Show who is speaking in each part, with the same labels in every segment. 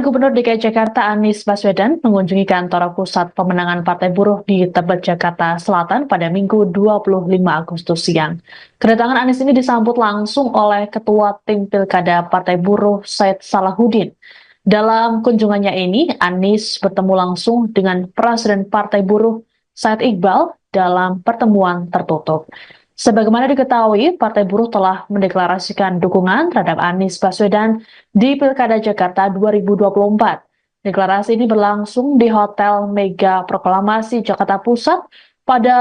Speaker 1: Gubernur DKI Jakarta Anies Baswedan mengunjungi kantor pusat pemenangan Partai Buruh di Tebet, Jakarta Selatan pada Minggu 25 Agustus siang. Kedatangan Anies ini disambut langsung oleh Ketua Tim Pilkada Partai Buruh Said Salahuddin. Dalam kunjungannya ini, Anies bertemu langsung dengan Presiden Partai Buruh Said Iqbal dalam pertemuan tertutup. Sebagaimana diketahui, Partai Buruh telah mendeklarasikan dukungan terhadap Anies Baswedan di Pilkada Jakarta 2024. Deklarasi ini berlangsung di Hotel Mega Proklamasi Jakarta Pusat pada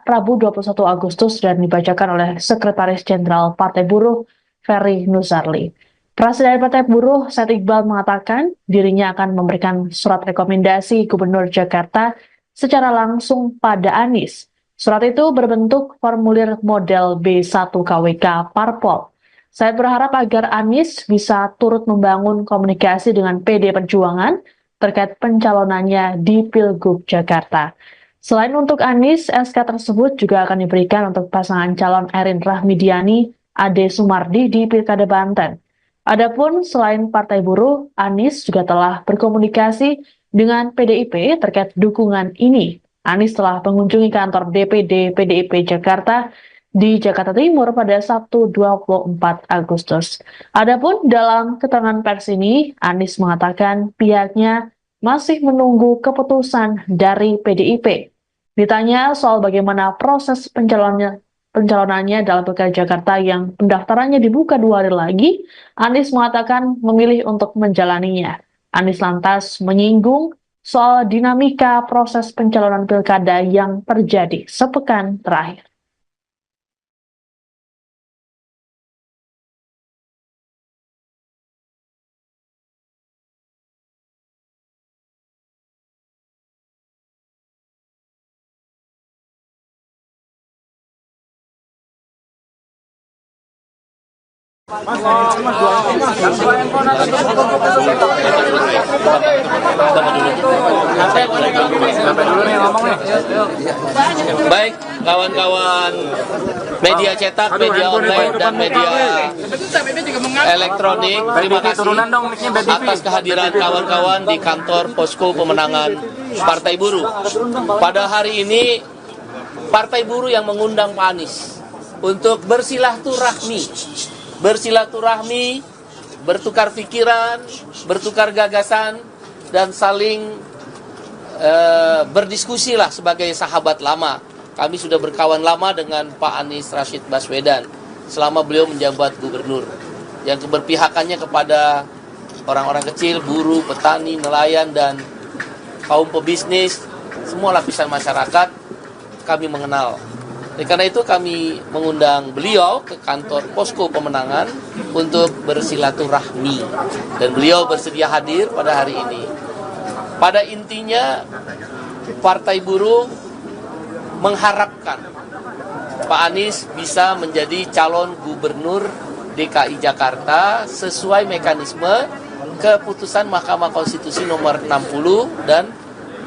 Speaker 1: Rabu 21 Agustus dan dibacakan oleh Sekretaris Jenderal Partai Buruh Ferry Nuzarli. Presiden Partai Buruh Said Iqbal mengatakan dirinya akan memberikan surat rekomendasi Gubernur Jakarta secara langsung pada Anies. Surat itu berbentuk formulir model B1 KWK Parpol. Saya berharap agar Anies bisa turut membangun komunikasi dengan PD Perjuangan terkait pencalonannya di Pilgub Jakarta. Selain untuk Anies, SK tersebut juga akan diberikan untuk pasangan calon Erin Rahmidiani, Ade Sumardi di Pilkada Banten. Adapun selain Partai Buruh, Anies juga telah berkomunikasi dengan PDIP terkait dukungan ini. Anies telah mengunjungi kantor DPD PDIP Jakarta di Jakarta Timur pada Sabtu 24 Agustus. Adapun dalam keterangan pers ini, Anies mengatakan pihaknya masih menunggu keputusan dari PDIP. Ditanya soal bagaimana proses pencalonannya dalam Pilkada Jakarta yang pendaftarannya dibuka 2 hari lagi, Anies mengatakan memilih untuk menjalaninya. Anies lantas menyinggung soal dinamika proses pencalonan pilkada yang terjadi sepekan terakhir.
Speaker 2: Baik, kawan-kawan media cetak, media online, dan media elektronik, terima kasih atas kehadiran kawan-kawan di kantor Posko Pemenangan Partai Buruh. Pada hari ini, Partai Buruh yang mengundang Pak Anies untuk bersilaturahmi, bertukar pikiran, bertukar gagasan, dan saling berdiskusi lah sebagai sahabat lama. Kami sudah berkawan lama dengan Pak Anies Rashid Baswedan selama beliau menjabat gubernur, yang keberpihakannya kepada orang-orang kecil, buruh, petani, nelayan, dan kaum pebisnis, semua lapisan masyarakat kami mengenal. Karena itu kami mengundang beliau ke kantor Posko Pemenangan untuk bersilaturahmi, dan beliau bersedia hadir pada hari ini. Pada intinya, Partai Buruh mengharapkan Pak Anies bisa menjadi calon gubernur DKI Jakarta sesuai mekanisme keputusan Mahkamah Konstitusi nomor 60 dan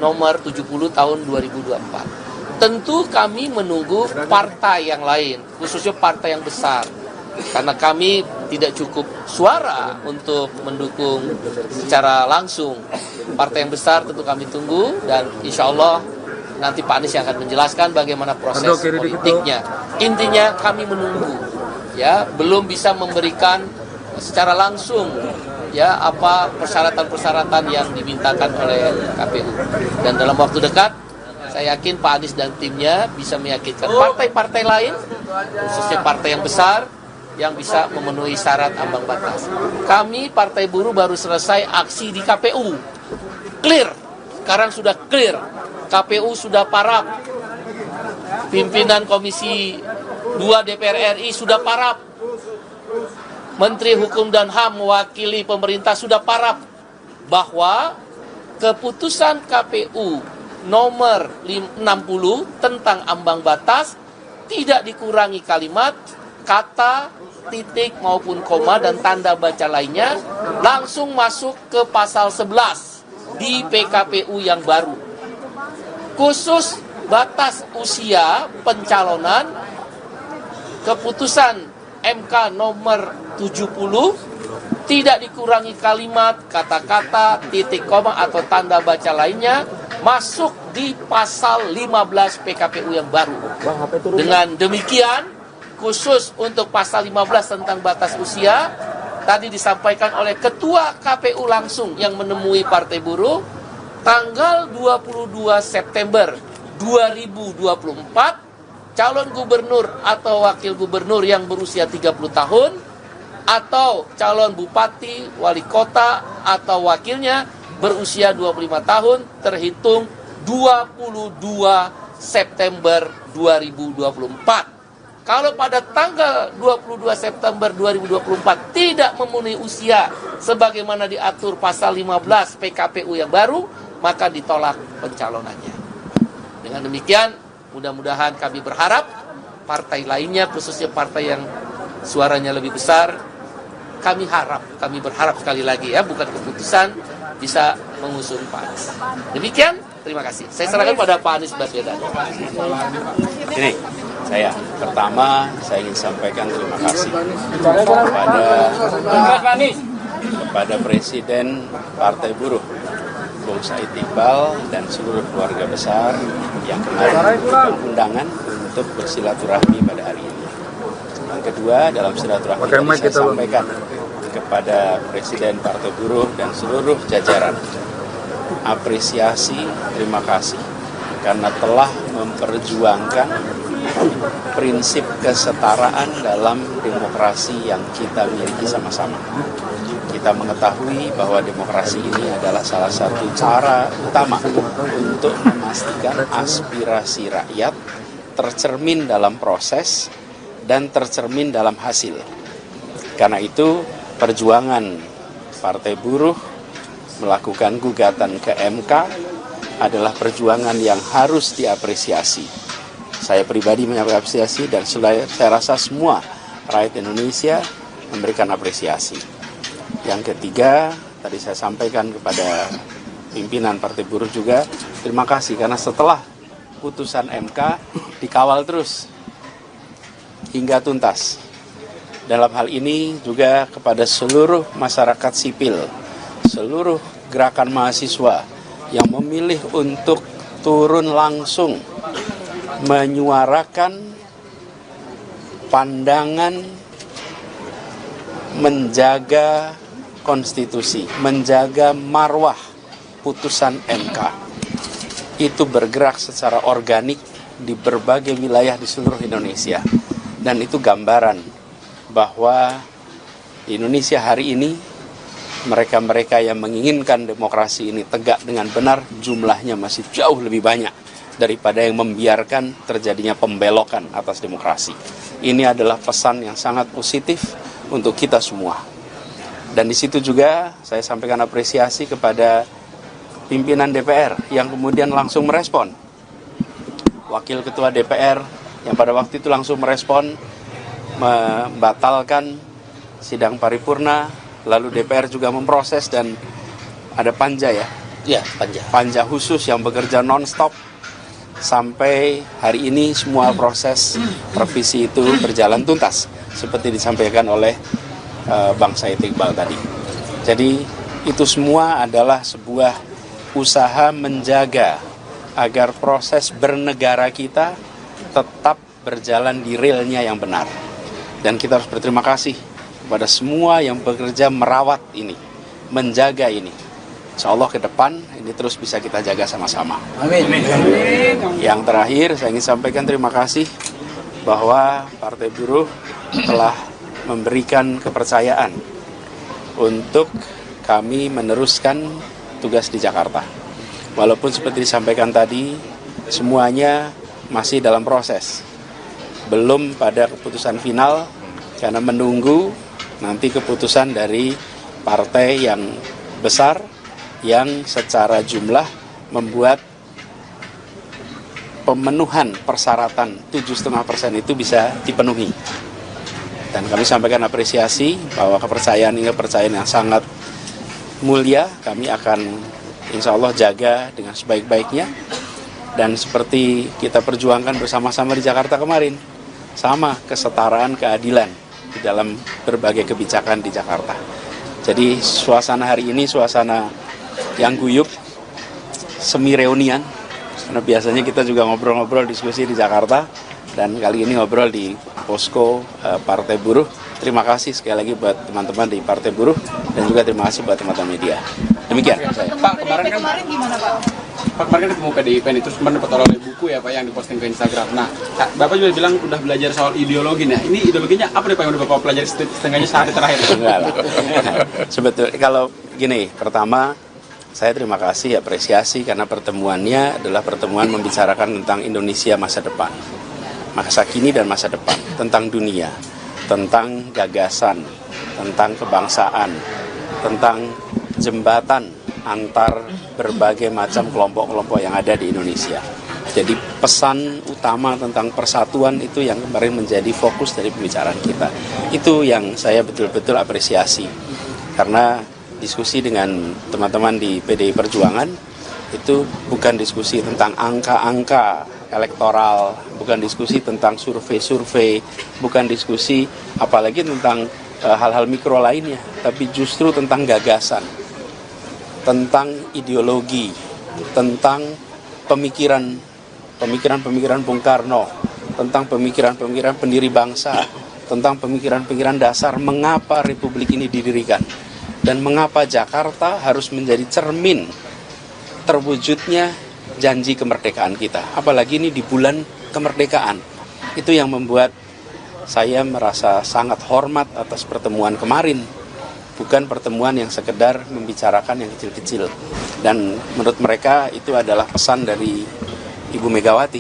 Speaker 2: nomor 70 tahun 2024. Tentu kami menunggu partai yang lain, khususnya partai yang besar. Karena kami tidak cukup suara untuk mendukung secara langsung. Partai yang besar tentu kami tunggu, dan insya Allah nanti Pak Anies yang akan menjelaskan bagaimana proses politiknya. Intinya kami menunggu, ya, belum bisa memberikan secara langsung ya apa persyaratan-persyaratan yang dimintakan oleh KPU. Dan dalam waktu dekat, saya yakin Pak Anies dan timnya bisa meyakinkan partai-partai lain, khususnya partai yang besar, yang bisa memenuhi syarat ambang batas. Kami Partai Buruh baru selesai aksi di KPU. Clear, sekarang sudah clear. KPU sudah parap. Pimpinan Komisi 2 DPR RI sudah parap. Menteri Hukum dan HAM mewakili pemerintah sudah parap bahwa keputusan KPU nomor 60 tentang ambang batas tidak dikurangi kalimat, kata, titik maupun koma dan tanda baca lainnya, langsung masuk ke pasal 11 di PKPU yang baru. Khusus batas usia pencalonan, keputusan MK nomor 70 tidak dikurangi kalimat, kata-kata, titik koma atau tanda baca lainnya, masuk di pasal 15 PKPU yang baru. Dengan demikian, khusus untuk pasal 15 tentang batas usia, tadi disampaikan oleh Ketua KPU langsung yang menemui Partai Buruh, tanggal 22 September 2024, calon gubernur atau wakil gubernur yang berusia 30 tahun, atau calon bupati, wali kota, atau wakilnya berusia 25 tahun terhitung 22 September 2024. Kalau pada tanggal 22 September 2024 tidak memenuhi usia sebagaimana diatur pasal 15 PKPU yang baru, maka ditolak pencalonannya. Dengan demikian, mudah-mudahan kami berharap partai lainnya, khususnya partai yang suaranya lebih besar, kami berharap sekali lagi ya, bukan keputusan, bisa mengusung Pak Anies. Demikian, terima kasih. Saya serahkan pada Pak Anies Baswedan.
Speaker 3: Ini pertama saya ingin sampaikan terima kasih kepada Presiden Partai Buruh Bung Said Iqbal dan seluruh keluarga besar yang kemarin memberikan undangan untuk bersilaturahmi pada hari ini. Yang kedua, dalam silaturahmi saya sampaikan kepada Presiden Partai Buruh dan seluruh jajaran apresiasi, terima kasih karena telah memperjuangkan prinsip kesetaraan dalam demokrasi yang kita miliki sama-sama. Kita mengetahui bahwa demokrasi ini adalah salah satu cara utama untuk memastikan aspirasi rakyat tercermin dalam proses dan tercermin dalam hasil. Karena itu, perjuangan Partai Buruh melakukan gugatan ke MK adalah perjuangan yang harus diapresiasi. Saya pribadi mengapresiasi dan saya rasa semua rakyat Indonesia memberikan apresiasi. Yang ketiga, tadi saya sampaikan kepada pimpinan Partai Buruh juga, terima kasih karena setelah putusan MK dikawal terus hingga tuntas. Dalam hal ini juga kepada seluruh masyarakat sipil, seluruh gerakan mahasiswa yang memilih untuk turun langsung menyuarakan pandangan menjaga konstitusi, menjaga marwah putusan MK. Itu bergerak secara organik di berbagai wilayah di seluruh Indonesia. Dan itu gambaran bahwa di Indonesia hari ini mereka-mereka yang menginginkan demokrasi ini tegak dengan benar jumlahnya masih jauh lebih banyak daripada yang membiarkan terjadinya pembelokan atas demokrasi. Ini adalah pesan yang sangat positif untuk kita semua. Dan di situ juga saya sampaikan apresiasi kepada pimpinan DPR yang kemudian langsung merespon. Wakil Ketua DPR yang pada waktu itu langsung merespon, membatalkan sidang paripurna, lalu DPR juga memproses dan ada panja ya?
Speaker 2: Ya,
Speaker 3: Panja khusus yang bekerja non-stop sampai hari ini semua proses revisi itu berjalan tuntas seperti disampaikan oleh Bang Said Iqbal tadi. Jadi itu semua adalah sebuah usaha menjaga agar proses bernegara kita tetap berjalan di realnya yang benar. Dan kita harus berterima kasih kepada semua yang bekerja merawat ini, menjaga ini. Insya Allah ke depan ini terus bisa kita jaga sama-sama.
Speaker 4: Amin.
Speaker 3: Yang terakhir saya ingin sampaikan terima kasih bahwa Partai Buruh telah memberikan kepercayaan untuk kami meneruskan tugas di Jakarta. Walaupun seperti disampaikan tadi, semuanya masih dalam proses. Belum pada keputusan final, karena menunggu nanti keputusan dari partai yang besar, yang secara jumlah membuat pemenuhan persyaratan 7,5% itu bisa dipenuhi. Dan kami sampaikan apresiasi bahwa kepercayaan ini kepercayaan yang sangat mulia, kami akan insya Allah jaga dengan sebaik-baiknya. Dan seperti kita perjuangkan bersama-sama di Jakarta kemarin, sama kesetaraan, keadilan di dalam berbagai kebijakan di Jakarta. Jadi suasana hari ini suasana yang guyup, semi reunian, karena biasanya kita juga ngobrol-ngobrol diskusi di Jakarta, dan kali ini ngobrol di posko Partai Buruh. Terima kasih sekali lagi buat teman-teman di Partai Buruh, dan juga terima kasih buat teman-teman media. Demikian saya.
Speaker 4: Pak, kemarin gimana Pak? Pak, kemarin ketemu PDIP itu sempat dapat oleh buku ya Pak yang diposting ke Instagram. Nah, Bapak juga bilang udah belajar soal ideologi. Nah, ini ideologinya apa nih Pak yang udah Bapak pelajari setengahnya sehari terakhir?
Speaker 3: Enggak lah. Sebetulnya kalau gini, pertama saya terima kasih, apresiasi karena pertemuannya adalah pertemuan membicarakan tentang Indonesia masa depan, masa kini dan masa depan, tentang dunia, tentang gagasan, tentang kebangsaan, tentang jembatan antar berbagai macam kelompok-kelompok yang ada di Indonesia. Jadi pesan utama tentang persatuan itu yang kemarin menjadi fokus dari pembicaraan kita. Itu yang saya betul-betul apresiasi. Karena diskusi dengan teman-teman di PDI Perjuangan itu bukan diskusi tentang angka-angka elektoral, bukan diskusi tentang survei-survei, bukan diskusi apalagi tentang hal-hal mikro lainnya, tapi justru tentang gagasan, tentang ideologi, tentang pemikiran Bung Karno, tentang pemikiran pendiri bangsa, tentang pemikiran dasar mengapa Republik ini didirikan, dan mengapa Jakarta harus menjadi cermin terwujudnya janji kemerdekaan kita. Apalagi ini di bulan kemerdekaan. Itu yang membuat saya merasa sangat hormat atas pertemuan kemarin. Bukan pertemuan yang sekedar membicarakan yang kecil-kecil. Dan menurut mereka itu adalah pesan dari Ibu Megawati.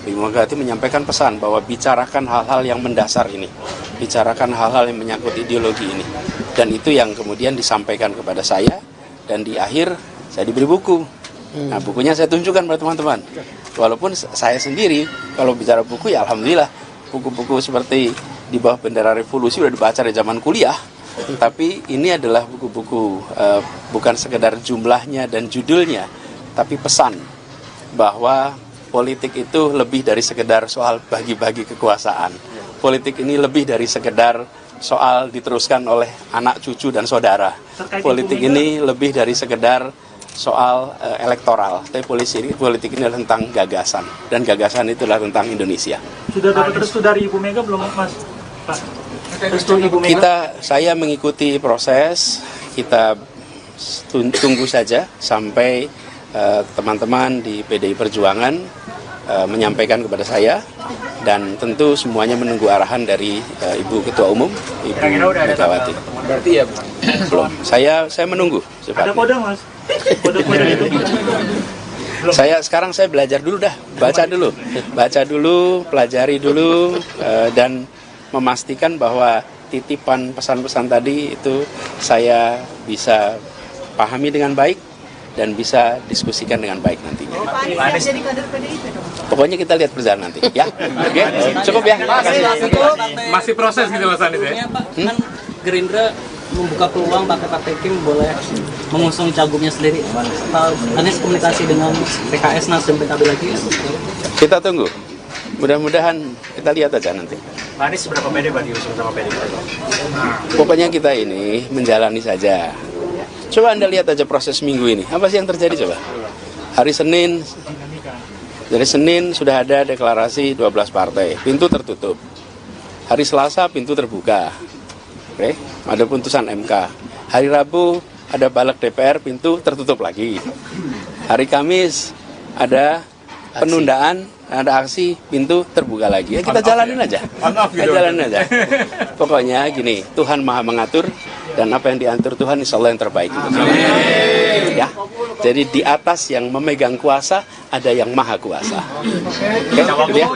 Speaker 3: Ibu Megawati menyampaikan pesan bahwa bicarakan hal-hal yang mendasar ini. Bicarakan hal-hal yang menyangkut ideologi ini. Dan itu yang kemudian disampaikan kepada saya. Dan di akhir saya diberi buku. Nah, bukunya saya tunjukkan pada teman-teman. Walaupun saya sendiri kalau bicara buku ya alhamdulillah. Buku-buku seperti Di Bawah Bendera Revolusi sudah dibaca dari zaman kuliah. Tapi ini adalah buku-buku bukan sekedar jumlahnya dan judulnya, tapi pesan bahwa politik itu lebih dari sekedar soal bagi-bagi kekuasaan. Politik ini lebih dari sekedar soal diteruskan oleh anak, cucu, dan saudara. Politik ini lebih dari sekedar soal elektoral. Tapi politik ini adalah tentang gagasan, dan gagasan itu adalah tentang Indonesia.
Speaker 5: Sudah dapat restu dari Ibu Mega belum, Mas? Pak?
Speaker 3: Saya mengikuti proses, kita tunggu saja sampai teman-teman di PDI Perjuangan menyampaikan kepada saya, dan tentu semuanya menunggu arahan dari Ibu Ketua Umum, Ibu Megawati.
Speaker 4: Berarti ya
Speaker 3: belum. Saya menunggu.
Speaker 5: Ada kode, Mas? Kode-kode itu?
Speaker 3: Sekarang saya belajar dulu dah, baca dulu, pelajari dulu, dan memastikan bahwa titipan pesan-pesan tadi itu saya bisa pahami dengan baik dan bisa diskusikan dengan baik nantinya. Pokoknya kita lihat berjalan nanti, ya. Oke, cukup ya.
Speaker 4: masih proses gitu Mas Anies ya?
Speaker 6: Kan Gerindra membuka peluang partai Kim boleh mengusung cagupnya sendiri. Anies komunikasi dengan PKS, Nasdem, PKB lagi ya?
Speaker 3: Kita tunggu. Mudah-mudahan kita lihat aja nanti.
Speaker 5: Pak Anies seberapa pede Pak diusung sama PDIP?
Speaker 3: Pokoknya kita ini menjalani saja. Coba Anda lihat aja proses minggu ini. Apa sih yang terjadi coba? Hari Senin, dari Senin sudah ada deklarasi 12 partai. Pintu tertutup. Hari Selasa pintu terbuka. Oke, ada putusan MK. Hari Rabu ada balik DPR, pintu tertutup lagi. Hari Kamis ada penundaan, ada aksi, pintu terbuka lagi. Ya kita jalanin aja. Kita jalanin aja. Pokoknya gini, Tuhan Maha mengatur, dan apa yang diatur Tuhan insya Allah yang terbaik. Ya. Jadi di atas yang memegang kuasa ada yang maha kuasa. Oke, gitu ya.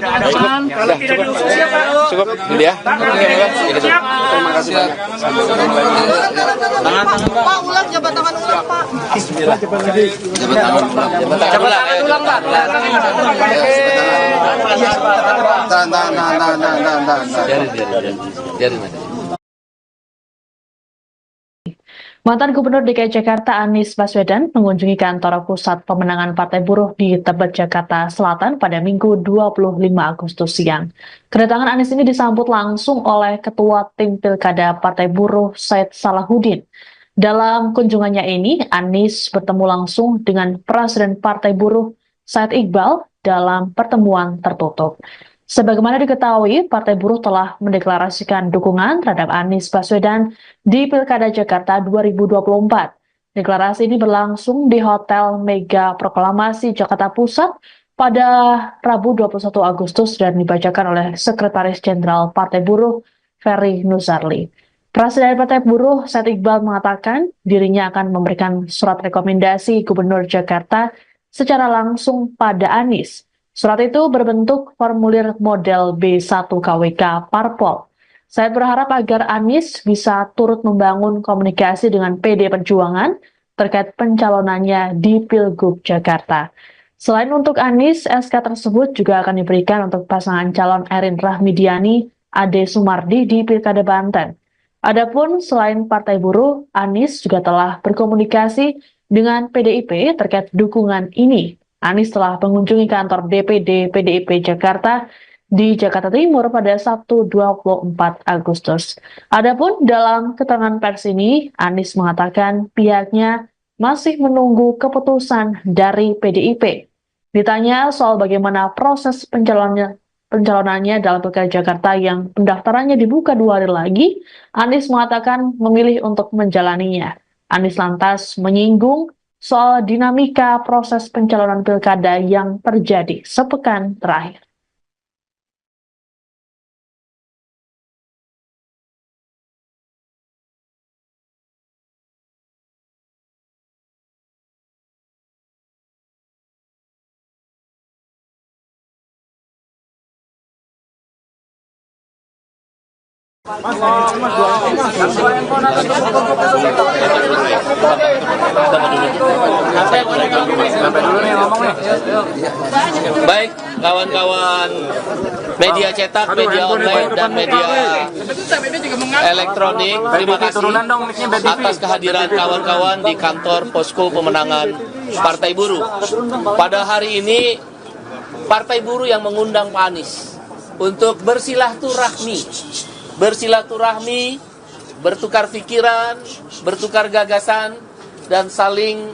Speaker 3: Cukup, gitu ya. Terima kasih banyak.
Speaker 6: Tangan Pak.
Speaker 7: Pak, ulang jabatan ulang Pak.
Speaker 2: Biarin.
Speaker 1: Mantan Gubernur DKI Jakarta Anies Baswedan mengunjungi kantor pusat pemenangan Partai Buruh di Tebet, Jakarta Selatan pada Minggu 25 Agustus siang. Kedatangan Anies ini disambut langsung oleh Ketua Tim Pilkada Partai Buruh Said Salahuddin. Dalam kunjungannya ini, Anies bertemu langsung dengan Presiden Partai Buruh Said Iqbal dalam pertemuan tertutup. Sebagaimana diketahui, Partai Buruh telah mendeklarasikan dukungan terhadap Anies Baswedan di Pilkada Jakarta 2024. Deklarasi ini berlangsung di Hotel Mega Proklamasi Jakarta Pusat pada Rabu 21 Agustus dan dibacakan oleh Sekretaris Jenderal Partai Buruh Ferry Nuzarli. Presiden Partai Buruh Said Iqbal mengatakan dirinya akan memberikan surat rekomendasi Gubernur Jakarta secara langsung pada Anies. Surat itu berbentuk formulir model B1 KWK Parpol. Saya berharap agar Anies bisa turut membangun komunikasi dengan PD Perjuangan terkait pencalonannya di Pilgub Jakarta. Selain untuk Anies, SK tersebut juga akan diberikan untuk pasangan calon Erin Rahmidiani, Ade Sumardi di Pilkada Banten. Adapun selain Partai Buruh, Anies juga telah berkomunikasi dengan PDIP terkait dukungan ini. Anies telah mengunjungi kantor DPD PDIP Jakarta di Jakarta Timur pada Sabtu 24 Agustus. Adapun dalam keterangan pers ini, Anies mengatakan pihaknya masih menunggu keputusan dari PDIP. Ditanya soal bagaimana proses pencalonannya dalam Pilkada Jakarta yang pendaftarannya dibuka 2 hari lagi, Anies mengatakan memilih untuk menjalaninya. Anies lantas menyinggung soal dinamika proses pencalonan pilkada yang terjadi sepekan terakhir.
Speaker 2: Baik, kawan-kawan media cetak, media online, dan media elektronik, terima kasih atas kehadiran kawan-kawan di kantor Posko Pemenangan Partai Buruh. Pada hari ini, Partai Buruh yang mengundang Pak Anies untuk bersilaturahmi, bertukar pikiran, bertukar gagasan, dan saling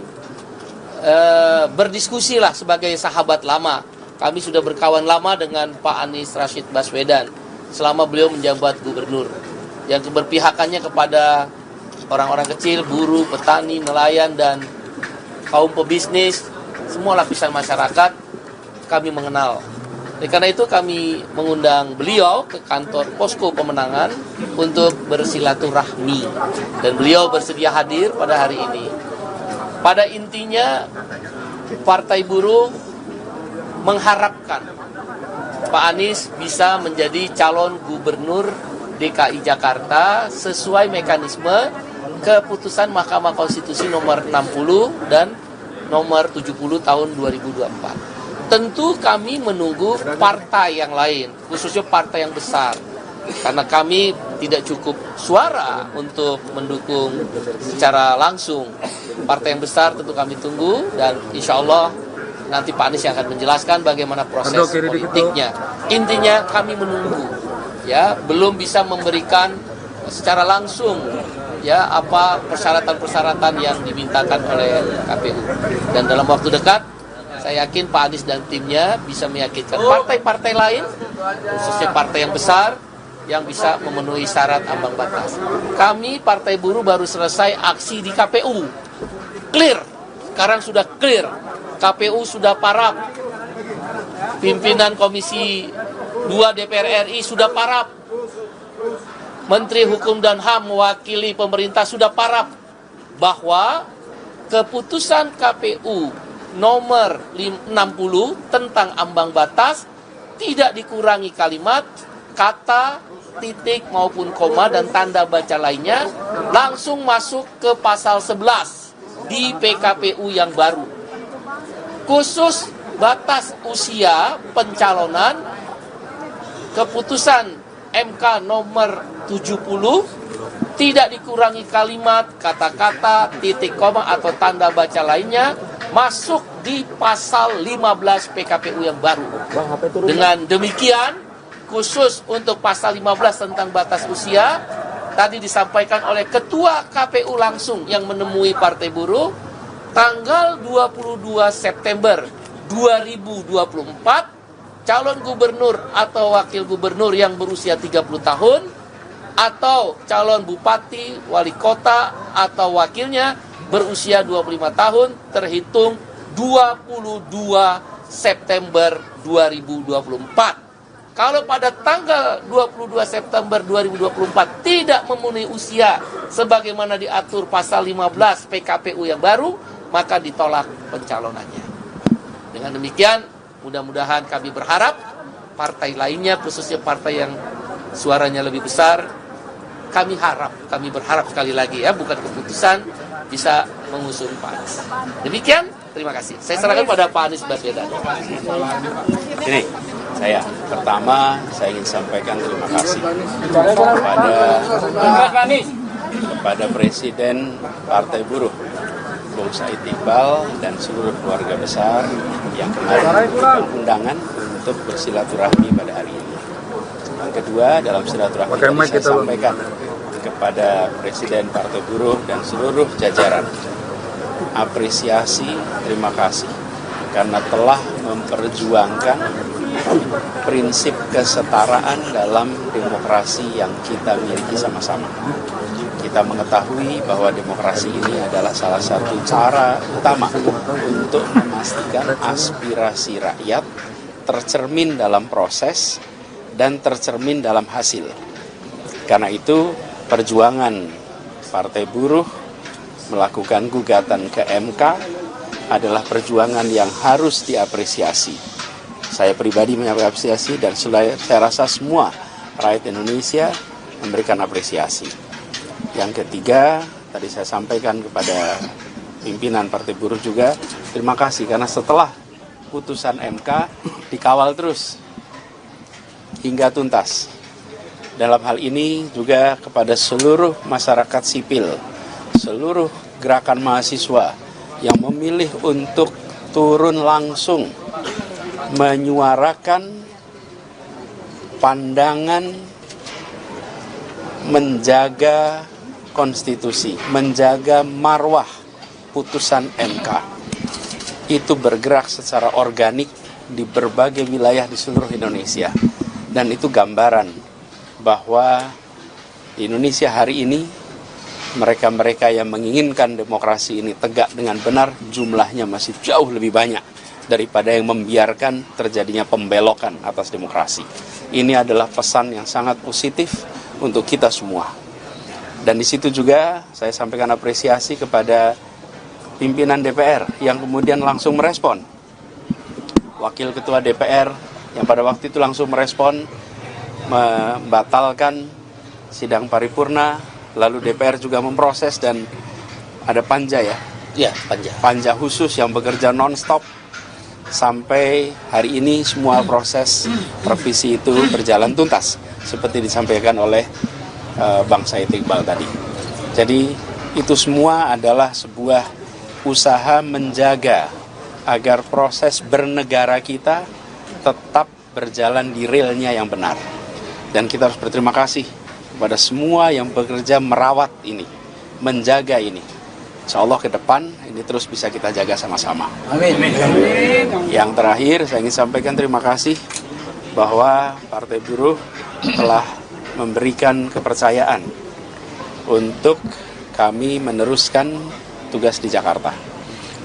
Speaker 2: berdiskusi lah sebagai sahabat lama. Kami sudah berkawan lama dengan Pak Anies Rashid Baswedan selama beliau menjabat gubernur, yang keberpihakannya kepada orang-orang kecil, buruh, petani, nelayan, dan kaum pebisnis, semua lapisan masyarakat kami mengenal. Oleh karena itu kami mengundang beliau ke kantor Posko Pemenangan untuk bersilaturahmi, dan beliau bersedia hadir pada hari ini. Pada intinya, Partai Buruh mengharapkan Pak Anies bisa menjadi calon gubernur DKI Jakarta sesuai mekanisme keputusan Mahkamah Konstitusi nomor 60 dan nomor 70 tahun 2024. Tentu kami menunggu partai yang lain, khususnya partai yang besar. Karena kami tidak cukup suara untuk mendukung secara langsung. Partai yang besar tentu kami tunggu, dan insya Allah nanti Pak Anies yang akan menjelaskan bagaimana proses politiknya. Intinya kami menunggu, ya, belum bisa memberikan secara langsung ya apa persyaratan-persyaratan yang dimintakan oleh KPU. Dan dalam waktu dekat saya yakin Pak Anies dan timnya bisa meyakinkan partai-partai lain, khususnya partai yang besar, yang bisa memenuhi syarat ambang batas. Kami Partai Buruh baru selesai aksi di KPU. Clear, sekarang sudah clear. KPU sudah parap. Pimpinan Komisi 2 DPR RI sudah parap. Menteri Hukum dan HAM mewakili pemerintah sudah parap bahwa keputusan KPU nomor 60 tentang ambang batas tidak dikurangi kalimat, kata, titik maupun koma dan tanda baca lainnya, langsung masuk ke pasal 11 di PKPU yang baru. Khusus batas usia pencalonan, keputusan MK nomor 70 tidak dikurangi kalimat, kata-kata, titik koma atau tanda baca lainnya, masuk di pasal 15 PKPU yang baru. Dengan demikian, khusus untuk pasal 15 tentang batas usia, tadi disampaikan oleh Ketua KPU langsung yang menemui Partai Buruh, tanggal 22 September 2024, calon gubernur atau wakil gubernur yang berusia 30 tahun, atau calon bupati, wali kota, atau wakilnya berusia 25 tahun terhitung 22 September 2024. Kalau pada tanggal 22 September 2024 tidak memenuhi usia sebagaimana diatur pasal 15 PKPU yang baru, maka ditolak pencalonannya. Dengan demikian, mudah-mudahan kami berharap partai lainnya, khususnya partai yang suaranya lebih besar, kami berharap sekali lagi ya, bukan keputusan, bisa mengusung Pak Anies. Demikian, terima kasih. Saya serahkan pada Pak Anies Baswedan.
Speaker 3: Ini pertama saya ingin sampaikan terima kasih kepada Presiden Partai Buruh Bung Said Iqbal dan seluruh keluarga besar yang kemarin memberikan undangan untuk bersilaturahmi pada hari ini. Yang kedua, dalam silaturahmi tadi saya sampaikan kepada Presiden Partai Buruh dan seluruh jajaran, apresiasi, terima kasih karena telah memperjuangkan prinsip kesetaraan dalam demokrasi yang kita miliki sama-sama. Kita mengetahui bahwa demokrasi ini adalah salah satu cara utama untuk memastikan aspirasi rakyat tercermin dalam proses dan tercermin dalam hasil. Karena itu, perjuangan Partai Buruh melakukan gugatan ke MK adalah perjuangan yang harus diapresiasi. Saya pribadi mengapresiasi dan saya rasa semua rakyat Indonesia memberikan apresiasi. Yang ketiga, tadi saya sampaikan kepada pimpinan Partai Buruh juga, terima kasih karena setelah putusan MK dikawal terus hingga tuntas. Dalam hal ini juga kepada seluruh masyarakat sipil, seluruh gerakan mahasiswa yang memilih untuk turun langsung menyuarakan pandangan menjaga konstitusi, menjaga marwah putusan MK. Itu bergerak secara organik di berbagai wilayah di seluruh Indonesia. Dan itu gambaran bahwa di Indonesia hari ini mereka-mereka yang menginginkan demokrasi ini tegak dengan benar jumlahnya masih jauh lebih banyak daripada yang membiarkan terjadinya pembelokan atas demokrasi. Ini adalah pesan yang sangat positif untuk kita semua. Dan di situ juga saya sampaikan apresiasi kepada pimpinan DPR yang kemudian langsung merespon. Wakil Ketua DPR yang pada waktu itu langsung merespon, membatalkan sidang paripurna, lalu DPR juga memproses dan ada panja ya?
Speaker 2: Ya, panja.
Speaker 3: Panja khusus yang bekerja non-stop sampai hari ini semua proses revisi itu berjalan tuntas seperti disampaikan oleh Bang Said Iqbal tadi. Jadi itu semua adalah sebuah usaha menjaga agar proses bernegara kita tetap berjalan di realnya yang benar. Dan kita harus berterima kasih kepada semua yang bekerja merawat ini, menjaga ini. Insya Allah ke depan ini terus bisa kita jaga sama-sama.
Speaker 6: Amin.
Speaker 3: Yang terakhir saya ingin sampaikan terima kasih bahwa Partai Buruh telah memberikan kepercayaan untuk kami meneruskan tugas di Jakarta.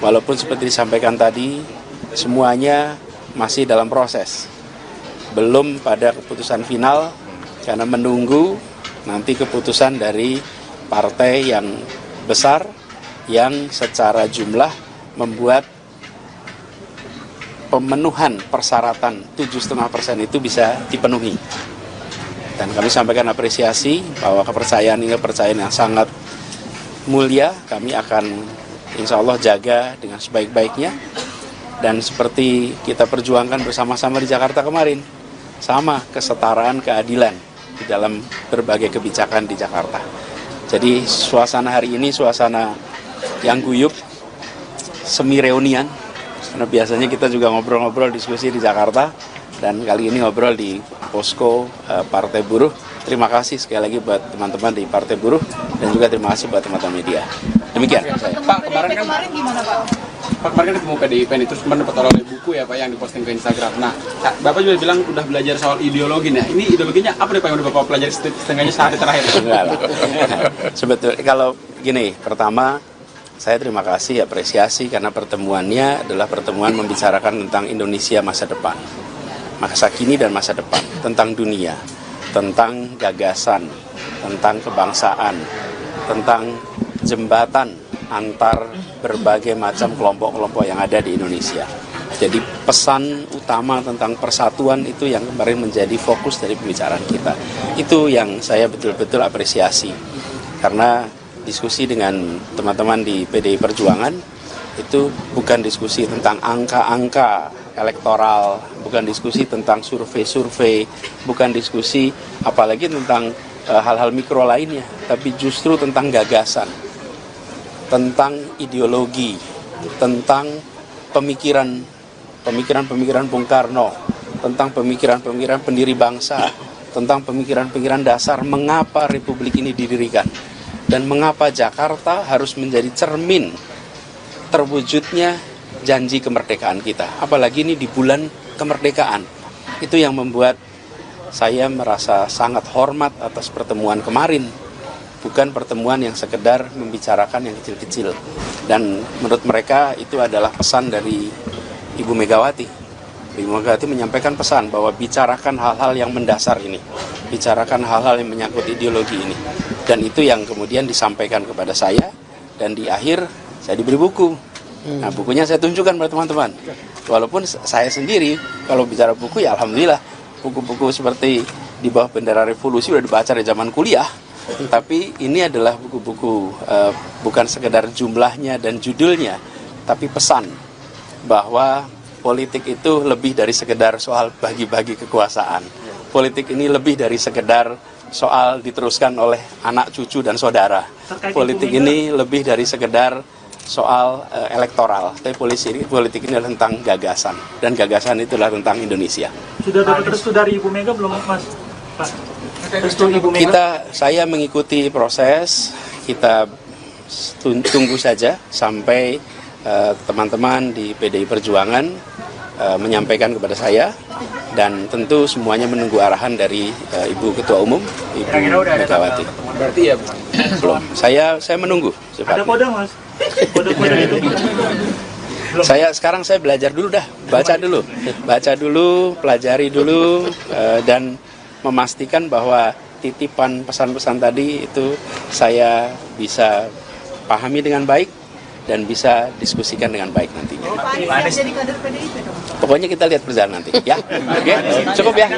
Speaker 3: Walaupun seperti disampaikan tadi, semuanya masih dalam proses. Belum pada keputusan final, karena menunggu nanti keputusan dari partai yang besar yang secara jumlah membuat pemenuhan persyaratan 7,5% itu bisa dipenuhi. Dan kami sampaikan apresiasi bahwa kepercayaan ini kepercayaan yang sangat mulia, kami akan insya Allah jaga dengan sebaik-baiknya. Dan seperti kita perjuangkan bersama-sama di Jakarta kemarin, sama kesetaraan keadilan di dalam berbagai kebijakan di Jakarta. Jadi suasana hari ini suasana yang guyup, semi reunian, karena biasanya kita juga ngobrol-ngobrol diskusi di Jakarta, dan kali ini ngobrol di posko Partai Buruh. Terima kasih sekali lagi buat teman-teman di Partai Buruh, dan juga terima kasih buat teman-teman media. Demikian saya.
Speaker 4: Pak, kemarin gimana Pak? Pak, kemarin kan ketemu PDIP itu teman dapat oleh buku ya Pak yang diposting ke Instagram. Nah, Bapak juga bilang udah belajar soal ideologi. Nah, ini ideologinya apa nih Pak yang udah Bapak pelajari setengahnya sehari terakhir?
Speaker 3: Enggak lah. Sebetulnya kalau gini, pertama saya terima kasih, apresiasi karena pertemuannya adalah pertemuan membicarakan tentang Indonesia masa depan, masa kini dan masa depan, tentang dunia, tentang gagasan, tentang kebangsaan, tentang jembatan antar berbagai macam kelompok-kelompok yang ada di Indonesia. Jadi pesan utama tentang persatuan itu yang kemarin menjadi fokus dari pembicaraan kita. Itu yang saya betul-betul apresiasi. Karena diskusi dengan teman-teman di PDI Perjuangan itu bukan diskusi tentang angka-angka elektoral, bukan diskusi tentang survei-survei, bukan diskusi apalagi tentang hal-hal mikro lainnya, tapi justru tentang gagasan, tentang ideologi, tentang pemikiran Bung Karno, tentang pemikiran pendiri bangsa, tentang pemikiran dasar mengapa Republik ini didirikan, dan mengapa Jakarta harus menjadi cermin terwujudnya janji kemerdekaan kita. Apalagi ini di bulan kemerdekaan. Itu yang membuat saya merasa sangat hormat atas pertemuan kemarin. Bukan pertemuan yang sekedar membicarakan yang kecil-kecil. Dan menurut mereka itu adalah pesan dari Ibu Megawati. Ibu Megawati menyampaikan pesan bahwa bicarakan hal-hal yang mendasar ini. Bicarakan hal-hal yang menyangkut ideologi ini. Dan itu yang kemudian disampaikan kepada saya. Dan di akhir saya diberi buku. Nah, bukunya saya tunjukkan pada teman-teman. Walaupun saya sendiri kalau bicara buku ya alhamdulillah. Buku-buku seperti Di Bawah Bendera Revolusi sudah dibaca dari zaman kuliah. Tapi ini adalah buku-buku bukan sekedar jumlahnya dan judulnya, tapi pesan bahwa politik itu lebih dari sekedar soal bagi-bagi kekuasaan. Politik ini lebih dari sekedar soal diteruskan oleh anak, cucu, dan saudara. Politik ini lebih dari sekedar soal elektoral. Tapi politik ini adalah tentang gagasan, dan gagasan itulah tentang Indonesia.
Speaker 5: Sudah dapat restu dari Ibu Mega belum Mas? Pak? Restu Ibu Mega?
Speaker 3: Saya mengikuti proses, kita tunggu saja sampai teman-teman di PDI Perjuangan menyampaikan kepada saya, dan tentu semuanya menunggu arahan dari Ibu Ketua Umum, Ibu Megawati.
Speaker 4: Berarti ya
Speaker 3: Belum, saya menunggu.
Speaker 5: Ada kode Mas? Kode-kode itu?
Speaker 3: Sekarang saya belajar dulu dah, baca dulu, pelajari dulu, dan memastikan bahwa titipan pesan-pesan tadi itu saya bisa pahami dengan baik dan bisa diskusikan dengan baik nantinya.
Speaker 7: Pak Anies jadi kader PDIP dong?
Speaker 3: Pokoknya kita lihat berjalan nanti, ya. Oke, cukup ya.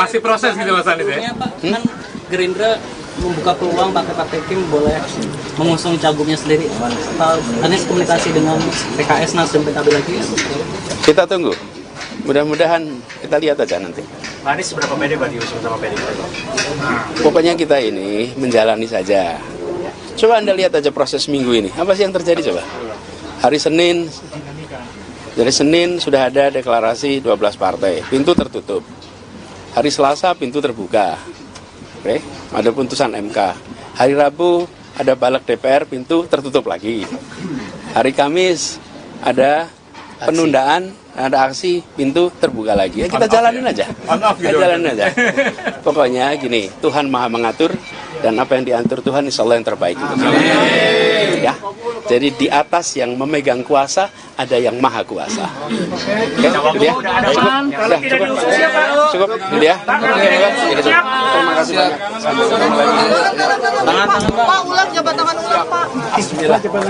Speaker 4: masih proses gitu Mas Anies ya?
Speaker 6: Pak, kan Gerindra membuka peluang partai Kim boleh mengusung cagupnya sendiri. Pak Anies komunikasi dengan PKS, Nasdem, PKB lagi?
Speaker 3: Kita tunggu. Mudah-mudahan kita lihat aja nanti.
Speaker 5: Pak Anies seberapa pede Pak diusung sama PDIP?
Speaker 3: Pokoknya kita ini menjalani saja. Coba Anda lihat aja proses minggu ini. Apa sih yang terjadi coba? Hari Senin, dari Senin sudah ada deklarasi 12 partai. Pintu tertutup. Hari Selasa pintu terbuka. Oke, ada putusan MK. Hari Rabu ada balik DPR, pintu tertutup lagi. Hari Kamis ada penundaan, ada aksi, pintu terbuka lagi. Ya kita jalanin aja. Kita jalanin aja. Pokoknya gini, Tuhan Maha mengatur, dan apa yang diatur Tuhan insya Allah yang terbaik untuk kita. Ya. Jadi di atas yang memegang kuasa ada yang maha kuasa. Oke, gitu ya. Cukup, gitu ya. Terima kasih banyak.
Speaker 7: Pak, ulang jabatan ulang Pak.
Speaker 2: Jabatan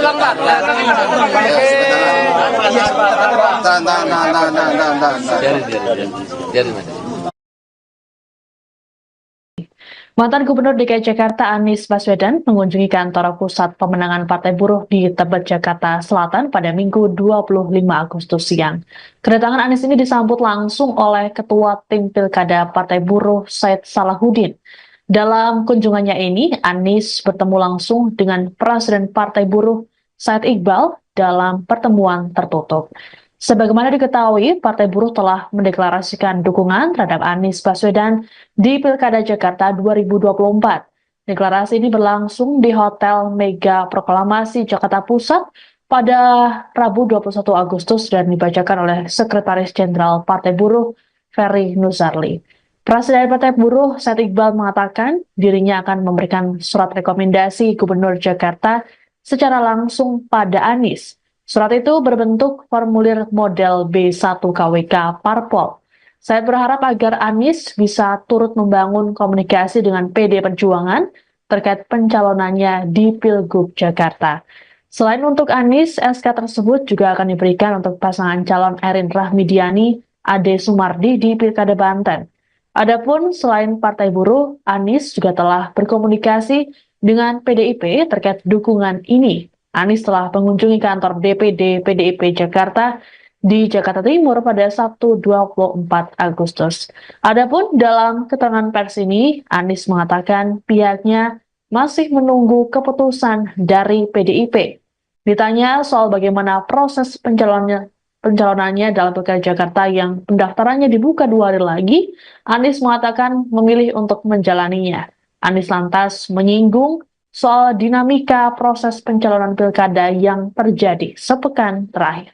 Speaker 2: ulang, Pak. Biarin, Mas.
Speaker 1: Mantan Gubernur DKI Jakarta Anies Baswedan mengunjungi kantor pusat pemenangan Partai Buruh di Tebet, Jakarta Selatan pada Minggu 25 Agustus siang. Kedatangan Anies ini disambut langsung oleh Ketua Tim Pilkada Partai Buruh Said Salahuddin. Dalam kunjungannya ini, Anies bertemu langsung dengan Presiden Partai Buruh Said Iqbal dalam pertemuan tertutup. Sebagaimana diketahui, Partai Buruh telah mendeklarasikan dukungan terhadap Anies Baswedan di Pilkada Jakarta 2024. Deklarasi ini berlangsung di Hotel Mega Proklamasi Jakarta Pusat pada Rabu 21 Agustus dan dibacakan oleh Sekretaris Jenderal Partai Buruh Ferry Nuzarli. Presiden Partai Buruh Said Iqbal mengatakan dirinya akan memberikan surat rekomendasi Gubernur Jakarta secara langsung pada Anies. Surat itu berbentuk formulir model B1 KWK Parpol. Said berharap agar Anies bisa turut membangun komunikasi dengan PD Perjuangan terkait pencalonannya di Pilgub Jakarta. Selain untuk Anies, SK tersebut juga akan diberikan untuk pasangan calon Erin Rahmidiani, Ade Sumardi di Pilkada Banten. Adapun selain Partai Buruh, Anies juga telah berkomunikasi dengan PDIP terkait dukungan ini. Anies telah mengunjungi kantor DPD PDIP Jakarta di Jakarta Timur pada Sabtu 24 Agustus. Adapun dalam keterangan pers ini, Anies mengatakan pihaknya masih menunggu keputusan dari PDIP. Ditanya soal bagaimana proses pencalonannya dalam Pilkada Jakarta yang pendaftarannya dibuka 2 hari lagi, Anies mengatakan memilih untuk menjalaninya. Anies lantas menyinggung soal dinamika proses pencalonan pilkada yang terjadi sepekan terakhir.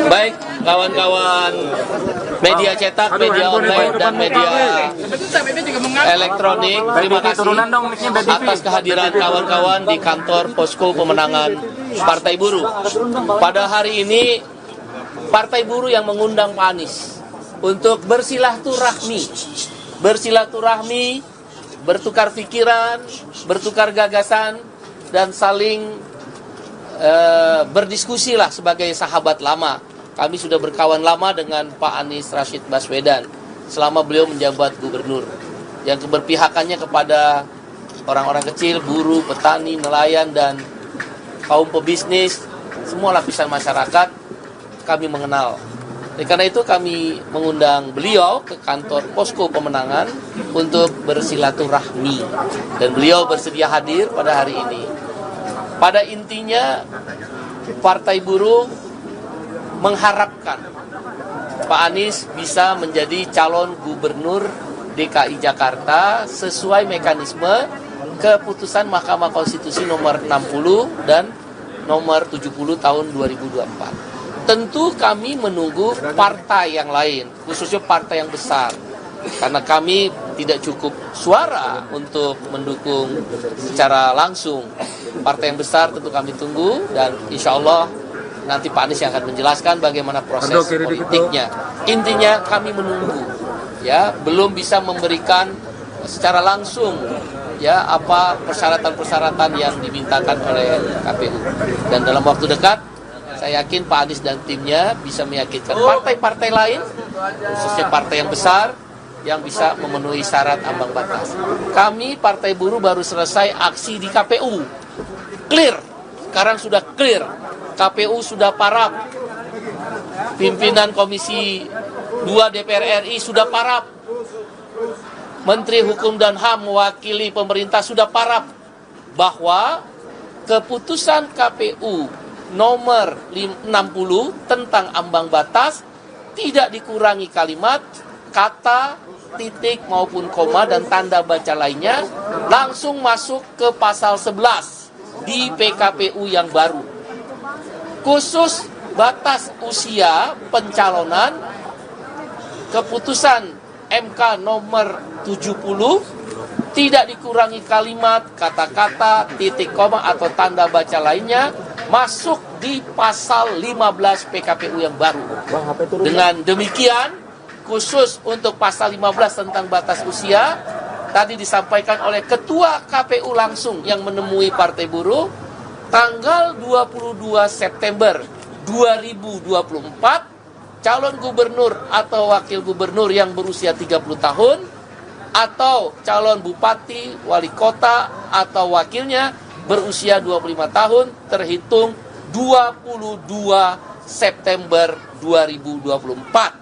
Speaker 2: Baik, kawan-kawan media cetak, media online, dan media elektronik, terima kasih atas kehadiran kawan-kawan di kantor Posko Pemenangan Partai Buruh. Pada hari ini, Partai Buruh yang mengundang Pak Anies untuk bersilaturahmi, bertukar pikiran, bertukar gagasan, dan saling berdiskusi lah sebagai sahabat lama. Kami sudah berkawan lama dengan Pak Anies Rashid Baswedan selama beliau menjabat gubernur, yang keberpihakannya kepada orang-orang kecil, buruh, petani, nelayan, dan kaum pebisnis, semua lapisan masyarakat kami mengenal. Karena itu kami mengundang beliau ke kantor Posko Pemenangan untuk bersilaturahmi, dan beliau bersedia hadir pada hari ini. Pada intinya, Partai Buruh mengharapkan Pak Anies bisa menjadi calon gubernur DKI Jakarta sesuai mekanisme keputusan Mahkamah Konstitusi nomor 60 dan nomor 70 tahun 2024. Tentu kami menunggu partai yang lain, khususnya partai yang besar. Karena kami tidak cukup suara untuk mendukung secara langsung. Partai yang besar tentu kami tunggu, dan insya Allah nanti Pak Anies yang akan menjelaskan bagaimana proses politiknya. Intinya kami menunggu, ya, belum bisa memberikan secara langsung ya apa persyaratan-persyaratan yang dimintakan oleh KPU. Dan dalam waktu dekat saya yakin Pak Anies dan timnya bisa meyakinkan partai-partai lain, khususnya partai yang besar, yang bisa memenuhi syarat ambang batas. Kami Partai Buruh baru selesai aksi di KPU. Clear, sekarang sudah clear. KPU sudah parap. Pimpinan Komisi 2 DPR RI sudah parap. Menteri Hukum dan HAM mewakili pemerintah sudah parap bahwa keputusan KPU nomor 60 tentang ambang batas tidak dikurangi kalimat, kata, titik maupun koma dan tanda baca lainnya, langsung masuk ke pasal 11 di PKPU yang baru. Khusus batas usia pencalonan, keputusan MK nomor 70 tidak dikurangi kalimat, kata-kata, titik koma atau tanda baca lainnya, masuk di pasal 15 PKPU yang baru. Dengan demikian, khusus untuk pasal 15 tentang batas usia, tadi disampaikan oleh Ketua KPU langsung yang menemui Partai Buruh, tanggal 22 September 2024, calon gubernur atau wakil gubernur yang berusia 30 tahun, atau calon bupati, wali kota, atau wakilnya berusia 25 tahun, terhitung 22 September 2024.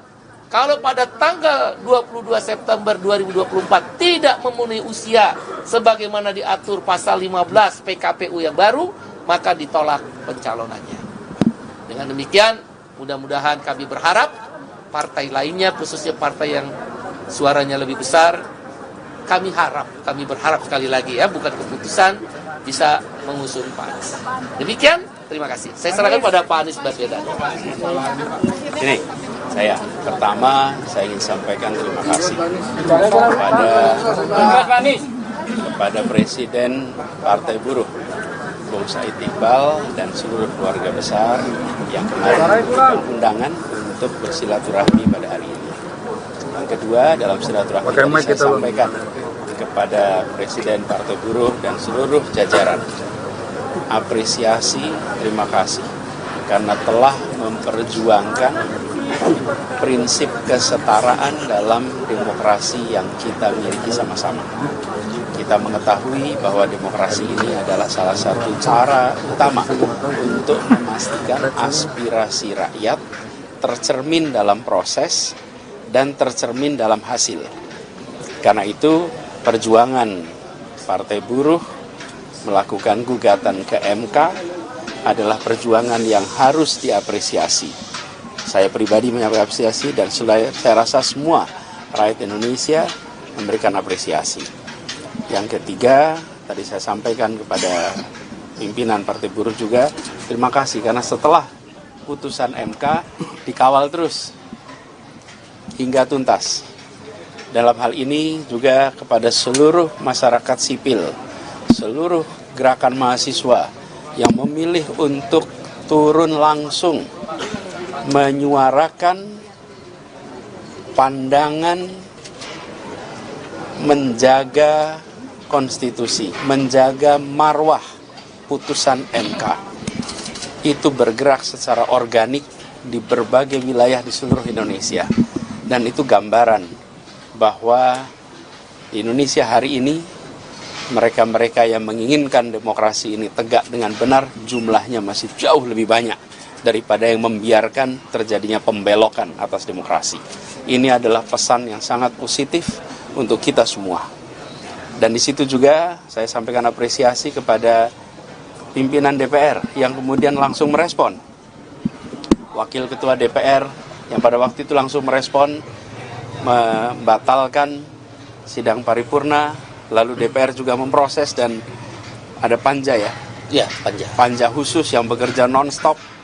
Speaker 2: Kalau pada tanggal 22 September 2024 tidak memenuhi usia sebagaimana diatur pasal 15 PKPU yang baru, maka ditolak pencalonannya. Dengan demikian, mudah-mudahan kami berharap partai lainnya, khususnya partai yang suaranya lebih besar, kami berharap sekali lagi ya, bukan keputusan, bisa mengusung Pak Anies. Demikian, terima kasih. Saya serahkan pada Pak Anies Baswedan.
Speaker 3: Ini saya ingin sampaikan terima kasih kepada Presiden Partai Buruh Bung Said Iqbal dan seluruh keluarga besar yang kemarin memberikan undangan untuk bersilaturahmi pada hari ini. Yang kedua, dalam silaturahmi saya sampaikan kepada Presiden Partai Buruh dan seluruh jajaran apresiasi, terima kasih karena telah memperjuangkan prinsip kesetaraan dalam demokrasi yang kita miliki sama-sama. Kita mengetahui bahwa demokrasi ini adalah salah satu cara utama untuk memastikan aspirasi rakyat tercermin dalam proses dan tercermin dalam hasil. Karena itu, perjuangan Partai Buruh melakukan gugatan ke MK adalah perjuangan yang harus diapresiasi. Saya pribadi mengapresiasi dan saya rasa semua rakyat Indonesia memberikan apresiasi. Yang ketiga, tadi saya sampaikan kepada pimpinan Partai Buruh juga, terima kasih karena setelah putusan MK dikawal terus hingga tuntas. Dalam hal ini juga kepada seluruh masyarakat sipil, seluruh gerakan mahasiswa yang memilih untuk turun langsung menyuarakan pandangan menjaga konstitusi, menjaga marwah putusan MK. Itu bergerak secara organik di berbagai wilayah di seluruh Indonesia. Dan itu gambaran bahwa di Indonesia hari ini mereka-mereka yang menginginkan demokrasi ini tegak dengan benar jumlahnya masih jauh lebih banyak daripada yang membiarkan terjadinya pembelokan atas demokrasi. Ini adalah pesan yang sangat positif untuk kita semua. Dan di situ juga saya sampaikan apresiasi kepada pimpinan DPR yang kemudian langsung merespon. Wakil Ketua DPR yang pada waktu itu langsung merespon, membatalkan sidang paripurna, lalu DPR juga memproses dan ada panja ya?
Speaker 2: Ya, panja.
Speaker 3: Panja khusus yang bekerja non-stop.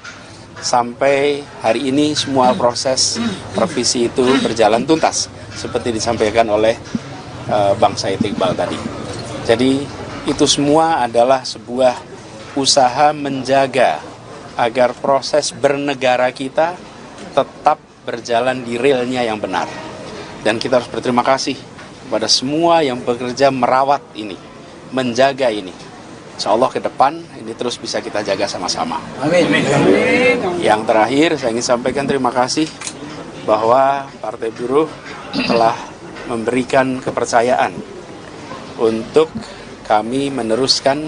Speaker 3: Sampai hari ini semua proses revisi itu berjalan tuntas seperti disampaikan oleh Bang Said Iqbal tadi. Jadi itu semua adalah sebuah usaha menjaga agar proses bernegara kita tetap berjalan di realnya yang benar. Dan kita harus berterima kasih kepada semua yang bekerja merawat ini, menjaga ini. Insya Allah ke depan ini terus bisa kita jaga sama-sama.
Speaker 6: Amin.
Speaker 3: Yang terakhir saya ingin sampaikan terima kasih bahwa Partai Buruh telah memberikan kepercayaan untuk kami meneruskan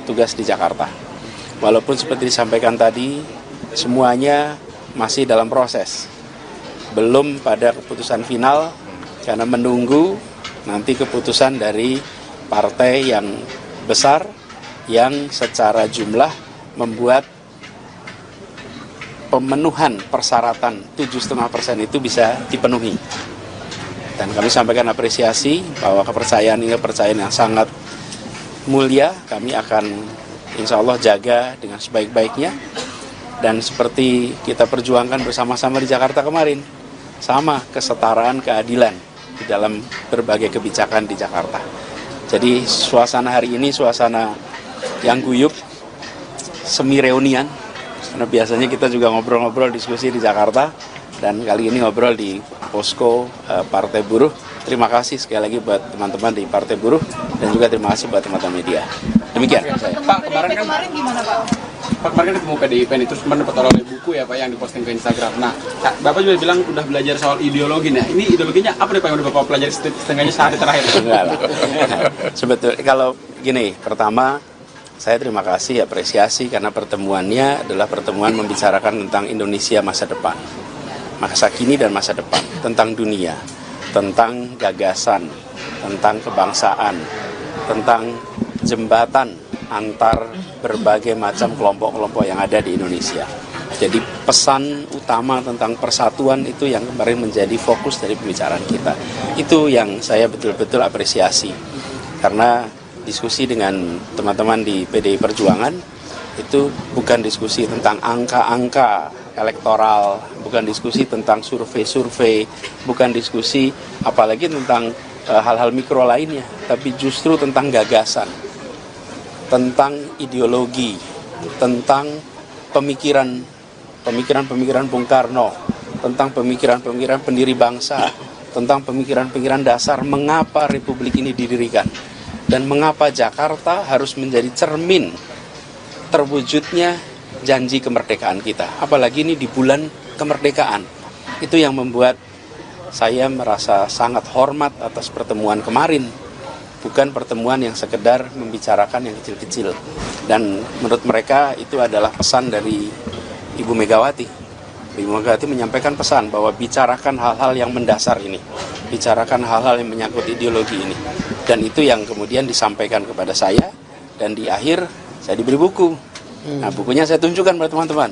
Speaker 3: tugas di Jakarta. Walaupun seperti disampaikan tadi, semuanya masih dalam proses. Belum pada keputusan final karena menunggu nanti keputusan dari partai yang besar yang secara jumlah membuat pemenuhan persyaratan 7,5% itu bisa dipenuhi. Dan kami sampaikan apresiasi bahwa kepercayaan ini kepercayaan yang sangat mulia. Kami akan insya Allah jaga dengan sebaik-baiknya. Dan seperti kita perjuangkan bersama-sama di Jakarta kemarin, sama kesetaraan, keadilan di dalam berbagai kebijakan di Jakarta. Jadi suasana hari ini suasana yang guyup, semi reunian, karena biasanya kita juga ngobrol-ngobrol diskusi di Jakarta, dan kali ini ngobrol di posko Partai Buruh terima kasih sekali lagi buat teman-teman di Partai Buruh dan juga terima kasih buat teman-teman media. Demikian saya.
Speaker 4: Pak, kemarin
Speaker 7: gimana Pak?
Speaker 4: Pak kemarin ketemu PDIP itu mendapat oleh buku ya Pak yang diposting ke Instagram. Nah, Bapak juga bilang udah belajar soal ideologi. Nah, ini ideologinya apa nih Pak yang udah Bapak pelajari setengahnya sehari terakhir?
Speaker 3: Enggak lah. Sebetulnya kalau gini, pertama saya terima kasih, apresiasi karena pertemuannya adalah pertemuan membicarakan tentang Indonesia masa depan, masa kini dan masa depan, tentang dunia, tentang gagasan, tentang kebangsaan, tentang jembatan antar berbagai macam kelompok-kelompok yang ada di Indonesia. Jadi pesan utama tentang persatuan itu yang kemarin menjadi fokus dari pembicaraan kita. Itu yang saya betul-betul apresiasi. Karena diskusi dengan teman-teman di PDI Perjuangan itu bukan diskusi tentang angka-angka elektoral, bukan diskusi tentang survei-survei, bukan diskusi apalagi tentang hal-hal mikro lainnya, tapi justru tentang gagasan, tentang ideologi, tentang pemikiran Bung Karno, tentang pemikiran pendiri bangsa, tentang pemikiran dasar mengapa Republik ini didirikan. Dan mengapa Jakarta harus menjadi cermin terwujudnya janji kemerdekaan kita. Apalagi ini di bulan kemerdekaan. Itu yang membuat saya merasa sangat hormat atas pertemuan kemarin. Bukan pertemuan yang sekedar membicarakan yang kecil-kecil. Dan menurut mereka itu adalah pesan dari Ibu Megawati. Ibu Megawati menyampaikan pesan bahwa bicarakan hal-hal yang mendasar ini. Bicarakan hal-hal yang menyangkut ideologi ini. Dan itu yang kemudian disampaikan kepada saya, dan di akhir saya diberi buku. Nah, bukunya saya tunjukkan pada teman-teman.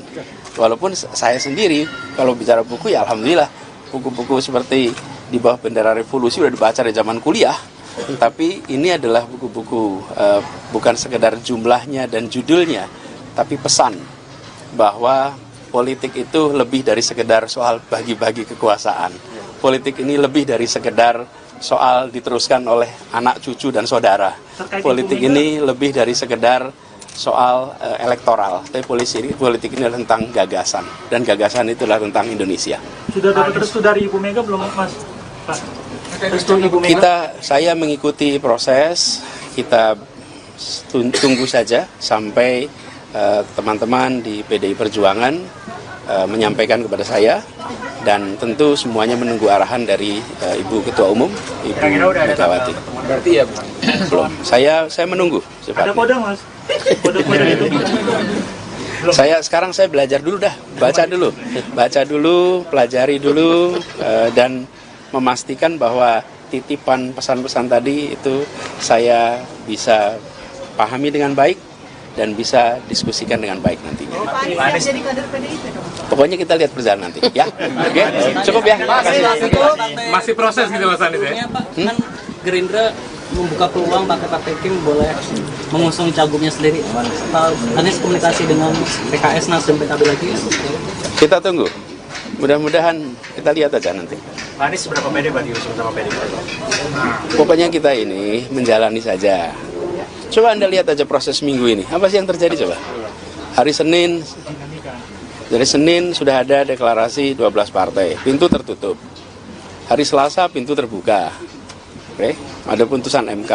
Speaker 3: Walaupun saya sendiri, kalau bicara buku ya alhamdulillah, buku-buku seperti Di Bawah Bendera Revolusi sudah dibaca dari zaman kuliah. Tapi ini adalah buku-buku bukan sekedar jumlahnya dan judulnya, tapi pesan bahwa politik itu lebih dari sekedar soal bagi-bagi kekuasaan. Politik ini lebih dari sekedar soal diteruskan oleh anak, cucu, dan saudara. Politik ini lebih dari sekedar soal elektoral. Tapi politik ini adalah tentang gagasan. Dan gagasan itu adalah tentang Indonesia.
Speaker 5: Sudah dapat restu dari Ibu Mega belum Mas? Pak? Restu Ibu Mega? Saya mengikuti proses. Kita
Speaker 3: tunggu saja sampai teman-teman di PDI Perjuangan menyampaikan kepada saya. Dan tentu semuanya menunggu arahan dari Ibu Ketua Umum, Ibu Megawati.
Speaker 4: Berarti ya
Speaker 3: belum. Saya menunggu.
Speaker 5: Ada kode Mas? Kode-kode itu?
Speaker 3: Sekarang saya belajar dulu dah, baca dulu, pelajari dulu, dan memastikan bahwa titipan pesan-pesan tadi itu saya bisa pahami dengan baik dan bisa diskusikan dengan baik nantinya.
Speaker 7: Pak Anies jadi kader PDIP dong?
Speaker 3: Pokoknya kita lihat berjalan nanti, ya. Oke, cukup ya.
Speaker 4: masih proses gitu Mas Anies ya?
Speaker 6: Kan Gerindra membuka peluang Partai Kim boleh mengusung cagupnya sendiri. Anies komunikasi dengan PKS, Nasdem, PKB lagi ya?
Speaker 3: Kita tunggu. Mudah-mudahan kita lihat aja nanti.
Speaker 5: Pak Anies seberapa pede Pak diusung sama PDIP?
Speaker 3: Pokoknya kita ini menjalani saja. Coba Anda lihat aja proses minggu ini. Apa sih yang terjadi coba? Hari Senin sudah ada deklarasi 12 partai. Pintu tertutup. Hari Selasa pintu terbuka. Oke, ada putusan MK.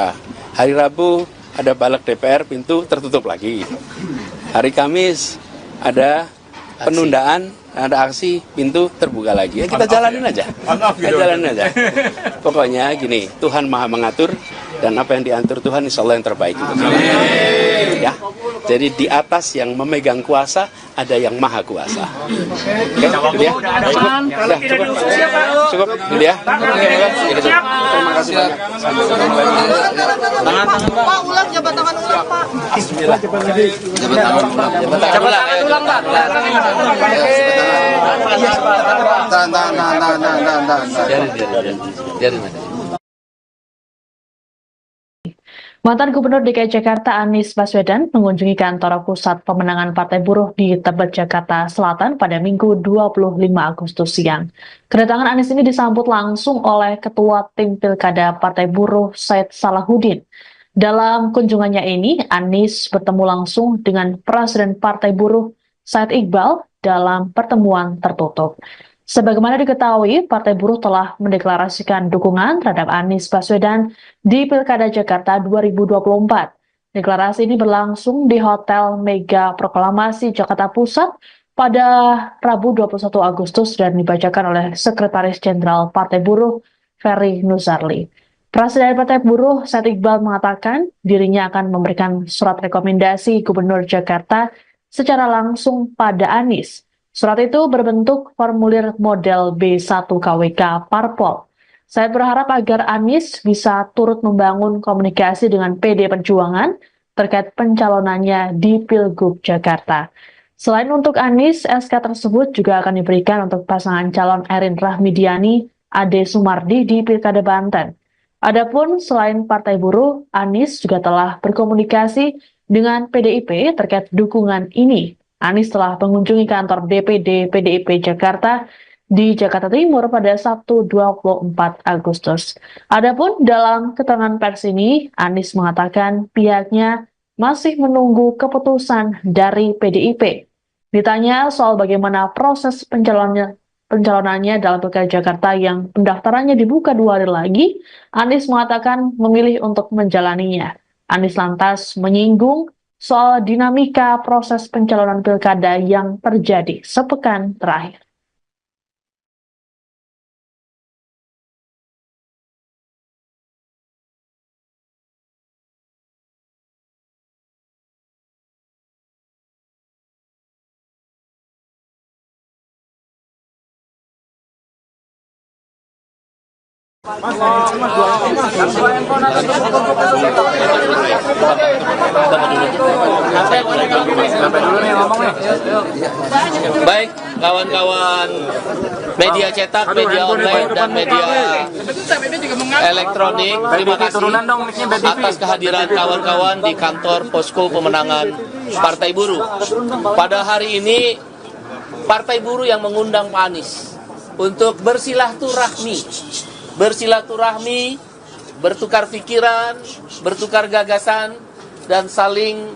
Speaker 3: Hari Rabu ada balik DPR, pintu tertutup lagi. Hari Kamis ada penundaan, ada aksi, pintu terbuka lagi. Ya, kita jalanin aja. Kita jalanin aja. Pokoknya gini, Tuhan Maha mengatur dan apa yang diatur Tuhan insya Allah yang terbaik untuk kita. Ya. Jadi di atas yang memegang kuasa ada yang maha kuasa. Oke, gitu ya. Cukup, gitu ya. Terima kasih banyak.
Speaker 7: Pak, ulang jabatan tangan ulang Pak.
Speaker 1: Mantan Gubernur DKI Jakarta Anies Baswedan mengunjungi kantor pusat pemenangan Partai Buruh di Tebet, Jakarta Selatan pada Minggu 25 Agustus siang. Kedatangan Anies ini disambut langsung oleh Ketua Tim Pilkada Partai Buruh Said Salahuddin. Dalam kunjungannya ini, Anies bertemu langsung dengan Presiden Partai Buruh Said Iqbal dalam pertemuan tertutup. Sebagaimana diketahui, Partai Buruh telah mendeklarasikan dukungan terhadap Anies Baswedan di Pilkada Jakarta 2024. Deklarasi ini berlangsung di Hotel Mega Proklamasi Jakarta Pusat pada Rabu 21 Agustus dan dibacakan oleh Sekretaris Jenderal Partai Buruh, Ferry Nuzarli. Presiden Partai Buruh, Said Iqbal, mengatakan dirinya akan memberikan surat rekomendasi Gubernur Jakarta secara langsung pada Anies. Surat itu berbentuk formulir model B1 KWK Parpol. Saya berharap agar Anies bisa turut membangun komunikasi dengan PD Perjuangan terkait pencalonannya di Pilgub Jakarta. Selain untuk Anies, SK tersebut juga akan diberikan untuk pasangan calon Erin Rahmidiani, Ade Sumardi di Pilkada Banten. Adapun selain Partai Buruh, Anies juga telah berkomunikasi dengan PDIP terkait dukungan ini. Anies telah mengunjungi kantor DPD PDIP Jakarta di Jakarta Timur pada Sabtu 24 Agustus. Adapun dalam keterangan pers ini, Anies mengatakan pihaknya masih menunggu keputusan dari PDIP. Ditanya soal bagaimana proses pencalonannya dalam Pilkada Jakarta yang pendaftarannya dibuka 2 hari lagi, Anies mengatakan memilih untuk menjalaninya. Anies lantas menyinggung soal dinamika proses pencalonan pilkada yang terjadi sepekan terakhir.
Speaker 2: Baik, kawan-kawan media cetak, media online, dan media elektronik, terima kasih atas kehadiran kawan-kawan di kantor Posko Pemenangan Partai Buruh. Pada hari ini, Partai Buruh yang mengundang Pak Anies untuk bersilaturahmi, bertukar pikiran, bertukar gagasan, dan saling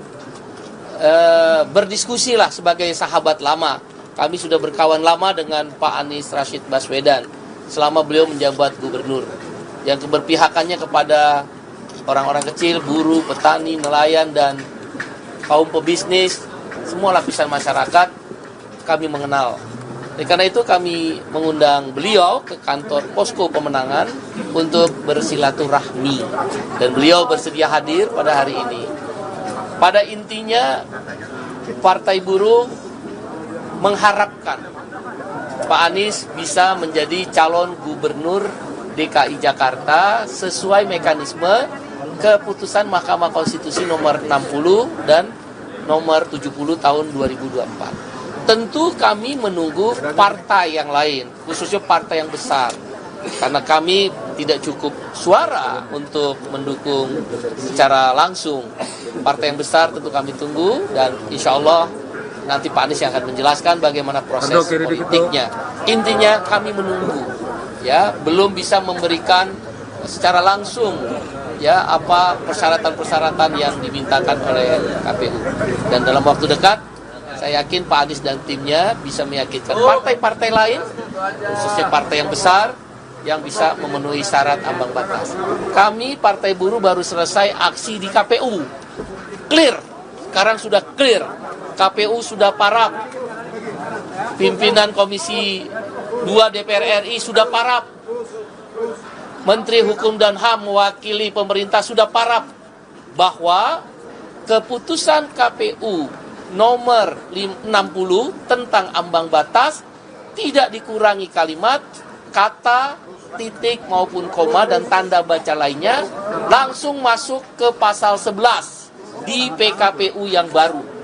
Speaker 2: berdiskusi lah sebagai sahabat lama. Kami sudah berkawan lama dengan Pak Anies Rashid Baswedan selama beliau menjabat gubernur, yang keberpihakannya kepada orang-orang kecil, buruh, petani, nelayan, dan kaum pebisnis, semua lapisan masyarakat kami mengenal. Karena itu kami mengundang beliau ke kantor Posko Pemenangan untuk bersilaturahmi, dan beliau bersedia hadir pada hari ini. Pada intinya, Partai Buruh mengharapkan Pak Anies bisa menjadi calon gubernur DKI Jakarta sesuai mekanisme keputusan Mahkamah Konstitusi nomor 60 dan nomor 70 tahun 2024. Tentu kami menunggu partai yang lain, khususnya partai yang besar. Karena kami tidak cukup suara untuk mendukung secara langsung. Partai yang besar tentu kami tunggu, dan insya Allah nanti Pak Anies yang akan menjelaskan bagaimana proses politiknya. Intinya kami menunggu, ya, belum bisa memberikan secara langsung ya apa persyaratan-persyaratan yang dimintakan oleh KPU. Dan dalam waktu dekat, saya yakin Pak Anies dan timnya bisa meyakinkan partai-partai lain, khususnya partai yang besar, yang bisa memenuhi syarat ambang batas. Kami Partai Buruh baru selesai aksi di KPU. Clear, sekarang sudah clear. KPU sudah parap. Pimpinan Komisi 2 DPR RI sudah parap. Menteri Hukum dan HAM mewakili pemerintah sudah parap bahwa keputusan KPU nomor 60 tentang ambang batas tidak dikurangi kalimat, kata, titik maupun koma dan tanda baca lainnya, langsung masuk ke pasal 11 di PKPU yang baru.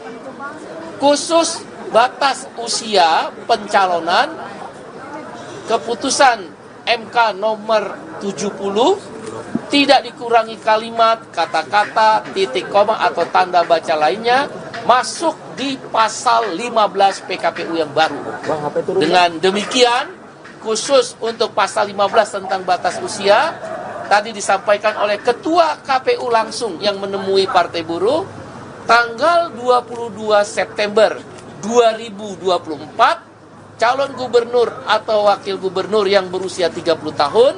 Speaker 2: Khusus batas usia pencalonan, keputusan MK nomor 70 tidak dikurangi kalimat, kata-kata, titik koma atau tanda baca lainnya, masuk di pasal 15 PKPU yang baru. Dengan demikian, khusus untuk pasal 15 tentang batas usia, tadi disampaikan oleh Ketua KPU langsung yang menemui Partai Buruh, tanggal 22 September 2024, calon gubernur atau wakil gubernur yang berusia 30 tahun,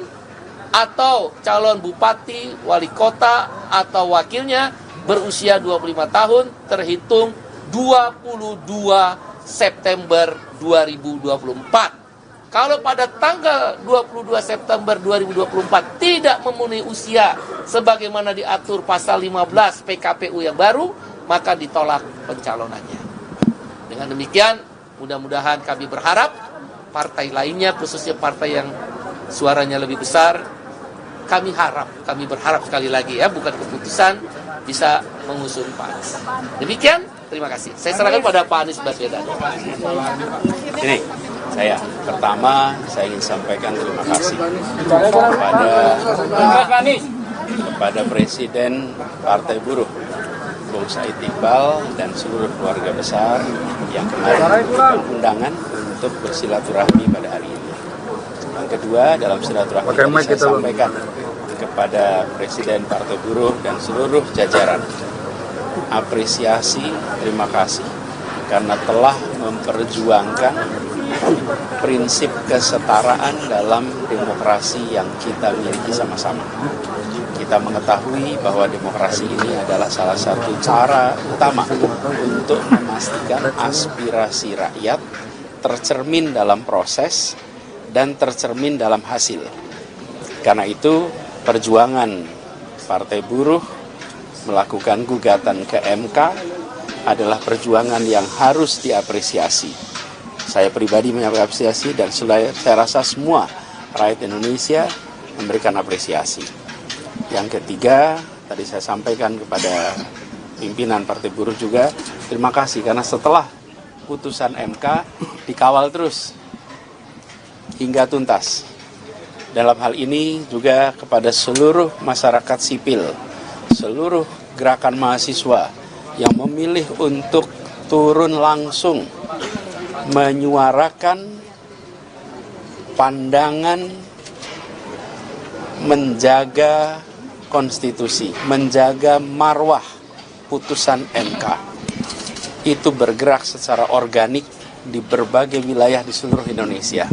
Speaker 2: atau calon bupati, wali kota, atau wakilnya berusia 25 tahun terhitung 22 September 2024. Kalau pada tanggal 22 September 2024 tidak memenuhi usia sebagaimana diatur pasal 15 PKPU yang baru, maka ditolak pencalonannya. Dengan demikian, mudah-mudahan kami berharap partai lainnya, khususnya partai yang suaranya lebih besar, kami berharap sekali lagi ya, bukan keputusan, bisa mengusung Pak Anies. Demikian, terima kasih. Saya serahkan pada Pak Anies Baswedan.
Speaker 3: Ini pertama saya ingin sampaikan terima kasih kepada Presiden Partai Buruh Bung Said Iqbal dan seluruh keluarga besar yang kemarin memberikan undangan untuk bersilaturahmi pada hari ini. Yang kedua, dalam silaturahmi tadi saya sampaikan kepada Presiden Partai Buruh dan seluruh jajaran apresiasi, terima kasih karena telah memperjuangkan prinsip kesetaraan dalam demokrasi yang kita miliki sama-sama. Kita mengetahui bahwa demokrasi ini adalah salah satu cara utama untuk memastikan aspirasi rakyat tercermin dalam proses dan tercermin dalam hasil. Karena itu, perjuangan Partai Buruh melakukan gugatan ke MK adalah perjuangan yang harus diapresiasi. Saya pribadi mengapresiasi dan saya rasa semua rakyat Indonesia memberikan apresiasi. Yang ketiga, tadi saya sampaikan kepada pimpinan Partai Buruh juga, terima kasih karena setelah putusan MK dikawal terus hingga tuntas. Dalam hal ini juga kepada seluruh masyarakat sipil, seluruh gerakan mahasiswa yang memilih untuk turun langsung menyuarakan pandangan menjaga konstitusi, menjaga marwah putusan MK. Itu bergerak secara organik di berbagai wilayah di seluruh Indonesia.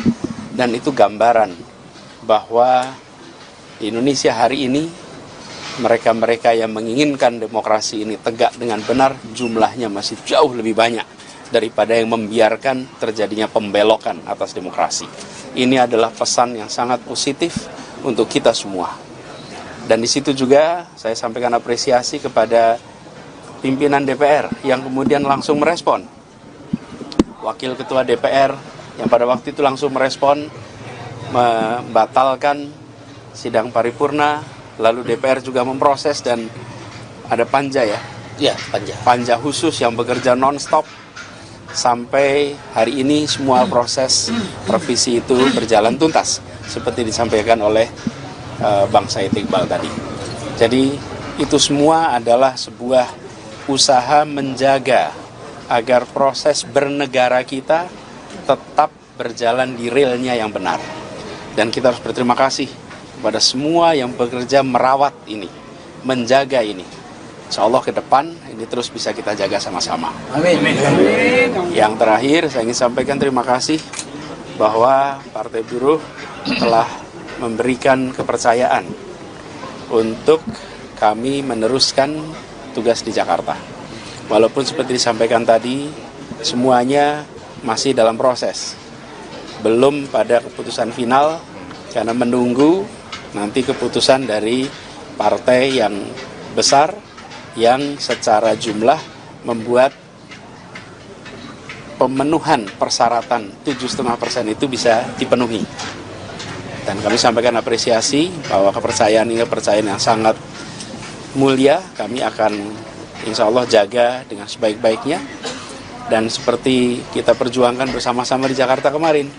Speaker 3: Dan itu gambaran bahwa di Indonesia hari ini mereka-mereka yang menginginkan demokrasi ini tegak dengan benar jumlahnya masih jauh lebih banyak daripada yang membiarkan terjadinya pembelokan atas demokrasi. Ini adalah pesan yang sangat positif untuk kita semua. Dan di situ juga saya sampaikan apresiasi kepada pimpinan DPR yang kemudian langsung merespon. Wakil Ketua DPR yang pada waktu itu langsung merespon, membatalkan sidang paripurna, lalu DPR juga memproses dan ada panja ya?
Speaker 2: Ya,
Speaker 3: Panja khusus yang bekerja non-stop sampai hari ini semua proses revisi itu berjalan tuntas seperti disampaikan oleh Bang Said Iqbal tadi. Jadi itu semua adalah sebuah usaha menjaga agar proses bernegara kita tetap berjalan di realnya yang benar. Dan kita harus berterima kasih kepada semua yang bekerja merawat ini, menjaga ini. Insya Allah ke depan ini terus bisa kita jaga sama-sama.
Speaker 6: Amin.
Speaker 3: Yang terakhir saya ingin sampaikan terima kasih bahwa Partai Buruh telah memberikan kepercayaan untuk kami meneruskan tugas di Jakarta. Walaupun seperti disampaikan tadi, semuanya masih dalam proses. Belum pada keputusan final, karena menunggu nanti keputusan dari partai yang besar, yang secara jumlah membuat pemenuhan persyaratan 7,5% itu bisa dipenuhi. Dan kami sampaikan apresiasi bahwa kepercayaan ini kepercayaan yang sangat mulia. Kami akan insya Allah jaga dengan sebaik-baiknya. Dan seperti kita perjuangkan bersama-sama di Jakarta kemarin,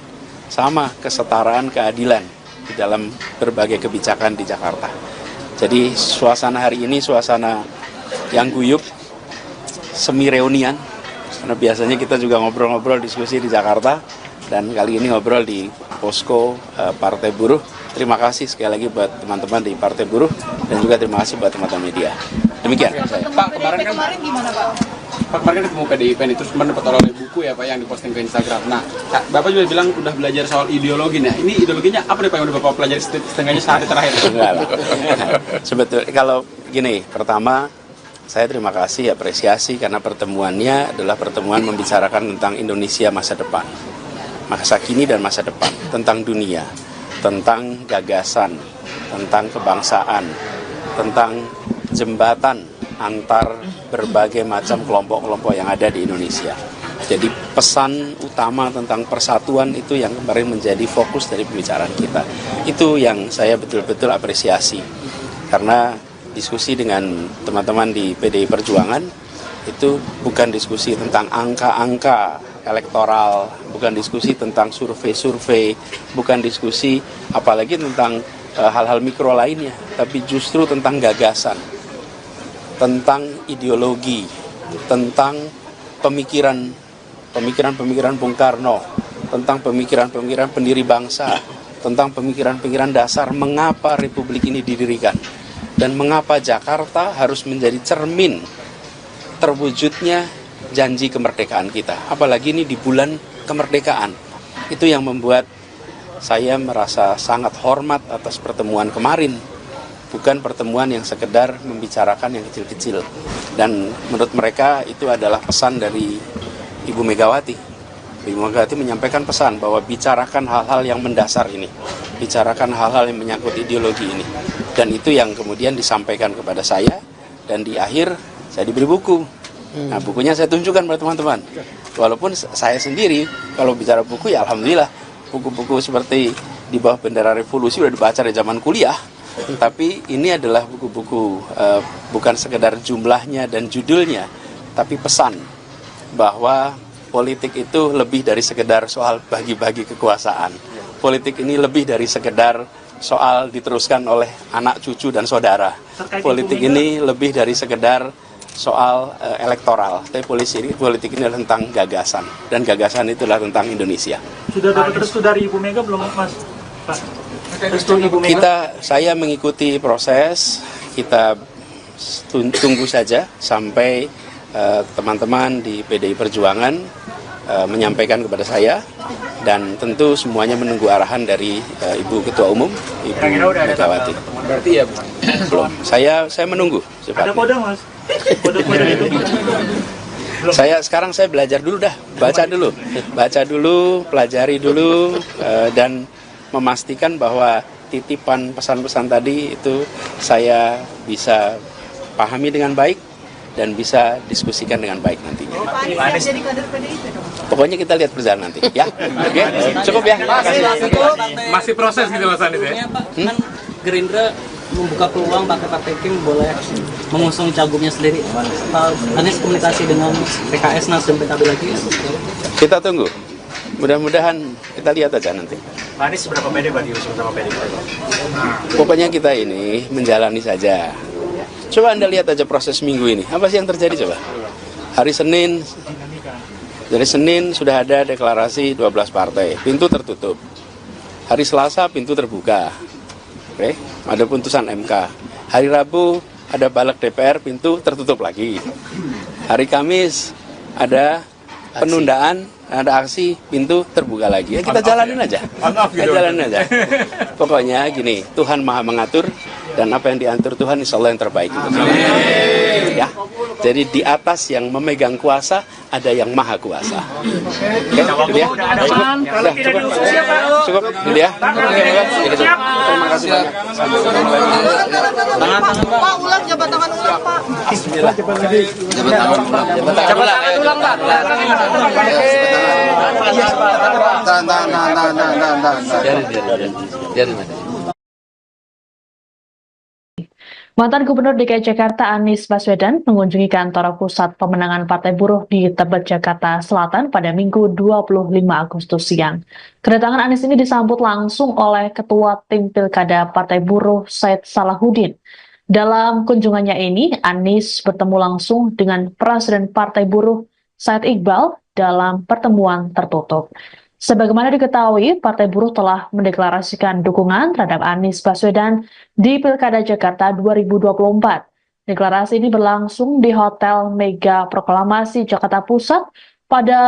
Speaker 3: sama kesetaraan keadilan di dalam berbagai kebijakan di Jakarta. Jadi suasana hari ini suasana yang guyup, semi reunian. Karena biasanya kita juga ngobrol-ngobrol diskusi di Jakarta. Dan kali ini ngobrol di posko Partai Buruh. Terima kasih sekali lagi buat teman-teman di Partai Buruh dan juga terima kasih buat teman-teman media. Demikian.
Speaker 7: Pak, kemarin gimana Pak?
Speaker 4: Pak kemarin ketemu PDIP nih, terus mendapat oleh buku ya Pak yang diposting ke Instagram. Nah, Bapak juga bilang udah belajar soal ideologi. Nah, ini ideologinya apa nih Pak yang udah Bapak pelajari setengahnya sehari terakhir?
Speaker 5: Enggak lah. Sebetulnya kalau gini, pertama saya terima kasih, apresiasi karena pertemuannya adalah pertemuan membicarakan tentang Indonesia masa depan, masa kini dan masa depan, tentang dunia, tentang gagasan, tentang kebangsaan, tentang jembatan antar berbagai macam kelompok-kelompok yang ada di Indonesia. Jadi pesan utama tentang persatuan itu yang kemarin menjadi fokus dari pembicaraan kita. Itu yang saya betul-betul apresiasi. Karena diskusi dengan teman-teman di PDI Perjuangan itu bukan diskusi tentang angka-angka elektoral, bukan diskusi tentang survei-survei, bukan diskusi apalagi tentang hal-hal mikro lainnya, tapi justru tentang gagasan, tentang ideologi, tentang pemikiran Bung Karno, tentang pemikiran pendiri bangsa, tentang pemikiran dasar mengapa Republik ini didirikan, dan mengapa Jakarta harus menjadi cermin terwujudnya janji kemerdekaan kita. Apalagi ini di bulan kemerdekaan. Itu yang membuat saya merasa sangat hormat atas pertemuan kemarin. Bukan pertemuan yang sekedar membicarakan yang kecil-kecil. Dan menurut mereka itu adalah pesan dari Ibu Megawati. Ibu Megawati menyampaikan pesan bahwa bicarakan hal-hal yang mendasar ini. Bicarakan hal-hal yang menyangkut ideologi ini. Dan itu yang kemudian disampaikan kepada saya. Dan di akhir saya diberi buku. Nah, bukunya saya tunjukkan pada teman-teman. Walaupun saya sendiri kalau bicara buku ya alhamdulillah. Buku-buku seperti Di Bawah Bendera Revolusi sudah dibaca dari zaman kuliah. Tapi ini adalah buku-buku bukan sekedar jumlahnya dan judulnya, tapi pesan bahwa politik itu lebih dari sekedar soal bagi-bagi kekuasaan. Politik ini lebih dari sekedar soal diteruskan oleh anak, cucu, dan saudara. Politik ini lebih dari sekedar soal elektoral. Tapi politik ini adalah tentang gagasan. Dan gagasan itu adalah tentang Indonesia.
Speaker 8: Sudah dapat restu dari Ibu Mega belum, Mas? Pak?
Speaker 5: Saya mengikuti proses, kita tunggu saja sampai teman-teman di PDI Perjuangan menyampaikan kepada saya, dan tentu semuanya menunggu arahan dari Ibu Ketua Umum, Ibu Megawati.
Speaker 4: Berarti ya
Speaker 5: Belum, saya menunggu.
Speaker 8: Ada kode, Mas? Kode-kode itu?
Speaker 5: Sekarang saya belajar dulu dah, baca dulu, pelajari dulu, dan memastikan bahwa titipan pesan-pesan tadi itu saya bisa pahami dengan baik dan bisa diskusikan dengan baik nantinya.
Speaker 7: Pak Anies jadi kader PDIP dong?
Speaker 5: Pokoknya kita lihat berjalan nanti, ya. Oke, cukup ya.
Speaker 4: masih proses gitu Mas Anies ya?
Speaker 6: Pak, kan Gerindra membuka peluang partai Kim boleh mengusung cagupnya sendiri. Pak Anies komunikasi dengan PKS, Nasdem, PKB lagi?
Speaker 5: Kita tunggu. Mudah-mudahan kita lihat aja nanti.
Speaker 8: Pak Anies seberapa pede Pak diusung sama PDIP?
Speaker 5: Pokoknya kita ini menjalani saja. Coba Anda lihat aja proses minggu ini. Apa sih yang terjadi coba? Hari Senin, dari Senin sudah ada deklarasi 12 partai. Pintu tertutup. Hari Selasa pintu terbuka. Oke, ada putusan MK. Hari Rabu ada balik DPR, pintu tertutup lagi. Hari Kamis ada penundaan, ada aksi, pintu terbuka lagi. Ya kita jalanin aja. Kita jalanin aja. Pokoknya gini, Tuhan Maha mengatur, dan apa yang diatur Tuhan insya Allah yang terbaik. Ya. Jadi di atas yang memegang kuasa ada yang maha kuasa. Oke, gitu ya. Cukup. Cukup, gitu ya. Terima kasih banyak.
Speaker 7: Pak, ulang jabatan ulang, Pak.
Speaker 5: Bismillah.
Speaker 1: Mantan Gubernur DKI Jakarta Anies Baswedan mengunjungi kantor pusat pemenangan Partai Buruh di Tebet, Jakarta Selatan pada Minggu 25 Agustus siang. Kedatangan Anies ini disambut langsung oleh Ketua Tim Pilkada Partai Buruh Said Salahuddin. Dalam kunjungannya ini, Anies bertemu langsung dengan Presiden Partai Buruh Said Iqbal dalam pertemuan tertutup. Sebagaimana diketahui, Partai Buruh telah mendeklarasikan dukungan terhadap Anies Baswedan di Pilkada Jakarta 2024. Deklarasi ini berlangsung di Hotel Mega Proklamasi Jakarta Pusat pada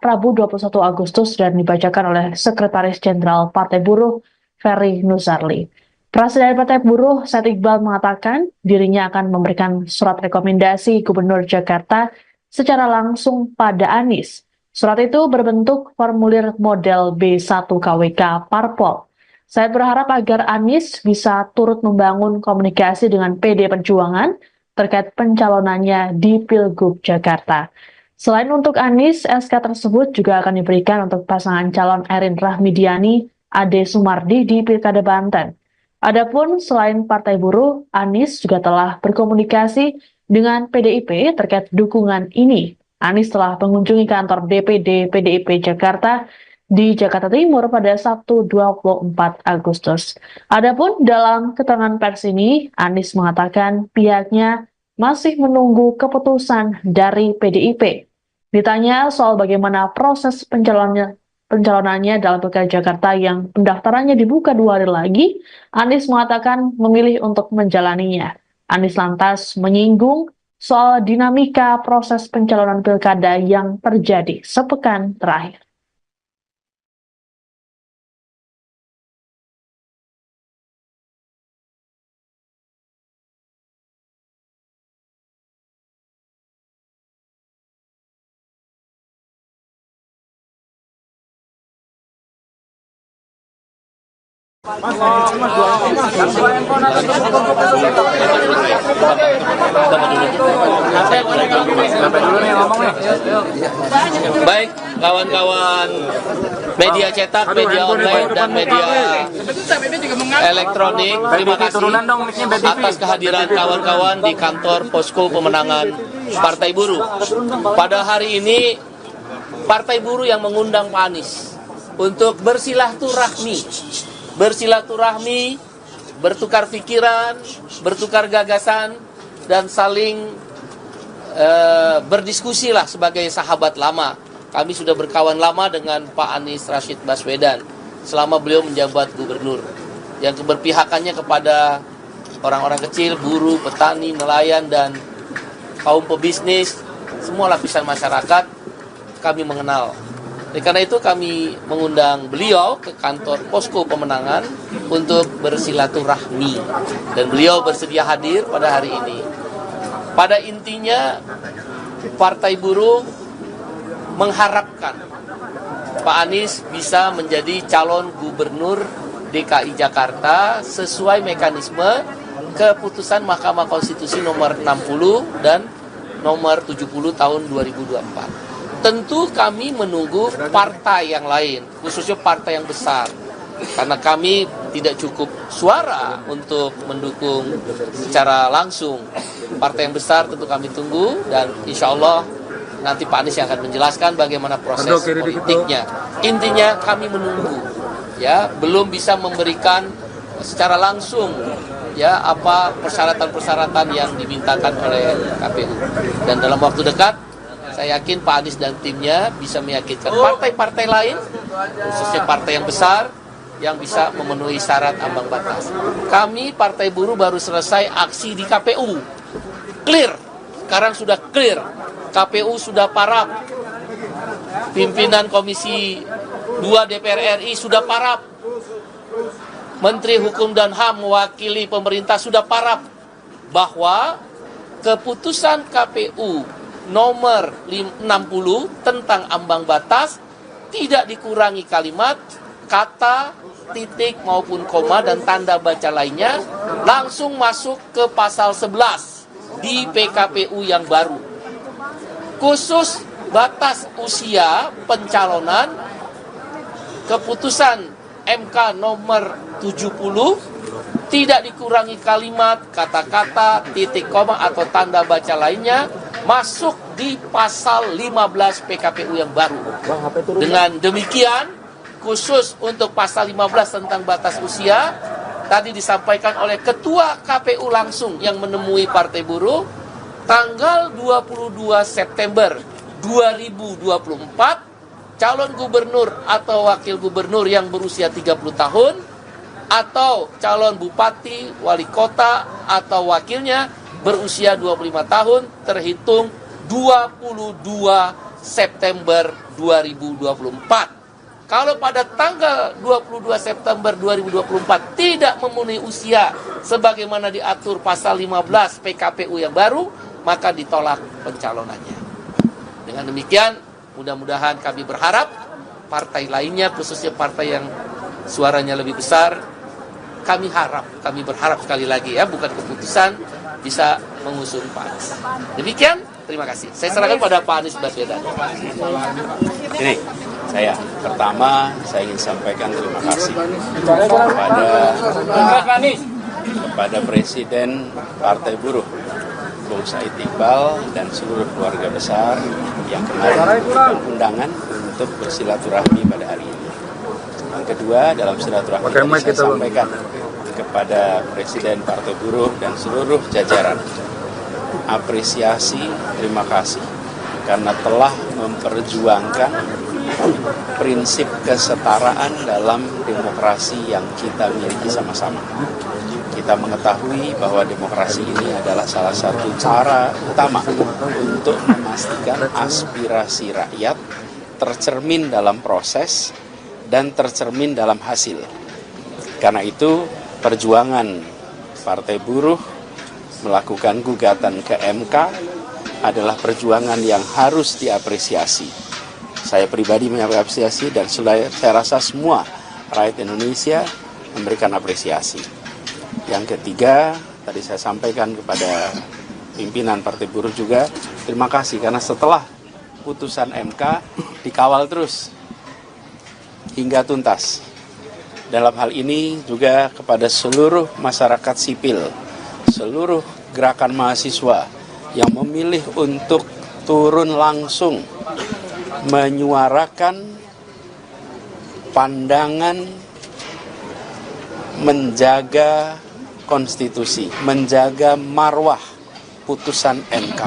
Speaker 1: Rabu 21 Agustus dan dibacakan oleh Sekretaris Jenderal Partai Buruh Ferry Nuzarli. Presiden Partai Buruh Said Iqbal mengatakan dirinya akan memberikan surat rekomendasi Gubernur Jakarta secara langsung pada Anies. Surat itu berbentuk formulir model B1 KWK Parpol. Saya berharap agar Anies bisa turut membangun komunikasi dengan PD Perjuangan terkait pencalonannya di Pilgub Jakarta. Selain untuk Anies, SK tersebut juga akan diberikan untuk pasangan calon Erin Rahmidiani, Ade Sumardi di Pilkada Banten. Adapun selain Partai Buruh, Anies juga telah berkomunikasi dengan PDIP terkait dukungan ini. Anies telah mengunjungi kantor DPD PDIP Jakarta di Jakarta Timur pada Sabtu 24 Agustus. Adapun dalam keterangan pers ini, Anies mengatakan pihaknya masih menunggu keputusan dari PDIP. Ditanya soal bagaimana proses pencalonannya dalam Pilkada Jakarta yang pendaftarannya dibuka 2 hari lagi, Anies mengatakan memilih untuk menjalaninya. Anies lantas menyinggung soal dinamika proses pencalonan pilkada yang terjadi sepekan terakhir.
Speaker 2: Baik, kawan-kawan media cetak, media online, dan media elektronik, terima kasih atas kehadiran kawan-kawan di kantor Posko Pemenangan Partai Buruh. Pada hari ini, Partai Buruh yang mengundang Pak Anies untuk bersilaturahmi, bertukar pikiran, bertukar gagasan, dan saling berdiskusi lah sebagai sahabat lama. Kami sudah berkawan lama dengan Pak Anies Rashid Baswedan selama beliau menjabat gubernur, yang keberpihakannya kepada orang-orang kecil, buruh, petani, nelayan, dan kaum pebisnis, semua lapisan masyarakat kami mengenal. Karena itu kami mengundang beliau ke kantor Posko Pemenangan untuk bersilaturahmi, dan beliau bersedia hadir pada hari ini. Pada intinya, Partai Buruh mengharapkan Pak Anies bisa menjadi calon gubernur DKI Jakarta sesuai mekanisme keputusan Mahkamah Konstitusi nomor 60 dan nomor 70 tahun 2024. Tentu kami menunggu partai yang lain, khususnya partai yang besar. Karena kami tidak cukup suara untuk mendukung secara langsung. Partai yang besar tentu kami tunggu, dan insya Allah nanti Pak Anies yang akan menjelaskan bagaimana proses politiknya. Intinya kami menunggu, ya, belum bisa memberikan secara langsung ya apa persyaratan-persyaratan yang dimintakan oleh KPU. Dan dalam waktu dekat saya yakin Pak Anies dan timnya bisa meyakinkan partai-partai lain, khususnya partai yang besar, yang bisa memenuhi syarat ambang batas. Kami Partai Buruh baru selesai aksi di KPU. Clear, sekarang sudah clear. KPU sudah parap. Pimpinan Komisi 2 DPR RI sudah parap. Menteri Hukum dan HAM mewakili pemerintah sudah parap bahwa keputusan KPU nomor 60 tentang ambang batas tidak dikurangi kalimat, kata, titik maupun koma dan tanda baca lainnya, langsung masuk ke pasal 11 di PKPU yang baru. Khusus batas usia pencalonan, keputusan MK nomor 70 tidak dikurangi kalimat, kata-kata, titik koma atau tanda baca lainnya, masuk di pasal 15 PKPU yang baru. Dengan demikian, khusus untuk pasal 15 tentang batas usia, tadi disampaikan oleh Ketua KPU langsung yang menemui Partai Buruh, tanggal 22 September 2024, calon gubernur atau wakil gubernur yang berusia 30 tahun, atau calon bupati, wali kota, atau wakilnya berusia 25 tahun terhitung 22 September 2024. Kalau pada tanggal 22 September 2024 tidak memenuhi usia sebagaimana diatur pasal 15 PKPU yang baru, maka ditolak pencalonannya. Dengan demikian, mudah-mudahan kami berharap partai lainnya, khususnya partai yang suaranya lebih besar, kami berharap sekali lagi ya, bukan keputusan, bisa mengusung Pak Anies. Demikian, terima kasih. Saya serahkan pada Pak Anies Baswedan.
Speaker 5: Ini saya ingin sampaikan terima kasih kepada Presiden Partai Buruh Bung Said Iqbal dan seluruh keluarga besar yang kemarin memberikan undangan untuk bersilaturahmi pada hari ini. Yang kedua, dalam silaturahmi saya sampaikan kepada Presiden Partai Buruh dan seluruh jajaran apresiasi, terima kasih karena telah memperjuangkan prinsip kesetaraan dalam demokrasi yang kita miliki sama-sama. Kita mengetahui bahwa demokrasi ini adalah salah satu cara utama untuk memastikan aspirasi rakyat tercermin dalam proses dan tercermin dalam hasil. Karena itu, perjuangan Partai Buruh melakukan gugatan ke MK adalah perjuangan yang harus diapresiasi. Saya pribadi mengapresiasi dan saya rasa semua rakyat Indonesia memberikan apresiasi. Yang ketiga, tadi saya sampaikan kepada pimpinan Partai Buruh juga, terima kasih karena setelah putusan MK dikawal terus hingga tuntas. Dalam hal ini juga kepada seluruh masyarakat sipil, seluruh gerakan mahasiswa yang memilih untuk turun langsung menyuarakan pandangan menjaga konstitusi, menjaga marwah putusan MK.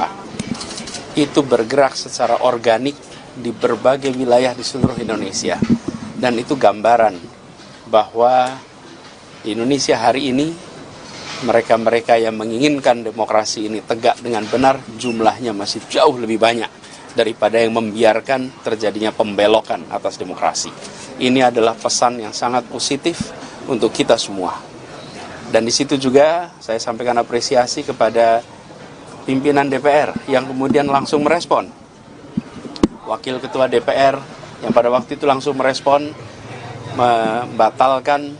Speaker 5: Itu bergerak secara organik di berbagai wilayah di seluruh Indonesia. Dan itu gambaran bahwa di Indonesia hari ini mereka-mereka yang menginginkan demokrasi ini tegak dengan benar jumlahnya masih jauh lebih banyak daripada yang membiarkan terjadinya pembelokan atas demokrasi. Ini adalah pesan yang sangat positif untuk kita semua. Dan di situ juga saya sampaikan apresiasi kepada pimpinan DPR yang kemudian langsung merespon. Wakil Ketua DPR yang pada waktu itu langsung merespon, membatalkan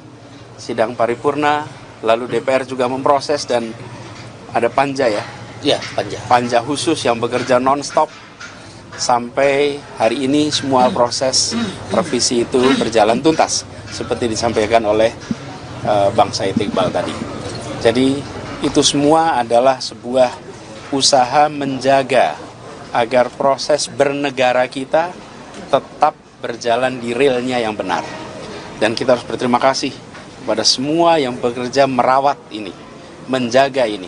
Speaker 5: sidang paripurna, lalu DPR juga memproses dan ada panja ya?
Speaker 2: Ya, panja.
Speaker 5: Panja khusus yang bekerja non-stop sampai hari ini semua proses revisi itu berjalan tuntas seperti disampaikan oleh Bang Said Iqbal tadi. Jadi itu semua adalah sebuah usaha menjaga agar proses bernegara kita tetap berjalan di realnya yang benar. Dan kita harus berterima kasih kepada semua yang bekerja merawat ini, menjaga ini.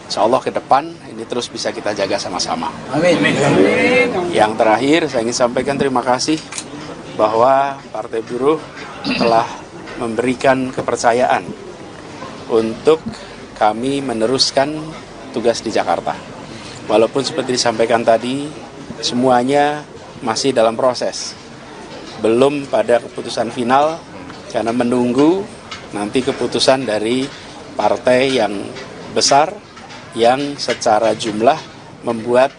Speaker 5: Insya Allah ke depan ini terus bisa kita jaga sama-sama.
Speaker 6: Amin.
Speaker 5: Yang terakhir saya ingin sampaikan terima kasih bahwa Partai Buruh telah memberikan kepercayaan untuk kami meneruskan tugas di Jakarta. Walaupun seperti disampaikan tadi, semuanya masih dalam proses. Belum pada keputusan final karena menunggu nanti keputusan dari partai yang besar yang secara jumlah membuat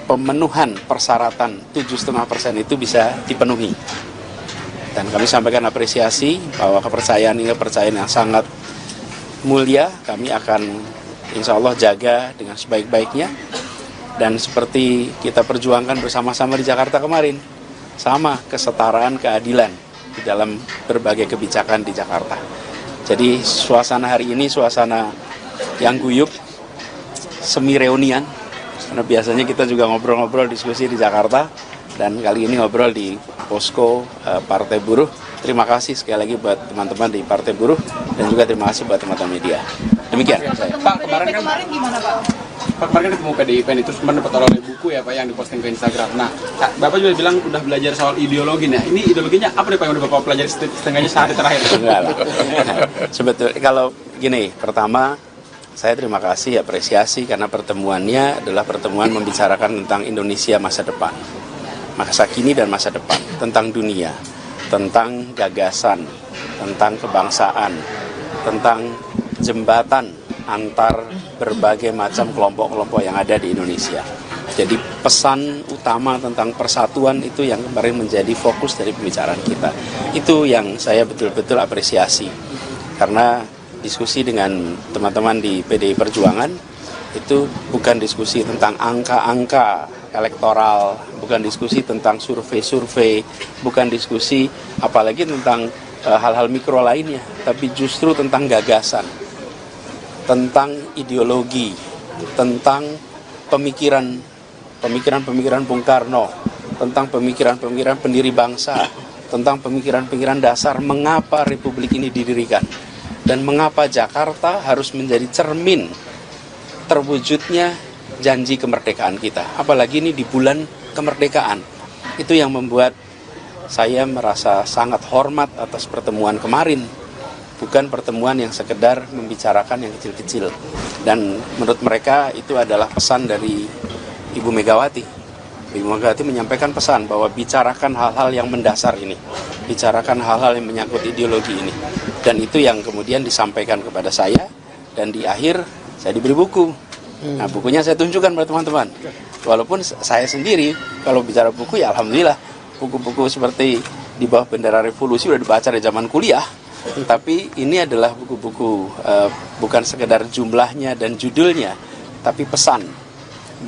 Speaker 5: pemenuhan persyaratan 7,5% itu bisa dipenuhi. Dan kami sampaikan apresiasi bahwa kepercayaan ini kepercayaan yang sangat mulia. Kami akan insya Allah jaga dengan sebaik-baiknya. Dan seperti kita perjuangkan bersama-sama di Jakarta kemarin, sama kesetaraan keadilan di dalam berbagai kebijakan di Jakarta. Jadi suasana hari ini suasana yang guyup, semi reunian, karena biasanya kita juga ngobrol-ngobrol diskusi di Jakarta, dan kali ini ngobrol di posko Partai Buruh. Terima kasih sekali lagi buat teman-teman di Partai Buruh, dan juga terima kasih buat teman-teman media. Demikian saya.
Speaker 4: Pak, kemarin gimana Pak? Pak kemarin ketemu PDIP itu kemarin dapat oleh buku ya Pak yang diposting ke Instagram. Nah, Bapak juga bilang udah belajar soal ideologi. Nah, ini ideologinya apa nih Pak yang udah Bapak pelajari setengahnya sehari terakhir?
Speaker 5: Enggak lah. Sebetulnya kalau gini, pertama saya terima kasih, apresiasi karena pertemuannya adalah pertemuan membicarakan tentang Indonesia masa depan, masa kini dan masa depan, tentang dunia, tentang gagasan, tentang kebangsaan, tentang jembatan antar berbagai macam kelompok-kelompok yang ada di Indonesia. Jadi pesan utama tentang persatuan itu yang kemarin menjadi fokus dari pembicaraan kita. Itu yang saya betul-betul apresiasi. Karena diskusi dengan teman-teman di PDI Perjuangan itu bukan diskusi tentang angka-angka elektoral, bukan diskusi tentang survei-survei, bukan diskusi apalagi tentang hal-hal mikro lainnya, tapi justru tentang gagasan, tentang ideologi, tentang pemikiran Bung Karno, tentang pemikiran pendiri bangsa, tentang pemikiran dasar mengapa Republik ini didirikan, dan mengapa Jakarta harus menjadi cermin terwujudnya janji kemerdekaan kita. Apalagi ini di bulan kemerdekaan. Itu yang membuat saya merasa sangat hormat atas pertemuan kemarin. Bukan pertemuan yang sekedar membicarakan yang kecil-kecil. Dan menurut mereka itu adalah pesan dari Ibu Megawati. Ibu Megawati menyampaikan pesan bahwa bicarakan hal-hal yang mendasar ini, bicarakan hal-hal yang menyangkut ideologi ini, dan itu yang kemudian disampaikan kepada saya, dan di akhir saya diberi buku. Nah, bukunya saya tunjukkan pada teman-teman. Walaupun saya sendiri kalau bicara buku ya alhamdulillah, buku-buku seperti Di Bawah Bendera Revolusi sudah dibaca dari zaman kuliah, tapi ini adalah buku-buku bukan sekedar jumlahnya dan judulnya, tapi pesan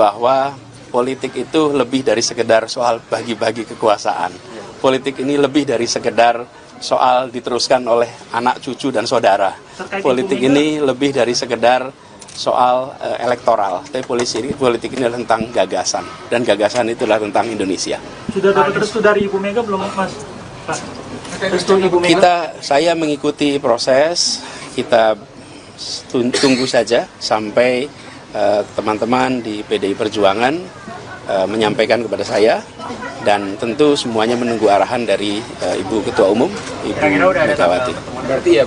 Speaker 5: bahwa politik itu lebih dari sekedar soal bagi-bagi kekuasaan. Politik ini lebih dari sekedar soal diteruskan oleh anak, cucu, dan saudara. Politik ini lebih dari sekedar soal elektoral. Tapi politik ini adalah tentang gagasan. Dan gagasan itulah tentang Indonesia.
Speaker 8: Sudah dapat restu dari Ibu Mega belum, Mas? Pak, restu Ibu Mega?
Speaker 5: Saya mengikuti proses, kita tunggu saja sampai teman-teman di PDI Perjuangan menyampaikan kepada saya, dan tentu semuanya menunggu arahan dari Ibu Ketua Umum, Ibu Megawati.
Speaker 4: Berarti ya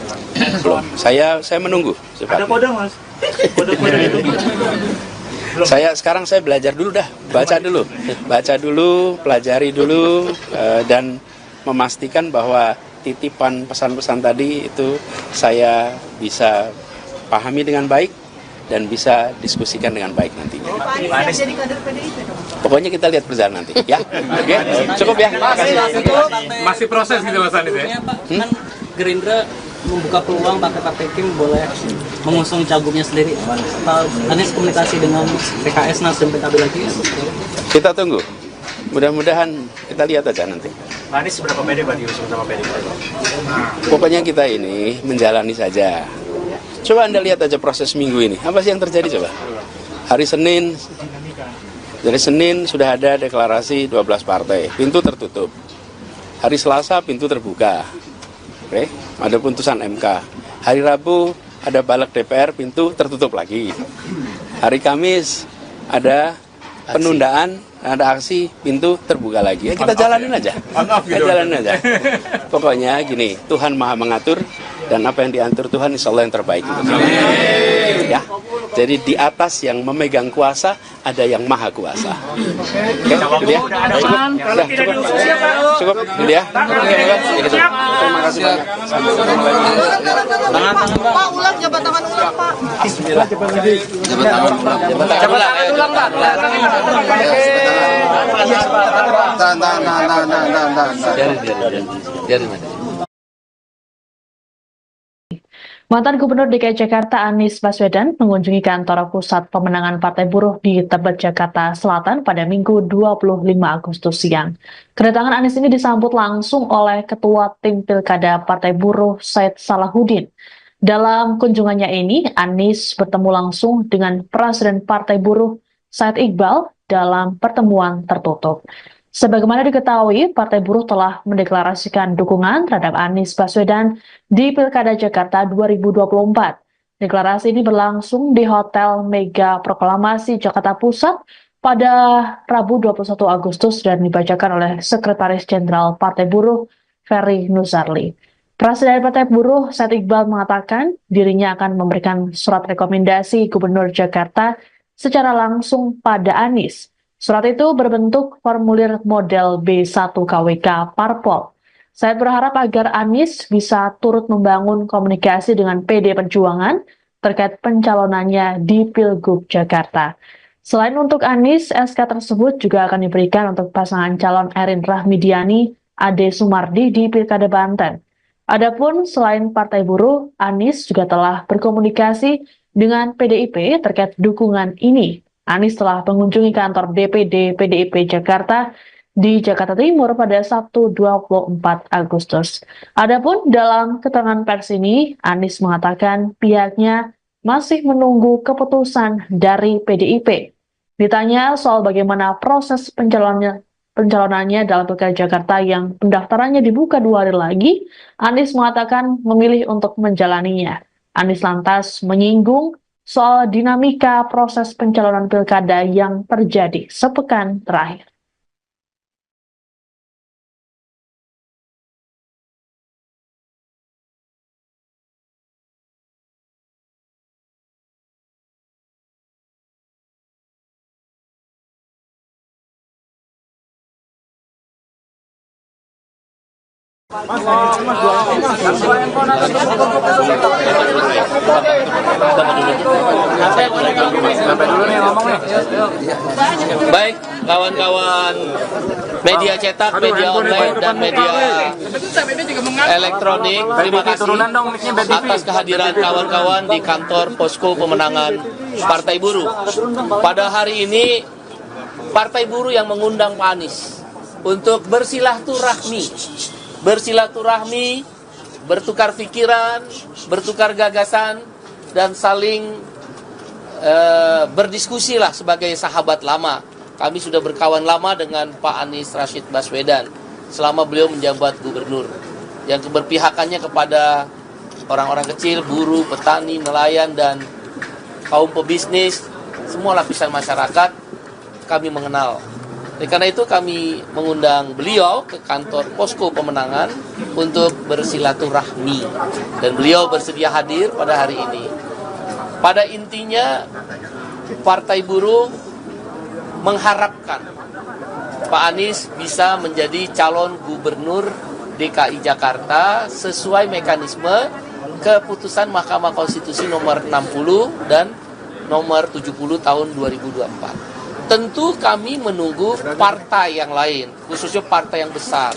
Speaker 5: Belum, saya menunggu.
Speaker 8: Ada kode, Mas? Kode-kode itu?
Speaker 5: Sekarang saya belajar dulu dah, baca dulu, pelajari dulu, dan memastikan bahwa titipan pesan-pesan tadi itu saya bisa pahami dengan baik dan bisa diskusikan dengan baik nantinya.
Speaker 7: Pak Anies jadi kader PDIP dong?
Speaker 5: Pokoknya kita lihat berjalan nanti, ya. Oke, cukup ya.
Speaker 4: masih proses gitu Mas Anies ya?
Speaker 6: Pak, kan Gerindra membuka peluang Partai Kim boleh mengusung cagupnya sendiri. Pak Anies komunikasi dengan PKS, Nasdem, PKB lagi?
Speaker 5: Kita tunggu. Mudah-mudahan kita lihat aja nanti.
Speaker 8: Pak Anies seberapa pede Pak diusung sama PDIP?
Speaker 5: Pokoknya kita ini menjalani saja. Coba Anda lihat aja proses minggu ini. Apa sih yang terjadi coba? Hari Senin sudah ada deklarasi 12 partai. Pintu tertutup. Hari Selasa pintu terbuka. Oke, ada putusan MK. Hari Rabu ada balik DPR, pintu tertutup lagi. Hari Kamis ada penundaan, ada aksi, pintu terbuka lagi. Ya kita jalanin aja. Pokoknya gini, Tuhan Maha mengatur, dan apa yang diatur Tuhan insya Allah yang terbaik. Ya, jadi di atas yang memegang kuasa ada yang maha kuasa. Oke, gitu ya. Cukup, gitu ya. Terima kasih banyak.
Speaker 7: Pak, ulang jabatan ulang, Pak.
Speaker 2: Jabatan ulang, Pak. Biarin.
Speaker 1: Mantan Gubernur DKI Jakarta Anies Baswedan mengunjungi kantor pusat pemenangan Partai Buruh di Tebet, Jakarta Selatan pada Minggu 25 Agustus siang. Kedatangan Anies ini disambut langsung oleh Ketua Tim Pilkada Partai Buruh Said Salahuddin. Dalam kunjungannya ini, Anies bertemu langsung dengan Presiden Partai Buruh Said Iqbal dalam pertemuan tertutup. Sebagaimana diketahui, Partai Buruh telah mendeklarasikan dukungan terhadap Anies Baswedan di Pilkada Jakarta 2024. Deklarasi ini berlangsung di Hotel Mega Proklamasi Jakarta Pusat pada Rabu 21 Agustus dan dibacakan oleh Sekretaris Jenderal Partai Buruh Ferry Nuzarli. Presiden Partai Buruh Said Iqbal mengatakan dirinya akan memberikan surat rekomendasi Gubernur Jakarta secara langsung pada Anies. Surat itu berbentuk formulir model B1 KWK Parpol. Saya berharap agar Anies bisa turut membangun komunikasi dengan PD Perjuangan terkait pencalonannya di Pilgub Jakarta. Selain untuk Anies, SK tersebut juga akan diberikan untuk pasangan calon Erin Rahmidiani, Ade Sumardi di Pilkada Banten. Adapun selain Partai Buruh, Anies juga telah berkomunikasi dengan PDIP terkait dukungan ini. Anies telah mengunjungi kantor DPD PDIP Jakarta di Jakarta Timur pada Sabtu 24 Agustus. Adapun dalam keterangan pers ini, Anies mengatakan pihaknya masih menunggu keputusan dari PDIP. Ditanya soal bagaimana proses pencalonannya dalam Pilkada Jakarta yang pendaftarannya dibuka 2 hari lagi, Anies mengatakan memilih untuk menjalaninya. Anies lantas menyinggung soal dinamika proses pencalonan pilkada yang terjadi sepekan terakhir.
Speaker 2: Baik, kawan-kawan media cetak, media online, dan media elektronik, terima kasih atas kehadiran kawan-kawan di kantor Posko Pemenangan Partai Buruh. Pada hari ini, Partai Buruh yang mengundang Pak Anies untuk bersilaturahmi, bertukar pikiran, bertukar gagasan, dan saling berdiskusi lah sebagai sahabat lama. Kami sudah berkawan lama dengan Pak Anies Rashid Baswedan selama beliau menjabat gubernur, yang keberpihakannya kepada orang-orang kecil, buruh, petani, nelayan, dan kaum pebisnis, semua lapisan masyarakat kami mengenal. Oleh karena itu kami mengundang beliau ke kantor Posko Pemenangan untuk bersilaturahmi, dan beliau bersedia hadir pada hari ini. Pada intinya, Partai Buruh mengharapkan Pak Anies bisa menjadi calon gubernur DKI Jakarta sesuai mekanisme keputusan Mahkamah Konstitusi nomor 60 dan nomor 70 tahun 2024. Tentu kami menunggu partai yang lain, khususnya partai yang besar.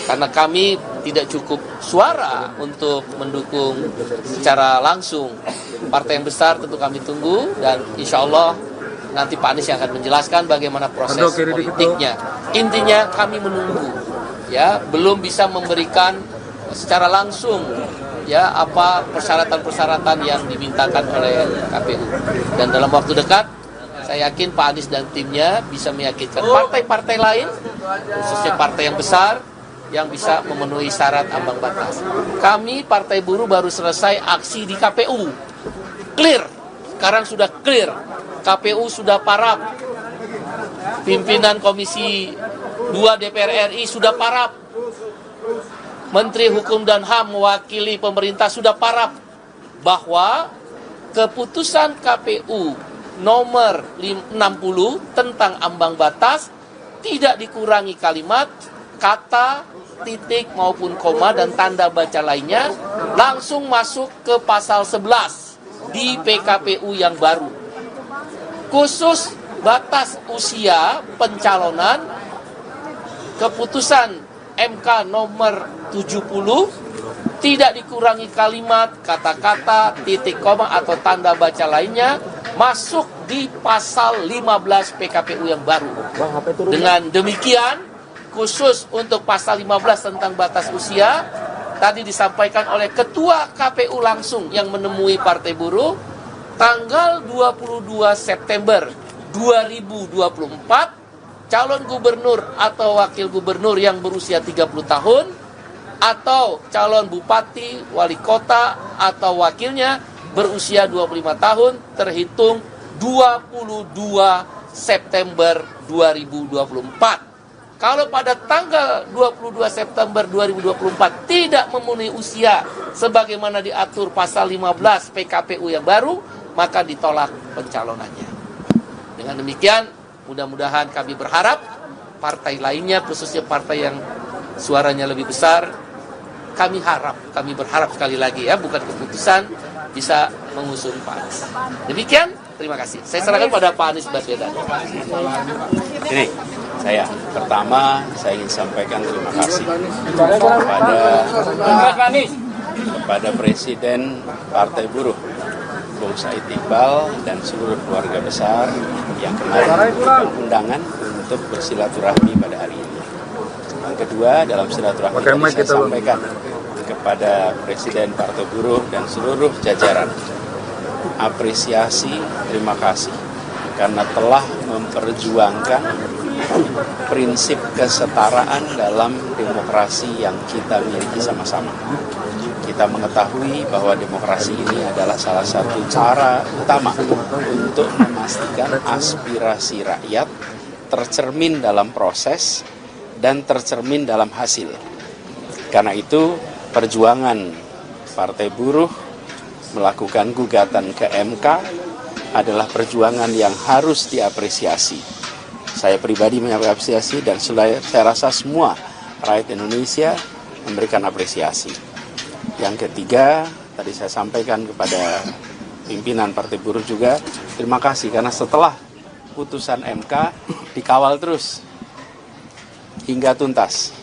Speaker 2: Karena kami tidak cukup suara untuk mendukung secara langsung. Partai yang besar tentu kami tunggu, dan insya Allah nanti Pak Anies yang akan menjelaskan bagaimana proses politiknya. Intinya kami menunggu, ya, belum bisa memberikan secara langsung ya apa persyaratan-persyaratan yang dimintakan oleh KPU. Dan dalam waktu dekat saya yakin Pak Anies dan timnya bisa meyakinkan partai-partai lain, khususnya partai yang besar, yang bisa memenuhi syarat ambang batas. Kami Partai Buruh baru selesai aksi di KPU. Clear, sekarang sudah clear. KPU sudah parap. Pimpinan Komisi 2 DPR RI sudah parap. Menteri Hukum dan HAM mewakili pemerintah sudah parap bahwa keputusan KPU nomor 60 tentang ambang batas tidak dikurangi kalimat, kata, titik maupun koma dan tanda baca lainnya, langsung masuk ke pasal 11 di PKPU yang baru. Khusus batas usia pencalonan, keputusan MK nomor 70 tidak dikurangi kalimat, kata-kata, titik koma atau tanda baca lainnya, masuk di pasal 15 PKPU yang baru. Dengan demikian, khusus untuk pasal 15 tentang batas usia, tadi disampaikan oleh Ketua KPU langsung yang menemui Partai Buruh, tanggal 22 September 2024, calon gubernur atau wakil gubernur yang berusia 30 tahun, atau calon bupati, wali kota, atau wakilnya berusia 25 tahun, terhitung 22 September 2024. Kalau pada tanggal 22 September 2024 tidak memenuhi usia sebagaimana diatur pasal 15 PKPU yang baru, maka ditolak pencalonannya. Dengan demikian, mudah-mudahan kami berharap partai lainnya, khususnya partai yang suaranya lebih besar, kami berharap sekali lagi ya, bukan keputusan, bisa mengusung Pak Anies. Demikian, terima kasih. Saya serahkan pada Pak Anies Baswedan.
Speaker 5: Ini pertama saya ingin sampaikan terima kasih kepada Presiden Partai Buruh Bung Said Iqbal dan seluruh keluarga besar yang kemarin undangan untuk bersilaturahmi pada hari ini. Yang kedua, dalam silaturahmi saya sampaikan kepada Presiden Partai Buruh dan seluruh jajaran apresiasi, terima kasih karena telah memperjuangkan prinsip kesetaraan dalam demokrasi yang kita miliki sama-sama. Kita mengetahui bahwa demokrasi ini adalah salah satu cara utama untuk memastikan aspirasi rakyat tercermin dalam proses dan tercermin dalam hasil. Karena itu, perjuangan Partai Buruh melakukan gugatan ke MK adalah perjuangan yang harus diapresiasi. Saya pribadi mengapresiasi dan saya rasa semua rakyat Indonesia memberikan apresiasi. Yang ketiga, tadi saya sampaikan kepada pimpinan Partai Buruh juga, terima kasih karena setelah putusan MK dikawal terus hingga tuntas.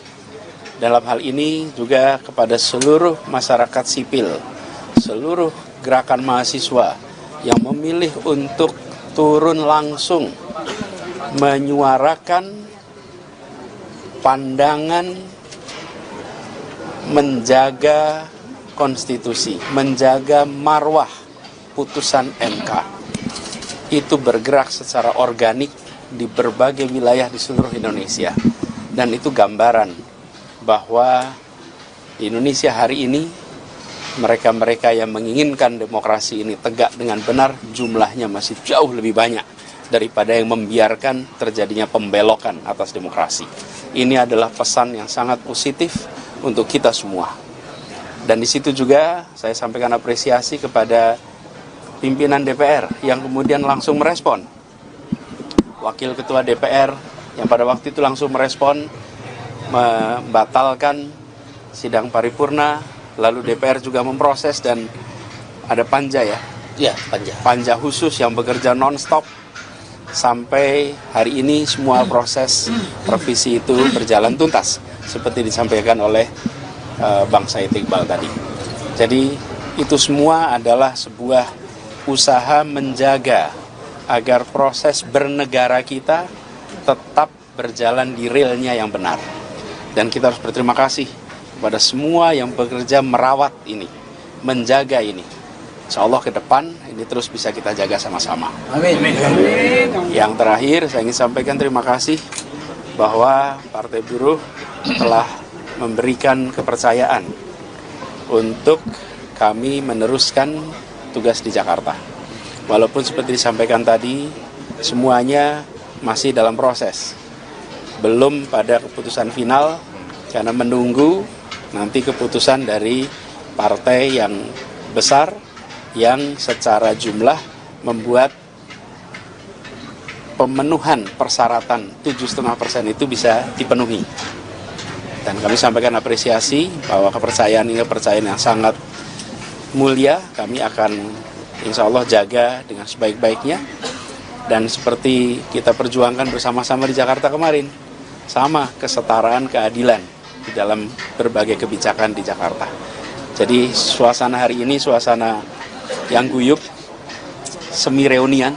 Speaker 5: Dalam hal ini juga kepada seluruh masyarakat sipil, seluruh gerakan mahasiswa yang memilih untuk turun langsung menyuarakan pandangan menjaga konstitusi, menjaga marwah putusan MK. Itu bergerak secara organik di berbagai wilayah di seluruh Indonesia. Dan itu gambaran bahwa di Indonesia hari ini mereka-mereka yang menginginkan demokrasi ini tegak dengan benar jumlahnya masih jauh lebih banyak daripada yang membiarkan terjadinya pembelokan atas demokrasi. Ini adalah pesan yang sangat positif untuk kita semua. Dan di situ juga saya sampaikan apresiasi kepada pimpinan DPR yang kemudian langsung merespon. Wakil Ketua DPR yang pada waktu itu langsung merespon, membatalkan sidang paripurna, lalu DPR juga memproses dan ada panja ya?
Speaker 2: Ya,
Speaker 5: Panja khusus yang bekerja non-stop sampai hari ini semua proses revisi itu berjalan tuntas seperti disampaikan oleh Bang Said Iqbal tadi. Jadi itu semua adalah sebuah usaha menjaga agar proses bernegara kita tetap berjalan di realnya yang benar. Dan kita harus berterima kasih kepada semua yang bekerja merawat ini, menjaga ini. Insya Allah ke depan ini terus bisa kita jaga sama-sama.
Speaker 6: Amin.
Speaker 5: Yang terakhir saya ingin sampaikan terima kasih bahwa Partai Buruh telah memberikan kepercayaan untuk kami meneruskan tugas di Jakarta. Walaupun seperti disampaikan tadi, semuanya masih dalam proses. Belum pada keputusan final, karena menunggu nanti keputusan dari partai yang besar, yang secara jumlah membuat pemenuhan persyaratan 7,5% itu bisa dipenuhi. Dan kami sampaikan apresiasi bahwa kepercayaan ini kepercayaan yang sangat mulia. Kami akan insya Allah jaga dengan sebaik-baiknya. Dan seperti kita perjuangkan bersama-sama di Jakarta kemarin, sama kesetaraan, keadilan di dalam berbagai kebijakan di Jakarta. Jadi suasana hari ini suasana yang guyup, semi reunian.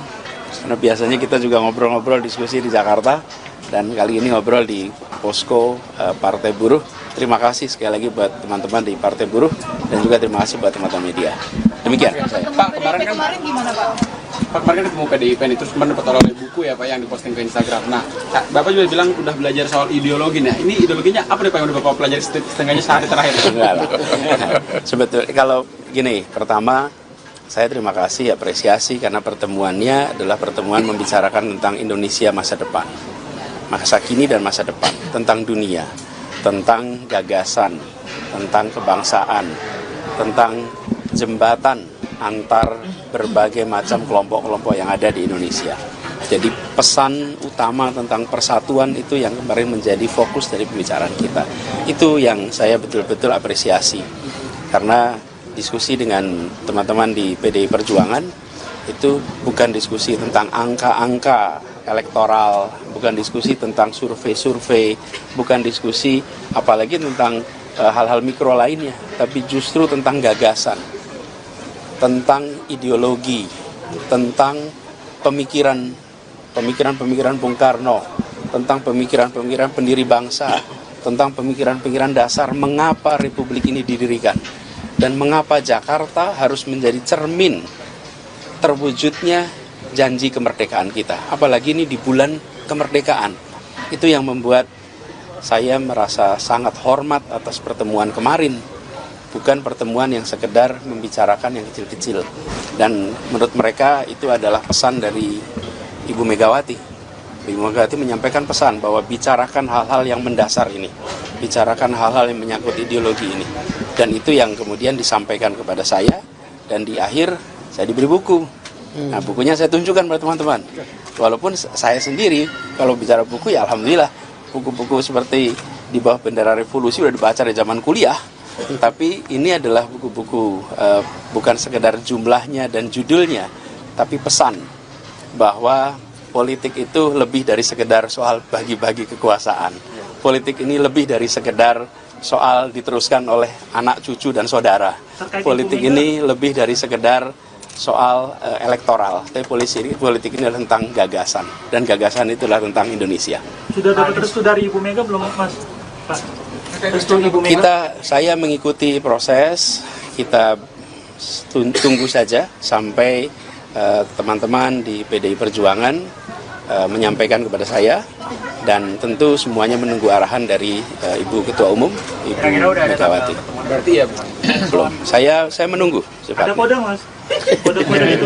Speaker 5: Karena biasanya kita juga ngobrol-ngobrol diskusi di Jakarta. Dan kali ini ngobrol di posko Partai Buruh. Terima kasih sekali lagi buat teman-teman di Partai Buruh dan juga terima kasih buat teman-teman media. Demikian.
Speaker 4: Pak, kemarin
Speaker 7: gimana Pak?
Speaker 4: Pak kemarin ketemu PDIP nih, terus kemarin dapat oleh buku ya Pak yang diposting ke Instagram. Nah, Bapak juga bilang udah belajar soal ideologi. Nah, ini ideologinya apa nih Pak yang udah Bapak pelajari setengahnya sehari terakhir?
Speaker 5: Enggak lah. Sebetulnya kalau gini, pertama saya terima kasih, apresiasi karena pertemuannya adalah pertemuan membicarakan tentang Indonesia masa depan. masa kini dan masa depan, tentang dunia, tentang gagasan, tentang kebangsaan, tentang jembatan antar berbagai macam kelompok-kelompok yang ada di Indonesia. Jadi pesan utama tentang persatuan itu yang kemarin menjadi fokus dari pembicaraan kita. Itu yang saya betul-betul apresiasi. Karena diskusi dengan teman-teman di PDI Perjuangan itu bukan diskusi tentang angka-angka elektoral, bukan diskusi tentang survei-survei, bukan diskusi apalagi tentang hal-hal mikro lainnya, tapi justru tentang gagasan, tentang ideologi, tentang pemikiran Bung Karno, tentang pemikiran pendiri bangsa, tentang pemikiran dasar mengapa Republik ini didirikan, dan mengapa Jakarta harus menjadi cermin terwujudnya janji kemerdekaan kita. Apalagi ini di bulan kemerdekaan. Itu yang membuat saya merasa sangat hormat atas pertemuan kemarin. Bukan pertemuan yang sekedar membicarakan yang kecil-kecil. Dan menurut mereka itu adalah pesan dari Ibu Megawati. Ibu Megawati menyampaikan pesan bahwa bicarakan hal-hal yang mendasar ini. Bicarakan hal-hal yang menyangkut ideologi ini. Dan itu yang kemudian disampaikan kepada saya. Dan di akhir saya diberi buku. Nah, bukunya saya tunjukkan pada teman-teman. Walaupun saya sendiri kalau bicara buku ya alhamdulillah buku-buku seperti Di Bawah Bendera Revolusi udah dibaca dari zaman kuliah. Tapi ini adalah buku-buku bukan sekedar jumlahnya dan judulnya, tapi pesan bahwa politik itu lebih dari sekedar soal bagi-bagi kekuasaan. Politik ini lebih dari sekedar soal diteruskan oleh anak, cucu, dan saudara. Politik ini lebih dari sekedar soal elektoral. Tapi politik ini adalah tentang gagasan. Dan gagasan itu adalah tentang Indonesia.
Speaker 8: Sudah dapat restu dari Ibu Mega belum, Mas? Pak, restu Ibu Mega?
Speaker 5: Saya mengikuti proses, kita tunggu saja sampai teman-teman di PDI Perjuangan menyampaikan kepada saya, dan tentu semuanya menunggu arahan dari Ibu Ketua Umum, Ibu Megawati.
Speaker 4: Berarti ya
Speaker 5: Belum, saya menunggu.
Speaker 8: Ada kode, Mas? Kode-kode itu?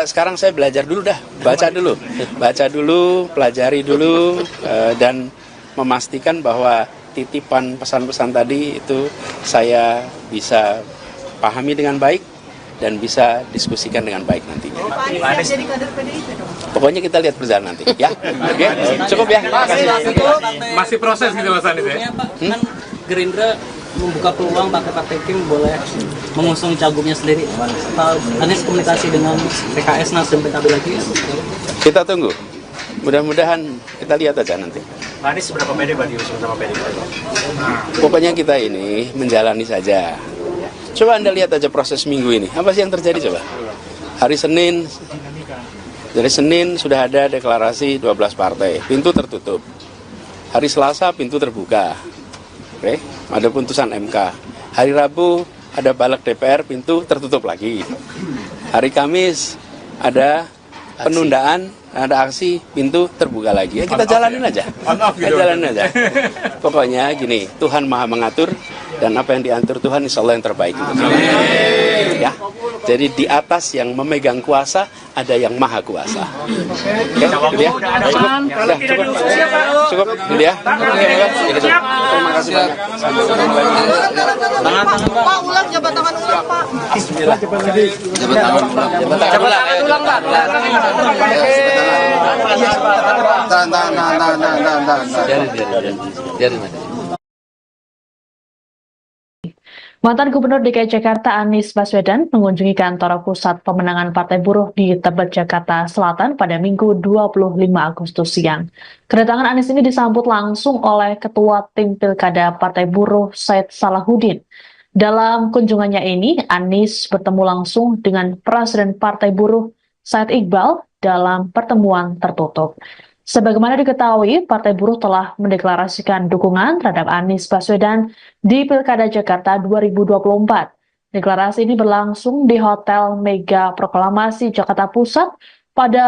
Speaker 5: Sekarang saya belajar dulu dah, baca dulu, pelajari dulu, dan memastikan bahwa titipan pesan-pesan tadi itu saya bisa pahami dengan baik dan bisa diskusikan dengan baik nantinya.
Speaker 7: Pak Anies jadi kader PDIP dong?
Speaker 5: Pokoknya kita lihat berjalan nanti, ya. Oke, cukup ya.
Speaker 4: masih proses gitu Mas Anies ya?
Speaker 6: Pak, kan Gerindra membuka peluang Partai Kim boleh mengusung cagupnya sendiri. Pak Anies komunikasi dengan PKS, Nasdem, PKB lagi?
Speaker 5: Kita tunggu. Mudah-mudahan kita lihat aja nanti.
Speaker 8: Pak Anies seberapa pede Pak diusung sama PDIP?
Speaker 5: Pokoknya kita ini menjalani saja. Coba Anda lihat aja proses minggu ini. Apa sih yang terjadi coba? Hari Senin, dari Senin sudah ada deklarasi 12 partai. Pintu tertutup. Hari Selasa pintu terbuka. Oke, ada putusan MK. Hari Rabu ada balik DPR, pintu tertutup lagi. Hari Kamis ada penundaan, ada aksi, pintu terbuka lagi. Ya kita jalanin aja. Kita jalanin aja. Pokoknya gini, Tuhan Maha mengatur, dan apa yang diatur Tuhan insya Allah yang terbaik untuk kita. Ya. Jadi di atas yang memegang kuasa ada yang maha kuasa. Oke, gitu ya. Cukup, gitu ya. Terima kasih banyak.
Speaker 7: Pak, ulang jabatan tangan ulang, Pak.
Speaker 2: Jabatan ulang, Pak. Biarin.
Speaker 1: Mantan Gubernur DKI Jakarta Anies Baswedan mengunjungi kantor pusat pemenangan Partai Buruh di Tebet, Jakarta Selatan pada Minggu 25 Agustus siang. Kedatangan Anies ini disambut langsung oleh Ketua Tim Pilkada Partai Buruh Said Salahuddin. Dalam kunjungannya ini, Anies bertemu langsung dengan Presiden Partai Buruh Said Iqbal dalam pertemuan tertutup. Sebagaimana diketahui, Partai Buruh telah mendeklarasikan dukungan terhadap Anies Baswedan di Pilkada Jakarta 2024. Deklarasi ini berlangsung di Hotel Mega Proklamasi Jakarta Pusat pada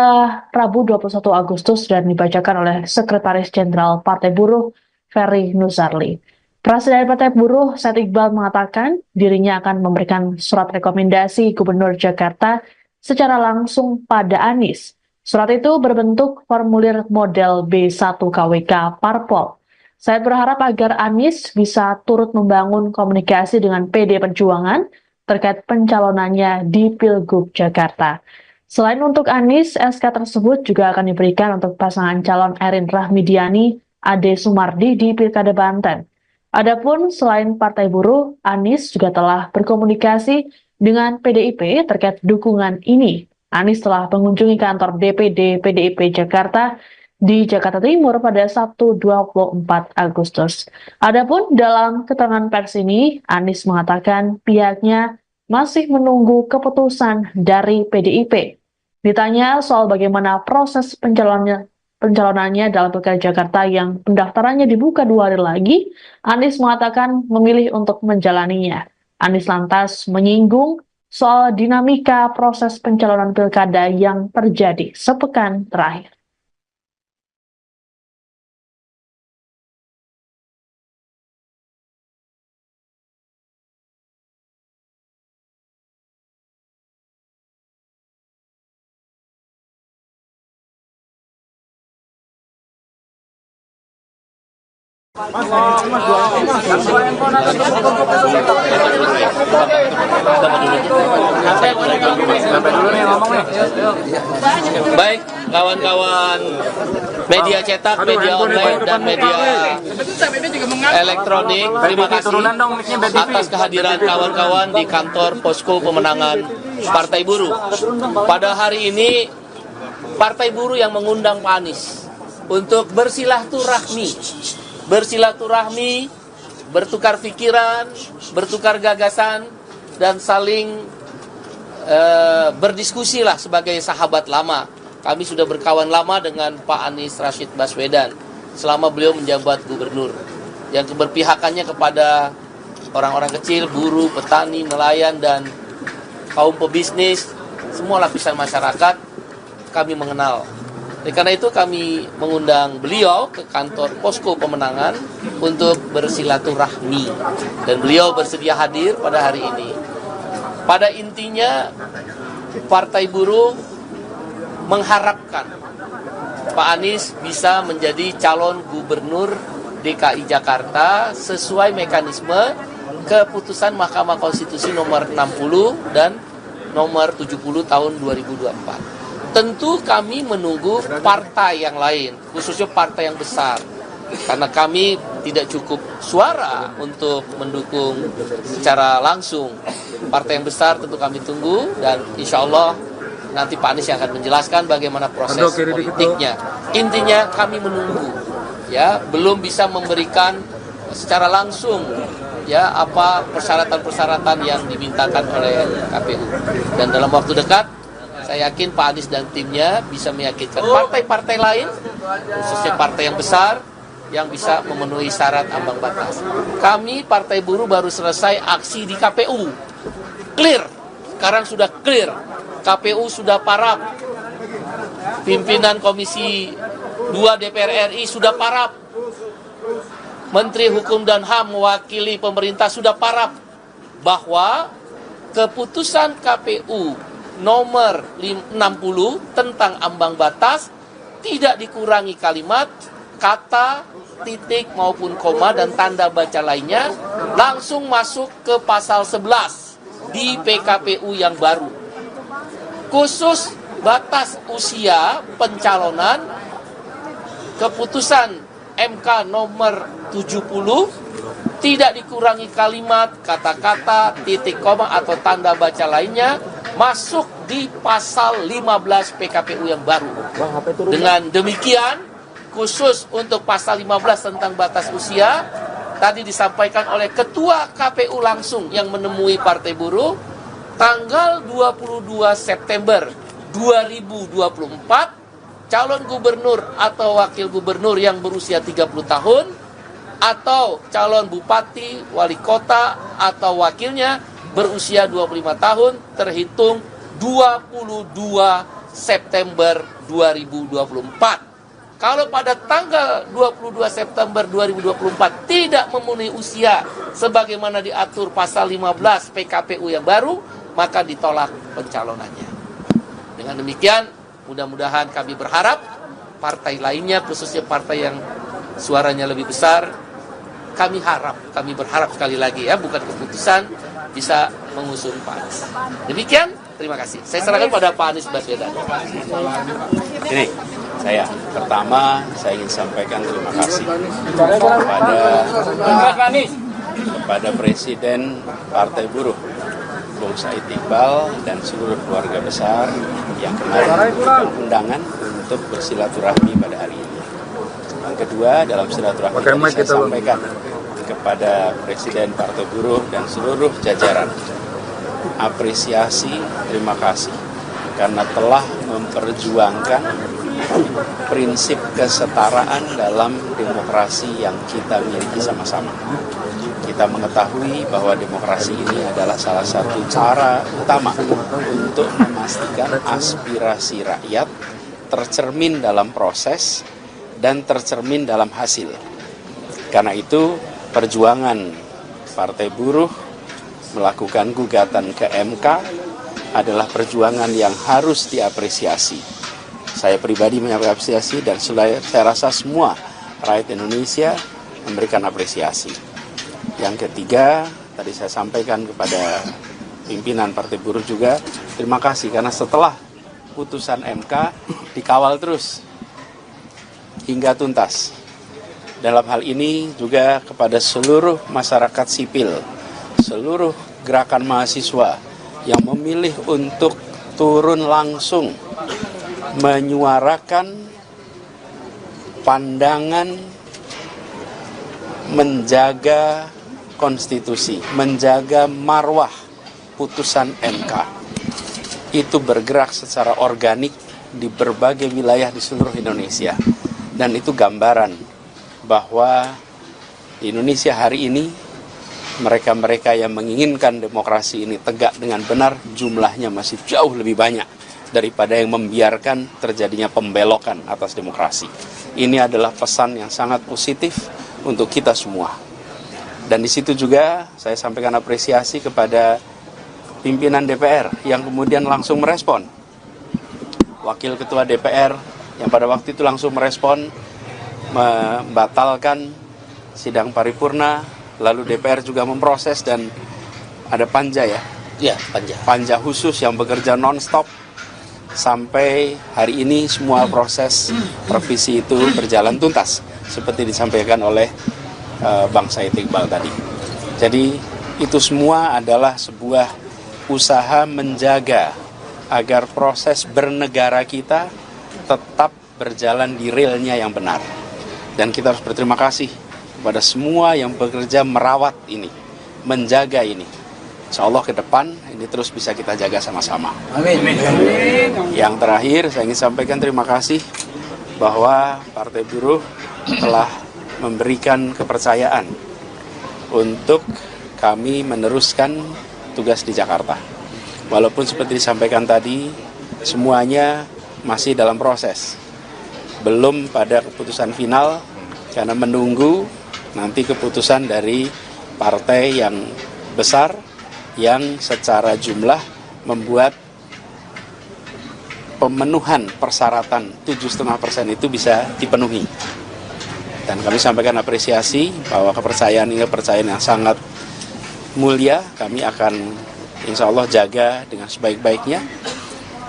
Speaker 1: Rabu 21 Agustus dan dibacakan oleh Sekretaris Jenderal Partai Buruh Ferry Nuzarli. Presiden Partai Buruh Said Iqbal mengatakan dirinya akan memberikan surat rekomendasi Gubernur Jakarta secara langsung pada Anies. Surat itu berbentuk formulir model B1 KWK Parpol. Saya berharap agar Anies bisa turut membangun komunikasi dengan PD Perjuangan terkait pencalonannya di Pilgub Jakarta. Selain untuk Anies, SK tersebut juga akan diberikan untuk pasangan calon Erin Rahmidiani, Ade Sumardi di Pilkada Banten. Adapun selain Partai Buruh, Anies juga telah berkomunikasi dengan PDIP terkait dukungan ini. Anies telah mengunjungi kantor DPD PDIP Jakarta di Jakarta Timur pada Sabtu 24 Agustus. Adapun dalam keterangan pers ini, Anies mengatakan pihaknya masih menunggu keputusan dari PDIP. Ditanya soal bagaimana proses pencalonannya dalam Pilkada Jakarta yang pendaftarannya dibuka 2 hari lagi, Anies mengatakan memilih untuk menjalaninya. Anies lantas menyinggung soal dinamika proses pencalonan pilkada yang terjadi sepekan terakhir.
Speaker 2: Baik, kawan-kawan media cetak, media online, dan media elektronik, terima kasih atas kehadiran kawan-kawan di kantor Posko Pemenangan Partai Buruh. Pada hari ini, Partai Buruh yang mengundang Pak Anies untuk bersilaturahmi, bertukar pikiran, bertukar gagasan, dan saling berdiskusi lah sebagai sahabat lama. Kami sudah berkawan lama dengan Pak Anies Rashid Baswedan selama beliau menjabat gubernur, yang keberpihakannya kepada orang-orang kecil, buruh, petani, nelayan, dan kaum pebisnis, semua lapisan masyarakat kami mengenal. Karena itu kami mengundang beliau ke kantor Posko Pemenangan untuk bersilaturahmi, dan beliau bersedia hadir pada hari ini. Pada intinya, Partai Buruh mengharapkan Pak Anies bisa menjadi calon gubernur DKI Jakarta sesuai mekanisme keputusan Mahkamah Konstitusi nomor 60 dan nomor 70 tahun 2024. Tentu kami menunggu partai yang lain, khususnya partai yang besar. Karena kami tidak cukup suara untuk mendukung secara langsung. Partai yang besar tentu kami tunggu, dan insya Allah nanti Pak Anies yang akan menjelaskan bagaimana proses politiknya. Intinya kami menunggu, ya, belum bisa memberikan secara langsung ya apa persyaratan-persyaratan yang dimintakan oleh KPU. Dan dalam waktu dekat saya yakin Pak Anies dan timnya bisa meyakinkan partai-partai lain, khususnya partai yang besar, yang bisa memenuhi syarat ambang batas. Kami Partai Buruh baru selesai aksi di KPU. Clear, sekarang sudah clear. KPU sudah parap. Pimpinan Komisi 2 DPR RI sudah parap. Menteri Hukum dan HAM mewakili pemerintah sudah parap bahwa keputusan KPU nomor 60 tentang ambang batas tidak dikurangi kalimat, kata, titik maupun koma dan tanda baca lainnya, langsung masuk ke pasal 11 di PKPU yang baru. Khusus batas usia pencalonan, keputusan MK nomor 70 tidak dikurangi kalimat, kata-kata, titik koma atau tanda baca lainnya, masuk di pasal 15 PKPU yang baru. Dengan demikian, khusus untuk pasal 15 tentang batas usia, tadi disampaikan oleh Ketua KPU langsung yang menemui Partai Buruh, tanggal 22 September 2024, calon gubernur atau wakil gubernur yang berusia 30 tahun, atau calon bupati, wali kota, atau wakilnya berusia 25 tahun terhitung 22 September 2024. Kalau pada tanggal 22 September 2024 tidak memenuhi usia sebagaimana diatur pasal 15 PKPU yang baru, maka ditolak pencalonannya. Dengan demikian, Mudah-mudahan kami berharap partai lainnya, khususnya partai yang suaranya lebih besar, kami berharap sekali lagi ya, bukan keputusan, bisa mengusung Pak Anies. Demikian, terima kasih. Saya serahkan pada Pak Anies Baswedan.
Speaker 5: Ini pertama saya ingin sampaikan terima kasih kepada Presiden Partai Buruh Bung Said Iqbal dan seluruh keluarga besar yang kemarin memberikan undangan untuk bersilaturahmi pada hari ini. Yang kedua, dalam silaturahmi tadi saya sampaikan kepada Presiden Partai Buruh dan seluruh jajaran apresiasi, terima kasih karena telah memperjuangkan prinsip kesetaraan dalam demokrasi yang kita miliki sama-sama. Kita mengetahui bahwa demokrasi ini adalah salah satu cara utama untuk memastikan aspirasi rakyat tercermin dalam proses dan tercermin dalam hasil. Karena itu, perjuangan Partai Buruh melakukan gugatan ke MK adalah perjuangan yang harus diapresiasi. Saya pribadi mengapresiasi dan saya rasa semua rakyat Indonesia memberikan apresiasi. Yang ketiga, tadi saya sampaikan kepada pimpinan Partai Buruh juga, terima kasih karena setelah putusan MK dikawal terus hingga tuntas. Dalam hal ini juga kepada seluruh masyarakat sipil, seluruh gerakan mahasiswa yang memilih untuk turun langsung menyuarakan pandangan menjaga konstitusi, menjaga marwah putusan MK. Itu bergerak secara organik di berbagai wilayah di seluruh Indonesia. Dan itu gambaran bahwa di Indonesia hari ini mereka-mereka yang menginginkan demokrasi ini tegak dengan benar jumlahnya masih jauh lebih banyak daripada yang membiarkan terjadinya pembelokan atas demokrasi. Ini adalah pesan yang sangat positif untuk kita semua. Dan di situ juga saya sampaikan apresiasi kepada pimpinan DPR yang kemudian langsung merespon. Wakil Ketua DPR yang pada waktu itu langsung merespon, membatalkan sidang paripurna, lalu DPR juga memproses dan ada panja ya?
Speaker 2: Ya, panja.
Speaker 5: Panja khusus yang bekerja non-stop sampai hari ini semua proses revisi itu berjalan tuntas seperti disampaikan oleh Bang Said Iqbal tadi. Jadi itu semua adalah sebuah usaha menjaga agar proses bernegara kita tetap berjalan di realnya yang benar. Dan kita harus berterima kasih kepada semua yang bekerja merawat ini, menjaga ini. Insya Allah ke depan ini terus bisa kita jaga sama-sama. Amin. Yang terakhir saya ingin sampaikan terima kasih bahwa Partai Buruh telah memberikan kepercayaan untuk kami meneruskan tugas di Jakarta. Walaupun seperti disampaikan tadi, semuanya masih dalam proses. Belum pada keputusan final karena menunggu nanti keputusan dari partai yang besar yang secara jumlah membuat pemenuhan persyaratan 7,5% itu bisa dipenuhi. Dan kami sampaikan apresiasi bahwa kepercayaan ini kepercayaan yang sangat mulia. Kami akan insya Allah jaga dengan sebaik-baiknya.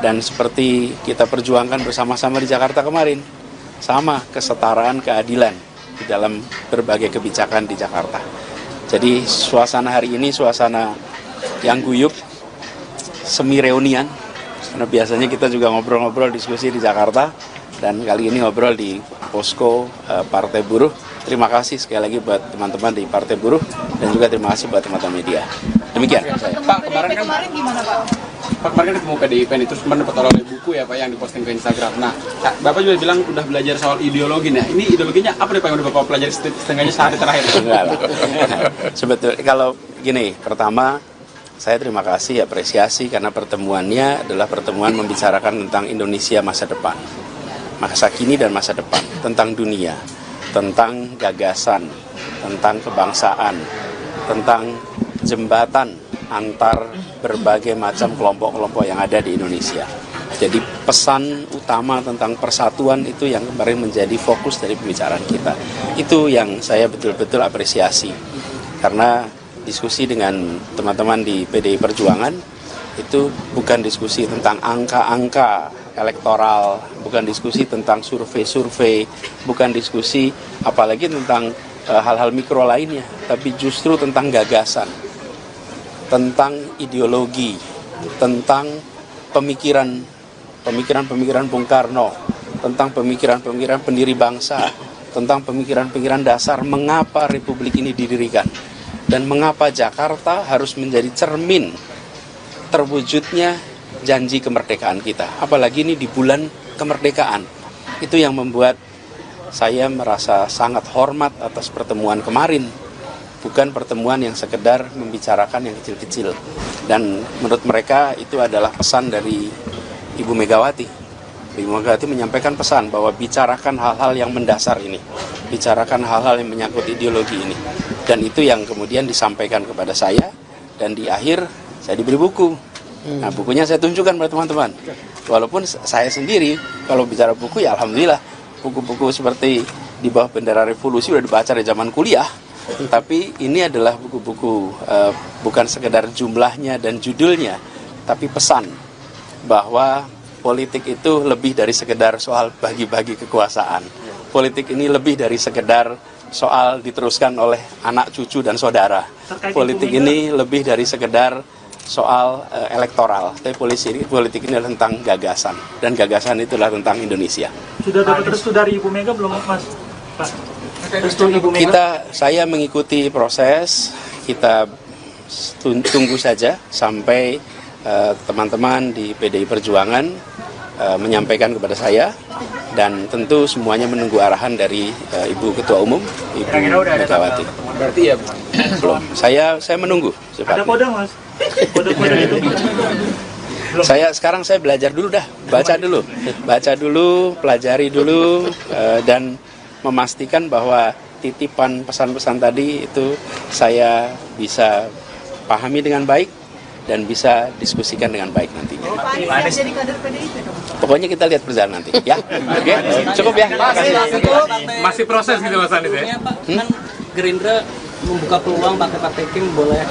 Speaker 5: Dan seperti kita perjuangkan bersama-sama di Jakarta kemarin, sama kesetaraan, keadilan di dalam berbagai kebijakan di Jakarta. Jadi suasana hari ini suasana yang guyup, semi reunian, karena biasanya kita juga ngobrol-ngobrol diskusi di Jakarta, dan kali ini ngobrol di posko Partai Buruh. Terima kasih sekali lagi buat teman-teman di Partai Buruh, dan juga terima kasih buat teman-teman media. Demikian.
Speaker 4: Pak, kemarin gimana Pak? Pak, kemarin ketemu PDIP nih, terus kemarin dapat oleh buku ya Pak yang diposting ke Instagram. Nah, Bapak juga bilang udah belajar soal ideologi. Nah, ini ideologinya apa nih Pak yang udah Bapak pelajari setengahnya sehari terakhir?
Speaker 5: Enggak lah. Sebetulnya kalau gini, pertama saya terima kasih, apresiasi karena pertemuannya adalah pertemuan membicarakan tentang Indonesia masa depan, masa kini dan masa depan, tentang dunia, tentang gagasan, tentang kebangsaan, tentang jembatan antar berbagai macam kelompok-kelompok yang ada di Indonesia. Jadi pesan utama tentang persatuan itu yang kemarin menjadi fokus dari pembicaraan kita. Itu yang saya betul-betul apresiasi. Karena diskusi dengan teman-teman di PDI Perjuangan itu bukan diskusi tentang angka-angka elektoral, bukan diskusi tentang survei-survei, bukan diskusi apalagi tentang hal-hal mikro lainnya, tapi justru tentang gagasan, tentang ideologi, tentang pemikiran Bung Karno, tentang pemikiran pendiri bangsa, tentang pemikiran dasar mengapa Republik ini didirikan, dan mengapa Jakarta harus menjadi cermin terwujudnya janji kemerdekaan kita. Apalagi ini di bulan kemerdekaan. Itu yang membuat saya merasa sangat hormat atas pertemuan kemarin. Bukan pertemuan yang sekedar membicarakan yang kecil-kecil. Dan menurut mereka itu adalah pesan dari Ibu Megawati. Ibu Megawati menyampaikan pesan bahwa bicarakan hal-hal yang mendasar ini. Bicarakan hal-hal yang menyangkut ideologi ini. Dan itu yang kemudian disampaikan kepada saya. Dan di akhir saya diberi buku. Nah, bukunya saya tunjukkan pada teman-teman. Walaupun saya sendiri, kalau bicara buku ya alhamdulillah. Buku-buku seperti Di Bawah Bendera Revolusi sudah dibaca dari zaman kuliah. Tapi ini adalah buku-buku bukan sekedar jumlahnya dan judulnya, tapi pesan bahwa politik itu lebih dari sekedar soal bagi-bagi kekuasaan. Politik ini lebih dari sekedar soal diteruskan oleh anak, cucu, dan saudara. Politik ini lebih dari sekedar soal elektoral. Tapi politik ini adalah tentang gagasan. Dan gagasan itu adalah tentang Indonesia.
Speaker 8: Sudah dapat restu dari Ibu Mega belum, Mas? Pak, restu Ibu Mega?
Speaker 5: Saya mengikuti proses, kita tunggu saja sampai teman-teman di PDI Perjuangan menyampaikan kepada saya, dan tentu semuanya menunggu arahan dari Ibu Ketua Umum, Ibu Megawati.
Speaker 4: Berarti ya
Speaker 5: Belum. Saya menunggu.
Speaker 8: Ada kode, Mas? Kode-kode itu?
Speaker 5: Sekarang saya belajar dulu dah, baca dulu, pelajari dulu, dan memastikan bahwa titipan pesan-pesan tadi itu saya bisa pahami dengan baik dan bisa diskusikan dengan baik nantinya.
Speaker 7: Pak Anies jadi kader PDIP dong?
Speaker 5: Pokoknya kita lihat perjalanan nanti, ya. Oke, cukup ya.
Speaker 4: masih proses gitu Mas Anies ya?
Speaker 6: Pak, kan Gerindra membuka peluang partai Kim boleh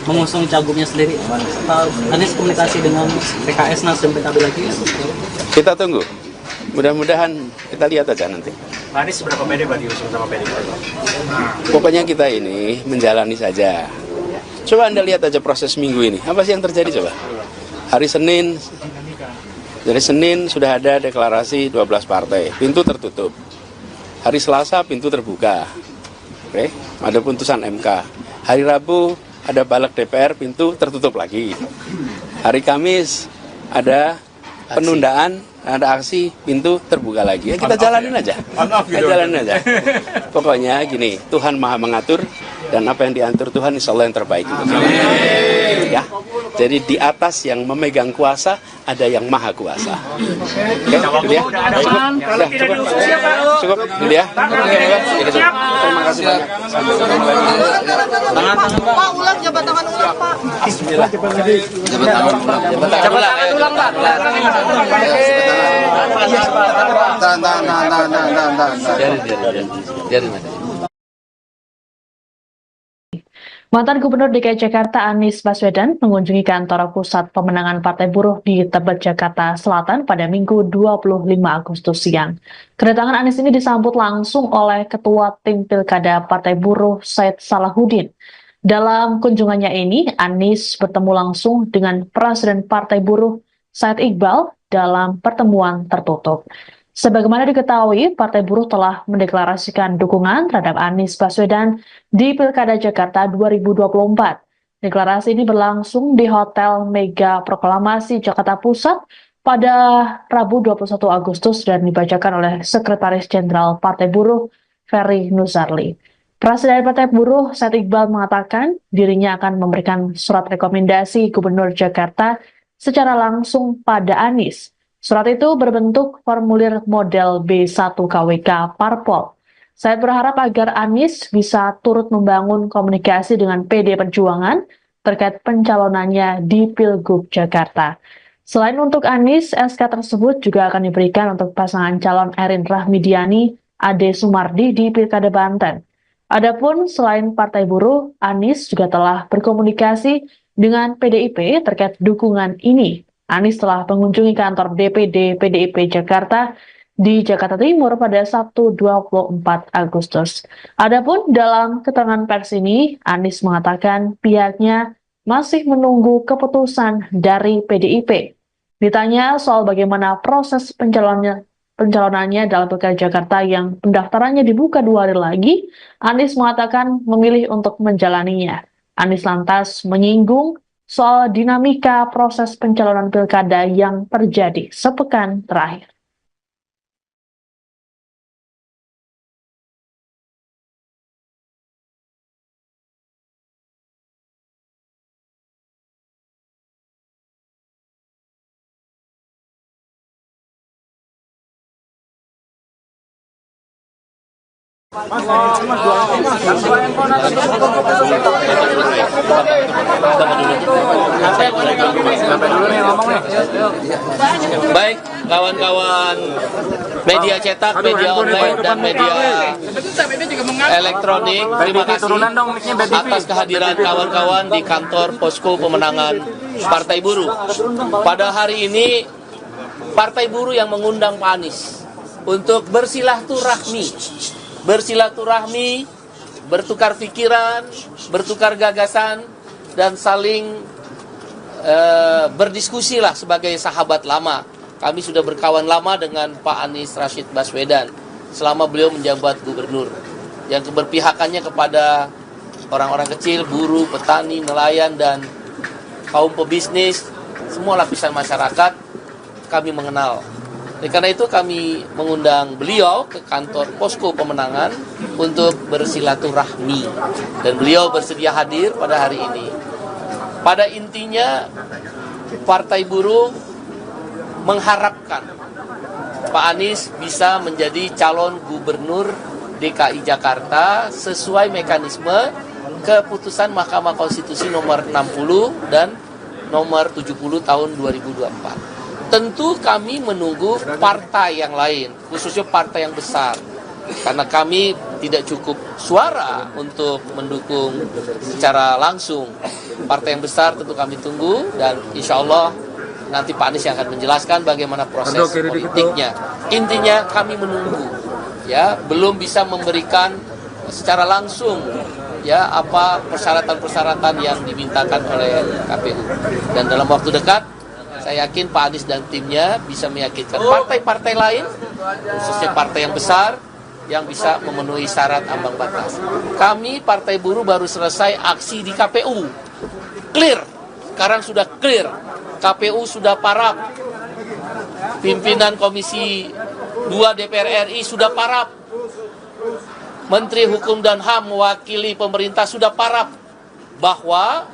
Speaker 6: mengusung cagupnya sendiri. Atau Anies komunikasi dengan PKS, Nasdem, PKB lagi?
Speaker 5: Kita tunggu. Mudah-mudahan kita lihat aja nanti.
Speaker 8: Pak Anies seberapa pede Pak diusung sama PDIP?
Speaker 5: Pokoknya kita ini menjalani saja. Coba Anda lihat aja proses minggu ini. Apa sih yang terjadi coba? Hari Senin, dari Senin sudah ada deklarasi 12 partai. Pintu tertutup. Hari Selasa pintu terbuka. Oke, ada putusan MK. Hari Rabu ada balik DPR, pintu tertutup lagi. Hari Kamis ada penundaan, ada aksi, pintu terbuka lagi. Ya, kita jalanin aja. Kita jalanin aja. Pokoknya gini, Tuhan Maha mengatur, dan apa yang diatur Tuhan insya Allah yang terbaik untuk kita. Ya. Jadi di atas yang memegang kuasa ada yang maha kuasa. Oke, gitu ya. Cukup, gitu ya. Terima kasih banyak.
Speaker 7: Pak, ulang jabat tangan ulang, Pak.
Speaker 5: Bismillah.
Speaker 2: Jabatan ulang, Pak. Biarin, Mas.
Speaker 1: Mantan Gubernur DKI Jakarta Anies Baswedan mengunjungi kantor pusat pemenangan Partai Buruh di Tebet, Jakarta Selatan pada Minggu 25 Agustus siang. Kedatangan Anies ini disambut langsung oleh Ketua Tim Pilkada Partai Buruh Said Salahuddin. Dalam kunjungannya ini, Anies bertemu langsung dengan Presiden Partai Buruh Said Iqbal dalam pertemuan tertutup. Sebagaimana diketahui, Partai Buruh telah mendeklarasikan dukungan terhadap Anies Baswedan di Pilkada Jakarta 2024. Deklarasi ini berlangsung di Hotel Mega Proklamasi Jakarta Pusat pada Rabu 21 Agustus dan dibacakan oleh Sekretaris Jenderal Partai Buruh Ferry Nuzarli. Presiden Partai Buruh Said Iqbal mengatakan dirinya akan memberikan surat rekomendasi Gubernur Jakarta secara langsung pada Anies. Surat itu berbentuk formulir model B1 KWK Parpol. Saya berharap agar Anies bisa turut membangun komunikasi dengan PD Perjuangan terkait pencalonannya di Pilgub Jakarta. Selain untuk Anies, SK tersebut juga akan diberikan untuk pasangan calon Erin Rahmidiani, Ade Sumardi di Pilkada Banten. Adapun selain Partai Buruh, Anies juga telah berkomunikasi dengan PDIP terkait dukungan ini. Anies telah mengunjungi kantor DPD PDIP Jakarta di Jakarta Timur pada Sabtu 24 Agustus. Adapun dalam keterangan pers ini, Anies mengatakan pihaknya masih menunggu keputusan dari PDIP. Ditanya soal bagaimana proses pencalonannya dalam Pilkada Jakarta yang pendaftarannya dibuka 2 hari lagi, Anies mengatakan memilih untuk menjalaninya. Anies lantas menyinggung soal dinamika proses pencalonan pilkada yang terjadi sepekan terakhir.
Speaker 2: Baik, kawan-kawan media cetak, media online, dan media elektronik, terima kasih atas kehadiran kawan-kawan di kantor Posko Pemenangan Partai Buruh. Pada hari ini, Partai Buruh yang mengundang Pak Anies untuk bersilaturahmi, bertukar pikiran, bertukar gagasan, dan saling berdiskusi lah sebagai sahabat lama. Kami sudah berkawan lama dengan Pak Anies Rashid Baswedan selama beliau menjabat gubernur, yang keberpihakannya kepada orang-orang kecil, buruh, petani, nelayan, dan kaum pebisnis, semua lapisan masyarakat kami mengenal. Oleh karena itu kami mengundang beliau ke kantor Posko Pemenangan untuk bersilaturahmi, dan beliau bersedia hadir pada hari ini. Pada intinya, Partai Buruh mengharapkan Pak Anies bisa menjadi calon gubernur DKI Jakarta sesuai mekanisme keputusan Mahkamah Konstitusi nomor 60 dan nomor 70 tahun 2024. Tentu kami menunggu partai yang lain, khususnya partai yang besar. Karena kami tidak cukup suara untuk mendukung secara langsung. Partai yang besar tentu kami tunggu, dan insya Allah nanti Pak Anies yang akan menjelaskan bagaimana proses politiknya. Intinya kami menunggu, ya, belum bisa memberikan secara langsung ya apa persyaratan-persyaratan yang dimintakan oleh KPU. Dan dalam waktu dekat saya yakin Pak Anies dan timnya bisa meyakinkan partai-partai lain, khususnya partai yang besar, yang bisa memenuhi syarat ambang batas. Kami Partai Buruh baru selesai aksi di KPU. Clear, sekarang sudah clear. KPU sudah parap. Pimpinan Komisi 2 DPR RI sudah parap. Menteri Hukum dan HAM mewakili pemerintah sudah parap bahwa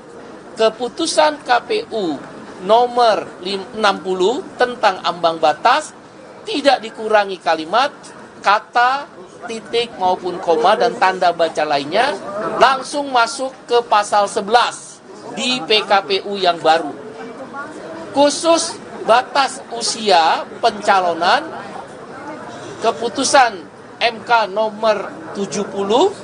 Speaker 2: keputusan KPU nomor 60 tentang ambang batas tidak dikurangi kalimat, kata, titik maupun koma dan tanda baca lainnya, langsung masuk ke pasal 11 di PKPU yang baru. Khusus batas usia pencalonan, keputusan MK nomor 70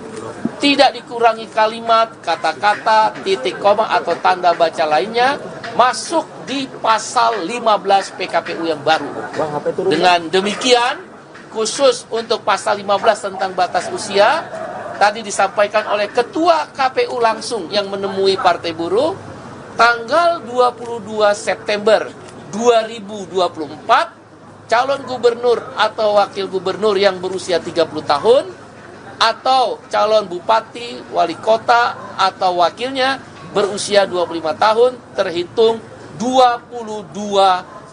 Speaker 2: tidak dikurangi kalimat, kata-kata, titik koma atau tanda baca lainnya, masuk di pasal 15 PKPU yang baru. Dengan demikian, khusus untuk pasal 15 tentang batas usia, tadi disampaikan oleh Ketua KPU langsung yang menemui Partai Buruh, tanggal 22 September 2024, calon gubernur atau wakil gubernur yang berusia 30 tahun, atau calon bupati, wali kota, atau wakilnya berusia 25 tahun, terhitung 22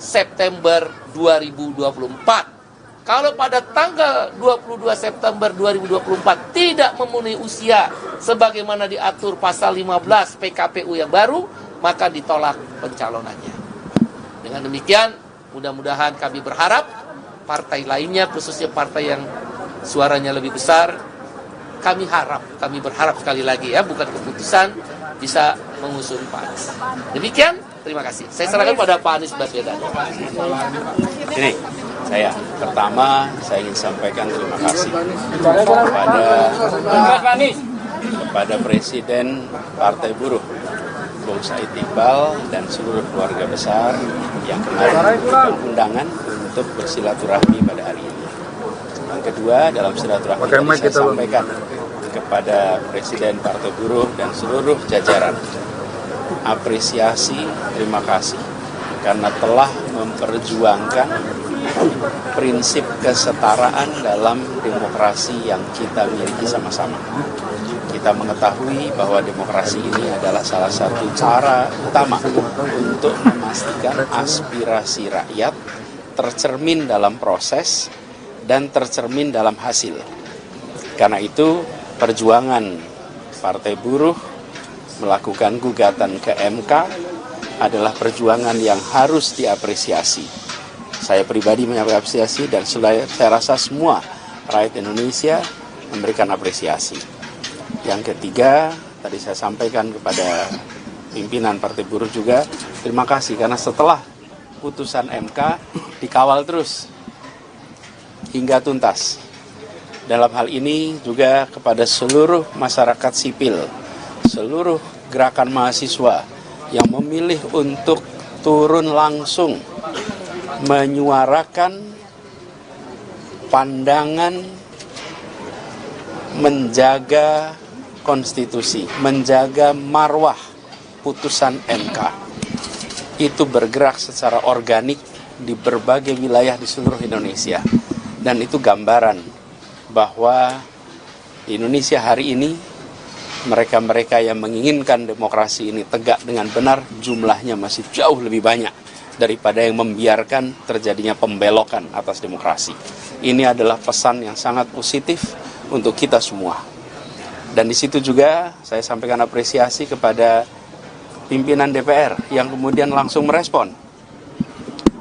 Speaker 2: September 2024. Kalau pada tanggal 22 September 2024 tidak memenuhi usia sebagaimana diatur pasal 15 PKPU yang baru, maka ditolak pencalonannya. Dengan demikian, mudah-mudahan kami berharap partai lainnya, khususnya partai yang suaranya lebih besar, kami berharap sekali lagi ya, bukan keputusan, bisa mengusung Pak Anies. Demikian, Terima kasih. Saya serahkan pada Pak Anies Baswedan.
Speaker 5: Ini saya saya ingin sampaikan terima kasih kepada Presiden Partai Buruh Bung Said Iqbal dan seluruh keluarga besar yang kemarin memberikan undangan untuk bersilaturahmi pada hari ini. Yang kedua, dalam silaturahmi tadi saya sampaikan kepada Presiden Partai Buruh dan seluruh jajaran apresiasi, terima kasih karena telah memperjuangkan prinsip kesetaraan dalam demokrasi yang kita miliki sama-sama. Kita mengetahui bahwa demokrasi ini adalah salah satu cara utama untuk memastikan aspirasi rakyat tercermin dalam proses dan tercermin dalam hasil. Karena itu, perjuangan Partai Buruh melakukan gugatan ke MK adalah perjuangan yang harus diapresiasi. Saya pribadi mengapresiasi dan saya rasa semua rakyat Indonesia memberikan apresiasi. Yang ketiga, tadi saya sampaikan kepada pimpinan Partai Buruh juga, terima kasih karena setelah putusan MK dikawal terus hingga tuntas. Dalam hal ini juga kepada seluruh masyarakat sipil, seluruh gerakan mahasiswa yang memilih untuk turun langsung menyuarakan pandangan menjaga konstitusi, menjaga marwah putusan MK. Itu bergerak secara organik di berbagai wilayah di seluruh Indonesia. Dan itu gambaran bahwa di Indonesia hari ini mereka-mereka yang menginginkan demokrasi ini tegak dengan benar jumlahnya masih jauh lebih banyak daripada yang membiarkan terjadinya pembelokan atas demokrasi. Ini adalah pesan yang sangat positif untuk kita semua. Dan di situ juga saya sampaikan apresiasi kepada pimpinan DPR yang kemudian langsung merespon.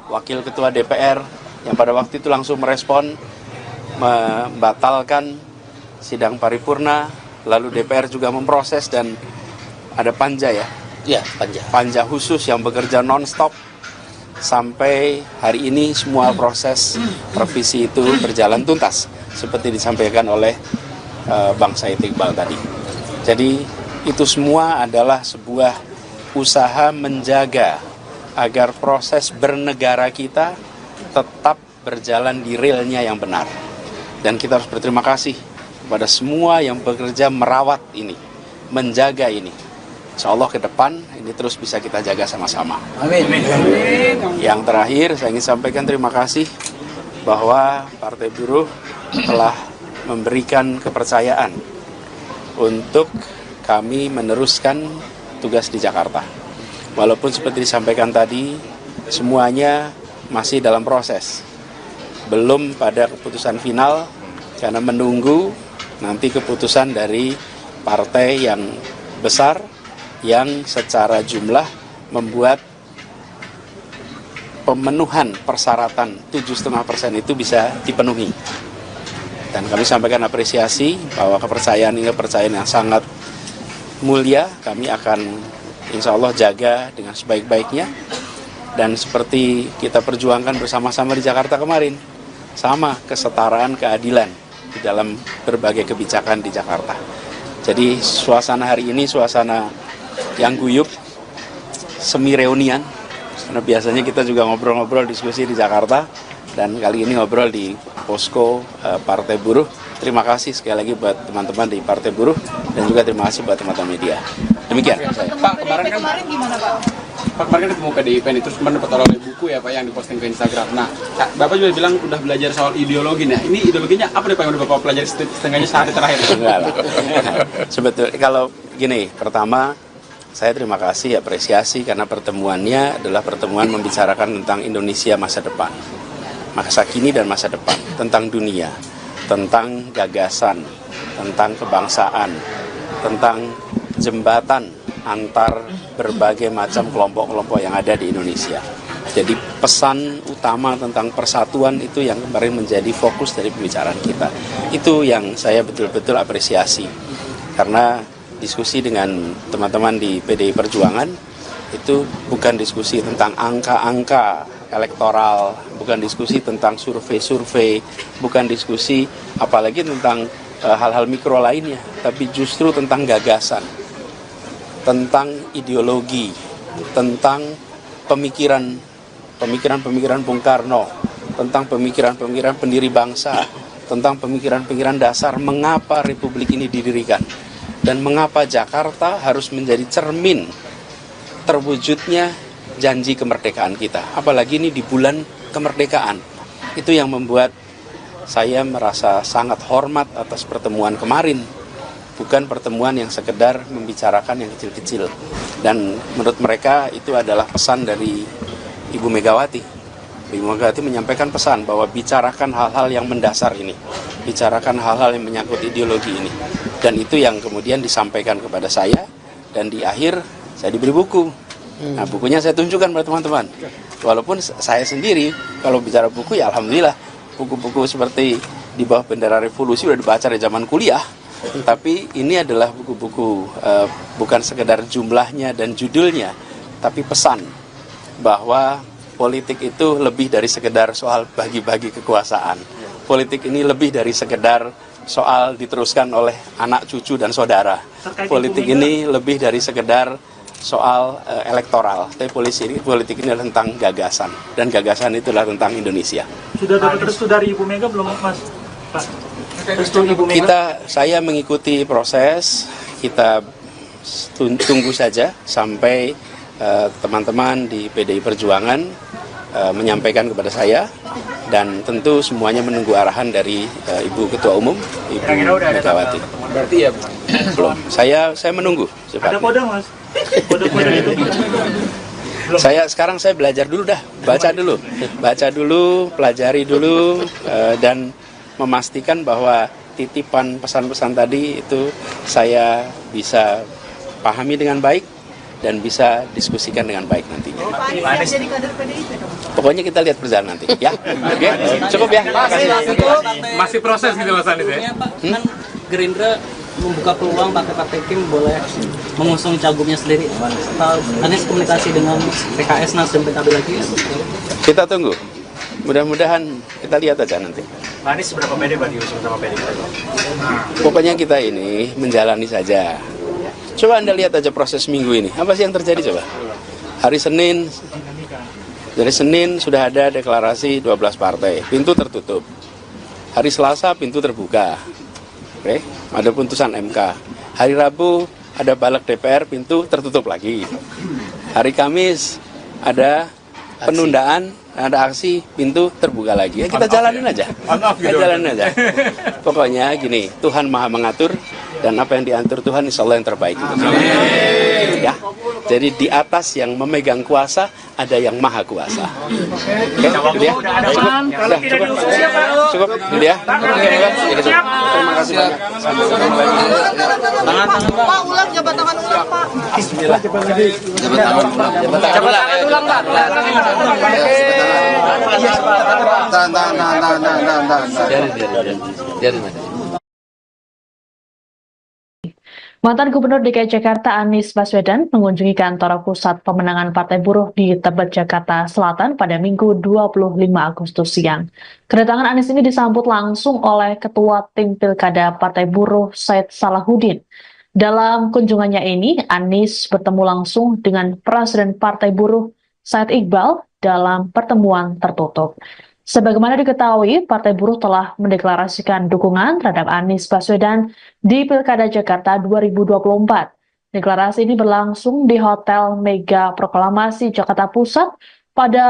Speaker 5: Wakil Ketua DPR yang pada waktu itu langsung merespon, membatalkan sidang paripurna, lalu DPR juga memproses dan ada panja ya?
Speaker 2: Ya, panja.
Speaker 5: Panja khusus yang bekerja non-stop sampai hari ini semua proses revisi itu berjalan tuntas seperti disampaikan oleh Bang Said Iqbal tadi. Jadi itu semua adalah sebuah usaha menjaga agar proses bernegara kita tetap berjalan di realnya yang benar. Dan kita harus berterima kasih kepada semua yang bekerja merawat ini, menjaga ini. Insya Allah ke depan ini terus bisa kita jaga sama-sama.
Speaker 6: Amin.
Speaker 5: Yang terakhir saya ingin sampaikan terima kasih bahwa Partai Buruh telah memberikan kepercayaan untuk kami meneruskan tugas di Jakarta. Walaupun seperti disampaikan tadi, semuanya masih dalam proses. Belum pada keputusan final, karena menunggu nanti keputusan dari partai yang besar, yang secara jumlah membuat pemenuhan persyaratan 7,5% itu bisa dipenuhi. Dan kami sampaikan apresiasi bahwa kepercayaan ini kepercayaan yang sangat mulia. Kami akan insya Allah jaga dengan sebaik-baiknya. Dan seperti kita perjuangkan bersama-sama di Jakarta kemarin, sama kesetaraan keadilan di dalam berbagai kebijakan di Jakarta. Jadi suasana hari ini suasana yang guyup, semi reunian. Karena biasanya kita juga ngobrol-ngobrol diskusi di Jakarta. Dan kali ini ngobrol di posko Partai Buruh. Terima kasih sekali lagi buat teman-teman di Partai Buruh dan juga terima kasih buat teman-teman media. Demikian.
Speaker 4: Pak, kemarin gimana Pak? Pak kemarin kan ketemu PDIP itu cuma dapat oleh buku ya Pak yang diposting ke Instagram. Nah, Bapak juga bilang udah belajar soal ideologi. Nah, ini ideologinya apa nih Pak yang udah Bapak pelajari setengahnya sehari terakhir?
Speaker 5: Enggak lah. Sebetulnya kalau gini, pertama saya terima kasih, apresiasi karena pertemuannya adalah pertemuan membicarakan tentang Indonesia masa depan. Masa kini dan masa depan, tentang dunia, tentang gagasan, tentang kebangsaan, tentang jembatan antar berbagai macam kelompok-kelompok yang ada di Indonesia. Jadi pesan utama tentang persatuan itu yang kemarin menjadi fokus dari pembicaraan kita. Itu yang saya betul-betul apresiasi. Karena diskusi dengan teman-teman di PDI Perjuangan, itu bukan diskusi tentang angka-angka elektoral, bukan diskusi tentang survei-survei, bukan diskusi apalagi tentang hal-hal mikro lainnya, tapi justru tentang gagasan, tentang ideologi, tentang pemikiran Bung Karno, tentang pemikiran pendiri bangsa, tentang pemikiran dasar mengapa Republik ini didirikan, dan mengapa Jakarta harus menjadi cermin terwujudnya janji kemerdekaan kita. Apalagi ini di bulan kemerdekaan. Itu yang membuat saya merasa sangat hormat atas pertemuan kemarin. Bukan pertemuan yang sekedar membicarakan yang kecil-kecil. Dan menurut mereka itu adalah pesan dari Ibu Megawati. Ibu Megawati menyampaikan pesan bahwa bicarakan hal-hal yang mendasar ini. Bicarakan hal-hal yang menyangkut ideologi ini. Dan itu yang kemudian disampaikan kepada saya. Dan di akhir saya diberi buku. Nah, bukunya saya tunjukkan pada teman-teman. Walaupun saya sendiri, kalau bicara buku ya alhamdulillah. Buku-buku seperti Di Bawah Bendera Revolusi sudah dibaca dari zaman kuliah. Tapi ini adalah buku-buku bukan sekedar jumlahnya dan judulnya, tapi pesan bahwa politik itu lebih dari sekedar soal bagi-bagi kekuasaan. Politik ini lebih dari sekedar soal diteruskan oleh anak, cucu, dan saudara. Politik ini lebih dari sekedar soal elektoral. Tapi politik ini adalah tentang gagasan. Dan gagasan itu adalah tentang Indonesia.
Speaker 8: Sudah dapat restu dari Ibu Mega belum, Mas? Pak? Restu Ibu Mega?
Speaker 5: Saya mengikuti proses, kita tunggu saja sampai teman-teman di PDI Perjuangan menyampaikan kepada saya, dan tentu semuanya menunggu arahan dari Ibu Ketua Umum, Ibu Megawati.
Speaker 4: Berarti ya
Speaker 5: Belum, saya menunggu.
Speaker 8: Ada kode, Mas? Kode-kode itu?
Speaker 5: Sekarang saya belajar dulu dah, baca dulu, pelajari dulu, dan memastikan bahwa titipan pesan-pesan tadi itu saya bisa pahami dengan baik dan bisa diskusikan dengan baik nantinya.
Speaker 7: Pak Anies jadi kader PDIP dong?
Speaker 5: Pokoknya kita lihat berjalan nanti, ya. Oke, cukup ya.
Speaker 4: masih proses gitu Mas Anies ya?
Speaker 6: Pak, kan Gerindra membuka peluang partai Kim boleh mengusung cagumnya sendiri. Anies komunikasi dengan PKS, Nasdem, PKB lagi?
Speaker 5: Kita tunggu. Mudah-mudahan kita lihat aja nanti.
Speaker 8: Pak Anies seberapa pede Pak diusung sama PDIP?
Speaker 5: Pokoknya kita ini menjalani saja. Coba Anda lihat aja proses minggu ini. Apa sih yang terjadi coba? Hari Senin, dari Senin sudah ada deklarasi 12 partai. Pintu tertutup. Hari Selasa pintu terbuka. Oke, ada putusan MK. Hari Rabu ada balik DPR, pintu tertutup lagi. Hari Kamis ada penundaan, ada aksi, pintu terbuka lagi. Ya, kita jalanin aja. Kita jalanin aja. Pokoknya gini, Tuhan Maha mengatur, dan apa yang diatur Tuhan insya Allah yang terbaik. Ya. Jadi di atas yang memegang kuasa ada yang maha kuasa. Oke, itu dia. Cukup, itu dia. Terima kasih banyak.
Speaker 7: Pak, ulang jabat tangan ulang, Pak.
Speaker 1: Mantan Gubernur DKI Jakarta Anies Baswedan mengunjungi kantor pusat pemenangan Partai Buruh di Tebet, Jakarta Selatan pada Minggu 25 Agustus siang. Kedatangan Anies ini disambut langsung oleh Ketua Tim Pilkada Partai Buruh Said Salahuddin. Dalam kunjungannya ini, Anies bertemu langsung dengan Presiden Partai Buruh Said Iqbal dalam pertemuan tertutup. Sebagaimana diketahui, Partai Buruh telah mendeklarasikan dukungan terhadap Anies Baswedan di Pilkada Jakarta 2024. Deklarasi ini berlangsung di Hotel Mega Proklamasi Jakarta Pusat pada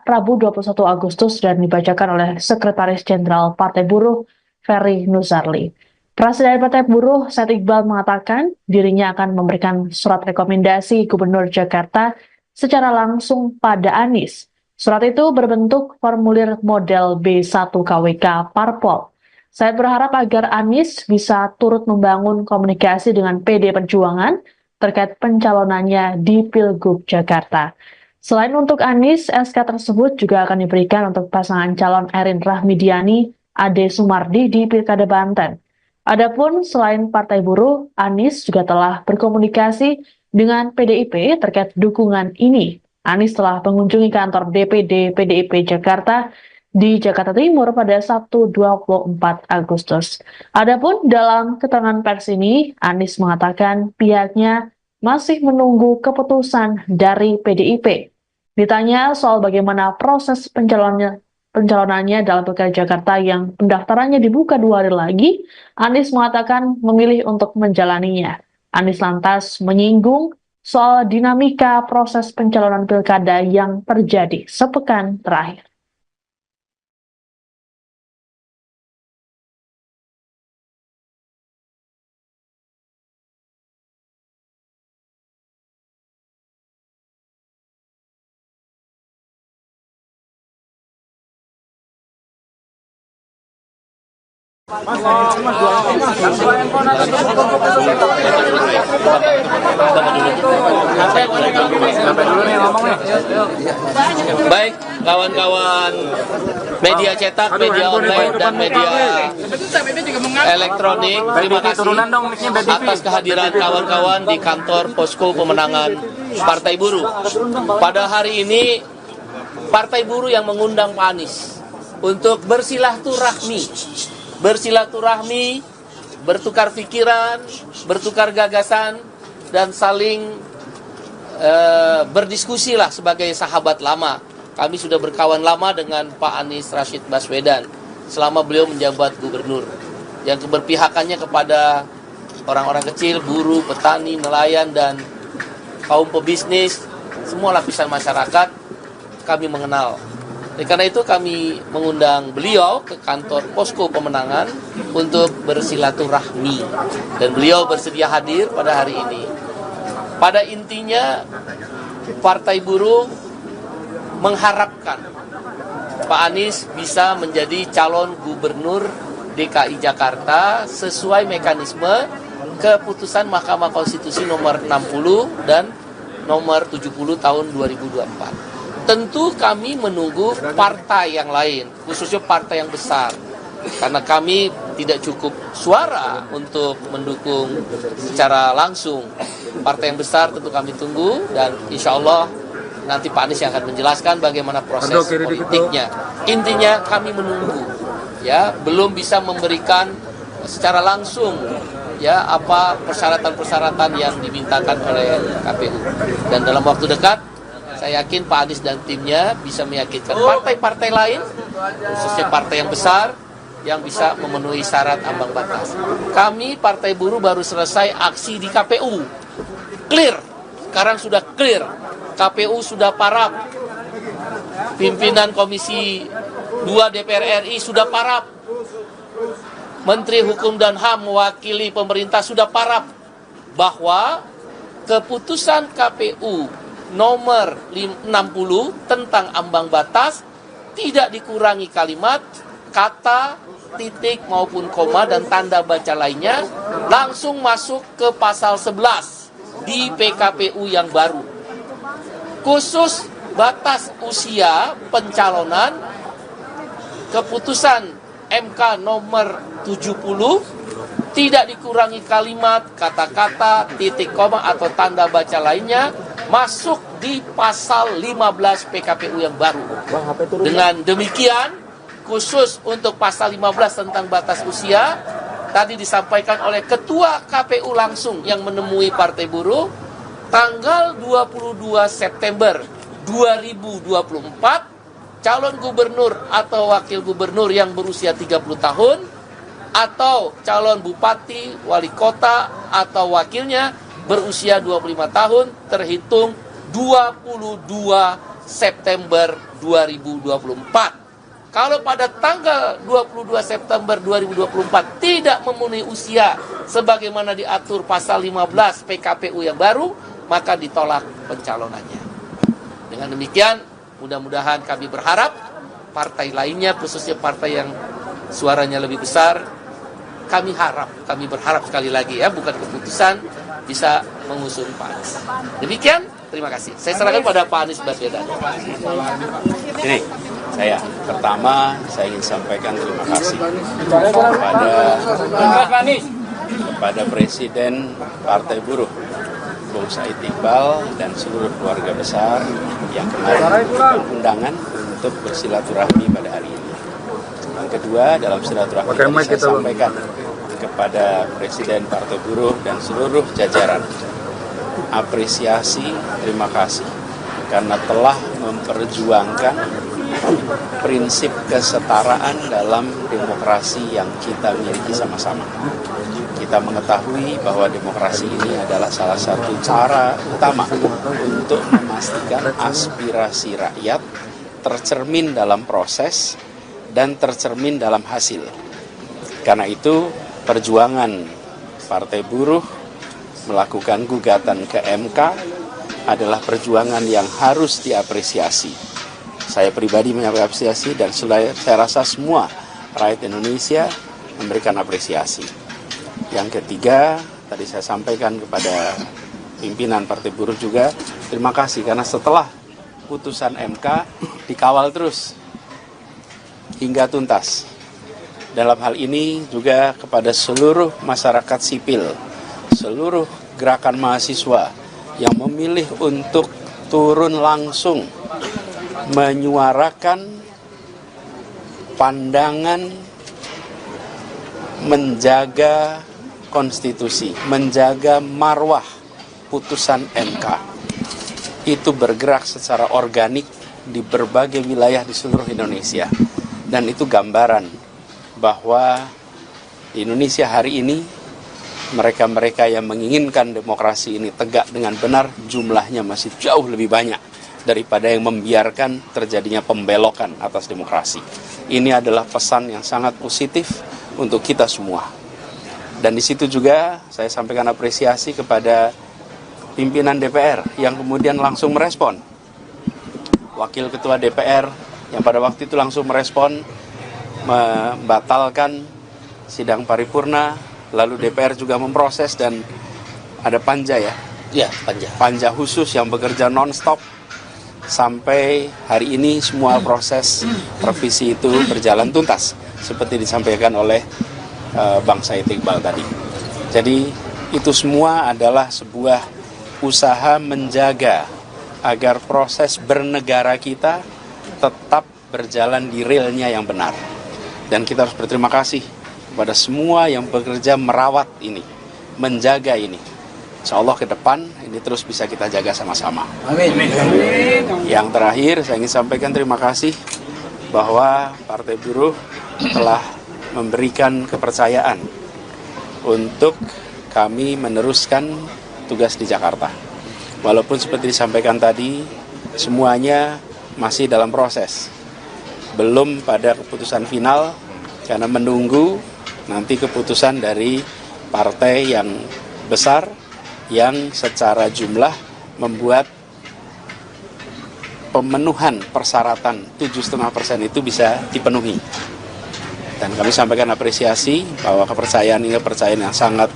Speaker 1: Rabu 21 Agustus dan dibacakan oleh Sekretaris Jenderal Partai Buruh Ferry Nuzarli. Presiden Partai Buruh Said Iqbal mengatakan dirinya akan memberikan surat rekomendasi Gubernur Jakarta secara langsung pada Anies. Surat itu berbentuk formulir model B1 KWK Parpol. Saya berharap agar Anies bisa turut membangun komunikasi dengan PD Perjuangan terkait pencalonannya di Pilgub Jakarta. Selain untuk Anies, SK tersebut juga akan diberikan untuk pasangan calon Erin Rahmidiani, Ade Sumardi di Pilkada Banten. Adapun selain Partai Buruh, Anies juga telah berkomunikasi dengan PDIP terkait dukungan ini. Anies telah mengunjungi kantor DPD PDIP Jakarta di Jakarta Timur pada Sabtu 24 Agustus. Adapun dalam keterangan pers ini, Anies mengatakan pihaknya masih menunggu keputusan dari PDIP. Ditanya soal bagaimana proses pencalonannya dalam Pilkada Jakarta yang pendaftarannya dibuka 2 hari lagi, Anies mengatakan memilih untuk menjalaninya. Anies lantas menyinggung soal dinamika proses pencalonan pilkada yang terjadi sepekan terakhir.
Speaker 2: Baik, kawan-kawan media cetak, media online, dan media elektronik, terima kasih atas kehadiran kawan-kawan di kantor Posko Pemenangan Partai Buruh. Pada hari ini, Partai Buruh yang mengundang Pak Anies untuk bersilaturahmi, bertukar pikiran, bertukar gagasan, dan saling berdiskusi lah sebagai sahabat lama. Kami sudah berkawan lama dengan Pak Anies Rashid Baswedan selama beliau menjabat gubernur, yang keberpihakannya kepada orang-orang kecil, buruh, petani, nelayan, dan kaum pebisnis, semua lapisan masyarakat kami mengenal. Karena itu kami mengundang beliau ke kantor Posko Pemenangan untuk bersilaturahmi, dan beliau bersedia hadir pada hari ini. Pada intinya, Partai Buruh mengharapkan Pak Anies bisa menjadi calon gubernur DKI Jakarta sesuai mekanisme keputusan Mahkamah Konstitusi nomor 60 dan nomor 70 tahun 2024. Tentu kami menunggu partai yang lain, khususnya partai yang besar. Karena kami tidak cukup suara untuk mendukung secara langsung. Partai yang besar tentu kami tunggu, dan insya Allah nanti Pak Anies yang akan menjelaskan bagaimana proses politiknya. Intinya kami menunggu, ya, belum bisa memberikan secara langsung ya apa persyaratan-persyaratan yang dimintakan oleh KPU. Dan dalam waktu dekat saya yakin Pak Anies dan timnya bisa meyakinkan partai-partai lain, khususnya partai yang besar, yang bisa memenuhi syarat ambang batas. Kami Partai Buruh baru selesai aksi di KPU. Clear, sekarang sudah clear. KPU sudah parap. Pimpinan Komisi 2 DPR RI sudah parap. Menteri Hukum dan HAM mewakili pemerintah sudah parap bahwa keputusan KPU nomor 60 tentang ambang batas tidak dikurangi kalimat, kata, titik maupun koma dan tanda baca lainnya, langsung masuk ke pasal 11 di PKPU yang baru. Khusus batas usia pencalonan, keputusan MK nomor 70 tidak dikurangi kalimat, kata-kata, titik koma atau tanda baca lainnya, masuk di pasal 15 PKPU yang baru. Dengan demikian, khusus untuk pasal 15 tentang batas usia, tadi disampaikan oleh Ketua KPU langsung yang menemui Partai Buruh, tanggal 22 September 2024, calon gubernur atau wakil gubernur yang berusia 30 tahun, atau calon bupati, wali kota, atau wakilnya berusia 25 tahun terhitung 22 September 2024. Kalau pada tanggal 22 September 2024 tidak memenuhi usia sebagaimana diatur pasal 15 PKPU yang baru, maka ditolak pencalonannya. Dengan demikian, mudah-mudahan kami berharap partai lainnya, khususnya partai yang suaranya lebih besar, kami berharap sekali lagi ya, bukan keputusan, bisa mengusung Pak Anies. Demikian, terima kasih. Saya serahkan pada Pak Anies Baswedan.
Speaker 5: Ini, pertama saya ingin sampaikan terima kasih kepada Presiden Partai Buruh,
Speaker 3: Bung Said Iqbal dan seluruh keluarga besar yang kemarin memberikan undangan untuk bersilaturahmi pada hari ini. Yang kedua, dalam silaturahmi tadi saya sampaikan kepada Presiden Partai Buruh dan seluruh jajaran apresiasi, terima kasih karena telah memperjuangkan prinsip kesetaraan dalam demokrasi yang kita miliki sama-sama. Kita mengetahui bahwa demokrasi ini adalah salah satu cara utama untuk memastikan aspirasi rakyat tercermin dalam proses dan tercermin dalam hasil. Karena itu, perjuangan Partai Buruh melakukan gugatan ke MK adalah perjuangan yang harus diapresiasi. Saya pribadi mengapresiasi dan saya rasa semua rakyat Indonesia memberikan apresiasi. Yang ketiga, tadi saya sampaikan kepada pimpinan Partai Buruh juga, terima kasih karena setelah putusan MK dikawal terus hingga tuntas. Dalam hal ini juga kepada seluruh masyarakat sipil, seluruh gerakan mahasiswa yang memilih untuk turun langsung menyuarakan pandangan menjaga konstitusi, menjaga marwah putusan MK. Itu bergerak secara organik di berbagai wilayah di seluruh Indonesia. Dan itu gambaran bahwa di Indonesia hari ini mereka-mereka yang menginginkan demokrasi ini tegak dengan benar jumlahnya masih jauh lebih banyak daripada yang membiarkan terjadinya pembelokan atas demokrasi. Ini adalah pesan yang sangat positif untuk kita semua. Dan di situ juga saya sampaikan apresiasi kepada pimpinan DPR yang kemudian langsung merespon. Wakil Ketua DPR yang pada waktu itu langsung merespon, membatalkan sidang paripurna, lalu DPR juga memproses dan ada panja ya?
Speaker 2: Ya, panja.
Speaker 3: Panja khusus yang bekerja non-stop sampai hari ini semua proses revisi itu berjalan tuntas seperti disampaikan oleh Bang Said Iqbal tadi. Jadi itu semua adalah sebuah usaha menjaga agar proses bernegara kita tetap berjalan di realnya yang benar. Dan kita harus berterima kasih kepada semua yang bekerja merawat ini, menjaga ini. Insya Allah ke depan ini terus bisa kita jaga sama-sama.
Speaker 4: Amin.
Speaker 3: Yang terakhir saya ingin sampaikan terima kasih bahwa Partai Buruh telah memberikan kepercayaan untuk kami meneruskan tugas di Jakarta. Walaupun seperti disampaikan tadi, semuanya masih dalam proses. Belum pada keputusan final, karena menunggu nanti keputusan dari partai yang besar, yang secara jumlah membuat pemenuhan persyaratan 7,5% itu bisa dipenuhi. Dan kami sampaikan apresiasi bahwa kepercayaan ini kepercayaan yang sangat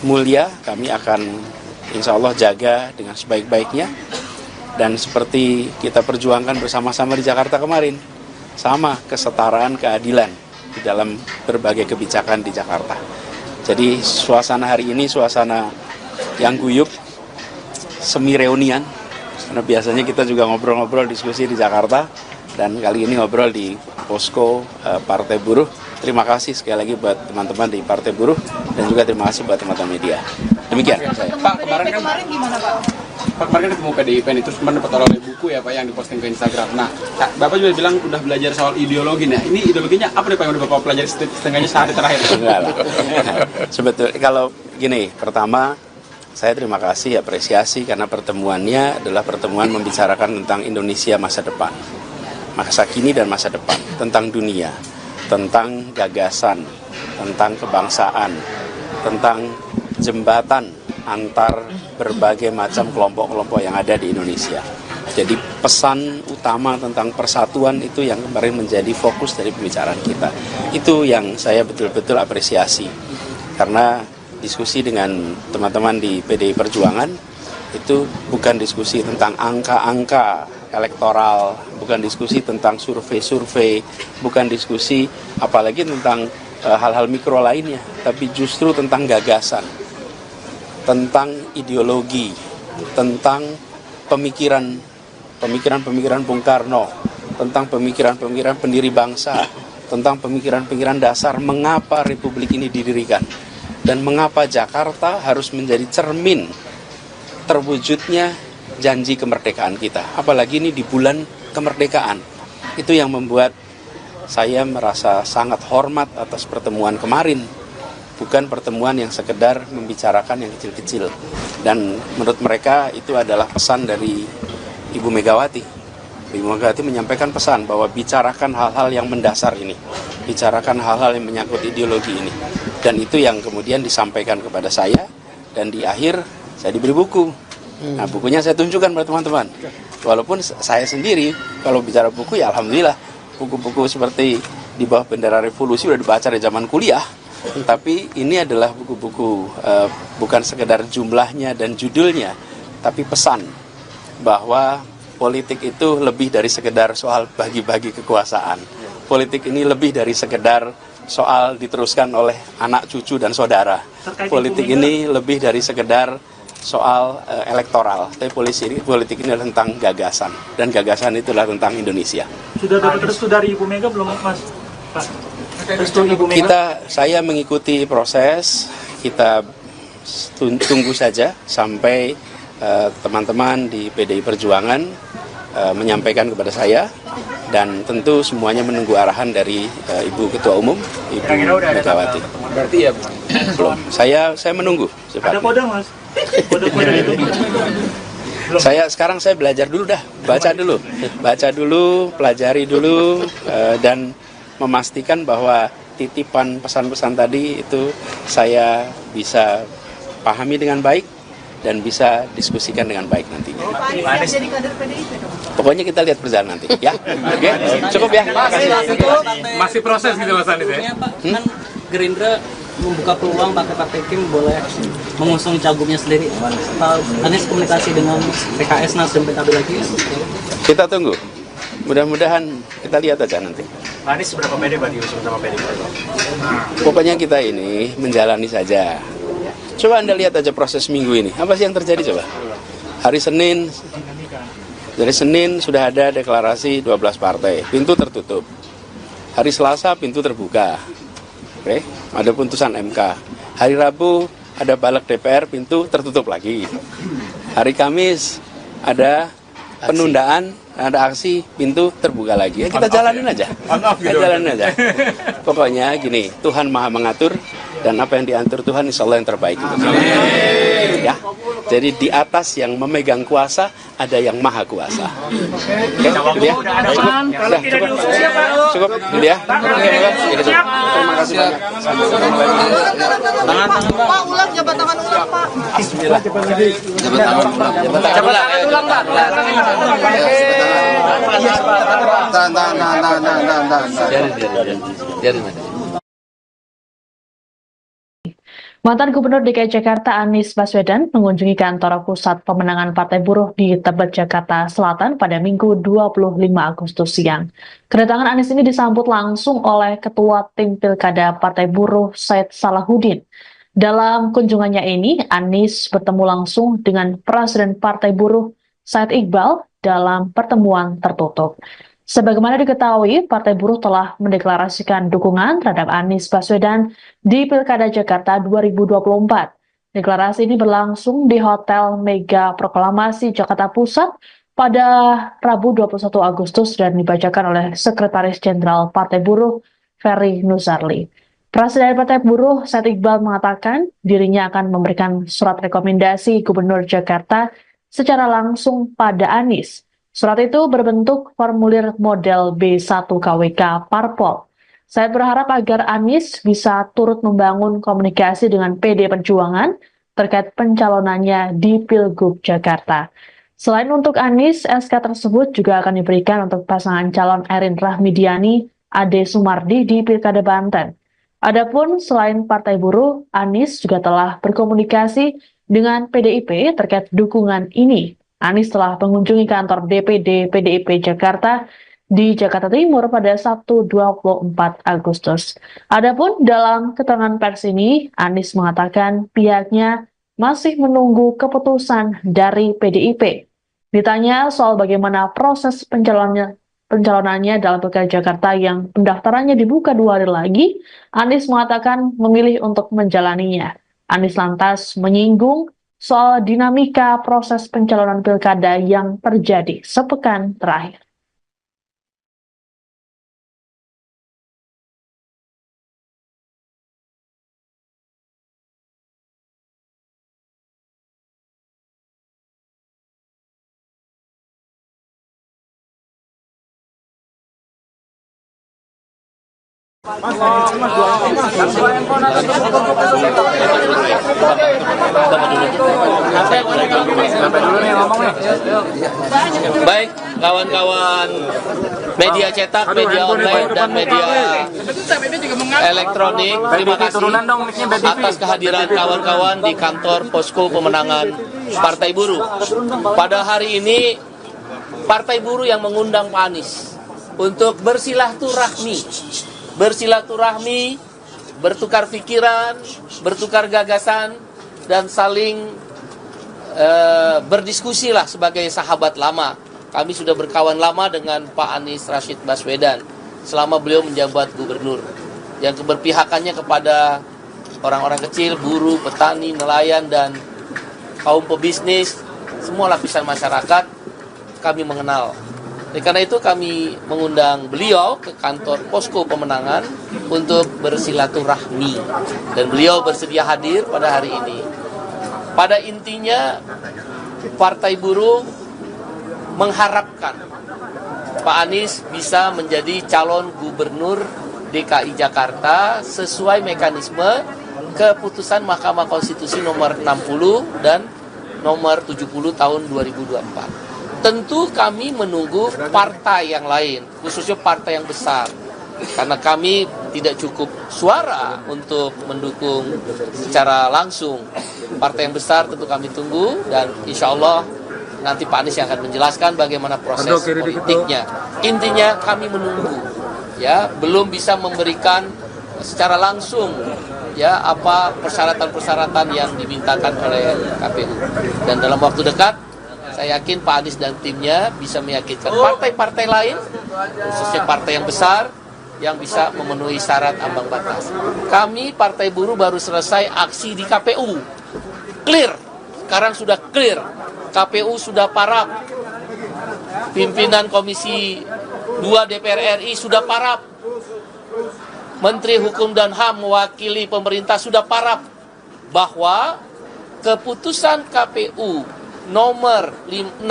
Speaker 3: mulia. Kami akan insya Allah jaga dengan sebaik-baiknya. Dan seperti kita perjuangkan bersama-sama di Jakarta kemarin, sama kesetaraan keadilan di dalam berbagai kebijakan di Jakarta. Jadi suasana hari ini suasana yang guyup, semi reunian, karena biasanya kita juga ngobrol-ngobrol diskusi di Jakarta, dan kali ini ngobrol di posko Partai Buruh. Terima kasih sekali lagi buat teman-teman di Partai Buruh, dan juga terima kasih buat teman-teman media. Demikian saya.
Speaker 4: Pak, kemarin gimana Pak? Pak, kemarin kan ketemu PDIP itu kemarin dapat oleh buku ya Pak yang diposting ke Instagram. Nah, Bapak juga bilang udah belajar soal ideologi. Nah, ini ideologinya apa nih Pak yang udah Bapak pelajari setengahnya sehari terakhir?
Speaker 3: Enggak lah. Sebetulnya kalau gini, pertama saya terima kasih, apresiasi karena pertemuannya adalah pertemuan membicarakan tentang Indonesia masa depan, masa kini dan masa depan, tentang dunia, tentang gagasan, tentang kebangsaan, tentang jembatan antar berbagai macam kelompok-kelompok yang ada di Indonesia. Jadi pesan utama tentang persatuan itu yang kemarin menjadi fokus dari pembicaraan kita. Itu yang saya betul-betul apresiasi. Karena diskusi dengan teman-teman di PDI Perjuangan itu bukan diskusi tentang angka-angka elektoral, bukan diskusi tentang survei-survei, bukan diskusi apalagi tentang hal-hal mikro lainnya, tapi justru tentang gagasan.
Speaker 5: tentang ideologi, tentang pemikiran Bung Karno, tentang pemikiran pendiri bangsa, tentang pemikiran dasar mengapa Republik ini didirikan, dan mengapa Jakarta harus menjadi cermin terwujudnya janji kemerdekaan kita. Apalagi ini di bulan kemerdekaan. Itu yang membuat saya merasa sangat hormat atas pertemuan kemarin. Bukan pertemuan yang sekedar membicarakan yang kecil-kecil. Dan menurut mereka itu adalah pesan dari Ibu Megawati. Ibu Megawati menyampaikan pesan bahwa bicarakan hal-hal yang mendasar ini. Bicarakan hal-hal yang menyangkut ideologi ini. Dan itu yang kemudian disampaikan kepada saya. Dan di akhir saya diberi buku. Nah, bukunya saya tunjukkan pada teman-teman. Walaupun saya sendiri kalau bicara buku ya alhamdulillah buku-buku seperti Di Bawah Bendera Revolusi sudah dibaca dari zaman kuliah. Tapi ini adalah buku-buku bukan sekedar jumlahnya dan judulnya, tapi pesan bahwa politik itu lebih dari sekedar soal bagi-bagi kekuasaan. Politik ini lebih dari sekedar soal diteruskan oleh anak, cucu, dan saudara. Politik ini lebih dari sekedar soal elektoral. Tapi politik ini adalah tentang gagasan. Dan gagasan itulah tentang Indonesia.
Speaker 8: Sudah dapat restu dari Ibu Mega belum, Mas? Pak? Restu Ibu Mega? Saya mengikuti proses, kita
Speaker 5: tunggu saja sampai teman-teman di PDI Perjuangan menyampaikan kepada saya, dan tentu semuanya menunggu arahan dari Ibu Ketua Umum, Ibu Megawati.
Speaker 4: Berarti ya
Speaker 5: belum. Saya menunggu.
Speaker 8: Ada kode, Mas? Kode-kode itu?
Speaker 5: Sekarang saya belajar dulu dah, baca dulu, pelajari dulu, dan memastikan bahwa titipan pesan-pesan tadi itu saya bisa pahami dengan baik dan bisa diskusikan dengan baik nantinya.
Speaker 7: Pak Anies jadi kader PDIP dong?
Speaker 5: Pokoknya kita lihat perjalanan nanti, ya. Oke, cukup ya.
Speaker 4: masih proses gitu Mas Anies ya?
Speaker 6: Pak, kan Gerindra membuka peluang Partai Kim boleh mengusung cagupnya sendiri. Pak Anies komunikasi dengan PKS, Nasdem, PKB lagi?
Speaker 5: Kita tunggu. Mudah-mudahan kita lihat aja nanti.
Speaker 8: Pak Anies seberapa pede berarti usung sama PDIP?
Speaker 5: Pokoknya kita ini menjalani saja. Coba Anda lihat aja proses minggu ini. Apa sih yang terjadi coba? Dari Senin sudah ada deklarasi 12 partai. Pintu tertutup. Hari Selasa pintu terbuka. Oke, ada putusan MK. Hari Rabu ada balik DPR, pintu tertutup lagi. Hari Kamis ada penundaan, ada aksi, pintu terbuka lagi. Ya kita jalanin aja. Pokoknya gini, Tuhan Maha mengatur, dan apa yang diatur Tuhan insya Allah yang terbaik. Ya, jadi di atas yang memegang kuasa ada yang maha kuasa. Oke, gitu ya. Cukup, gitu ya. Terima kasih banyak.
Speaker 7: Pak, ulang jabatan ulang, Pak.
Speaker 2: Jabatan ulang, Pak. Biarin.
Speaker 1: Mantan Gubernur DKI Jakarta Anies Baswedan mengunjungi kantor pusat pemenangan Partai Buruh di Tebet, Jakarta Selatan pada Minggu 25 Agustus siang. Kedatangan Anies ini disambut langsung oleh Ketua Tim Pilkada Partai Buruh Said Salahuddin. Dalam kunjungannya ini, Anies bertemu langsung dengan Presiden Partai Buruh Said Iqbal dalam pertemuan tertutup. Sebagaimana diketahui, Partai Buruh telah mendeklarasikan dukungan terhadap Anies Baswedan di Pilkada Jakarta 2024. Deklarasi ini berlangsung di Hotel Mega Proklamasi Jakarta Pusat pada Rabu 21 Agustus dan dibacakan oleh Sekretaris Jenderal Partai Buruh Ferry Nuzarli. Presiden Partai Buruh Said Iqbal mengatakan dirinya akan memberikan surat rekomendasi Gubernur Jakarta secara langsung pada Anies. Surat itu berbentuk formulir model B1 KWK Parpol. Saya berharap agar Anies bisa turut membangun komunikasi dengan PD Perjuangan terkait pencalonannya di Pilgub Jakarta. Selain untuk Anies, SK tersebut juga akan diberikan untuk pasangan calon Erin Rahmidiani, Ade Sumardi di Pilkada Banten. Adapun selain Partai Buruh, Anies juga telah berkomunikasi dengan PDIP terkait dukungan ini. Anies telah mengunjungi kantor DPD PDIP Jakarta di Jakarta Timur pada Sabtu 24 Agustus. Adapun dalam keterangan pers ini, Anies mengatakan pihaknya masih menunggu keputusan dari PDIP. Ditanya soal bagaimana proses pencalonannya dalam Pilkada Jakarta yang pendaftarannya dibuka 2 hari lagi, Anies mengatakan memilih untuk menjalaninya. Anies lantas menyinggung soal dinamika proses pencalonan pilkada yang terjadi sepekan terakhir.
Speaker 2: Baik, kawan-kawan media cetak, media online, dan media elektronik, terima kasih atas kehadiran kawan-kawan di kantor Posko Pemenangan Partai Buruh. Pada hari ini, Partai Buruh yang mengundang Pak Anies untuk bersilaturahmi, bertukar pikiran, bertukar gagasan, dan saling berdiskusi lah sebagai sahabat lama. Kami sudah berkawan lama dengan Pak Anies Rashid Baswedan selama beliau menjabat gubernur, yang keberpihakannya kepada orang-orang kecil, buruh, petani, nelayan, dan kaum pebisnis, semua lapisan masyarakat kami mengenal. Oleh karena itu kami mengundang beliau ke kantor Posko Pemenangan untuk bersilaturahmi, dan beliau bersedia hadir pada hari ini. Pada intinya, Partai Buruh mengharapkan Pak Anies bisa menjadi calon gubernur DKI Jakarta sesuai mekanisme keputusan Mahkamah Konstitusi nomor 60 dan nomor 70 tahun 2024. Tentu kami menunggu partai yang lain, khususnya partai yang besar. Karena kami tidak cukup suara untuk mendukung secara langsung. Partai yang besar tentu kami tunggu, dan insya Allah nanti Pak Anies yang akan menjelaskan bagaimana proses politiknya. Intinya kami menunggu, ya, belum bisa memberikan secara langsung ya apa persyaratan-persyaratan yang dimintakan oleh KPU. Dan dalam waktu dekat saya yakin Pak Anies dan timnya bisa meyakinkan partai-partai lain, khususnya partai yang besar, yang bisa memenuhi syarat ambang batas. Kami Partai Buruh baru selesai aksi di KPU. Clear, sekarang sudah clear. KPU sudah parap. Pimpinan Komisi 2 DPR RI sudah parap. Menteri Hukum dan HAM mewakili pemerintah sudah parap bahwa keputusan KPU nomor 60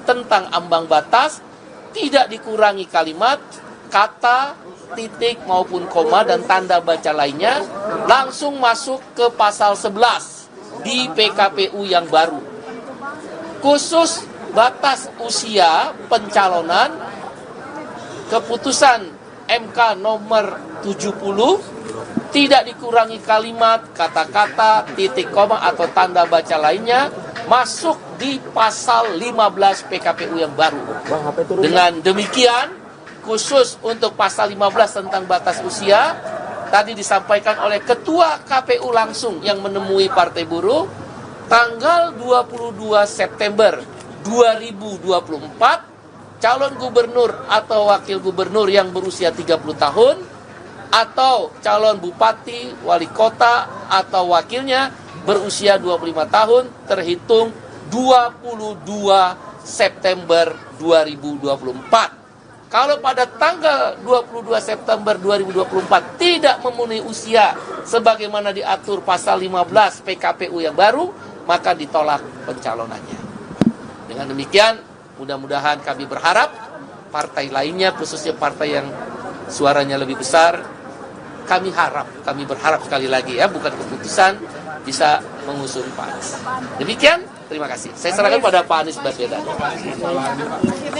Speaker 2: tentang ambang batas tidak dikurangi kalimat, kata, titik maupun koma dan tanda baca lainnya, langsung masuk ke pasal 11 di PKPU yang baru. Khusus batas usia pencalonan, keputusan MK nomor 70 tidak dikurangi kalimat, kata-kata, titik koma atau tanda baca lainnya, masuk di pasal 15 PKPU yang baru. Dengan demikian, khusus untuk pasal 15 tentang batas usia, tadi disampaikan oleh Ketua KPU langsung yang menemui Partai Buruh, tanggal 22 September 2024, calon gubernur atau wakil gubernur yang berusia 30 tahun, atau calon bupati, wali kota, atau wakilnya berusia 25 tahun, terhitung 22 September 2024. Kalau pada tanggal 22 September 2024 tidak memenuhi usia sebagaimana diatur pasal 15 PKPU yang baru, maka ditolak pencalonannya. Dengan demikian, mudah-mudahan kami berharap partai lainnya, khususnya partai yang suaranya lebih besar, kami berharap sekali lagi ya, bukan keputusan, bisa mengusung Pak Anies. Demikian, terima kasih. Saya serahkan pada Pak Anies Baswedan.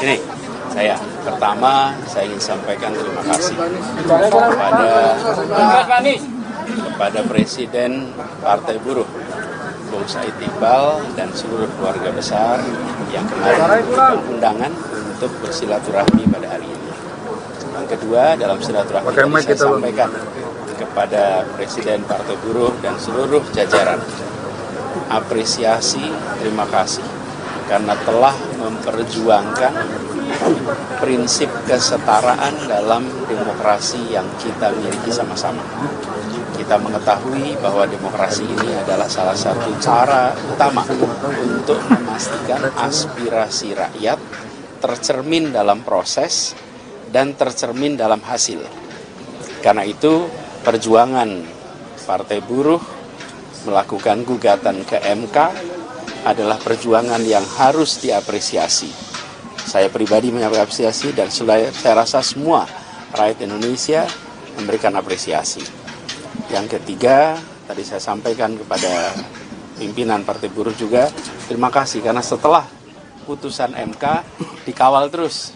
Speaker 5: Ini pertama saya ingin sampaikan terima kasih kepada Presiden Partai Buruh Bung Said Iqbal dan seluruh keluarga besar yang kemarin memberikan undangan untuk bersilaturahmi pada hari ini. Yang kedua, dalam silaturahmi saya sampaikan kepada Presiden Partai Buruh dan seluruh jajaran apresiasi, terima kasih karena telah memperjuangkan prinsip kesetaraan dalam demokrasi yang kita miliki sama-sama. Kita mengetahui bahwa demokrasi ini adalah salah satu cara utama untuk memastikan aspirasi rakyat tercermin dalam proses dan tercermin dalam hasil. Karena itu perjuangan Partai Buruh melakukan gugatan ke MK adalah perjuangan yang harus diapresiasi. Saya pribadi mengapresiasi dan saya rasa semua rakyat Indonesia memberikan apresiasi. Yang ketiga, tadi saya sampaikan kepada pimpinan Partai Buruh juga, terima kasih karena setelah putusan MK dikawal terus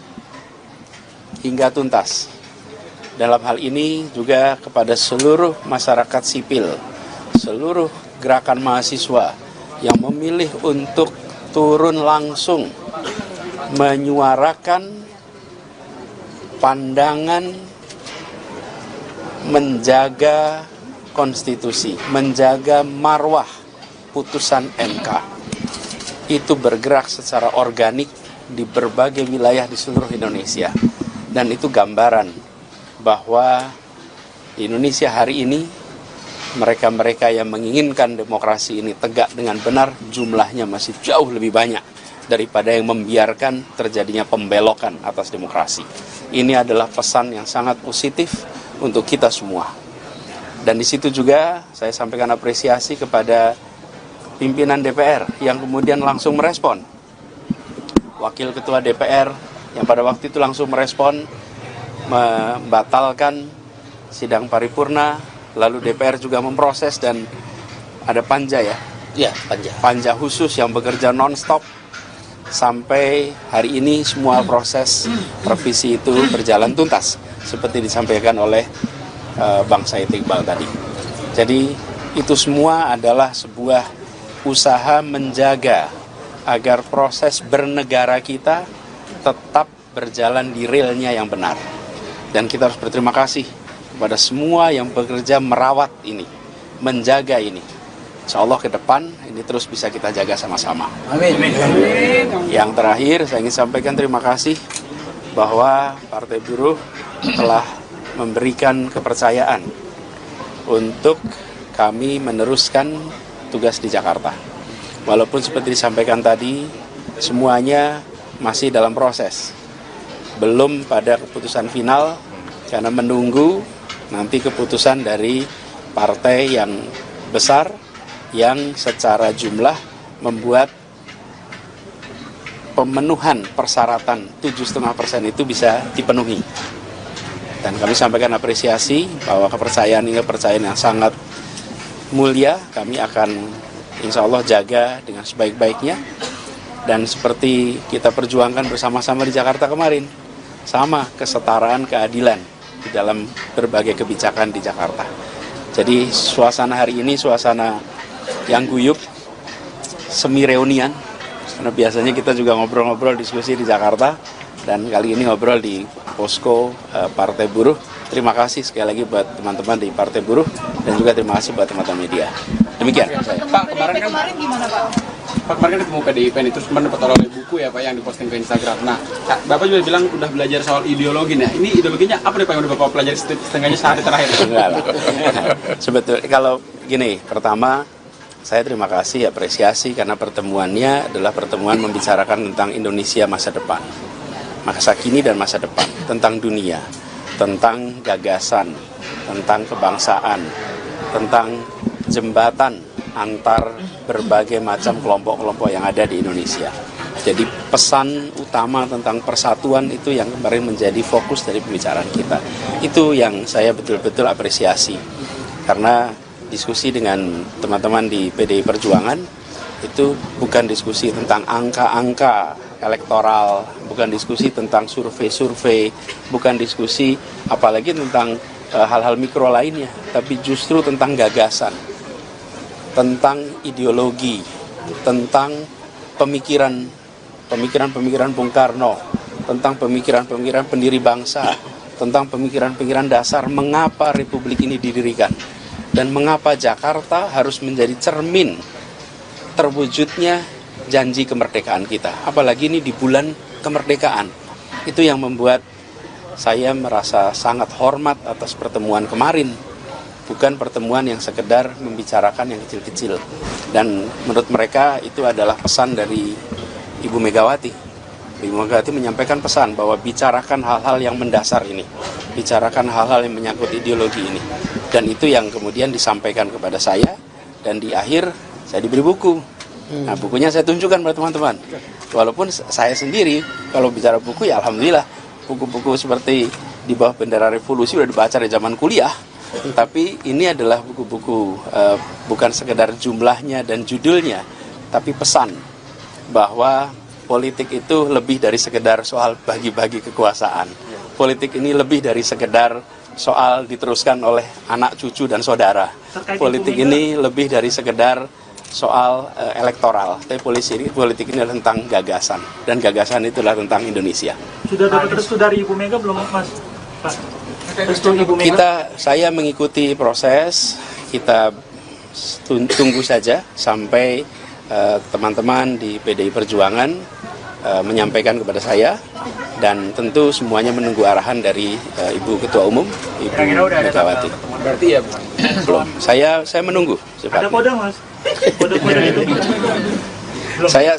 Speaker 5: hingga tuntas. Dalam hal ini juga kepada seluruh masyarakat sipil, seluruh gerakan mahasiswa yang memilih untuk turun langsung menyuarakan pandangan menjaga konstitusi, menjaga marwah putusan MK. Itu bergerak secara organik di berbagai wilayah di seluruh Indonesia. Dan itu gambaran bahwa di Indonesia hari ini mereka-mereka yang menginginkan demokrasi ini tegak dengan benar jumlahnya masih jauh lebih banyak daripada yang membiarkan terjadinya pembelokan atas demokrasi. Ini adalah pesan yang sangat positif untuk kita semua. Dan di situ juga saya sampaikan apresiasi kepada pimpinan DPR yang kemudian langsung merespon. Wakil Ketua DPR yang pada waktu itu langsung merespon, membatalkan sidang paripurna, lalu DPR juga memproses dan ada panja ya?
Speaker 2: Ya, panja.
Speaker 5: Panja khusus yang bekerja non-stop sampai hari ini semua proses revisi itu berjalan tuntas seperti disampaikan oleh Bang Said Iqbal tadi. Jadi itu semua adalah sebuah usaha menjaga agar proses bernegara kita tetap berjalan di realnya yang benar. Dan kita harus berterima kasih kepada semua yang bekerja merawat ini, menjaga ini. Insya Allah ke depan ini terus bisa kita jaga sama-sama.
Speaker 6: Amin.
Speaker 5: Yang terakhir saya ingin sampaikan terima kasih bahwa Partai Buruh telah memberikan kepercayaan untuk kami meneruskan tugas di Jakarta. Walaupun seperti disampaikan tadi, semuanya masih dalam proses. Belum pada keputusan final, karena menunggu nanti keputusan dari partai yang besar, yang secara jumlah membuat pemenuhan persyaratan 7,5% itu bisa dipenuhi. Dan kami sampaikan apresiasi bahwa kepercayaan ini kepercayaan yang sangat mulia. Kami akan insya Allah jaga dengan sebaik-baiknya. Dan seperti kita perjuangkan bersama-sama di Jakarta kemarin, sama kesetaraan keadilan di dalam berbagai kebijakan di Jakarta. Jadi suasana hari ini suasana yang guyup, semi reunian. Karena biasanya kita juga ngobrol-ngobrol diskusi di Jakarta. Dan kali ini ngobrol di posko Partai Buruh. Terima kasih sekali lagi buat teman-teman di Partai Buruh dan juga terima kasih buat teman-teman media. Demikian.
Speaker 4: Pak, kemarin
Speaker 7: gimana Pak?
Speaker 4: Pak kemarin ketemu PDIP nih, terus kemarin dapat oleh buku ya Pak yang diposting ke Instagram. Nah, Bapak juga bilang udah belajar soal ideologi. Nah, ini ideologinya apa nih Pak yang udah Bapak pelajari setengahnya sehari terakhir?
Speaker 5: Enggak lah. Sebetulnya kalau gini, pertama saya terima kasih, apresiasi karena pertemuannya adalah pertemuan membicarakan tentang Indonesia masa depan. Masa kini dan masa depan, tentang dunia, tentang gagasan, tentang kebangsaan, tentang jembatan antar berbagai macam kelompok-kelompok yang ada di Indonesia. Jadi pesan utama tentang persatuan itu yang kemarin menjadi fokus dari pembicaraan kita. Itu yang saya betul-betul apresiasi. Karena diskusi dengan teman-teman di PDI Perjuangan itu bukan diskusi tentang angka-angka elektoral, bukan diskusi tentang survei-survei, bukan diskusi apalagi tentang hal-hal mikro lainnya, tapi justru tentang gagasan, tentang ideologi, tentang pemikiran Bung Karno, tentang pemikiran pendiri bangsa, tentang pemikiran dasar mengapa Republik ini didirikan, dan mengapa Jakarta harus menjadi cermin terwujudnya janji kemerdekaan kita. Apalagi ini di bulan kemerdekaan. Itu yang membuat saya merasa sangat hormat atas pertemuan kemarin. Bukan pertemuan yang sekedar membicarakan yang kecil-kecil. Dan menurut mereka itu adalah pesan dari Ibu Megawati. Ibu Megawati menyampaikan pesan bahwa bicarakan hal-hal yang mendasar ini. Bicarakan hal-hal yang menyangkut ideologi ini. Dan itu yang kemudian disampaikan kepada saya. Dan di akhir saya diberi buku. Nah, bukunya saya tunjukkan pada teman-teman. Walaupun saya sendiri kalau bicara buku ya alhamdulillah buku-buku seperti Di Bawah Bendera Revolusi udah dibaca dari zaman kuliah. Tapi ini adalah buku-buku bukan sekedar jumlahnya dan judulnya, tapi pesan bahwa politik itu lebih dari sekedar soal bagi-bagi kekuasaan. Politik ini lebih dari sekedar soal diteruskan oleh anak, cucu, dan saudara. Politik ini lebih dari sekedar soal elektoral. Tapi politik ini adalah tentang gagasan. Dan gagasan itu adalah tentang Indonesia.
Speaker 8: Sudah dapat restu dari Ibu Mega belum, Mas? Pak? Restu Ibu Mega?
Speaker 5: Saya mengikuti proses, kita tunggu saja sampai teman-teman di PDI Perjuangan menyampaikan kepada saya, dan tentu semuanya menunggu arahan dari Ibu Ketua Umum, Ibu Megawati.
Speaker 4: Berarti ya
Speaker 5: Belum. Saya menunggu.
Speaker 8: Ada kode, Mas? Kode-kode itu?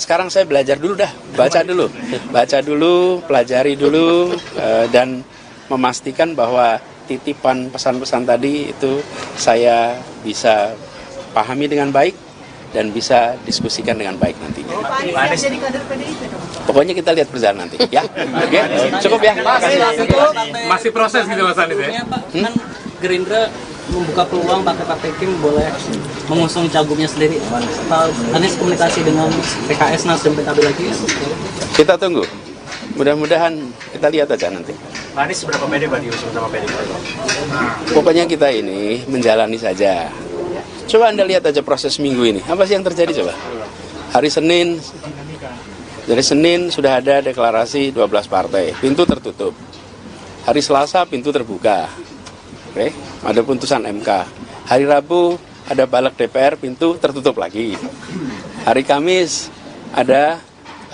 Speaker 5: Sekarang saya belajar dulu dah, baca dulu, pelajari dulu, dan memastikan bahwa titipan pesan-pesan tadi itu saya bisa pahami dengan baik dan bisa diskusikan dengan baik nantinya.
Speaker 7: Pak Anies jadi kader PDIP dong?
Speaker 5: Pokoknya kita lihat berjalan nanti, ya. Oke, cukup ya.
Speaker 4: masih proses gitu Mas Anies ya?
Speaker 6: Pak, kan Gerindra membuka peluang partai Kim boleh mengusung cagupnya sendiri. Pak Anies komunikasi dengan PKS, Nasdem, PKB lagi?
Speaker 5: Kita tunggu. Mudah-mudahan kita lihat aja nanti.
Speaker 8: Pak Anies seberapa pede Pak diusung sama PDIP?
Speaker 5: Pokoknya kita ini menjalani saja. Coba Anda lihat aja proses minggu ini. Apa sih yang terjadi coba? Hari Senin, dari Senin sudah ada deklarasi 12 partai. Pintu tertutup. Hari Selasa pintu terbuka. Oke, ada putusan MK. Hari Rabu ada balik DPR, pintu tertutup lagi. Hari Kamis ada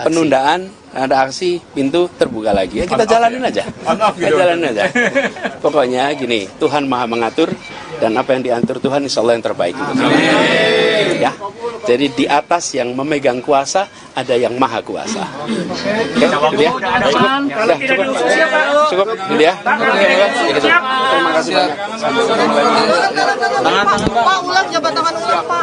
Speaker 5: penundaan, ada aksi, pintu terbuka lagi. Ya, kita jalanin aja. Kita jalanin aja. Pokoknya gini, Tuhan Maha mengatur, dan apa yang diatur Tuhan insya Allah yang terbaik untuk kita. Ya. Jadi di atas yang memegang kuasa ada yang maha kuasa. Oke, gitu ya. Cukup, gitu ya. Terima kasih banyak.
Speaker 7: Pak, ulang jabatan tangan ulang, Pak.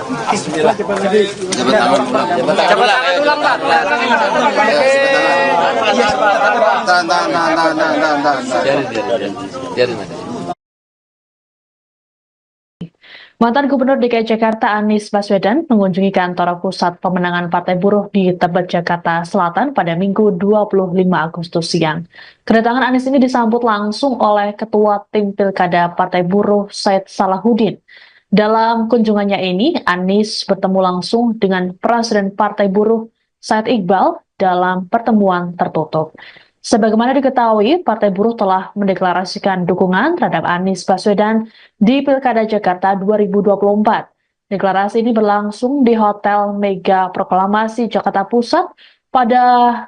Speaker 1: Mantan Gubernur DKI Jakarta Anies Baswedan mengunjungi kantor pusat pemenangan Partai Buruh di Tebet, Jakarta Selatan pada Minggu 25 Agustus siang. Kedatangan Anies ini disambut langsung oleh Ketua Tim Pilkada Partai Buruh Said Salahuddin. Dalam kunjungannya ini, Anies bertemu langsung dengan Presiden Partai Buruh Said Iqbal dalam pertemuan tertutup. Sebagaimana diketahui, Partai Buruh telah mendeklarasikan dukungan terhadap Anies Baswedan di Pilkada Jakarta 2024. Deklarasi ini berlangsung di Hotel Mega Proklamasi Jakarta Pusat pada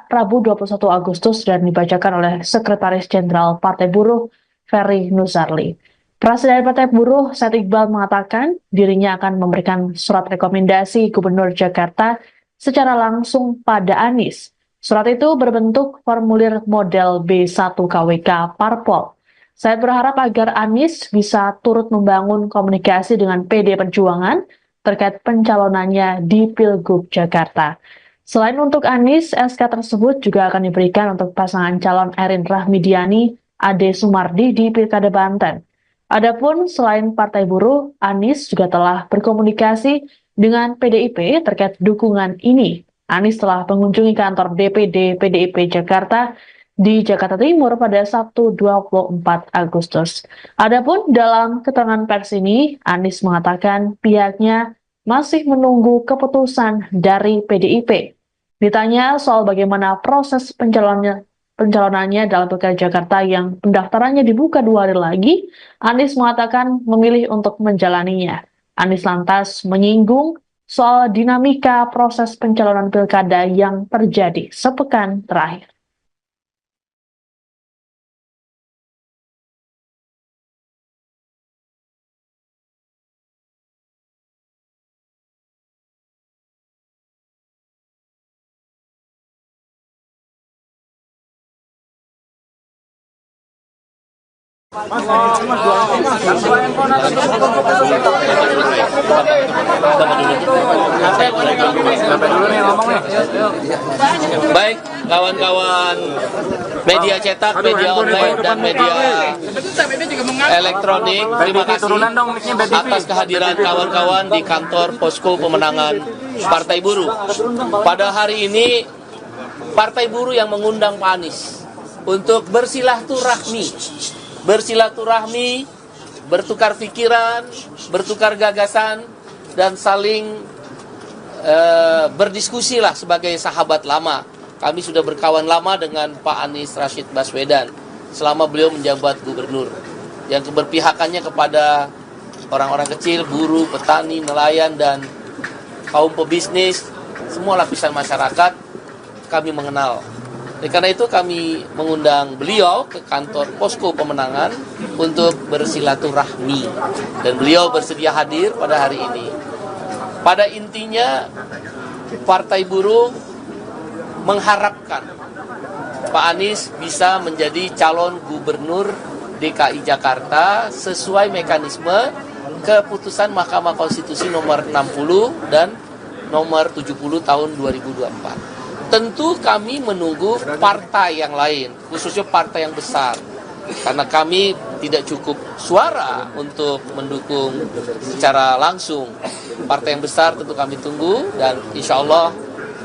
Speaker 1: Rabu 21 Agustus dan dibacakan oleh Sekretaris Jenderal Partai Buruh Ferry Nuzarli. Presiden Partai Buruh Said Iqbal mengatakan dirinya akan memberikan surat rekomendasi Gubernur Jakarta secara langsung pada Anies. Surat itu berbentuk formulir model B1 KWK Parpol. Saya berharap agar Anies bisa turut membangun komunikasi dengan PD Perjuangan terkait pencalonannya di Pilgub Jakarta. Selain untuk Anies, SK tersebut juga akan diberikan untuk pasangan calon Erin Rahmidiani, Ade Sumardi di Pilkada Banten. Adapun selain Partai Buruh, Anies juga telah berkomunikasi dengan PDIP terkait dukungan ini. Anies telah mengunjungi kantor DPD PDIP Jakarta di Jakarta Timur pada Sabtu 24 Agustus. Adapun dalam keterangan pers ini, Anies mengatakan pihaknya masih menunggu keputusan dari PDIP. Ditanya soal bagaimana proses pencalonannya dalam Pilkada Jakarta yang pendaftarannya dibuka 2 hari lagi, Anies mengatakan memilih untuk menjalaninya. Anies lantas menyinggung soal dinamika proses pencalonan pilkada yang terjadi sepekan terakhir.
Speaker 2: Baik, kawan-kawan media cetak, media online, dan media elektronik, terima kasih atas kehadiran kawan-kawan di kantor Posko Pemenangan Partai Buruh. Pada hari ini, Partai Buruh yang mengundang Pak Anies untuk bersilaturahmi, bertukar pikiran, bertukar gagasan, dan saling berdiskusi lah sebagai sahabat lama. Kami sudah berkawan lama dengan Pak Anies Rashid Baswedan selama beliau menjabat gubernur, yang keberpihakannya kepada orang-orang kecil, buruh, petani, nelayan, dan kaum pebisnis, semua lapisan masyarakat kami mengenal. Oleh karena itu kami mengundang beliau ke kantor Posko Pemenangan untuk bersilaturahmi, dan beliau bersedia hadir pada hari ini. Pada intinya, Partai Buruh mengharapkan Pak Anies bisa menjadi calon gubernur DKI Jakarta sesuai mekanisme keputusan Mahkamah Konstitusi nomor 60 dan nomor 70 tahun 2024. Tentu kami menunggu partai yang lain, khususnya partai yang besar. Karena kami tidak cukup suara untuk mendukung secara langsung. Partai yang besar tentu kami tunggu, dan insya Allah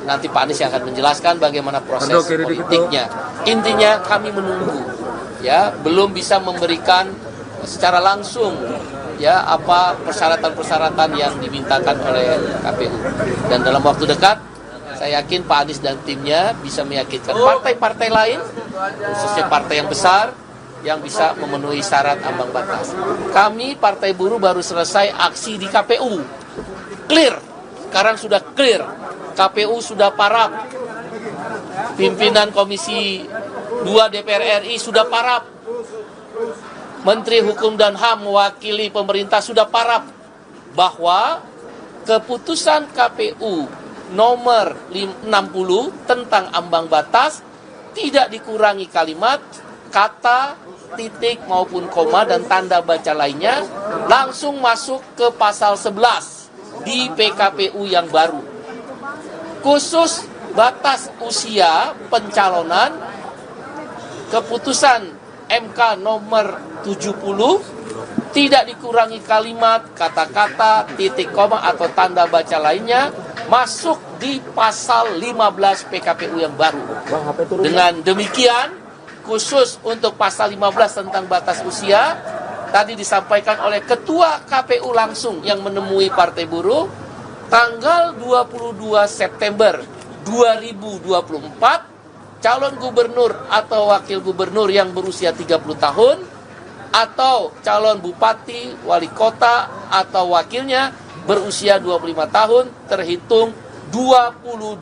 Speaker 2: nanti Pak Anies yang akan menjelaskan bagaimana proses politiknya. Intinya kami menunggu, ya, belum bisa memberikan secara langsung ya apa persyaratan-persyaratan yang dimintakan oleh KPU. Dan dalam waktu dekat saya yakin Pak Anies dan timnya bisa meyakinkan partai-partai lain, khususnya partai yang besar, yang bisa memenuhi syarat ambang batas. Kami Partai Buruh baru selesai aksi di KPU. Clear, sekarang sudah clear. KPU sudah parap. Pimpinan Komisi 2 DPR RI sudah parap. Menteri Hukum dan HAM mewakili pemerintah sudah parap bahwa keputusan KPU nomor 60 tentang ambang batas tidak dikurangi kalimat, kata, titik maupun koma dan tanda baca lainnya, langsung masuk ke pasal 11 di PKPU yang baru. Khusus batas usia pencalonan, keputusan MK nomor 70 tidak dikurangi kalimat, kata-kata, titik koma atau tanda baca lainnya, masuk di pasal 15 PKPU yang baru. Dengan demikian, khusus untuk pasal 15 tentang batas usia, tadi disampaikan oleh Ketua KPU langsung yang menemui Partai Buruh, tanggal 22 September 2024, calon gubernur atau wakil gubernur yang berusia 30 tahun, atau calon bupati, wali kota, atau wakilnya berusia 25 tahun terhitung 22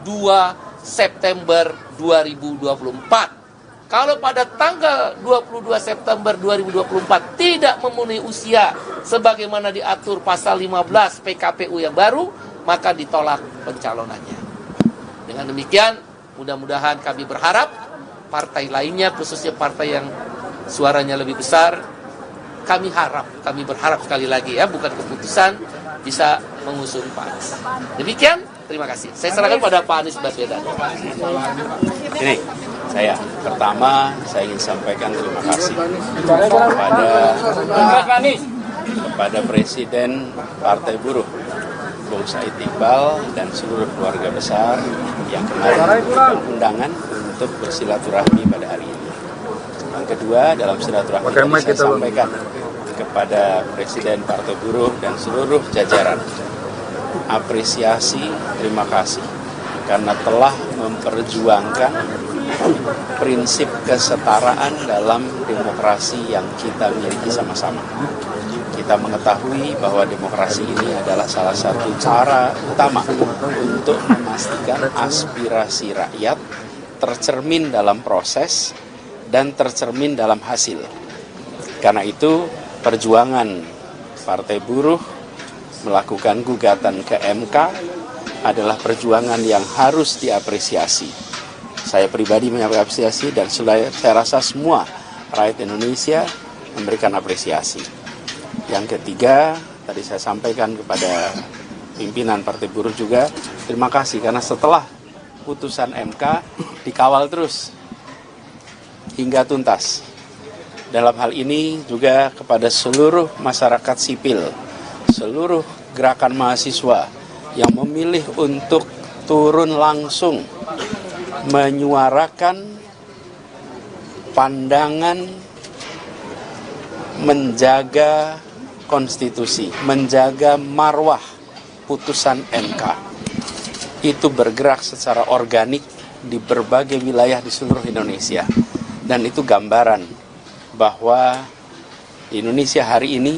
Speaker 2: September 2024. Kalau pada tanggal 22 September 2024 tidak memenuhi usia sebagaimana diatur pasal 15 PKPU yang baru, maka ditolak pencalonannya. Dengan demikian, mudah-mudahan kami berharap partai lainnya, khususnya partai yang suaranya lebih besar, kami berharap sekali lagi ya, bukan keputusan, bisa mengusung Pak Anies. Demikian, terima kasih. Saya serahkan pada Pak Anies Baswedan.
Speaker 5: Ini, pertama saya ingin sampaikan terima kasih kepada Presiden Partai Buruh, Bung Said Iqbal, dan seluruh keluarga besar yang kemarin memberikan undangan untuk bersilaturahmi pada hari ini. Yang kedua, dalam silaturahmi saya sampaikan kepada Presiden Partai Buruh dan seluruh jajaran, apresiasi, terima kasih karena telah memperjuangkan prinsip kesetaraan dalam demokrasi yang kita miliki sama-sama. kita mengetahui bahwa demokrasi ini adalah salah satu cara utama untuk memastikan aspirasi rakyat tercermin dalam proses dan tercermin dalam hasil. Karena itu perjuangan Partai Buruh melakukan gugatan ke MK adalah perjuangan yang harus diapresiasi. Saya pribadi mengapresiasi dan saya rasa semua rakyat Indonesia memberikan apresiasi. Yang ketiga, tadi saya sampaikan kepada pimpinan Partai Buruh juga, terima kasih karena setelah putusan MK dikawal terus hingga tuntas. Dalam hal ini juga kepada seluruh masyarakat sipil, seluruh gerakan mahasiswa yang memilih untuk turun langsung menyuarakan pandangan menjaga konstitusi, menjaga marwah putusan MK. Itu bergerak secara organik di berbagai wilayah di seluruh Indonesia. Dan itu gambaran bahwa di Indonesia hari ini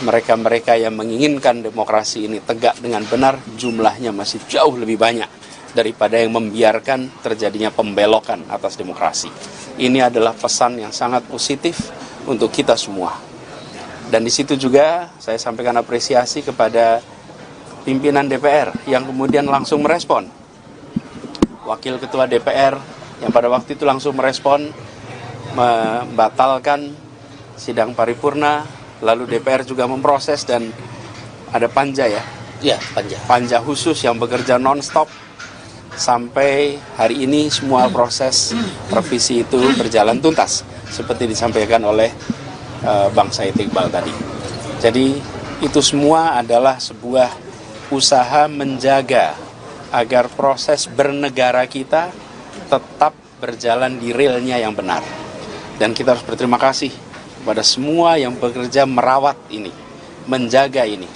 Speaker 5: mereka-mereka yang menginginkan demokrasi ini tegak dengan benar jumlahnya masih jauh lebih banyak daripada yang membiarkan terjadinya pembelokan atas demokrasi. Ini adalah pesan yang sangat positif untuk kita semua. Dan di situ juga saya sampaikan apresiasi kepada pimpinan DPR yang kemudian langsung merespon. Wakil Ketua DPR yang pada waktu itu langsung merespon, membatalkan sidang paripurna, lalu DPR juga memproses dan ada panja ya?
Speaker 2: Ya, panja.
Speaker 5: Panja khusus yang bekerja non-stop sampai hari ini semua proses revisi itu berjalan tuntas seperti disampaikan oleh Bang Said Iqbal tadi. Jadi itu semua adalah sebuah usaha menjaga agar proses bernegara kita tetap berjalan di realnya yang benar. Dan kita harus berterima kasih kepada semua yang bekerja merawat ini, menjaga ini.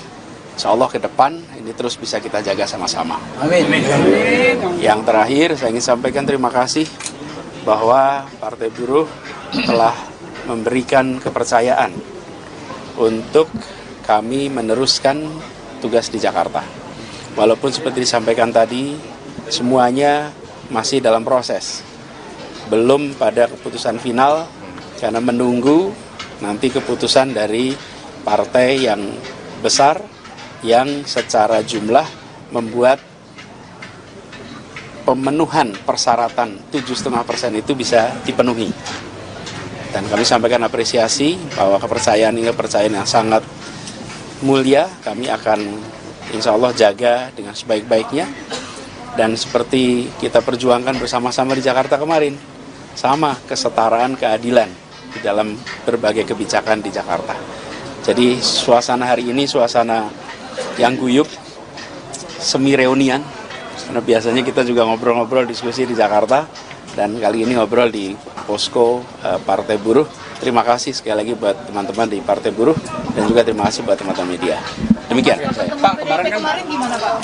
Speaker 5: Insya Allah ke depan ini terus bisa kita jaga sama-sama.
Speaker 4: Amin.
Speaker 5: Yang terakhir saya ingin sampaikan terima kasih bahwa Partai Buruh telah memberikan kepercayaan untuk kami meneruskan tugas di Jakarta. Walaupun seperti disampaikan tadi, semuanya masih dalam proses. Belum pada keputusan final, karena menunggu nanti keputusan dari partai yang besar, yang secara jumlah membuat pemenuhan persyaratan 7,5% itu bisa dipenuhi. Dan kami sampaikan apresiasi bahwa kepercayaan ini kepercayaan yang sangat mulia, kami akan insya Allah jaga dengan sebaik-baiknya. Dan seperti kita perjuangkan bersama-sama di Jakarta kemarin, sama kesetaraan keadilan di dalam berbagai kebijakan di Jakarta. Jadi suasana hari ini suasana yang guyup, semi reunian, karena biasanya kita juga ngobrol-ngobrol diskusi di Jakarta, dan kali ini ngobrol di posko Partai Buruh. Terima kasih sekali lagi buat teman-teman di Partai Buruh dan juga terima kasih buat teman-teman media. Demikian.
Speaker 7: Pak, kemarin gimana Pak?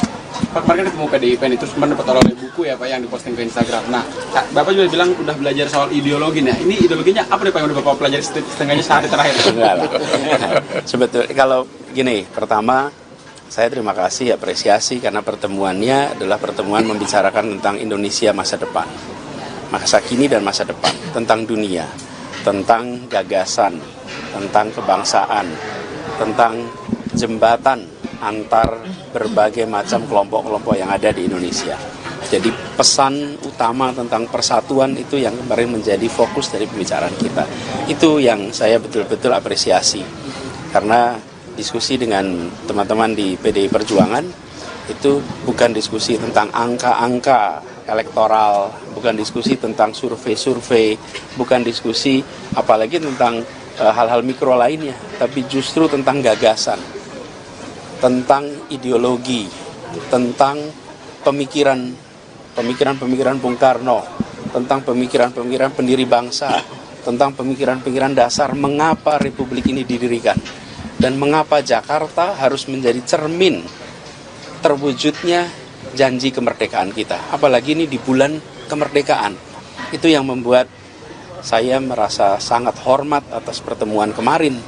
Speaker 4: Pak, kemarin kan ketemu PDIP itu sempat dapat oleh buku ya Pak yang diposting ke Instagram. Nah, Bapak juga bilang udah belajar soal ideologi. Nah, ini ideologinya apa nih Pak yang udah Bapak pelajari setengahnya sehari terakhir?
Speaker 5: Enggak lah. Sebetulnya kalau gini, pertama saya terima kasih, apresiasi karena pertemuannya adalah pertemuan membicarakan tentang Indonesia masa depan, masa kini dan masa depan, tentang dunia, tentang gagasan, tentang kebangsaan, tentang jembatan antar berbagai macam kelompok-kelompok yang ada di Indonesia. Jadi pesan utama tentang persatuan itu yang kemarin menjadi fokus dari pembicaraan kita. Itu yang saya betul-betul apresiasi. Karena diskusi dengan teman-teman di PDI Perjuangan itu bukan diskusi tentang angka-angka elektoral, bukan diskusi tentang survei-survei, bukan diskusi apalagi tentang hal-hal mikro lainnya, tapi justru tentang gagasan, tentang ideologi, tentang pemikiran Bung Karno, tentang pemikiran pendiri bangsa, tentang pemikiran dasar mengapa Republik ini didirikan, dan mengapa Jakarta harus menjadi cermin terwujudnya janji kemerdekaan kita. Apalagi ini di bulan kemerdekaan. Itu yang membuat saya merasa sangat hormat atas pertemuan kemarin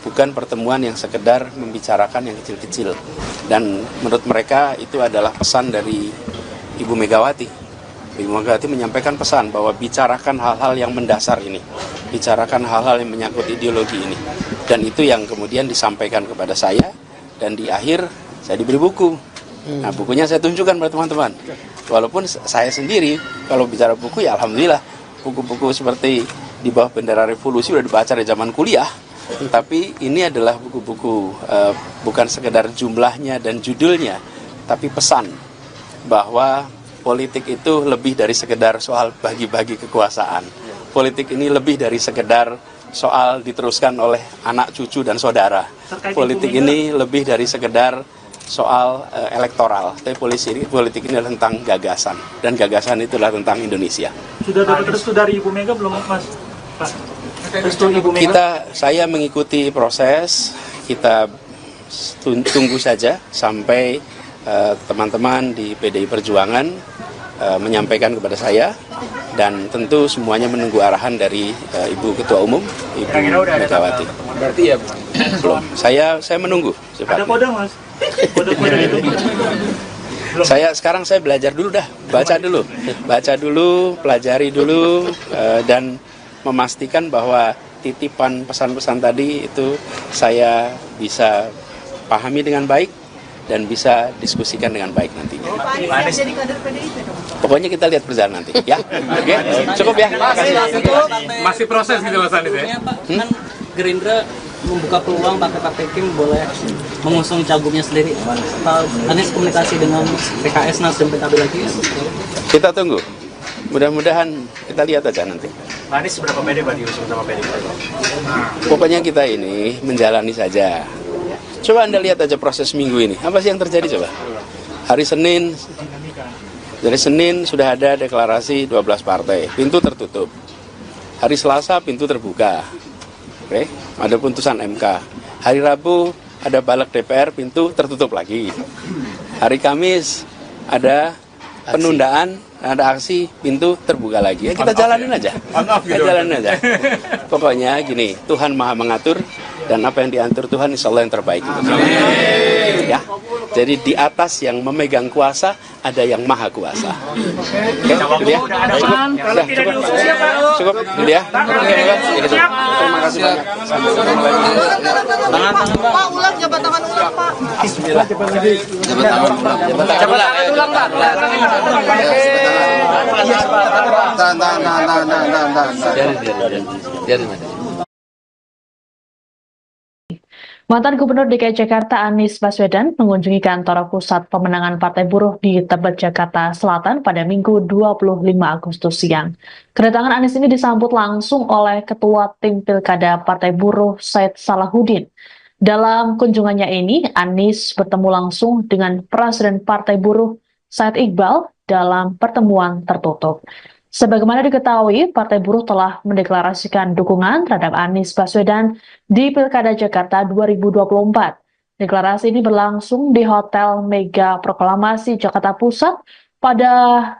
Speaker 5: bukan pertemuan yang sekedar membicarakan yang kecil-kecil. Dan menurut mereka itu adalah pesan dari Ibu Megawati. Ibu Megawati menyampaikan pesan bahwa bicarakan hal-hal yang mendasar ini, bicarakan hal-hal yang menyangkut ideologi ini. Dan itu yang kemudian disampaikan kepada saya, dan di akhir saya diberi buku. Nah, bukunya saya tunjukkan pada teman-teman. Walaupun saya sendiri, kalau bicara buku ya alhamdulillah, buku-buku seperti Di Bawah Bendera Revolusi sudah dibaca dari zaman kuliah. Tapi ini adalah buku-buku bukan sekedar jumlahnya dan judulnya, tapi pesan bahwa politik itu lebih dari sekedar soal bagi-bagi kekuasaan. Politik ini lebih dari sekedar soal diteruskan oleh anak, cucu, dan saudara. Politik ini lebih dari sekedar soal elektoral. Tapi politik ini adalah tentang gagasan. Dan gagasan itu adalah tentang Indonesia.
Speaker 8: Sudah dapat restu dari Ibu Mega belum, Mas? Pak, restu Ibu Mega?
Speaker 5: Saya mengikuti proses, kita tunggu saja sampai teman-teman di PDI Perjuangan menyampaikan kepada saya, dan tentu semuanya menunggu arahan dari Ibu Ketua Umum, Ibu Megawati.
Speaker 4: Berarti ya
Speaker 5: Belum, saya menunggu.
Speaker 8: Ada kode, Mas? Kode-kode itu?
Speaker 5: Sekarang saya belajar dulu dah, baca dulu, pelajari dulu, dan memastikan bahwa titipan pesan-pesan tadi itu saya bisa pahami dengan baik dan bisa diskusikan dengan baik nantinya. Pokoknya kita lihat perjalanan nanti, ya. Oke, cukup ya.
Speaker 4: masih proses gitu Mas Anies ya?
Speaker 6: Pak, kan Gerindra membuka peluang partai Kim boleh mengusung cagupnya sendiri. Pak Anies komunikasi dengan PKS, Nasdem, PKB lagi ya?
Speaker 5: Kita tunggu. Mudah-mudahan kita lihat aja nanti.
Speaker 8: Pak Anies seberapa pede Pak diusung sama PDIP?
Speaker 5: Pokoknya kita ini menjalani saja. Coba Anda lihat aja proses minggu ini. Apa sih yang terjadi coba? Hari Senin, dari Senin sudah ada deklarasi 12 partai. Pintu tertutup. Hari Selasa pintu terbuka. Oke, ada putusan MK. Hari Rabu ada balik DPR, pintu tertutup lagi. Hari Kamis ada penundaan, ada aksi, pintu terbuka lagi. Ya kita jalanin aja. Kita jalanin aja. Pokoknya gini, Tuhan Maha mengatur, dan apa yang diatur Tuhan insya Allah yang terbaik. Ya. Jadi di atas yang memegang kuasa ada yang maha kuasa. Oke, gitu ya. Cukup, gitu ya. Terima kasih banyak.
Speaker 7: Pak, ulang jabatan ulang, Pak.
Speaker 5: Bismillah.
Speaker 2: Jabatan ulang, Pak. Biarin, Mas.
Speaker 1: Mantan Gubernur DKI Jakarta Anies Baswedan mengunjungi kantor pusat pemenangan Partai Buruh di Tebet, Jakarta Selatan pada Minggu 25 Agustus siang. Kedatangan Anies ini disambut langsung oleh Ketua Tim Pilkada Partai Buruh Said Salahuddin. Dalam kunjungannya ini, Anies bertemu langsung dengan Presiden Partai Buruh Said Iqbal dalam pertemuan tertutup. Sebagaimana diketahui, Partai Buruh telah mendeklarasikan dukungan terhadap Anies Baswedan di Pilkada Jakarta 2024. Deklarasi ini berlangsung di Hotel Mega Proklamasi Jakarta Pusat pada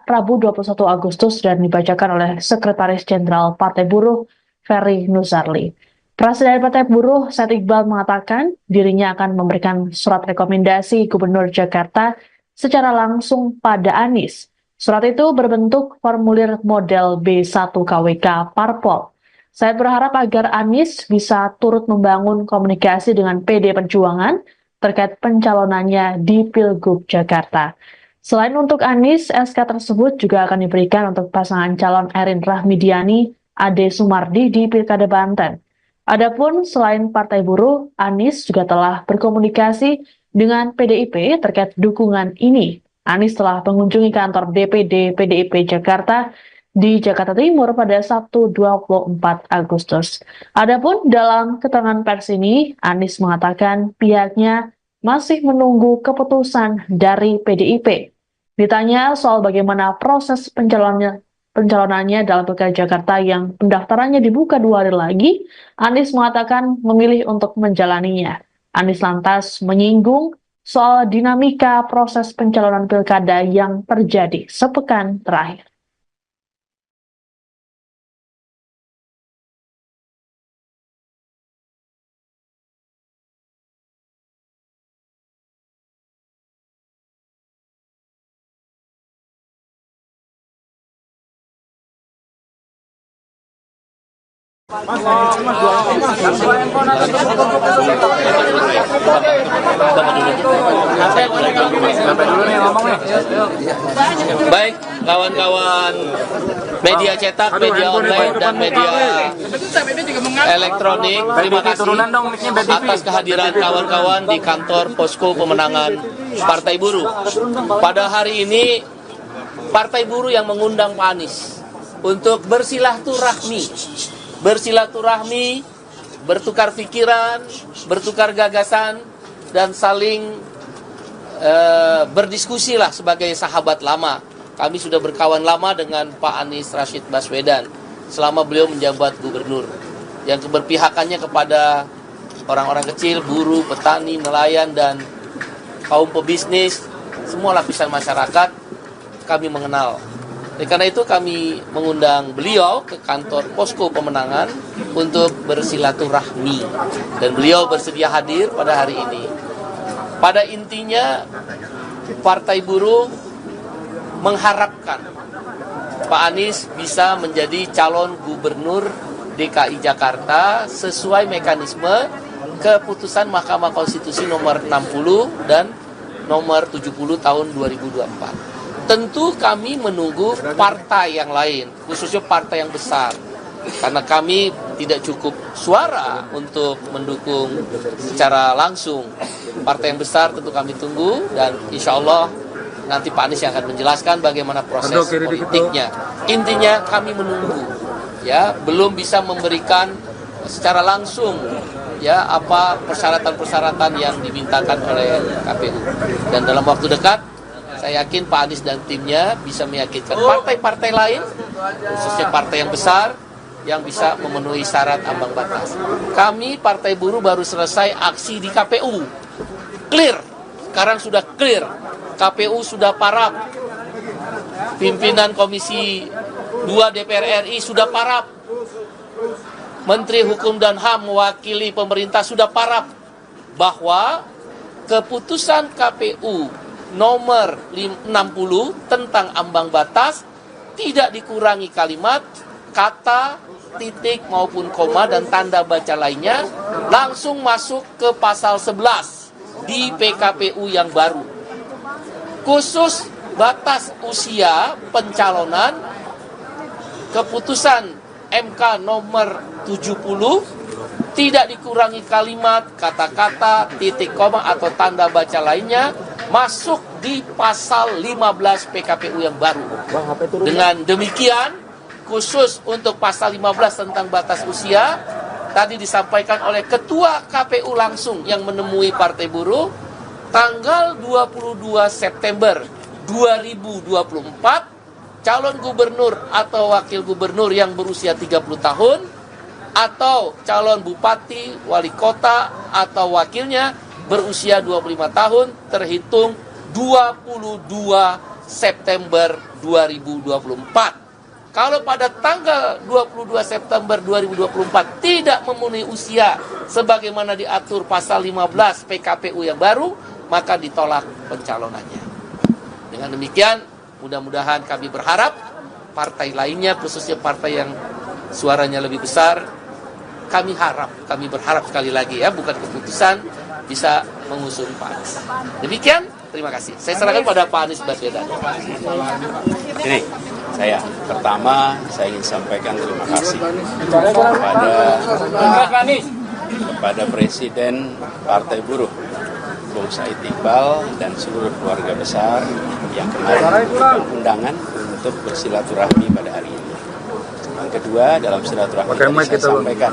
Speaker 1: Rabu 21 Agustus dan dibacakan oleh Sekretaris Jenderal Partai Buruh Ferry Nuzarli. Presiden Partai Buruh Said Iqbal mengatakan dirinya akan memberikan surat rekomendasi Gubernur Jakarta secara langsung pada Anies. Surat itu berbentuk formulir model B1 KWK Parpol. Saya berharap agar Anies bisa turut membangun komunikasi dengan PD Perjuangan terkait pencalonannya di Pilgub Jakarta. Selain untuk Anies, SK tersebut juga akan diberikan untuk pasangan calon Erin Rahmidiani, Ade Sumardi di Pilkada Banten. Adapun selain Partai Buruh, Anies juga telah berkomunikasi dengan PDIP terkait dukungan ini. Anies telah mengunjungi kantor DPD PDIP Jakarta di Jakarta Timur pada Sabtu 24 Agustus. Adapun dalam keterangan pers ini, Anies mengatakan pihaknya masih menunggu keputusan dari PDIP. Ditanya soal bagaimana proses pencalonannya dalam Pilkada Jakarta yang pendaftarannya dibuka 2 hari lagi, Anies mengatakan memilih untuk menjalaninya. Anies lantas menyinggung soal dinamika proses pencalonan pilkada yang terjadi sepekan terakhir.
Speaker 2: Baik, kawan-kawan media cetak, media online, dan media elektronik, terima kasih atas kehadiran kawan-kawan di kantor Posko Pemenangan Partai Buruh. Pada hari ini, Partai Buruh yang mengundang Pak Anies untuk bersilaturahmi, bertukar pikiran, bertukar gagasan, dan saling berdiskusi lah sebagai sahabat lama. Kami sudah berkawan lama dengan Pak Anies Rashid Baswedan selama beliau menjabat gubernur, yang keberpihakannya kepada orang-orang kecil, buruh, petani, nelayan, dan kaum pebisnis, semua lapisan masyarakat kami mengenal. Oleh karena itu kami mengundang beliau ke kantor Posko Pemenangan untuk bersilaturahmi, dan beliau bersedia hadir pada hari ini. Pada intinya, Partai Buruh mengharapkan Pak Anies bisa menjadi calon gubernur DKI Jakarta sesuai mekanisme keputusan Mahkamah Konstitusi nomor 60 dan nomor 70 tahun 2024. Tentu kami menunggu partai yang lain, khususnya partai yang besar. Karena kami tidak cukup suara untuk mendukung secara langsung. Partai yang besar tentu kami tunggu, dan insya Allah nanti Pak Anies yang akan menjelaskan bagaimana proses politiknya. Intinya kami menunggu, ya, belum bisa memberikan secara langsung ya apa persyaratan-persyaratan yang dimintakan oleh KPU. Dan dalam waktu dekat saya yakin Pak Anies dan timnya bisa meyakinkan partai-partai lain, khususnya partai yang besar, yang bisa memenuhi syarat ambang batas. Kami Partai Buruh baru selesai aksi di KPU. Clear, sekarang sudah clear. KPU sudah parap. Pimpinan Komisi 2 DPR RI sudah parap. Menteri Hukum dan HAM mewakili pemerintah sudah parap bahwa keputusan KPU nomor 60 tentang ambang batas tidak dikurangi kalimat, kata, titik maupun koma dan tanda baca lainnya, langsung masuk ke pasal 11 di PKPU yang baru. Khusus batas usia pencalonan, keputusan MK nomor 70 tidak dikurangi kalimat, kata-kata, titik koma atau tanda baca lainnya, masuk di pasal 15 PKPU yang baru. Dengan demikian, khusus untuk pasal 15 tentang batas usia, tadi disampaikan oleh Ketua KPU langsung yang menemui Partai Buruh, tanggal 22 September 2024, calon gubernur atau wakil gubernur yang berusia 30 tahun, atau calon bupati, wali kota, atau wakilnya berusia 25 tahun, terhitung 22 September 2024. Kalau pada tanggal 22 September 2024 tidak memenuhi usia sebagaimana diatur pasal 15 PKPU yang baru, maka ditolak pencalonannya. Dengan demikian, mudah-mudahan kami berharap partai lainnya, khususnya partai yang suaranya lebih besar, kami berharap sekali lagi ya, bukan keputusan, bisa mengusung Pak Anies. Demikian, terima kasih. Saya serahkan pada Pak Anies Baswedan.
Speaker 5: Ini pertama saya ingin sampaikan terima kasih kepada Presiden Partai Buruh Bung Said Iqbal dan seluruh keluarga besar yang kemarin memberikan undangan untuk bersilaturahmi pada hari ini. Yang kedua, dalam silaturahmi tadi saya sampaikan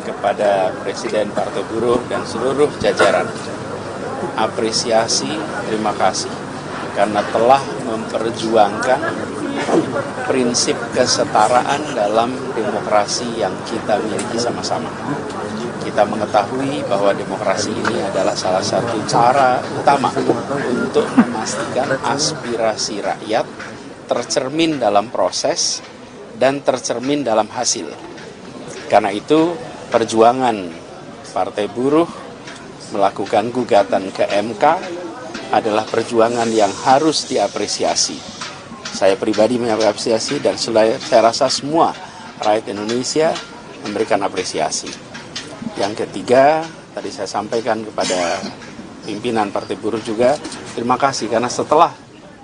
Speaker 5: kepada Presiden Partai Buruh dan seluruh jajaran, apresiasi, terima kasih karena telah memperjuangkan prinsip kesetaraan dalam demokrasi yang kita miliki sama-sama. Kita mengetahui bahwa demokrasi ini adalah salah satu cara utama untuk memastikan aspirasi rakyat tercermin dalam proses dan tercermin dalam hasil. Karena itu, perjuangan Partai Buruh melakukan gugatan ke MK adalah perjuangan yang harus diapresiasi. Saya pribadi mengapresiasi dan saya rasa semua rakyat Indonesia memberikan apresiasi. Yang ketiga, tadi saya sampaikan kepada pimpinan Partai Buruh juga, terima kasih karena setelah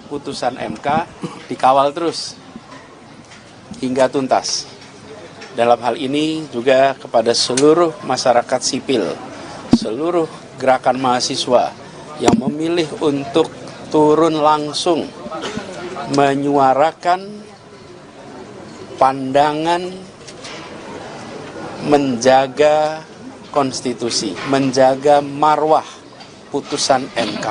Speaker 5: putusan MK dikawal terus hingga tuntas. Dalam hal ini juga kepada seluruh masyarakat sipil, seluruh gerakan mahasiswa yang memilih untuk turun langsung menyuarakan pandangan menjaga konstitusi, menjaga marwah putusan MK.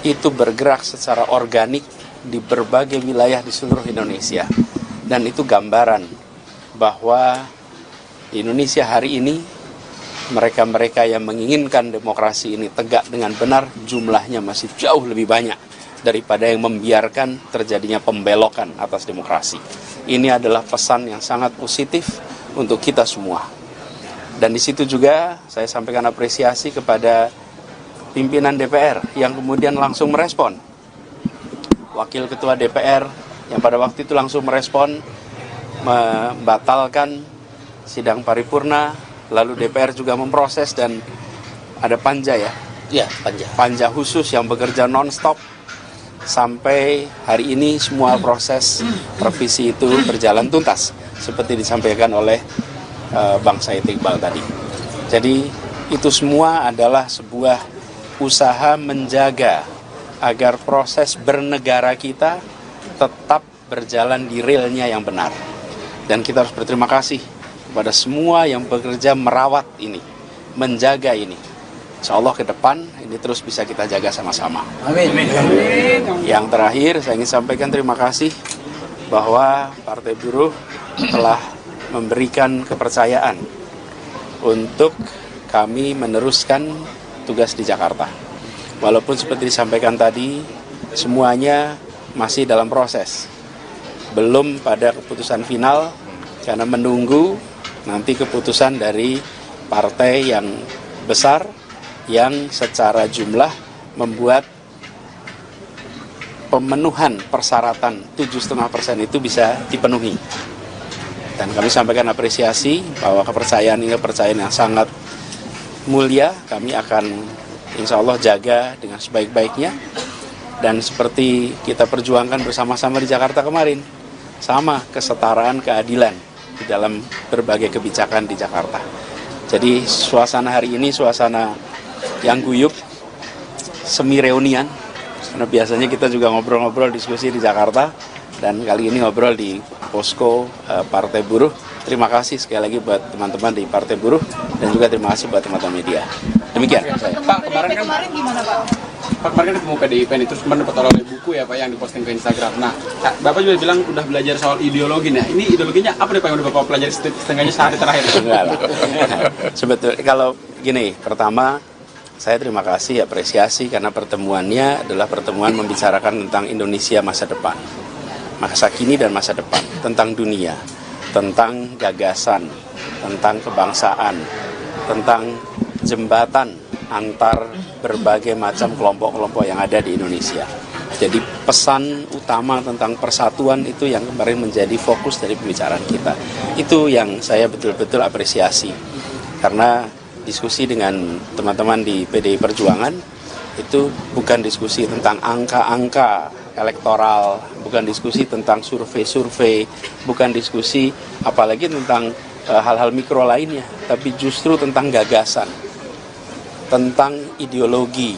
Speaker 5: Itu bergerak secara organik di berbagai wilayah di seluruh Indonesia. Dan itu gambaran bahwa di Indonesia hari ini mereka-mereka yang menginginkan demokrasi ini tegak dengan benar jumlahnya masih jauh lebih banyak daripada yang membiarkan terjadinya pembelokan atas demokrasi. Ini adalah pesan yang sangat positif untuk kita semua. Dan di situ juga saya sampaikan apresiasi kepada pimpinan DPR yang kemudian langsung merespon. Wakil Ketua DPR yang pada waktu itu langsung merespon, membatalkan sidang paripurna, lalu DPR juga memproses dan ada panja ya?
Speaker 2: Iya, panja.
Speaker 5: Panja khusus yang bekerja non-stop sampai hari ini semua proses revisi itu berjalan tuntas seperti disampaikan oleh Bang Said Iqbal tadi. Jadi itu semua adalah sebuah usaha menjaga agar proses bernegara kita tetap berjalan di realnya yang benar. Dan kita harus berterima kasih kepada semua yang bekerja merawat ini, menjaga ini. Insya Allah ke depan ini terus bisa kita jaga sama-sama.
Speaker 6: Amin.
Speaker 5: Yang terakhir saya ingin sampaikan terima kasih bahwa Partai Buruh telah memberikan kepercayaan untuk kami meneruskan tugas di Jakarta. Walaupun seperti disampaikan tadi, semuanya masih dalam proses. Belum pada keputusan final, karena menunggu nanti keputusan dari partai yang besar, yang secara jumlah membuat pemenuhan persyaratan 7,5% itu bisa dipenuhi. Dan kami sampaikan apresiasi bahwa kepercayaan ini kepercayaan yang sangat mulia. Kami akan insya Allah jaga dengan sebaik-baiknya. Dan seperti kita perjuangkan bersama-sama di Jakarta kemarin, sama kesetaraan keadilan di dalam berbagai kebijakan di Jakarta. Jadi suasana hari ini suasana yang guyup, semi reunian, karena biasanya kita juga ngobrol-ngobrol diskusi di Jakarta, dan kali ini ngobrol di posko Partai Buruh. Terima kasih sekali lagi buat teman-teman di Partai Buruh, dan juga terima kasih buat teman-teman media. Demikian saya.
Speaker 4: Pak, kemarin gimana Pak? Pak, kemarin kan ketemu PDIP nih, terus kemarin dapat oleh buku ya Pak yang diposting ke Instagram. Nah, Bapak juga bilang udah belajar soal ideologi. Nah, ini ideologinya apa nih Pak yang udah Bapak pelajari setengahnya sehari terakhir?
Speaker 5: Enggak lah. Sebetulnya kalau gini, pertama saya terima kasih, apresiasi karena pertemuannya adalah pertemuan membicarakan tentang Indonesia masa depan, masa kini dan masa depan, tentang dunia, tentang gagasan, tentang kebangsaan, tentang jembatan antar berbagai macam kelompok-kelompok yang ada di Indonesia. Jadi pesan utama tentang persatuan itu yang kemarin menjadi fokus dari pembicaraan kita. Itu yang saya betul-betul apresiasi. Karena diskusi dengan teman-teman di PDI Perjuangan itu bukan diskusi tentang angka-angka elektoral, bukan diskusi tentang survei-survei, bukan diskusi apalagi tentang hal-hal mikro lainnya, tapi justru tentang gagasan, tentang ideologi,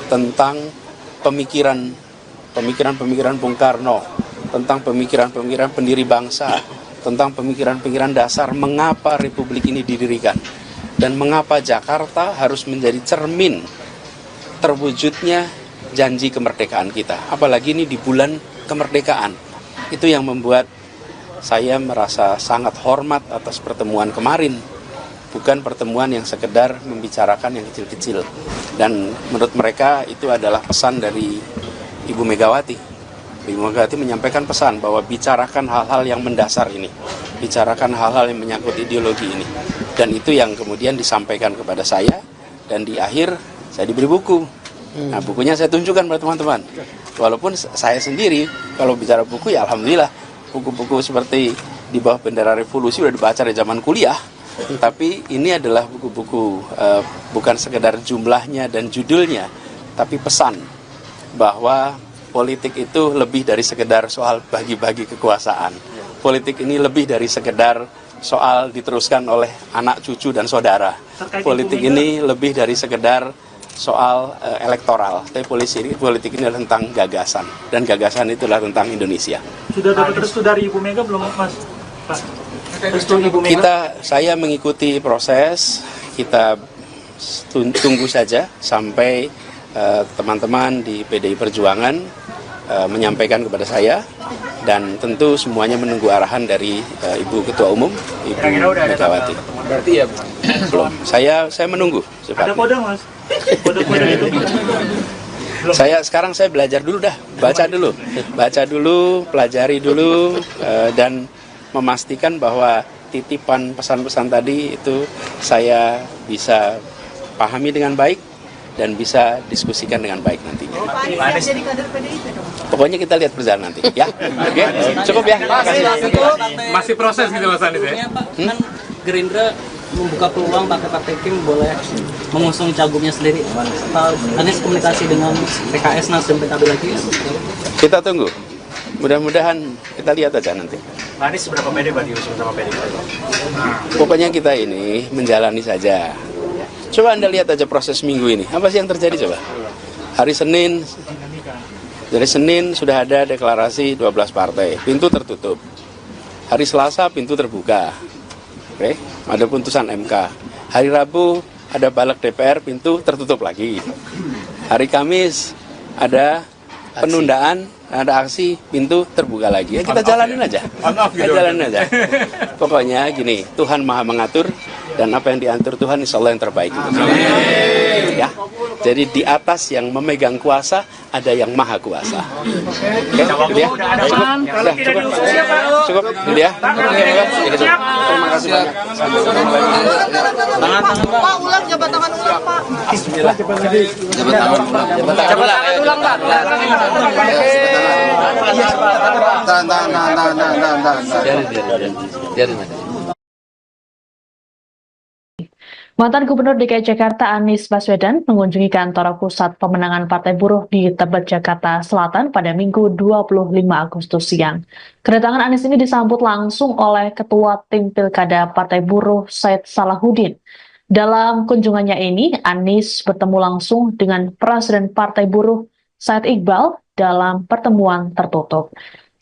Speaker 5: tentang pemikiran Bung Karno, tentang pemikiran pendiri bangsa, tentang pemikiran dasar mengapa Republik ini didirikan, dan mengapa Jakarta harus menjadi cermin terwujudnya janji kemerdekaan kita. Apalagi ini di bulan kemerdekaan. Itu yang membuat saya merasa sangat hormat atas pertemuan kemarin. Bukan pertemuan yang sekedar membicarakan yang kecil-kecil. Dan menurut mereka itu adalah pesan dari Ibu Megawati. Ibu Megawati menyampaikan pesan bahwa bicarakan hal-hal yang mendasar ini. Bicarakan hal-hal yang menyangkut ideologi ini. Dan itu yang kemudian disampaikan kepada saya. Dan di akhir saya diberi buku. Nah, bukunya saya tunjukkan pada teman-teman. Walaupun saya sendiri kalau bicara buku ya alhamdulillah buku-buku seperti di bawah bendera revolusi udah dibaca dari zaman kuliah, tapi ini adalah buku-buku bukan sekedar jumlahnya dan judulnya, tapi pesan bahwa politik itu lebih dari sekedar soal bagi-bagi kekuasaan. Politik ini lebih dari sekedar soal diteruskan oleh anak, cucu, dan saudara. Politik ini lebih dari sekedar soal elektoral. Tapi politik ini adalah tentang gagasan. Dan gagasan itu adalah tentang Indonesia.
Speaker 8: Sudah dapat restu dari Ibu Mega belum, Mas? Pak, restu Ibu Mega?
Speaker 5: Saya mengikuti proses, kita tunggu saja sampai teman-teman di PDI Perjuangan menyampaikan kepada saya, dan tentu semuanya menunggu arahan dari Ibu Ketua Umum, Ibu Megawati.
Speaker 4: Berarti ya
Speaker 5: Belum, saya menunggu.
Speaker 8: Ada kode, Mas? Kode-kode itu?
Speaker 5: Sekarang saya belajar dulu dah, baca dulu, pelajari dulu, dan memastikan bahwa titipan pesan-pesan tadi itu saya bisa pahami dengan baik dan bisa diskusikan dengan baik nantinya.
Speaker 7: Jadi kader PDIP dong.
Speaker 5: Pokoknya kita lihat perjalanan nanti, ya. Oke, cukup ya.
Speaker 4: masih proses gitu Mas Anies ya?
Speaker 6: Pak, kan Gerindra membuka peluang partai Kim boleh mengusung cagupnya sendiri. Pak Anies komunikasi dengan PKS, Nasdem, PKB lagi?
Speaker 5: Kita tunggu. Mudah-mudahan kita lihat aja nanti.
Speaker 8: Pak Anies seberapa pede berarti usung sama PDIP?
Speaker 5: Pokoknya kita ini menjalani saja. Coba Anda lihat aja proses minggu ini. Apa sih yang terjadi coba? Hari Senin, dari Senin sudah ada deklarasi 12 partai. Pintu tertutup. Hari Selasa pintu terbuka. Oke, ada putusan MK. Hari Rabu ada balik DPR, pintu tertutup lagi. Hari Kamis ada penundaan, ada aksi, pintu terbuka lagi. Ya kita jalanin aja. Kita jalanin aja. Pokoknya gini, Tuhan Maha mengatur, dan apa yang diatur Tuhan insya Allah yang terbaik. Ya. Jadi di atas yang memegang kuasa ada yang maha kuasa. Oke, gitu ya. Cukup, gitu ya. Terima kasih banyak.
Speaker 7: Pak, ulang jabat tangan ulang, Pak.
Speaker 5: Bismillah.
Speaker 2: Jabatan ulang, Pak. Biarin aja.
Speaker 1: Mantan Gubernur DKI Jakarta Anies Baswedan mengunjungi kantor pusat pemenangan Partai Buruh di Tebet, Jakarta Selatan pada Minggu 25 Agustus siang. Kedatangan Anies ini disambut langsung oleh Ketua Tim Pilkada Partai Buruh Said Salahuddin. Dalam kunjungannya ini, Anies bertemu langsung dengan Presiden Partai Buruh Said Iqbal dalam pertemuan tertutup.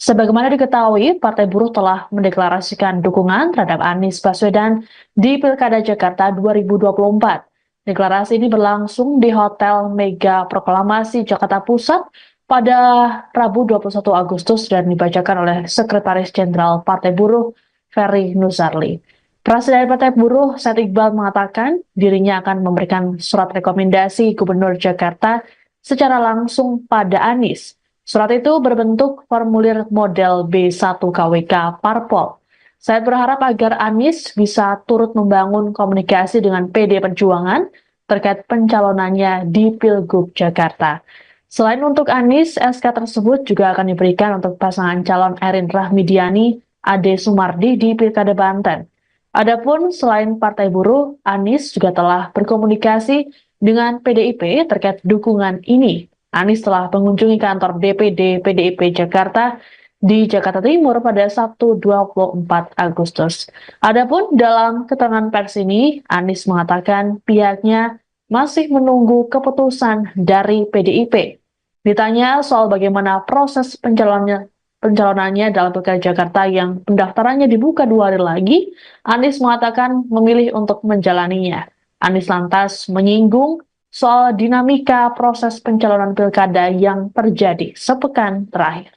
Speaker 1: Sebagaimana diketahui, Partai Buruh telah mendeklarasikan dukungan terhadap Anies Baswedan di Pilkada Jakarta 2024. Deklarasi ini berlangsung di Hotel Mega Proklamasi Jakarta Pusat pada Rabu 21 Agustus dan dibacakan oleh Sekretaris Jenderal Partai Buruh Ferry Nuzarli. Presiden Partai Buruh Said Iqbal mengatakan dirinya akan memberikan surat rekomendasi Gubernur Jakarta secara langsung pada Anies. Surat itu berbentuk formulir model B1 KWK Parpol. Saya berharap agar Anies bisa turut membangun komunikasi dengan PD Perjuangan terkait pencalonannya di Pilgub Jakarta. Selain untuk Anies, SK tersebut juga akan diberikan untuk pasangan calon Erin Rahmidiani, Ade Sumardi di Pilkada Banten. Adapun selain Partai Buruh, Anies juga telah berkomunikasi dengan PDIP terkait dukungan ini. Anies telah mengunjungi kantor DPD PDIP Jakarta di Jakarta Timur pada Sabtu 24 Agustus. Adapun dalam keterangan pers ini, Anies mengatakan pihaknya masih menunggu keputusan dari PDIP. Ditanya soal bagaimana proses pencalonannya dalam Pilkada Jakarta yang pendaftarannya dibuka 2 hari lagi, Anies mengatakan memilih untuk menjalaninya. Anies lantas menyinggung soal dinamika proses pencalonan pilkada yang terjadi sepekan terakhir.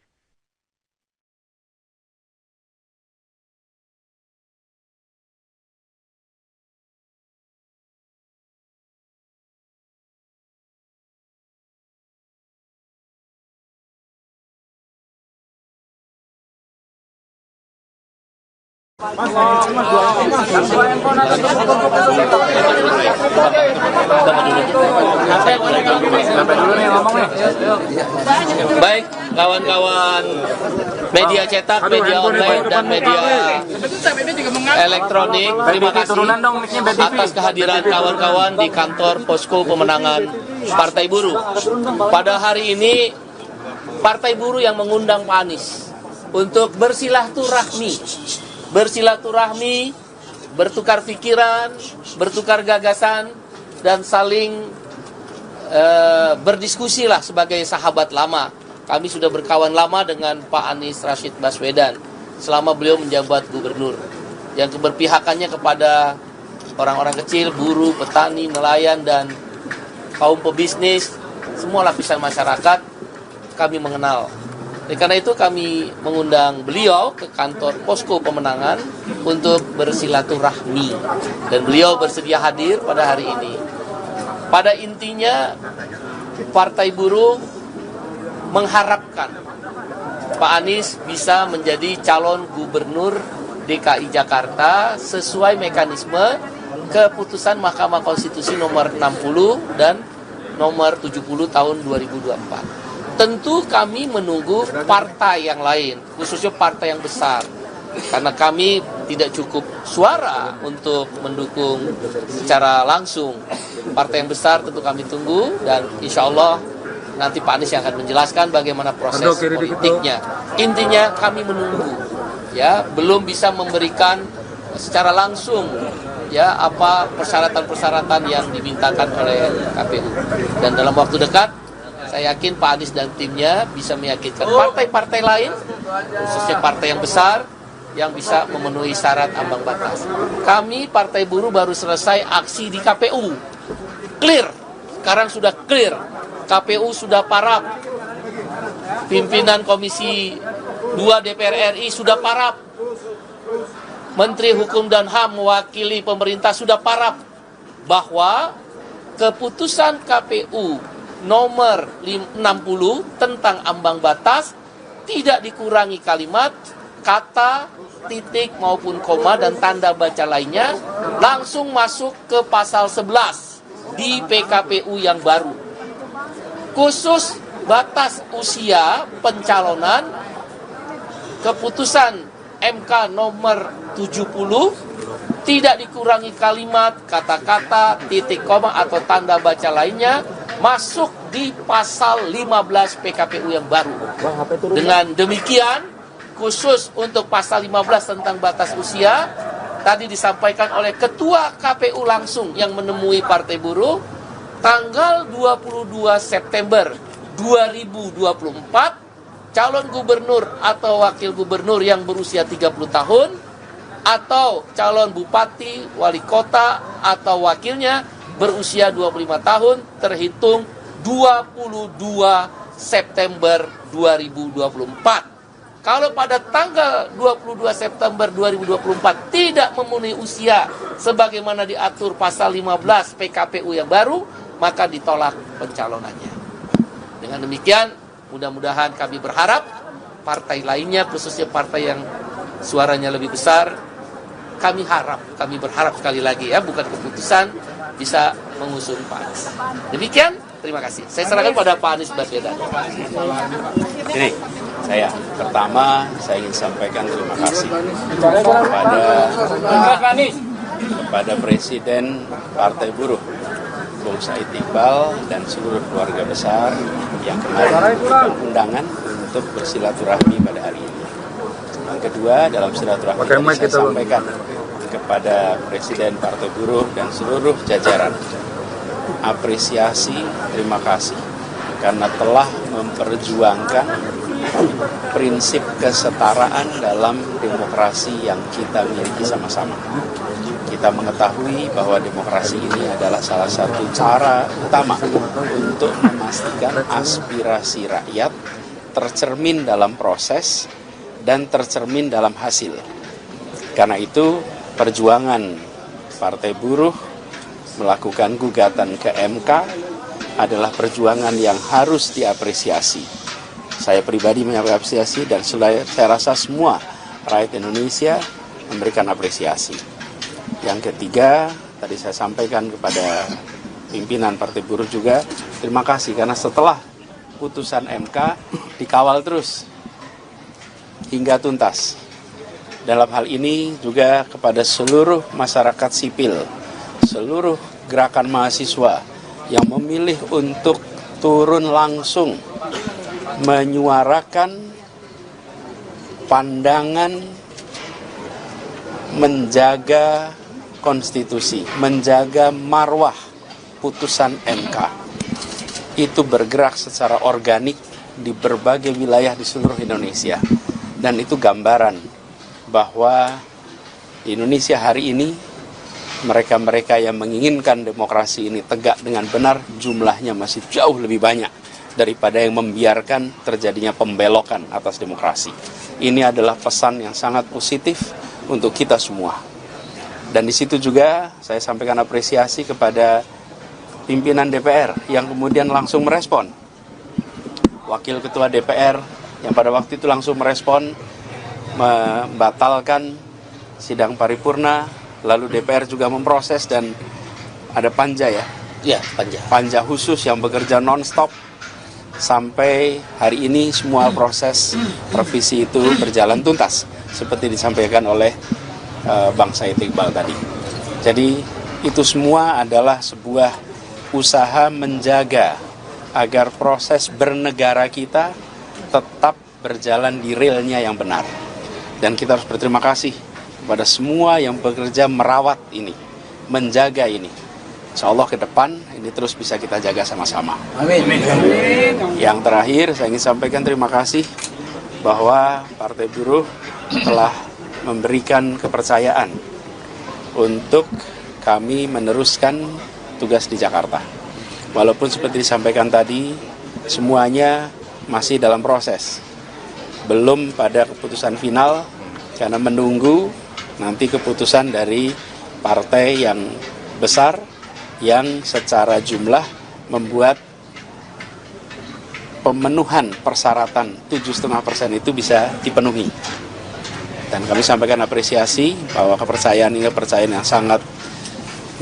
Speaker 2: Baik, kawan-kawan media cetak, media online, dan media elektronik, terima kasih atas kehadiran kawan-kawan di kantor Posko Pemenangan Partai Buruh. Pada hari ini, Partai Buruh yang mengundang Pak Anies untuk bersilaturahmi, bertukar pikiran, bertukar gagasan, dan saling berdiskusi lah sebagai sahabat lama. Kami sudah berkawan lama dengan Pak Anies Rashid Baswedan selama beliau menjabat gubernur, yang keberpihakannya kepada orang-orang kecil, buruh, petani, nelayan, dan kaum pebisnis, semua lapisan masyarakat kami mengenal. Oleh karena itu kami mengundang beliau ke kantor Posko Pemenangan untuk bersilaturahmi, dan beliau bersedia hadir pada hari ini. Pada intinya, Partai Buruh mengharapkan Pak Anies bisa menjadi calon gubernur DKI Jakarta sesuai mekanisme keputusan Mahkamah Konstitusi nomor 60 dan nomor 70 tahun 2024. Tentu kami menunggu partai yang lain, khususnya partai yang besar, karena kami tidak cukup suara untuk mendukung secara langsung. Partai yang besar tentu kami tunggu, dan insya Allah nanti Pak Anies yang akan menjelaskan bagaimana proses politiknya. Intinya kami menunggu, ya, belum bisa memberikan secara langsung ya apa persyaratan-persyaratan yang dimintakan oleh KPU. Dan dalam waktu dekat saya yakin Pak Anies dan timnya bisa meyakinkan partai-partai lain, khususnya partai yang besar, yang bisa memenuhi syarat ambang batas. Kami Partai Buruh baru selesai aksi di KPU. Clear, sekarang sudah clear. KPU sudah parap. Pimpinan Komisi 2 DPR RI sudah parap. Menteri Hukum dan HAM mewakili pemerintah sudah parap bahwa keputusan KPU nomor 60 tentang ambang batas tidak dikurangi kalimat, kata, titik maupun koma dan tanda baca lainnya, langsung masuk ke pasal 11 di PKPU yang baru. Khusus batas usia pencalonan, keputusan MK nomor 70 tidak dikurangi kalimat, kata-kata, titik koma atau tanda baca lainnya, masuk di pasal 15 PKPU yang baru. Dengan demikian, khusus untuk pasal 15 tentang batas usia, tadi disampaikan oleh Ketua KPU langsung yang menemui Partai Buruh, tanggal 22 September 2024, calon gubernur atau wakil gubernur yang berusia 30 tahun, atau calon bupati, wali kota, atau wakilnya berusia 25 tahun, terhitung 22 September 2024. Kalau pada tanggal 22 September 2024 tidak memenuhi usia sebagaimana diatur pasal 15 PKPU yang baru, maka ditolak pencalonannya. Dengan demikian, mudah-mudahan kami berharap partai lainnya, khususnya partai yang suaranya lebih besar, kami berharap sekali lagi ya, bukan keputusan, bisa mengusung Pak Anies. Demikian, terima kasih. Saya serahkan pada Pak Anies Baswedan.
Speaker 5: Ini pertama saya ingin sampaikan terima kasih kepada Presiden Partai Buruh Bung Said Iqbal dan seluruh keluarga besar yang kemarin memberikan undangan untuk bersilaturahmi pada hari ini. Yang kedua, dalam silaturahmi saya sampaikan kepada Presiden Partai Buruh dan seluruh jajaran apresiasi, terima kasih karena telah memperjuangkan prinsip kesetaraan dalam demokrasi yang kita miliki sama-sama. Kita mengetahui bahwa demokrasi ini adalah salah satu cara utama untuk memastikan aspirasi rakyat tercermin dalam proses dan tercermin dalam hasil. Karena itu, perjuangan Partai Buruh melakukan gugatan ke MK adalah perjuangan yang harus diapresiasi. Saya pribadi mengapresiasi dan saya rasa semua rakyat Indonesia memberikan apresiasi. Yang ketiga, tadi saya sampaikan kepada pimpinan Partai Buruh juga, terima kasih karena setelah putusan MK dikawal terus hingga tuntas. Dalam hal ini juga kepada seluruh masyarakat sipil, seluruh gerakan mahasiswa yang memilih untuk turun langsung menyuarakan pandangan menjaga konstitusi, menjaga marwah putusan MK. Itu bergerak secara organik di berbagai wilayah di seluruh Indonesia. Dan itu gambaran bahwa di Indonesia hari ini mereka-mereka yang menginginkan demokrasi ini tegak dengan benar jumlahnya masih jauh lebih banyak daripada yang membiarkan terjadinya pembelokan atas demokrasi. Ini adalah pesan yang sangat positif untuk kita semua. Dan di situ juga saya sampaikan apresiasi kepada pimpinan DPR yang kemudian langsung merespon. Wakil Ketua DPR yang pada waktu itu langsung merespon, membatalkan sidang paripurna, lalu DPR juga memproses dan ada panja ya?
Speaker 2: Ya, panja.
Speaker 5: Panja khusus yang bekerja non-stop sampai hari ini semua proses revisi itu berjalan tuntas seperti disampaikan oleh Bang Said Iqbal tadi. Jadi itu semua adalah sebuah usaha menjaga agar proses bernegara kita tetap berjalan di realnya yang benar. Dan kita harus berterima kasih kepada semua yang bekerja merawat ini, menjaga ini. Insya Allah ke depan ini terus bisa kita jaga sama-sama.
Speaker 6: Amin.
Speaker 5: Yang terakhir saya ingin sampaikan terima kasih bahwa Partai Buruh telah memberikan kepercayaan untuk kami meneruskan tugas di Jakarta. Walaupun seperti disampaikan tadi, semuanya masih dalam proses. Belum pada keputusan final, karena menunggu nanti keputusan dari partai yang besar, yang secara jumlah membuat pemenuhan persyaratan 7,5% itu bisa dipenuhi. Dan kami sampaikan apresiasi bahwa kepercayaan ini kepercayaan yang sangat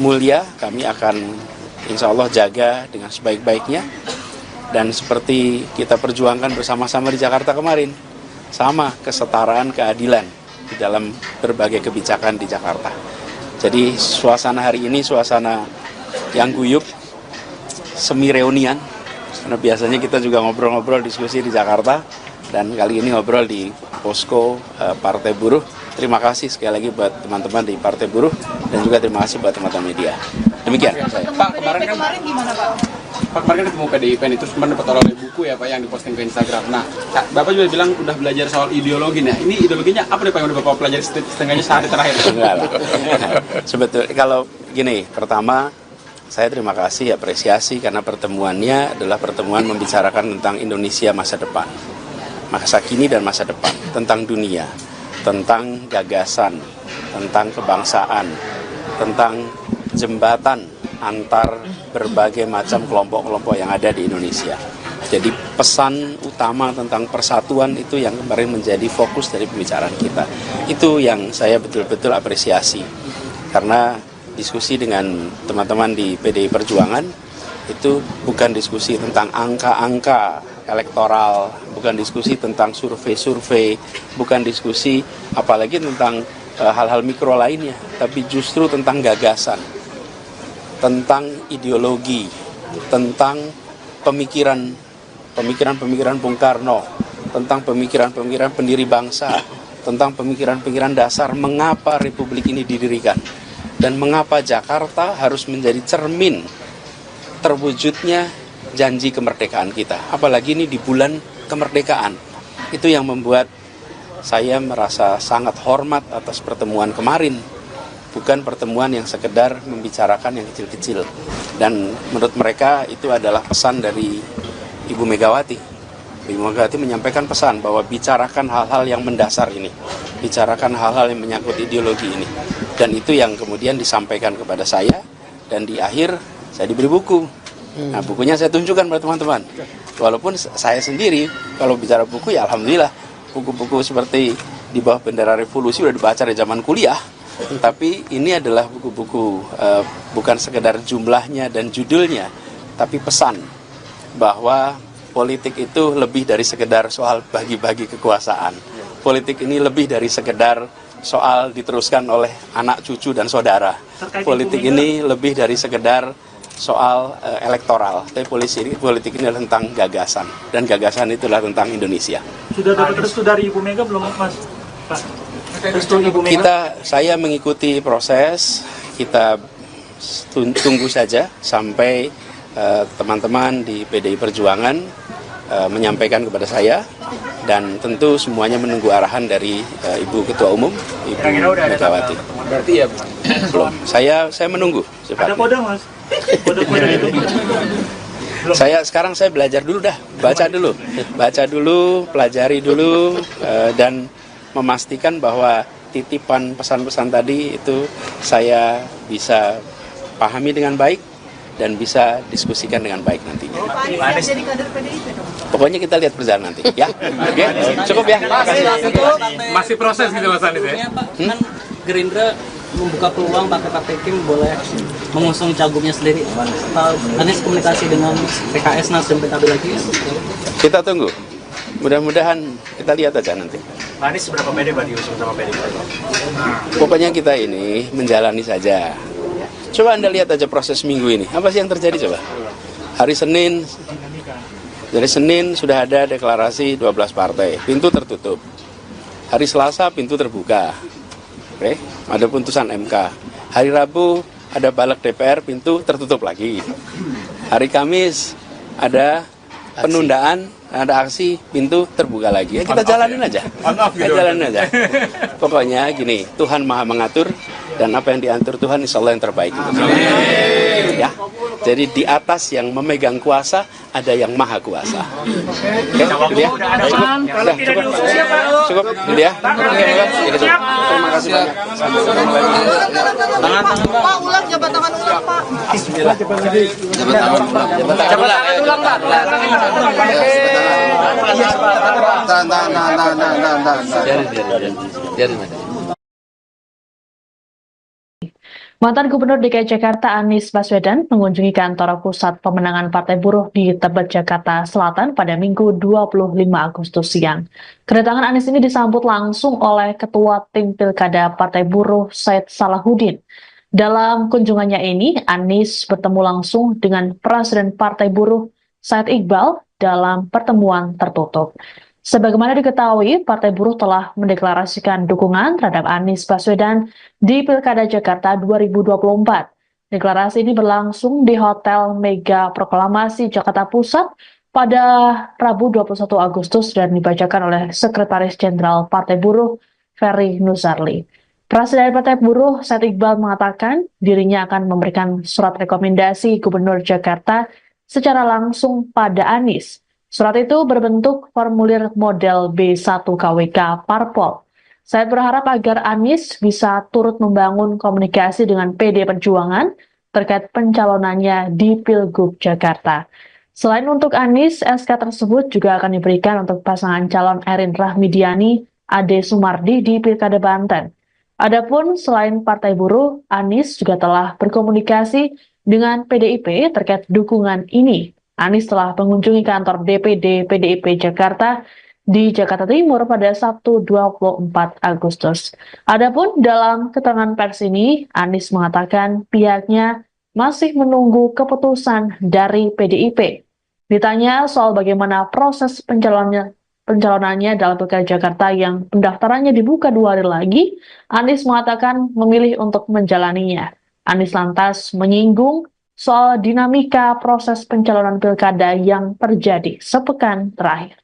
Speaker 5: mulia. Kami akan insya Allah jaga dengan sebaik-baiknya. Dan seperti kita perjuangkan bersama-sama di Jakarta kemarin, sama kesetaraan keadilan di dalam berbagai kebijakan di Jakarta. Jadi suasana hari ini suasana yang guyup, semi reunian. Karena biasanya kita juga ngobrol-ngobrol diskusi di Jakarta. Dan kali ini ngobrol di posko Partai Buruh. Terima kasih sekali lagi buat teman-teman di Partai Buruh dan juga terima kasih buat teman-teman media. Demikian saya.
Speaker 4: Pak, kemarin
Speaker 7: gimana Pak?
Speaker 4: Pak kemarin ketemu PDIP itu kemarin dapat oleh buku ya Pak yang diposting ke Instagram. Nah, Bapak juga bilang udah belajar soal ideologi. Nah, ini ideologinya apa nih Pak yang udah Bapak pelajari setengahnya sehari terakhir?
Speaker 5: Enggak lah. Sebetulnya kalau gini, pertama saya terima kasih, apresiasi karena pertemuannya adalah pertemuan membicarakan tentang Indonesia masa depan. Masa kini dan masa depan, tentang dunia, tentang gagasan, tentang kebangsaan, tentang jembatan antar berbagai macam kelompok-kelompok yang ada di Indonesia. Jadi pesan utama tentang persatuan itu yang kemarin menjadi fokus dari pembicaraan kita. Itu yang saya betul-betul apresiasi. Karena diskusi dengan teman-teman di PDI Perjuangan itu bukan diskusi tentang angka-angka elektoral, bukan diskusi tentang survei-survei, bukan diskusi apalagi tentang hal-hal mikro lainnya, tapi justru tentang gagasan, tentang ideologi, tentang pemikiran Bung Karno, tentang pemikiran pendiri bangsa, tentang pemikiran dasar mengapa Republik ini didirikan, dan mengapa Jakarta harus menjadi cermin terwujudnya janji kemerdekaan kita. Apalagi ini di bulan kemerdekaan. Itu yang membuat saya merasa sangat hormat atas pertemuan kemarin. Bukan pertemuan yang sekedar membicarakan yang kecil-kecil. Dan menurut mereka itu adalah pesan dari Ibu Megawati. Ibu Megawati menyampaikan pesan bahwa bicarakan hal-hal yang mendasar ini. Bicarakan hal-hal yang menyangkut ideologi ini. Dan itu yang kemudian disampaikan kepada saya. Dan di akhir saya diberi buku. Nah, bukunya saya tunjukkan pada teman-teman. Walaupun saya sendiri kalau bicara buku ya alhamdulillah buku-buku seperti di bawah bendera revolusi udah dibaca dari zaman kuliah, tapi ini adalah buku-buku bukan sekedar jumlahnya dan judulnya, tapi pesan bahwa politik itu lebih dari sekedar soal bagi-bagi kekuasaan. Politik ini lebih dari sekedar soal diteruskan oleh anak, cucu, dan saudara. Politik ini lebih dari sekedar soal elektoral. Tapi politik ini adalah tentang gagasan. Dan gagasan itu adalah tentang Indonesia.
Speaker 8: Sudah dapat restu dari Ibu Mega belum, Mas? Pak, restu Ibu Mega?
Speaker 5: Saya mengikuti proses, kita tunggu saja sampai teman-teman di PDI Perjuangan menyampaikan kepada saya, dan tentu semuanya menunggu arahan dari Ibu Ketua Umum, Ibu Megawati.
Speaker 4: Berarti ya
Speaker 5: Belum. Saya menunggu.
Speaker 8: Ada kode, Mas? Kode-kode itu?
Speaker 5: Sekarang saya belajar dulu dah, baca dulu, pelajari dulu, dan memastikan bahwa titipan pesan-pesan tadi itu saya bisa pahami dengan baik dan bisa diskusikan dengan baik nantinya.
Speaker 7: Pak Anies jadi kader PDIP dong?
Speaker 5: Pokoknya kita lihat berjalan nanti, ya. Oke, cukup ya.
Speaker 4: masih proses gitu Mas Anies ya?
Speaker 6: Pak, kan Gerindra membuka peluang Pak Tekim boleh mengusung cagupnya sendiri. Pak Anies komunikasi dengan PKS, Nasdem, PKB lagi?
Speaker 5: Kita tunggu. Mudah-mudahan kita lihat aja nanti.
Speaker 8: Pak Anies seberapa pede Pak diusung sama PDIP?
Speaker 5: Pokoknya kita ini menjalani saja. Coba Anda lihat aja proses minggu ini. Apa sih yang terjadi coba? Hari Senin sudah ada deklarasi 12 partai. Pintu tertutup. Hari Selasa pintu terbuka. Oke, ada putusan MK. Hari Rabu ada balik DPR, pintu tertutup lagi. Hari Kamis ada penundaan, ada aksi, pintu terbuka lagi. Ya kita jalanin aja. Pokoknya gini, Tuhan Maha mengatur, dan apa yang diatur Tuhan insya Allah yang terbaik. Ya, jadi di atas yang memegang kuasa ada yang maha kuasa. Oke, gitu ya. Cukup, gitu ya. Terima kasih banyak.
Speaker 7: Pak, ulang jabatan ulang, Pak.
Speaker 2: Jabatan ulang, Pak. Biarin.
Speaker 1: Mantan Gubernur DKI Jakarta Anies Baswedan mengunjungi kantor pusat pemenangan Partai Buruh di Tebet, Jakarta Selatan pada Minggu 25 Agustus siang. Kedatangan Anies ini disambut langsung oleh Ketua Tim Pilkada Partai Buruh Said Salahuddin. Dalam kunjungannya ini, Anies bertemu langsung dengan Presiden Partai Buruh Said Iqbal dalam pertemuan tertutup. Sebagaimana diketahui, Partai Buruh telah mendeklarasikan dukungan terhadap Anies Baswedan di Pilkada Jakarta 2024. Deklarasi ini berlangsung di Hotel Mega Proklamasi Jakarta Pusat pada Rabu 21 Agustus dan dibacakan oleh Sekretaris Jenderal Partai Buruh Ferry Nuzarli. Presiden Partai Buruh Said Iqbal mengatakan dirinya akan memberikan surat rekomendasi Gubernur Jakarta secara langsung pada Anies. Surat itu berbentuk formulir model B1 KWK Parpol. Saya berharap agar Anies bisa turut membangun komunikasi dengan PD Perjuangan terkait pencalonannya di Pilgub Jakarta. Selain untuk Anies, SK tersebut juga akan diberikan untuk pasangan calon Erin Rahmidiani, Ade Sumardi di Pilkada Banten. Adapun selain Partai Buruh, Anies juga telah berkomunikasi dengan PDIP terkait dukungan ini. Anies telah mengunjungi kantor DPD PDIP Jakarta di Jakarta Timur pada Sabtu 24 Agustus. Adapun dalam keterangan pers ini, Anies mengatakan pihaknya masih menunggu keputusan dari PDIP. Ditanya soal bagaimana proses pencalonannya dalam Pilkada Jakarta yang pendaftarannya dibuka 2 hari lagi, Anies mengatakan memilih untuk menjalaninya. Anies lantas menyinggung soal dinamika proses pencalonan pilkada yang terjadi sepekan terakhir.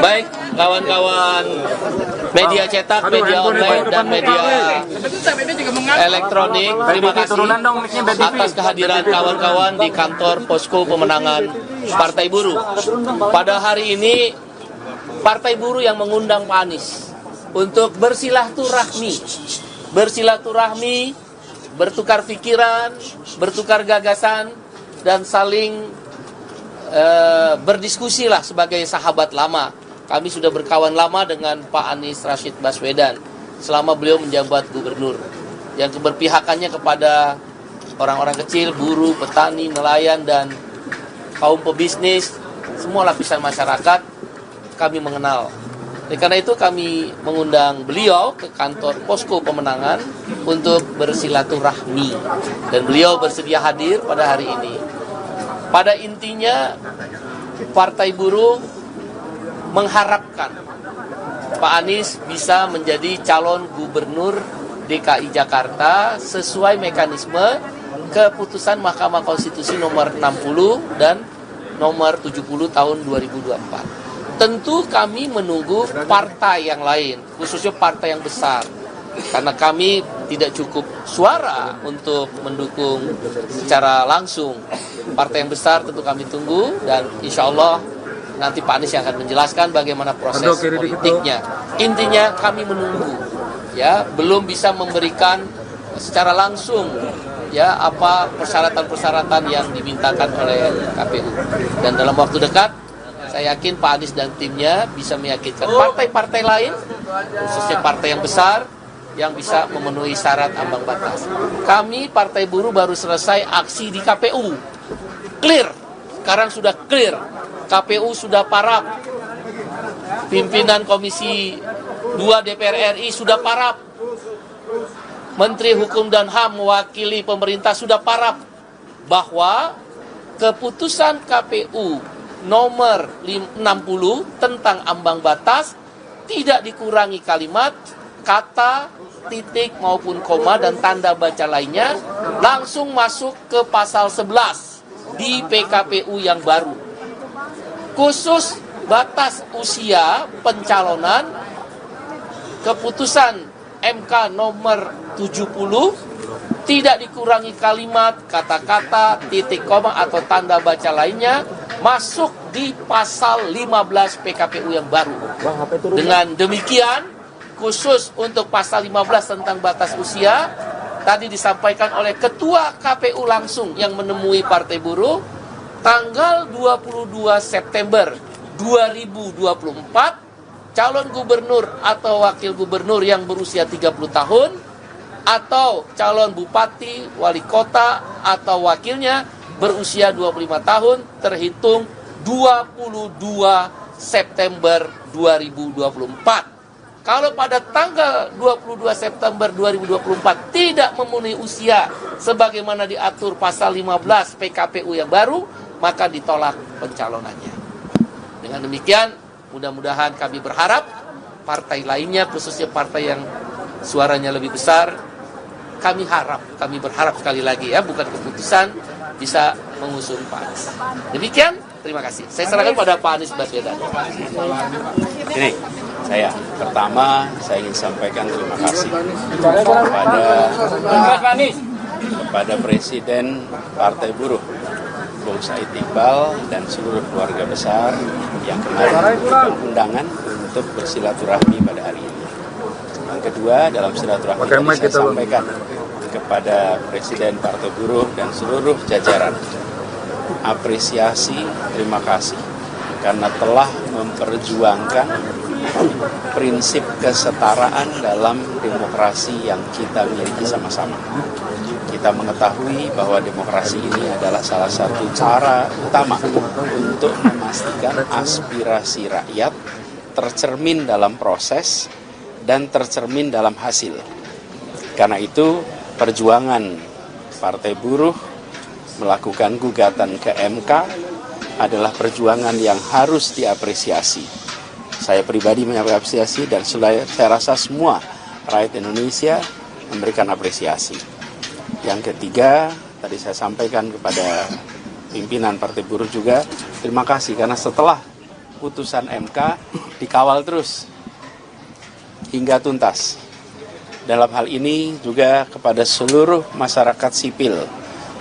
Speaker 2: Baik, kawan-kawan media cetak, media online, dan media elektronik, terima kasih atas kehadiran kawan-kawan di kantor Posko Pemenangan Partai Buruh. Pada hari ini, Partai Buruh yang mengundang Pak Anies untuk bersilaturahmi, bertukar pikiran, bertukar gagasan, dan saling berdiskusi lah sebagai sahabat lama. Kami sudah berkawan lama dengan Pak Anies Rashid Baswedan selama beliau menjabat gubernur, yang keberpihakannya kepada orang-orang kecil, buruh, petani, nelayan, dan kaum pebisnis, semua lapisan masyarakat kami mengenal. Karena itu kami mengundang beliau ke kantor Posko Pemenangan untuk bersilaturahmi, dan beliau bersedia hadir pada hari ini. Pada intinya, Partai Buruh mengharapkan Pak Anies bisa menjadi calon gubernur DKI Jakarta sesuai mekanisme keputusan Mahkamah Konstitusi nomor 60 dan nomor 70 tahun 2024. Tentu kami menunggu partai yang lain, khususnya partai yang besar. Karena kami tidak cukup suara untuk mendukung secara langsung. Partai yang besar tentu kami tunggu, dan insya Allah nanti Pak Anies yang akan menjelaskan bagaimana proses politiknya. Intinya kami menunggu, ya, belum bisa memberikan secara langsung ya apa persyaratan-persyaratan yang dimintakan oleh KPU. Dan dalam waktu dekat saya yakin Pak Anies dan timnya bisa meyakinkan partai-partai lain, khususnya partai yang besar, yang bisa memenuhi syarat ambang batas. Kami Partai Buruh baru selesai aksi di KPU. Clear, sekarang sudah clear. KPU sudah parap. Pimpinan Komisi 2 DPR RI sudah parap. Menteri Hukum dan HAM mewakili pemerintah sudah parap bahwa keputusan KPU nomor 60 tentang ambang batas tidak dikurangi kalimat, kata, titik maupun koma dan tanda baca lainnya, langsung masuk ke pasal 11 di PKPU yang baru. Khusus batas usia pencalonan, keputusan MK nomor 70 tidak dikurangi kalimat, kata-kata, titik koma atau tanda baca lainnya, masuk di pasal 15 PKPU yang baru. Dengan demikian, khusus untuk pasal 15 tentang batas usia, tadi disampaikan oleh Ketua KPU langsung yang menemui Partai Buruh, tanggal 22 September 2024, calon gubernur atau wakil gubernur yang berusia 30 tahun, atau calon bupati, wali kota, atau wakilnya berusia 25 tahun terhitung 22 September 2024. Kalau pada tanggal 22 September 2024 tidak memenuhi usia sebagaimana diatur pasal 15 PKPU yang baru, maka ditolak pencalonannya. Dengan demikian, mudah-mudahan kami berharap partai lainnya, khususnya partai yang suaranya lebih besar, kami berharap sekali lagi ya, bukan keputusan, bisa mengusung Pak Anies. Demikian, terima kasih. Saya serahkan pada Pak Anies Baswedan.
Speaker 5: Ini pertama saya ingin sampaikan terima kasih kepada Presiden Partai Buruh Bung Said Iqbal dan seluruh keluarga besar yang kemarin memberikan undangan untuk bersilaturahmi pada hari ini. Yang kedua, dalam silaturahmi saya sampaikan kepada Presiden Partai Buruh dan seluruh jajaran apresiasi, terima kasih karena telah memperjuangkan prinsip kesetaraan dalam demokrasi yang kita miliki sama-sama. Kita mengetahui bahwa demokrasi ini adalah salah satu cara utama untuk memastikan aspirasi rakyat tercermin dalam proses dan tercermin dalam hasil. Karena itu, perjuangan Partai Buruh melakukan gugatan ke MK adalah perjuangan yang harus diapresiasi. Saya pribadi mengapresiasi dan saya rasa semua rakyat Indonesia memberikan apresiasi. Yang ketiga, tadi saya sampaikan kepada pimpinan Partai Buruh juga, terima kasih karena setelah putusan MK dikawal terus hingga tuntas. Dalam hal ini juga kepada seluruh masyarakat sipil,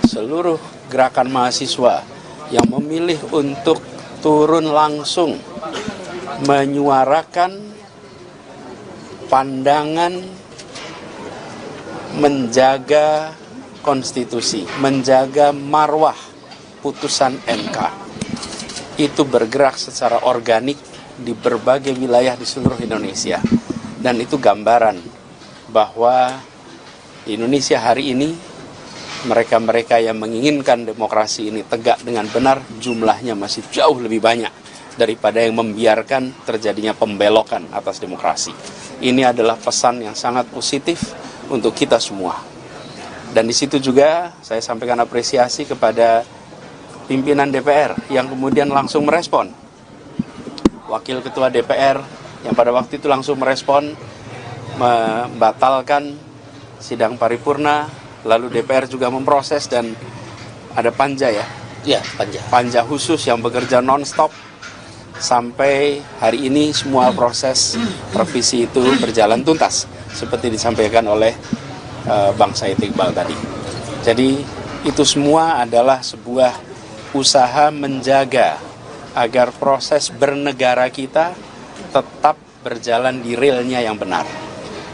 Speaker 5: seluruh gerakan mahasiswa yang memilih untuk turun langsung menyuarakan pandangan menjaga konstitusi, menjaga marwah putusan MK. Itu bergerak secara organik di berbagai wilayah di seluruh Indonesia. Dan itu gambaran bahwa di Indonesia hari ini mereka-mereka yang menginginkan demokrasi ini tegak dengan benar jumlahnya masih jauh lebih banyak daripada yang membiarkan terjadinya pembelokan atas demokrasi. Ini adalah pesan yang sangat positif untuk kita semua. Dan di situ juga saya sampaikan apresiasi kepada pimpinan DPR yang kemudian langsung merespon. Wakil Ketua DPR yang pada waktu itu langsung merespon, membatalkan sidang paripurna, lalu DPR juga memproses dan ada panja ya?
Speaker 2: Ya, panja.
Speaker 5: Panja khusus yang bekerja non-stop sampai hari ini semua proses revisi itu berjalan tuntas seperti disampaikan oleh Bang Said Iqbal tadi. Jadi itu semua adalah sebuah usaha menjaga agar proses bernegara kita tetap berjalan di realnya yang benar.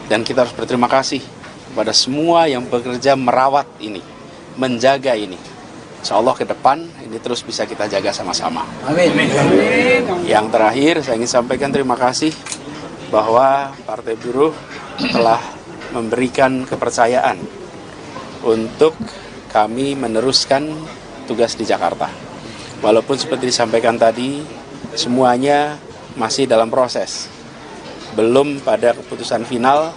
Speaker 5: Dan kita harus berterima kasih kepada semua yang bekerja merawat ini, menjaga ini. Insya Allah ke depan ini terus bisa kita jaga sama-sama.
Speaker 6: Amin.
Speaker 5: Yang terakhir saya ingin sampaikan terima kasih bahwa Partai Buruh telah memberikan kepercayaan untuk kami meneruskan tugas di Jakarta. Walaupun seperti disampaikan tadi, semuanya masih dalam proses. Belum pada keputusan final,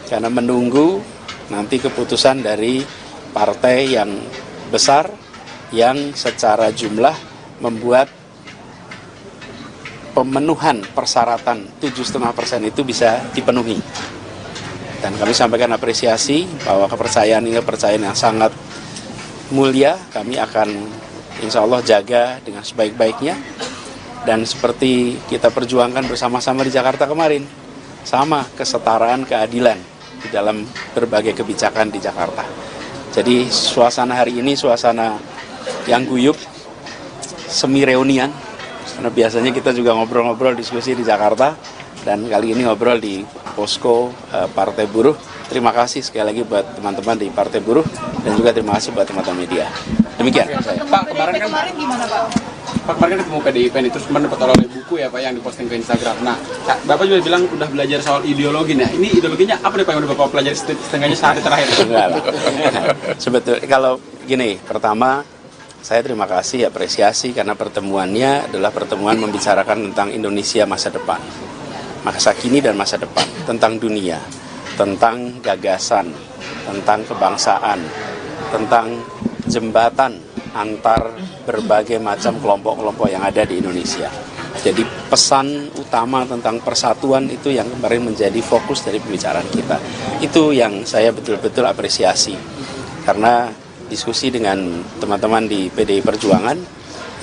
Speaker 5: karena menunggu nanti keputusan dari partai yang besar, yang secara jumlah membuat pemenuhan persyaratan 7,5% itu bisa dipenuhi. Dan kami sampaikan apresiasi bahwa kepercayaan ini kepercayaan yang sangat mulia, kami akan insya Allah jaga dengan sebaik-baiknya. Dan seperti kita perjuangkan bersama-sama di Jakarta kemarin, sama kesetaraan, keadilan di dalam berbagai kebijakan di Jakarta. Jadi suasana hari ini suasana yang guyup, semi reunian, karena biasanya kita juga ngobrol-ngobrol diskusi di Jakarta, dan kali ini ngobrol di posko Partai Buruh. Terima kasih sekali lagi buat teman-teman di Partai Buruh, dan juga terima kasih buat teman-teman media. Demikian saya.
Speaker 4: Pak, kemarin gimana Pak? Pak, kemarin ketemu PDIP itu teman dapat oleh buku ya Pak yang diposting ke Instagram. Nah, Bapak juga bilang udah belajar soal ideologi. Nah, ini ideologinya apa nih Pak yang udah Bapak pelajari setengahnya sehari terakhir?
Speaker 5: Enggak lah. Sebetulnya kalau gini, pertama saya terima kasih, apresiasi karena pertemuannya adalah pertemuan membicarakan tentang Indonesia masa depan, masa kini dan masa depan, tentang dunia, tentang gagasan, tentang kebangsaan, tentang jembatan antar berbagai macam kelompok-kelompok yang ada di Indonesia. Jadi pesan utama tentang persatuan itu yang kemarin menjadi fokus dari pembicaraan kita. Itu yang saya betul-betul apresiasi. Karena diskusi dengan teman-teman di PDI Perjuangan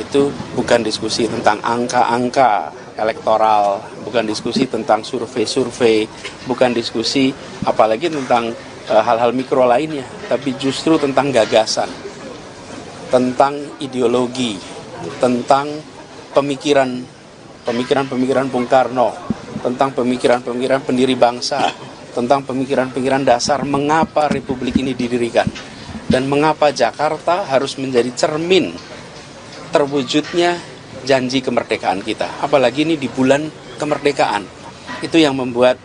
Speaker 5: itu bukan diskusi tentang angka-angka elektoral, bukan diskusi tentang survei-survei, bukan diskusi apalagi tentang hal-hal mikro lainnya, tapi justru tentang gagasan, tentang ideologi, tentang pemikiran Bung Karno, tentang pemikiran pendiri bangsa, tentang pemikiran dasar mengapa Republik ini didirikan, dan mengapa Jakarta harus menjadi cermin terwujudnya janji kemerdekaan kita. Apalagi ini di bulan kemerdekaan. Itu yang membuat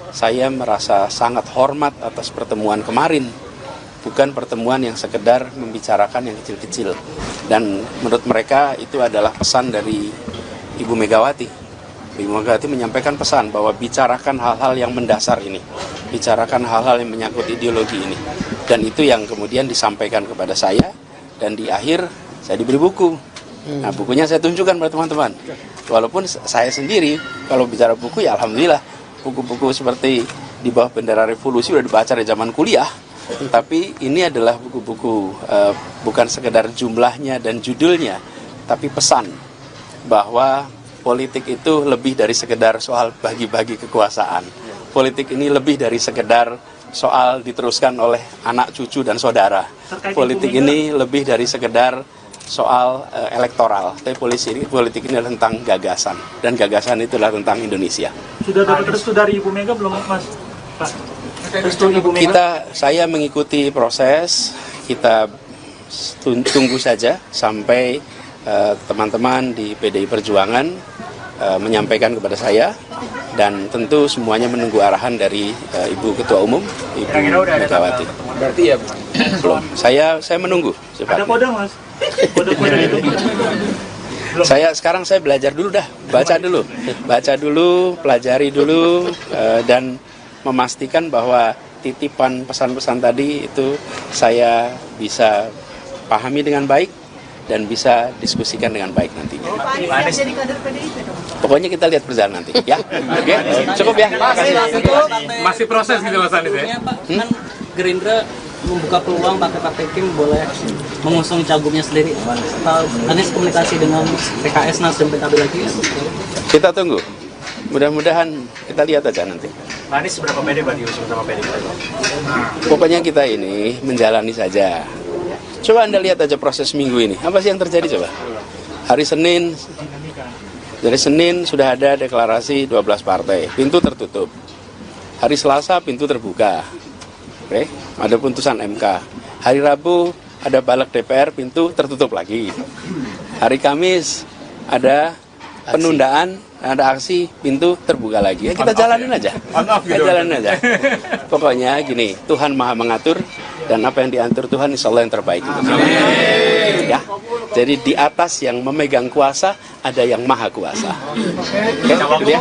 Speaker 5: saya merasa sangat hormat atas pertemuan kemarin. Bukan pertemuan yang sekedar membicarakan yang kecil-kecil. Dan menurut mereka itu adalah pesan dari Ibu Megawati. Ibu Megawati menyampaikan pesan bahwa bicarakan hal-hal yang mendasar ini. Bicarakan hal-hal yang menyangkut ideologi ini. Dan itu yang kemudian disampaikan kepada saya. Dan di akhir saya diberi buku. Nah, bukunya saya tunjukkan pada teman-teman. Walaupun saya sendiri kalau bicara buku ya alhamdulillah buku-buku seperti Di Bawah Bendera Revolusi udah dibaca dari zaman kuliah. Tapi ini adalah buku-buku bukan sekedar jumlahnya dan judulnya, tapi pesan bahwa politik itu lebih dari sekedar soal bagi-bagi kekuasaan. Politik ini lebih dari sekedar soal diteruskan oleh anak, cucu, dan saudara. Politik ini lebih dari sekedar soal elektoral. Tapi politik ini adalah tentang gagasan. Dan gagasan itu adalah tentang Indonesia.
Speaker 8: Sudah dapat restu dari Ibu Mega belum, Mas? Pak, restu Ibu Mega?
Speaker 5: Saya mengikuti proses, kita tunggu saja sampai teman-teman di PDI Perjuangan menyampaikan kepada saya, dan tentu semuanya menunggu arahan dari Ibu Ketua Umum, Ibu Megawati.
Speaker 4: Berarti ya
Speaker 5: Belum. Saya menunggu.
Speaker 8: Ada kode, Mas? Kode-kode itu?
Speaker 5: Sekarang saya belajar dulu dah, baca dulu, pelajari dulu, dan memastikan bahwa titipan pesan-pesan tadi itu saya bisa pahami dengan baik dan bisa diskusikan dengan baik nantinya.
Speaker 7: Pak Anies jadi kader PDIP dong?
Speaker 5: Pokoknya kita lihat berjalan nanti, ya. Oke, cukup ya.
Speaker 4: masih proses gitu Mas Anies ya?
Speaker 6: Pak, kan Gerindra membuka peluang partai Kim boleh mengusung cagupnya sendiri. Atau Anies komunikasi dengan PKS, Nasdem, PKB lagi ya?
Speaker 5: Kita tunggu. Mudah-mudahan kita lihat aja nanti.
Speaker 8: Pak Anies seberapa pede Pak diusung sama PDIP?
Speaker 5: Pokoknya kita ini menjalani saja. Coba Anda lihat aja proses minggu ini. Apa sih yang terjadi coba? Hari Senin, dari Senin sudah ada deklarasi 12 partai. Pintu tertutup. Hari Selasa pintu terbuka. Oke, ada putusan MK. Hari Rabu ada balik DPR, pintu tertutup lagi. Hari Kamis ada penundaan, ada aksi, pintu terbuka lagi. Ya, kita jalanin aja. Kita jalanin aja. Pokoknya gini, Tuhan Maha mengatur, dan apa yang diatur Tuhan insya Allah yang terbaik untuk kita. Ya, jadi di atas yang memegang kuasa ada yang maha kuasa. Oke, gitu ya.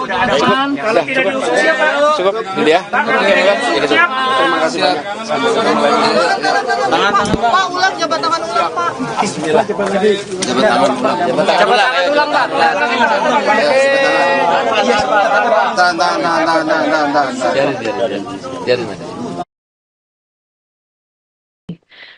Speaker 5: Cukup, gitu ya. Terima kasih banyak.
Speaker 7: Pak, ulang jabat tangan ulang, Pak.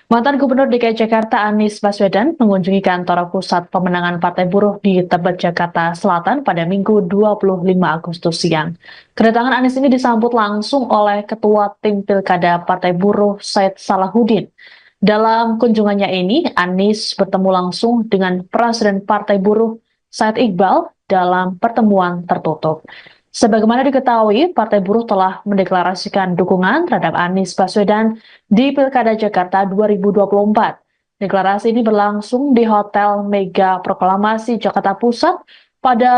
Speaker 1: Mantan Gubernur DKI Jakarta Anies Baswedan mengunjungi kantor pusat pemenangan Partai Buruh di Tebet, Jakarta Selatan pada Minggu 25 Agustus siang. Kedatangan Anies ini disambut langsung oleh Ketua Tim Pilkada Partai Buruh Said Salahuddin. Dalam kunjungannya ini, Anies bertemu langsung dengan Presiden Partai Buruh Said Iqbal dalam pertemuan tertutup. Sebagaimana diketahui, Partai Buruh telah mendeklarasikan dukungan terhadap Anies Baswedan di Pilkada Jakarta 2024. Deklarasi ini berlangsung di Hotel Mega Proklamasi Jakarta Pusat pada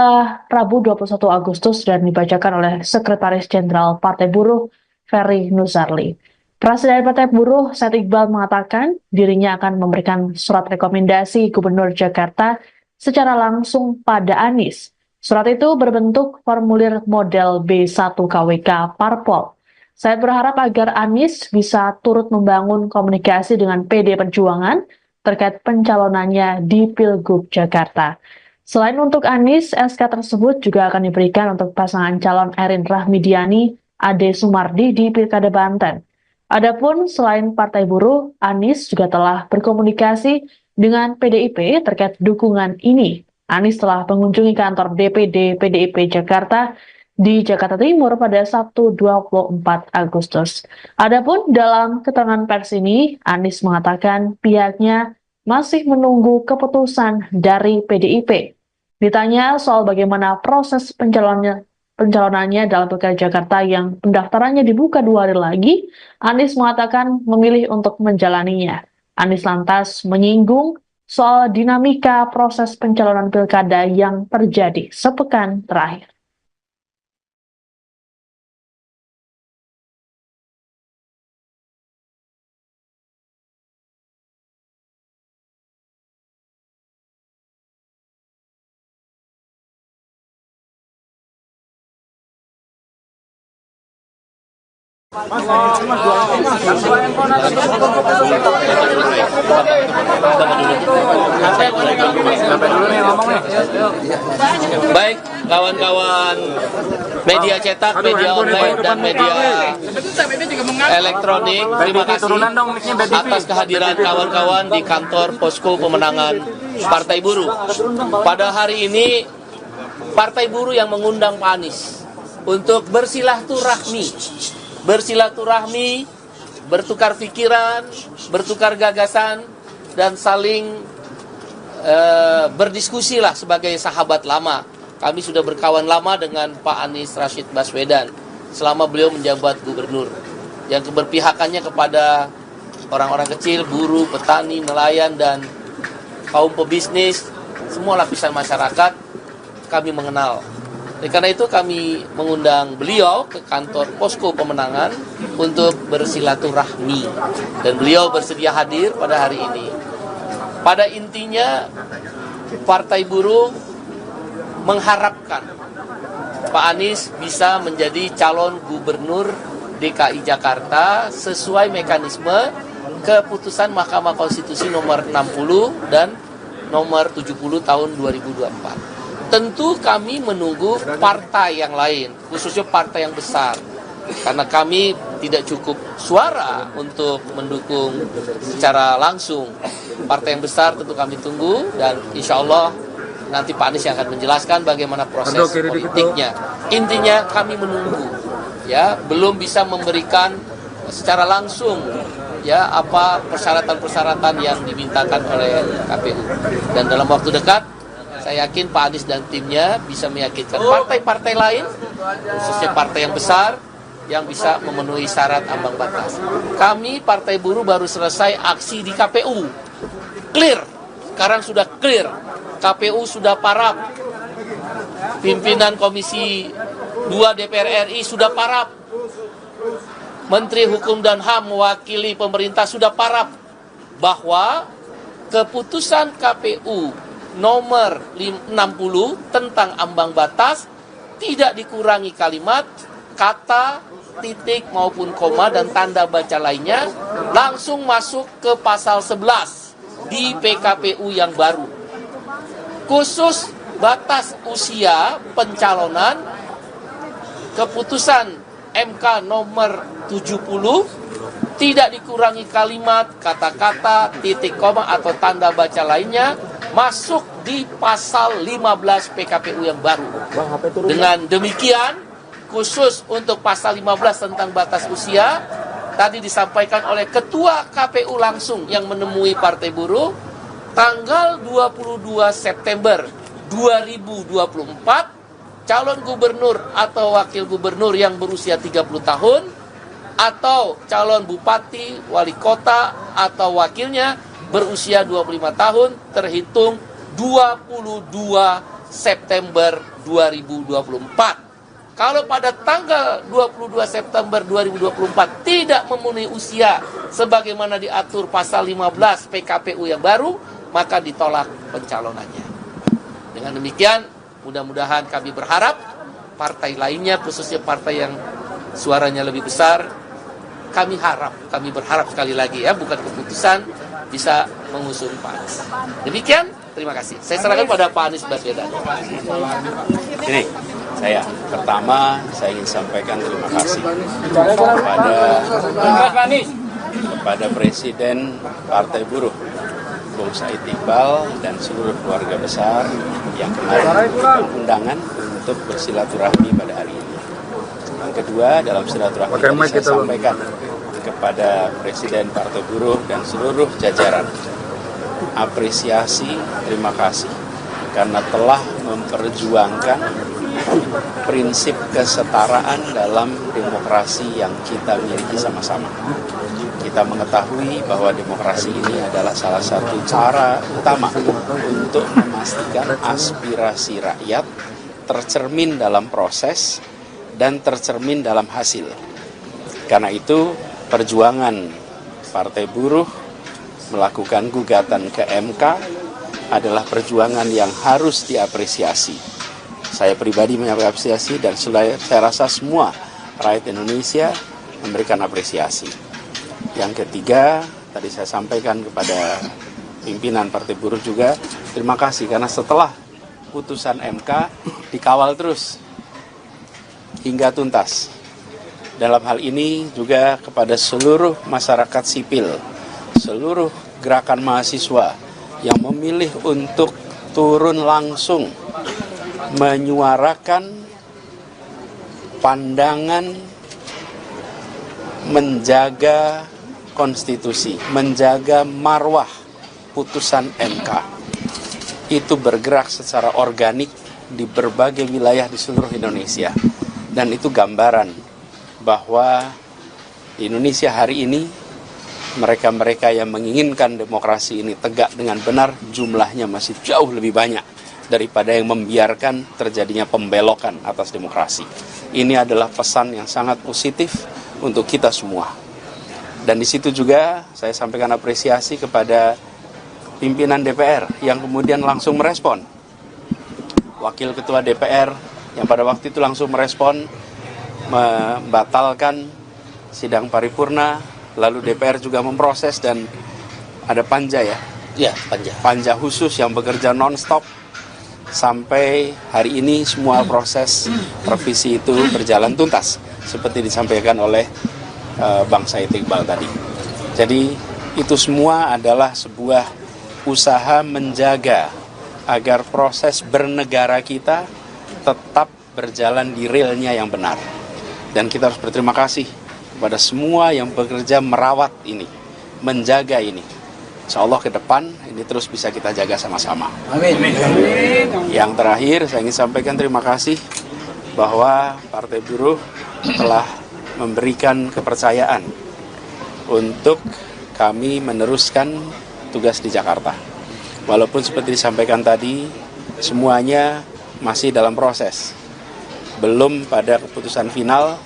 Speaker 1: Rabu 21 Agustus dan dibacakan oleh Sekretaris Jenderal Partai Buruh Ferry Nuzarli. Presiden Partai Buruh Said Iqbal mengatakan dirinya akan memberikan surat rekomendasi Gubernur Jakarta secara langsung pada Anies. Surat itu berbentuk formulir model B1 KWK Parpol. Saya berharap agar Anies bisa turut membangun komunikasi dengan PD Perjuangan terkait pencalonannya di Pilgub Jakarta. Selain untuk Anies, SK tersebut juga akan diberikan untuk pasangan calon Erin Rahmidiani, Ade Sumardi di Pilkada Banten. Adapun selain Partai Buruh, Anies juga telah berkomunikasi dengan PDIP terkait dukungan ini. Anies telah mengunjungi kantor DPD PDIP Jakarta di Jakarta Timur pada Sabtu 24 Agustus. Adapun dalam keterangan pers ini, Anies mengatakan pihaknya masih menunggu keputusan dari PDIP. Ditanya soal bagaimana proses pencalonannya dalam Pilkada Jakarta yang pendaftarannya dibuka 2 hari lagi, Anies mengatakan memilih untuk menjalaninya. Anies lantas menyinggung soal dinamika proses pencalonan pilkada yang terjadi sepekan terakhir.
Speaker 2: Baik, kawan-kawan media cetak, media online, dan media elektronik, terima kasih atas kehadiran kawan-kawan di kantor Posko Pemenangan Partai Buruh. Pada hari ini, Partai Buruh yang mengundang Pak Anies untuk bersilaturahmi, bertukar pikiran, bertukar gagasan, dan saling berdiskusi lah sebagai sahabat lama. Kami sudah berkawan lama dengan Pak Anies Rashid Baswedan selama beliau menjabat gubernur, yang keberpihakannya kepada orang-orang kecil, buruh, petani, nelayan, dan kaum pebisnis, semua lapisan masyarakat kami mengenal. Oleh karena itu kami mengundang beliau ke kantor Posko Pemenangan untuk bersilaturahmi, dan beliau bersedia hadir pada hari ini. Pada intinya, Partai Buruh mengharapkan Pak Anies bisa menjadi calon gubernur DKI Jakarta sesuai mekanisme keputusan Mahkamah Konstitusi nomor 60 dan nomor 70 tahun 2024. Tentu kami menunggu partai yang lain, khususnya partai yang besar, karena kami tidak cukup suara untuk mendukung secara langsung. Partai yang besar tentu kami tunggu, dan insya Allah nanti Pak Anies yang akan menjelaskan bagaimana proses politiknya. Intinya kami menunggu, ya, belum bisa memberikan secara langsung ya apa persyaratan-persyaratan yang dimintakan oleh KPU. Dan dalam waktu dekat saya yakin Pak Anies dan timnya bisa meyakinkan partai-partai lain, khususnya partai yang besar, yang bisa memenuhi syarat ambang batas. Kami Partai Buruh baru selesai aksi di KPU. Clear, sekarang sudah clear. KPU sudah parap. Pimpinan Komisi 2 DPR RI sudah parap. Menteri Hukum dan HAM mewakili pemerintah sudah parap bahwa keputusan KPU nomor 60 tentang ambang batas tidak dikurangi kalimat, kata, titik maupun koma dan tanda baca lainnya, langsung masuk ke pasal 11 di PKPU yang baru. Khusus batas usia pencalonan, keputusan MK nomor 70 tidak dikurangi kalimat, kata-kata, titik koma atau tanda baca lainnya, masuk di pasal 15 PKPU yang baru. Dengan demikian, khusus untuk pasal 15 tentang batas usia, tadi disampaikan oleh Ketua KPU langsung yang menemui Partai Buruh, tanggal 22 September 2024, calon gubernur atau wakil gubernur yang berusia 30 tahun, atau calon bupati, wali kota, atau wakilnya berusia 25 tahun, terhitung 22 September 2024. Kalau pada tanggal 22 September 2024 tidak memenuhi usia sebagaimana diatur pasal 15 PKPU yang baru, maka ditolak pencalonannya. Dengan demikian, mudah-mudahan kami berharap partai lainnya, khususnya partai yang suaranya lebih besar, kami berharap sekali lagi ya, bukan keputusan, bisa mengusung Pak Anies. Demikian, terima kasih. Saya serahkan pada Pak Anies Baswedan.
Speaker 5: Ini pertama saya ingin sampaikan terima kasih kepada Presiden Partai Buruh Bung Said Iqbal dan seluruh keluarga besar yang kemarin memberikan undangan untuk bersilaturahmi pada hari ini. Yang kedua, dalam silaturahmi saya sampaikan kepada Presiden Partai Buruh dan seluruh jajaran apresiasi, terima kasih karena telah memperjuangkan prinsip kesetaraan dalam demokrasi yang kita miliki sama-sama. Kita mengetahui bahwa demokrasi ini adalah salah satu cara utama untuk memastikan aspirasi rakyat tercermin dalam proses dan tercermin dalam hasil. Karena itu, perjuangan Partai Buruh melakukan gugatan ke MK adalah perjuangan yang harus diapresiasi. Saya pribadi mengapresiasi dan saya rasa semua rakyat Indonesia memberikan apresiasi. Yang ketiga, tadi saya sampaikan kepada pimpinan Partai Buruh juga, terima kasih karena setelah putusan MK dikawal terus hingga tuntas. Dalam hal ini juga kepada seluruh masyarakat sipil, seluruh gerakan mahasiswa yang memilih untuk turun langsung menyuarakan pandangan menjaga konstitusi, menjaga marwah putusan MK. Itu bergerak secara organik di berbagai wilayah di seluruh Indonesia. Dan itu gambaran bahwa di Indonesia hari ini mereka-mereka yang menginginkan demokrasi ini tegak dengan benar jumlahnya masih jauh lebih banyak daripada yang membiarkan terjadinya pembelokan atas demokrasi. Ini adalah pesan yang sangat positif untuk kita semua. Dan di situ juga saya sampaikan apresiasi kepada pimpinan DPR yang kemudian langsung merespon. Wakil Ketua DPR yang pada waktu itu langsung merespon, membatalkan sidang paripurna, lalu DPR juga memproses dan ada panja ya?
Speaker 2: Ya, panja.
Speaker 5: Panja khusus yang bekerja non-stop sampai hari ini semua proses revisi itu berjalan tuntas seperti disampaikan oleh Bang Said Iqbal tadi. Jadi itu semua adalah sebuah usaha menjaga agar proses bernegara kita tetap berjalan di realnya yang benar. Dan kita harus berterima kasih kepada semua yang bekerja merawat ini, menjaga ini. Insya Allah ke depan ini terus bisa kita jaga sama-sama.
Speaker 2: Amin.
Speaker 5: Yang terakhir saya ingin sampaikan terima kasih bahwa Partai Buruh telah memberikan kepercayaan untuk kami meneruskan tugas di Jakarta. Walaupun seperti disampaikan tadi, semuanya masih dalam proses. Belum pada keputusan final,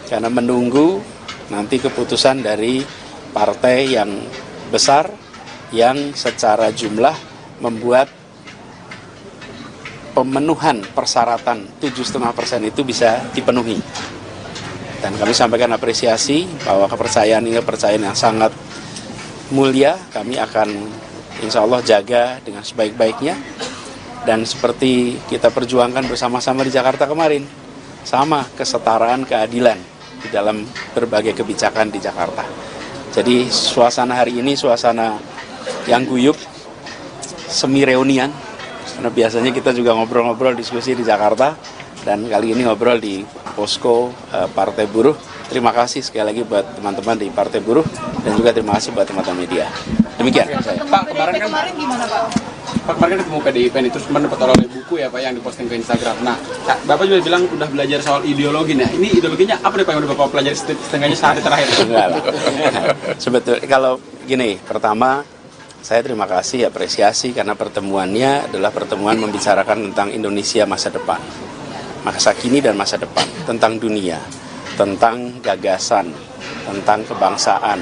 Speaker 5: karena menunggu nanti keputusan dari partai yang besar yang secara jumlah membuat pemenuhan persyaratan 7,5% itu bisa dipenuhi. Dan kami sampaikan apresiasi bahwa kepercayaan ini kepercayaan yang sangat mulia, kami akan insya Allah jaga dengan sebaik-baiknya. Dan seperti kita perjuangkan bersama-sama di Jakarta kemarin, sama kesetaraan keadilan di dalam berbagai kebijakan di Jakarta. Jadi suasana hari ini suasana yang guyup, semi reunian, karena biasanya kita juga ngobrol-ngobrol diskusi di Jakarta, dan kali ini ngobrol di posko Partai Buruh. Terima kasih sekali lagi buat teman-teman di Partai Buruh dan juga terima kasih buat teman-teman media. Demikian saya.
Speaker 4: Pak, kemarin gimana Pak? Pak, kemarin ketemu PDIP itu cuma dapat oleh buku ya Pak yang diposting ke Instagram. Nah, Bapak juga bilang udah belajar soal ideologi. Nah, ini ideologinya apa nih Pak yang udah Bapak pelajari setengahnya sehari terakhir?
Speaker 5: Enggak lah. Sebetulnya kalau gini, pertama saya terima kasih, apresiasi karena pertemuannya adalah pertemuan membicarakan tentang Indonesia masa depan, masa kini dan masa depan, tentang dunia, tentang gagasan, tentang kebangsaan,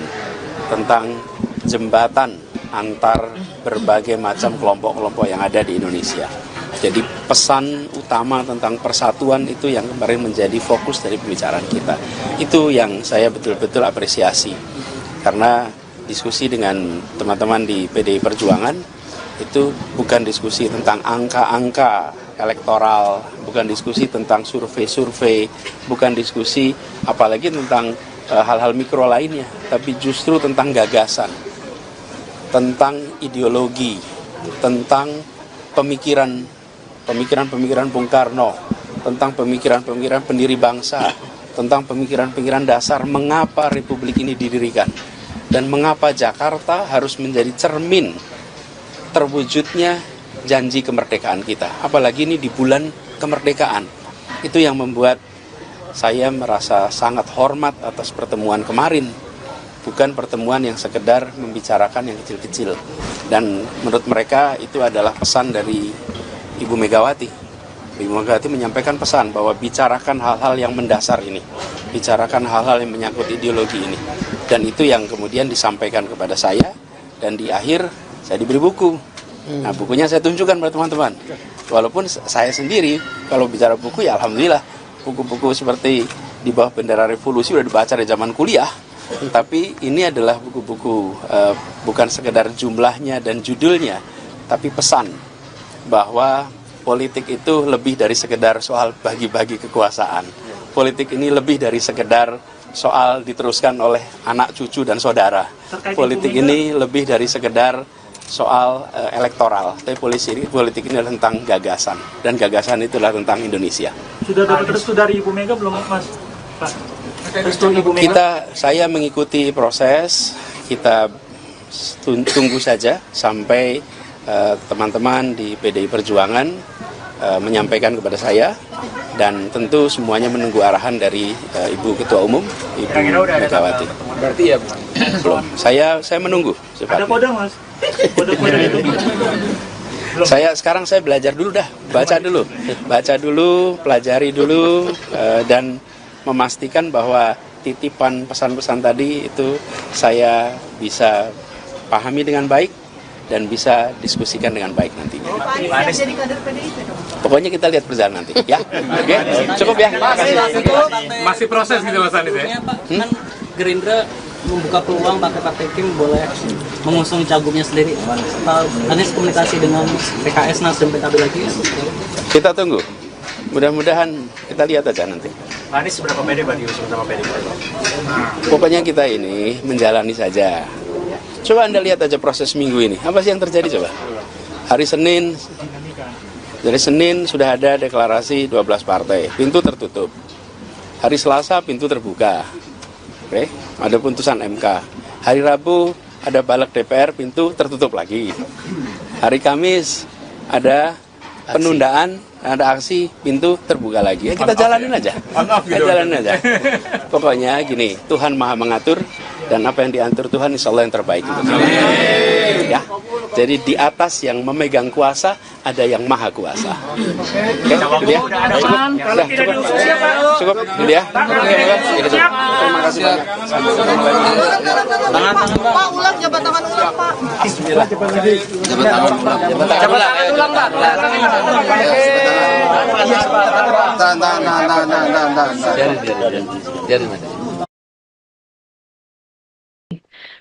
Speaker 5: tentang jembatan antar berbagai macam kelompok-kelompok yang ada di Indonesia. Jadi pesan utama tentang persatuan itu yang kemarin menjadi fokus dari pembicaraan kita. Itu yang saya betul-betul apresiasi. Karena diskusi dengan teman-teman di PDI Perjuangan itu bukan diskusi tentang angka-angka elektoral, bukan diskusi tentang survei-survei, bukan diskusi apalagi tentang hal-hal mikro lainnya, tapi justru tentang gagasan, tentang ideologi, tentang pemikiran Bung Karno, tentang pemikiran pendiri bangsa, tentang pemikiran dasar mengapa Republik ini didirikan dan mengapa Jakarta harus menjadi cermin terwujudnya janji kemerdekaan kita. Apalagi ini di bulan kemerdekaan. Itu yang membuat saya merasa sangat hormat atas pertemuan kemarin. Bukan pertemuan yang sekedar membicarakan yang kecil-kecil. Dan menurut mereka itu adalah pesan dari Ibu Megawati. Ibu Megawati menyampaikan pesan bahwa bicarakan hal-hal yang mendasar ini. Bicarakan hal-hal yang menyangkut ideologi ini. Dan itu yang kemudian disampaikan kepada saya. Dan di akhir saya diberi buku. Nah, bukunya saya tunjukkan pada teman-teman. Walaupun saya sendiri kalau bicara buku ya alhamdulillah buku-buku seperti Di Bawah Bendera Revolusi udah dibaca dari zaman kuliah. Tapi ini adalah buku-buku bukan sekedar jumlahnya dan judulnya, tapi pesan bahwa politik itu lebih dari sekedar soal bagi-bagi kekuasaan. Politik ini lebih dari sekedar soal diteruskan oleh anak, cucu, dan saudara. Politik ini lebih dari sekedar soal elektoral. Tapi politik ini adalah tentang gagasan. Dan gagasan itu adalah tentang Indonesia.
Speaker 8: Sudah dapat restu dari Ibu Mega belum, Mas? Pak, restu Ibu Mega?
Speaker 5: Saya mengikuti proses, kita tunggu saja sampai teman-teman di PDI Perjuangan menyampaikan kepada saya, dan tentu semuanya menunggu arahan dari Ibu Ketua Umum, Ibu Megawati.
Speaker 4: Berarti ya
Speaker 5: Belum. Saya menunggu.
Speaker 8: Ada kode, Mas? Kode-kode itu?
Speaker 5: Sekarang saya belajar dulu dah, baca dulu, pelajari dulu, dan memastikan bahwa titipan pesan-pesan tadi itu saya bisa pahami dengan baik dan bisa diskusikan dengan baik nantinya.
Speaker 7: Pak Anies jadi kader PDIP dong?
Speaker 5: Pokoknya kita lihat berjalan nanti, ya. Oke, cukup ya.
Speaker 4: masih proses gitu Mas Anies ya?
Speaker 6: Pak, kan Gerindra membuka peluang partai Kim boleh mengusung cagupnya sendiri. Atau Anies komunikasi dengan PKS, Nasdem, PKB lagi?
Speaker 5: Kita tunggu. Mudah-mudahan kita lihat aja nanti.
Speaker 8: Pak Anies seberapa pede Pak diusung sama PDIP?
Speaker 5: Pokoknya kita ini menjalani saja. Coba Anda lihat aja proses minggu ini. Apa sih yang terjadi coba? Hari Senin, dari Senin sudah ada deklarasi 12 partai. Pintu tertutup. Hari Selasa pintu terbuka. Oke, ada putusan MK. Hari Rabu ada balik DPR, pintu tertutup lagi. Hari Kamis ada penundaan, ada aksi, pintu terbuka lagi. Ya, kita jalanin aja. Kita jalanin aja. Pokoknya gini, Tuhan Maha mengatur, dan apa yang diatur Tuhan insya Allah yang terbaik untuk kita. Ya. Jadi di atas yang memegang kuasa ada yang maha kuasa. Oke, ya.
Speaker 8: Kalau tidak diusung siapa?
Speaker 5: Cukup, ini ya. Terima kasih banyak.
Speaker 7: Pak, ulang jabat tangan ulang, Pak.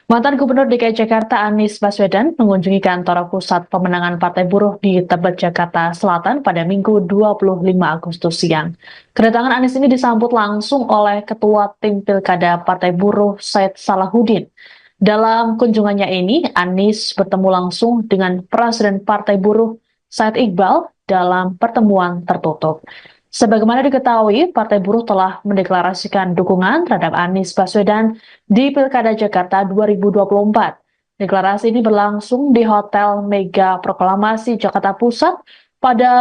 Speaker 1: Mantan Gubernur DKI Jakarta Anies Baswedan mengunjungi kantor pusat pemenangan Partai Buruh di Tebet, Jakarta Selatan pada Minggu 25 Agustus siang. Kedatangan Anies ini disambut langsung oleh Ketua Tim Pilkada Partai Buruh Said Salahuddin. Dalam kunjungannya ini, Anies bertemu langsung dengan Presiden Partai Buruh Said Iqbal dalam pertemuan tertutup. Sebagaimana diketahui, Partai Buruh telah mendeklarasikan dukungan terhadap Anies Baswedan di Pilkada Jakarta 2024. Deklarasi ini berlangsung di Hotel Mega Proklamasi Jakarta Pusat pada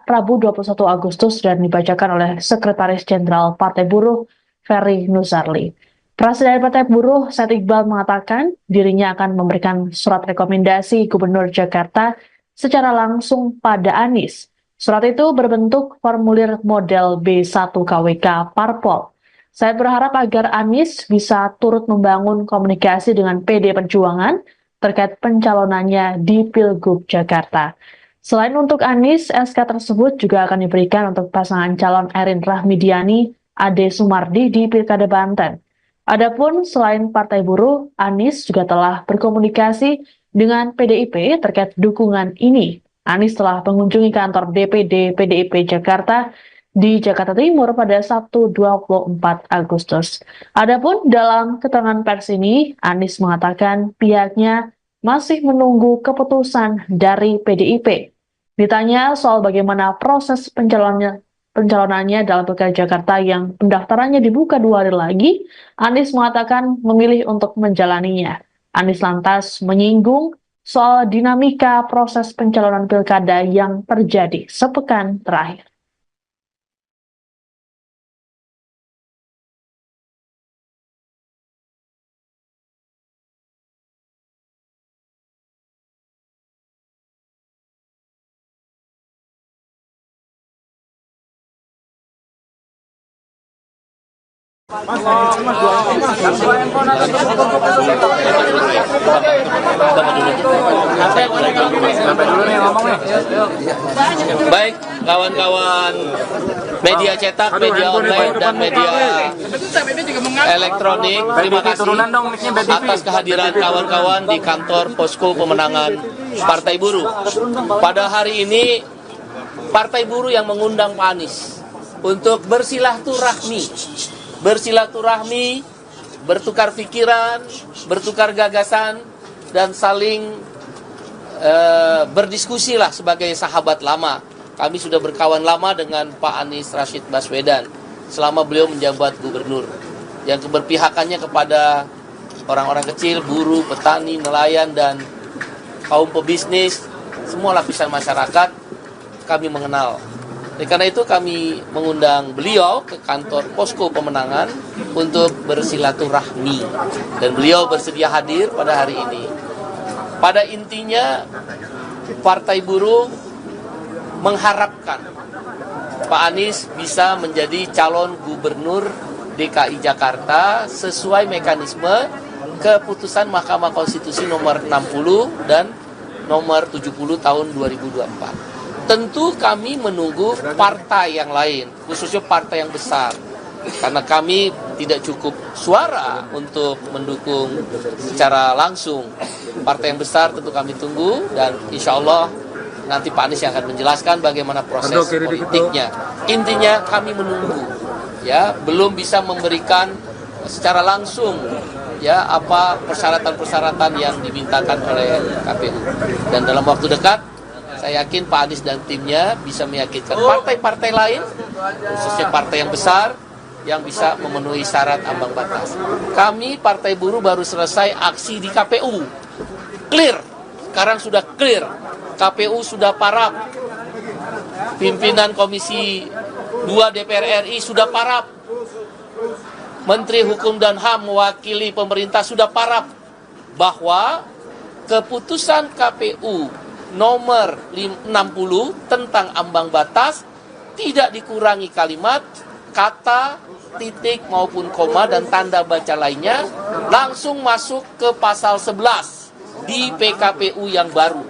Speaker 1: Rabu 21 Agustus dan dibacakan oleh Sekretaris Jenderal Partai Buruh Ferry Nuzarli. Presiden Partai Buruh Said Iqbal mengatakan dirinya akan memberikan surat rekomendasi Gubernur Jakarta secara langsung pada Anies. Surat itu berbentuk formulir model B1 KWK Parpol. Saya berharap agar Anies bisa turut membangun komunikasi dengan PD Perjuangan terkait pencalonannya di Pilgub Jakarta. Selain untuk Anies, SK tersebut juga akan diberikan untuk pasangan calon Erin Rahmidiani, Ade Sumardi di Pilkada Banten. Adapun selain Partai Buruh, Anies juga telah berkomunikasi dengan PDIP terkait dukungan ini. Anies telah mengunjungi kantor DPD PDIP Jakarta di Jakarta Timur pada Sabtu 24 Agustus. Adapun dalam keterangan pers ini, Anies mengatakan pihaknya masih menunggu keputusan dari PDIP. Ditanya soal bagaimana proses pencalonannya dalam Pilkada Jakarta yang pendaftarannya dibuka 2 hari lagi, Anies mengatakan memilih untuk menjalaninya. Anies lantas menyinggung soal dinamika proses pencalonan pilkada yang terjadi sepekan terakhir.
Speaker 4: Sampai dulu nih.
Speaker 2: Baik, kawan-kawan media cetak, media online, dan media elektronik, terima kasih atas kehadiran kawan-kawan di kantor Posko Pemenangan Partai Buruh. Pada hari ini, Partai Buruh yang mengundang Pak Anies untuk bersilaturahmi, bertukar pikiran, bertukar gagasan, dan saling berdiskusi lah sebagai sahabat lama. Kami sudah berkawan lama dengan Pak Anies Rashid Baswedan selama beliau menjabat gubernur, yang keberpihakannya kepada orang-orang kecil, buruh, petani, nelayan, dan kaum pebisnis, semua lapisan masyarakat kami mengenal. Karena itu kami mengundang beliau ke kantor Posko Pemenangan untuk bersilaturahmi, dan beliau bersedia hadir pada hari ini. Pada intinya, Partai Buruh mengharapkan Pak Anies bisa menjadi calon gubernur DKI Jakarta sesuai mekanisme keputusan Mahkamah Konstitusi nomor 60 dan nomor 70 tahun 2024. Tentu kami menunggu partai yang lain, khususnya partai yang besar. Karena kami tidak cukup suara untuk mendukung secara langsung. Partai yang besar tentu kami tunggu, dan insya Allah nanti Pak Anies yang akan menjelaskan bagaimana proses politiknya. Intinya kami menunggu, ya, belum bisa memberikan secara langsung ya apa persyaratan-persyaratan yang dimintakan oleh KPU. Dan dalam waktu dekat saya yakin Pak Anies dan timnya bisa meyakinkan partai-partai lain, khususnya partai yang besar, yang bisa memenuhi syarat ambang batas. Kami Partai Buruh baru selesai aksi di KPU. Clear, sekarang sudah clear. KPU sudah parap. Pimpinan Komisi 2 DPR RI sudah parap. Menteri Hukum dan HAM mewakili pemerintah sudah parap bahwa keputusan KPU nomor 60 tentang ambang batas tidak dikurangi kalimat, kata, titik maupun koma dan tanda baca lainnya, langsung masuk ke pasal 11 di PKPU yang baru.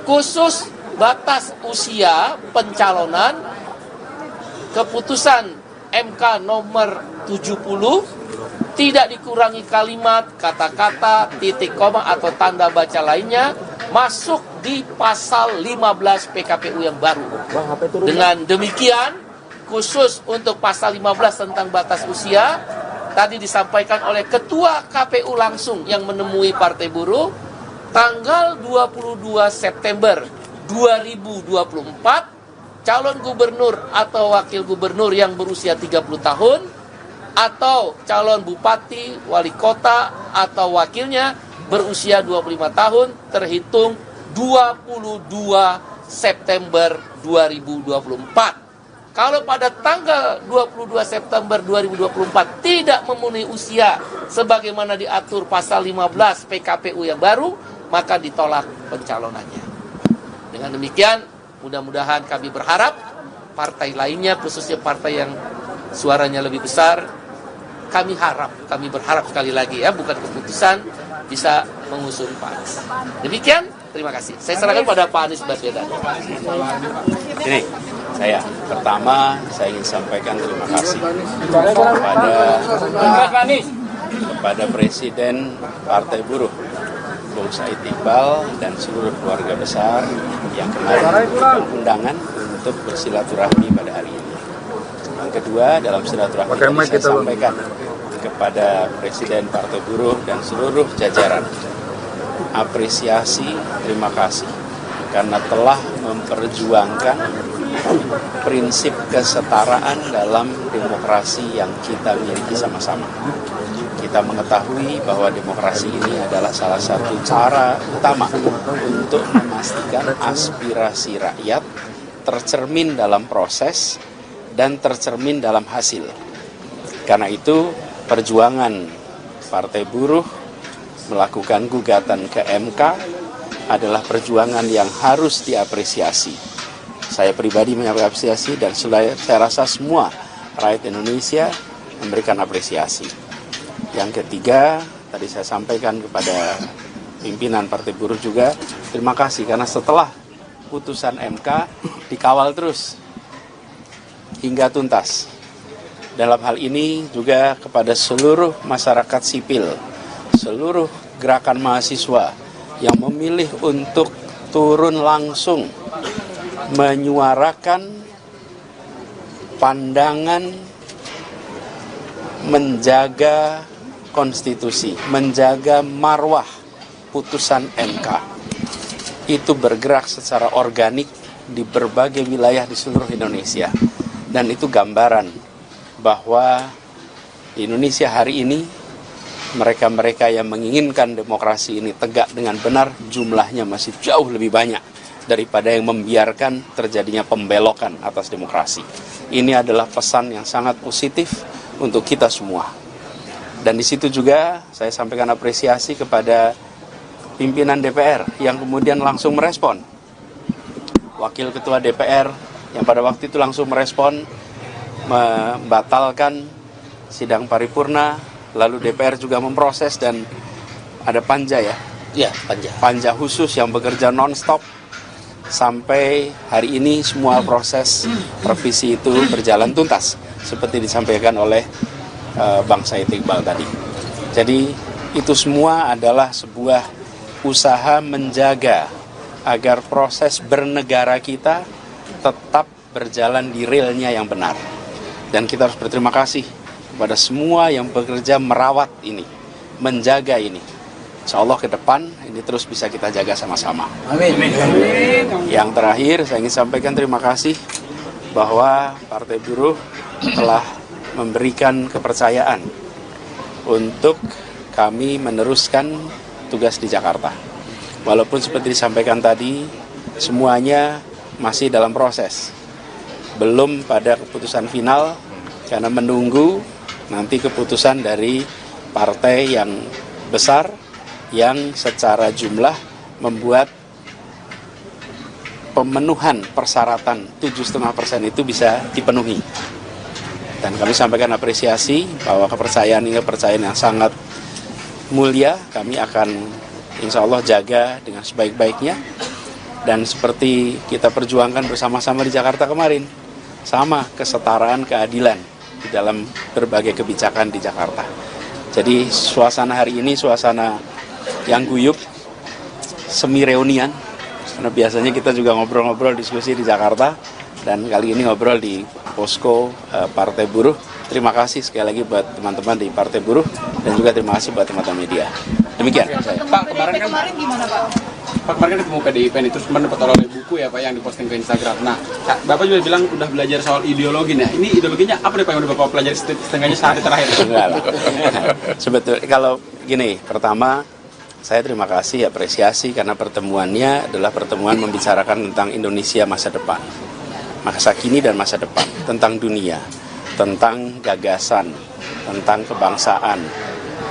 Speaker 2: Khusus batas usia pencalonan, keputusan MK nomor 70 tidak dikurangi kalimat, kata-kata, titik koma atau tanda baca lainnya, masuk di pasal 15 PKPU yang baru. Dengan demikian, khusus untuk pasal 15 tentang batas usia, tadi disampaikan oleh Ketua KPU langsung yang menemui Partai Buruh, tanggal 22 September 2024, calon gubernur atau wakil gubernur yang berusia 30 tahun, atau calon bupati, wali kota, atau wakilnya berusia 25 tahun, terhitung 22 September 2024. Kalau pada tanggal 22 September 2024 tidak memenuhi usia sebagaimana diatur pasal 15 PKPU yang baru, maka ditolak pencalonannya. Dengan demikian, mudah-mudahan kami berharap partai lainnya, khususnya partai yang suaranya lebih besar, kami berharap sekali lagi ya, bukan keputusan, bisa mengusung Pak Anies. Demikian, terima kasih. Saya serahkan pada Pak Anies Baswedan.
Speaker 5: Ini pertama saya ingin sampaikan terima kasih kepada Presiden Partai Buruh Bung Said Iqbal dan seluruh keluarga besar yang kemarin memberikan undangan untuk bersilaturahmi pada hari ini. Yang kedua, dalam silaturahmi saya sampaikan kepada Presiden Partai Buruh dan seluruh jajaran, apresiasi, terima kasih karena telah memperjuangkan prinsip kesetaraan dalam demokrasi yang kita miliki sama-sama. Kita mengetahui bahwa demokrasi ini adalah salah satu cara utama untuk memastikan aspirasi rakyat tercermin dalam proses dan tercermin dalam hasil. Karena itu, perjuangan Partai Buruh melakukan gugatan ke MK adalah perjuangan yang harus diapresiasi. Saya pribadi mengapresiasi dan saya rasa semua rakyat Indonesia memberikan apresiasi. Yang ketiga, tadi saya sampaikan kepada pimpinan Partai Buruh juga terima kasih karena setelah putusan MK dikawal terus hingga tuntas. Dalam hal ini juga kepada seluruh masyarakat sipil, seluruh gerakan mahasiswa yang memilih untuk turun langsung menyuarakan pandangan menjaga konstitusi, menjaga marwah putusan MK. Itu bergerak secara organik di berbagai wilayah di seluruh Indonesia. Dan itu gambaran bahwa di Indonesia hari ini mereka-mereka yang menginginkan demokrasi ini tegak dengan benar jumlahnya masih jauh lebih banyak daripada yang membiarkan terjadinya pembelokan atas demokrasi. Ini adalah pesan yang sangat positif untuk kita semua. Dan di situ juga saya sampaikan apresiasi kepada pimpinan DPR yang kemudian langsung merespon. Wakil Ketua DPR yang pada waktu itu langsung merespon, membatalkan sidang paripurna, lalu DPR juga memproses dan ada panja ya?
Speaker 2: Ya, panja.
Speaker 5: Panja khusus yang bekerja non-stop sampai hari ini semua proses revisi itu berjalan tuntas seperti disampaikan oleh Bang Said Iqbal tadi. Jadi itu semua adalah sebuah usaha menjaga agar proses bernegara kita tetap berjalan di realnya yang benar. Dan kita harus berterima kasih kepada semua yang bekerja merawat ini, menjaga ini. Insya Allah ke depan ini terus bisa kita jaga sama-sama.
Speaker 8: Amin.
Speaker 5: Yang terakhir saya ingin sampaikan terima kasih bahwa Partai Buruh telah memberikan kepercayaan untuk kami meneruskan tugas di Jakarta. Walaupun seperti disampaikan tadi, semuanya masih dalam proses. Belum pada keputusan final karena menunggu nanti keputusan dari partai yang besar yang secara jumlah membuat pemenuhan persyaratan 7,5% itu bisa dipenuhi. Dan kami sampaikan apresiasi bahwa kepercayaan ini kepercayaan yang sangat mulia. Kami akan insya Allah jaga dengan sebaik-baiknya. Dan seperti kita perjuangkan bersama-sama di Jakarta kemarin, sama kesetaraan keadilan di dalam berbagai kebijakan di Jakarta. Jadi suasana hari ini suasana yang guyup, semi reunian, karena biasanya kita juga ngobrol-ngobrol diskusi di Jakarta, dan kali ini ngobrol di posko Partai Buruh. Terima kasih sekali lagi buat teman-teman di Partai Buruh, dan juga terima kasih buat teman-teman media. Demikian.
Speaker 4: Pak, kemarin
Speaker 7: gimana Pak?
Speaker 4: Pak kemarin kan ketemu PDIP nih, terus kemarin dapat oleh buku ya Pak yang diposting ke Instagram. Nah, Bapak juga bilang udah belajar soal ideologi. Nah, ini ideologinya apa nih Pak yang udah Bapak pelajari setengahnya sehari terakhir?
Speaker 5: Enggak lah. Sebetulnya kalau gini, pertama saya terima kasih, apresiasi karena pertemuannya adalah pertemuan membicarakan tentang Indonesia masa depan, masa kini dan masa depan, tentang dunia, tentang gagasan, tentang kebangsaan,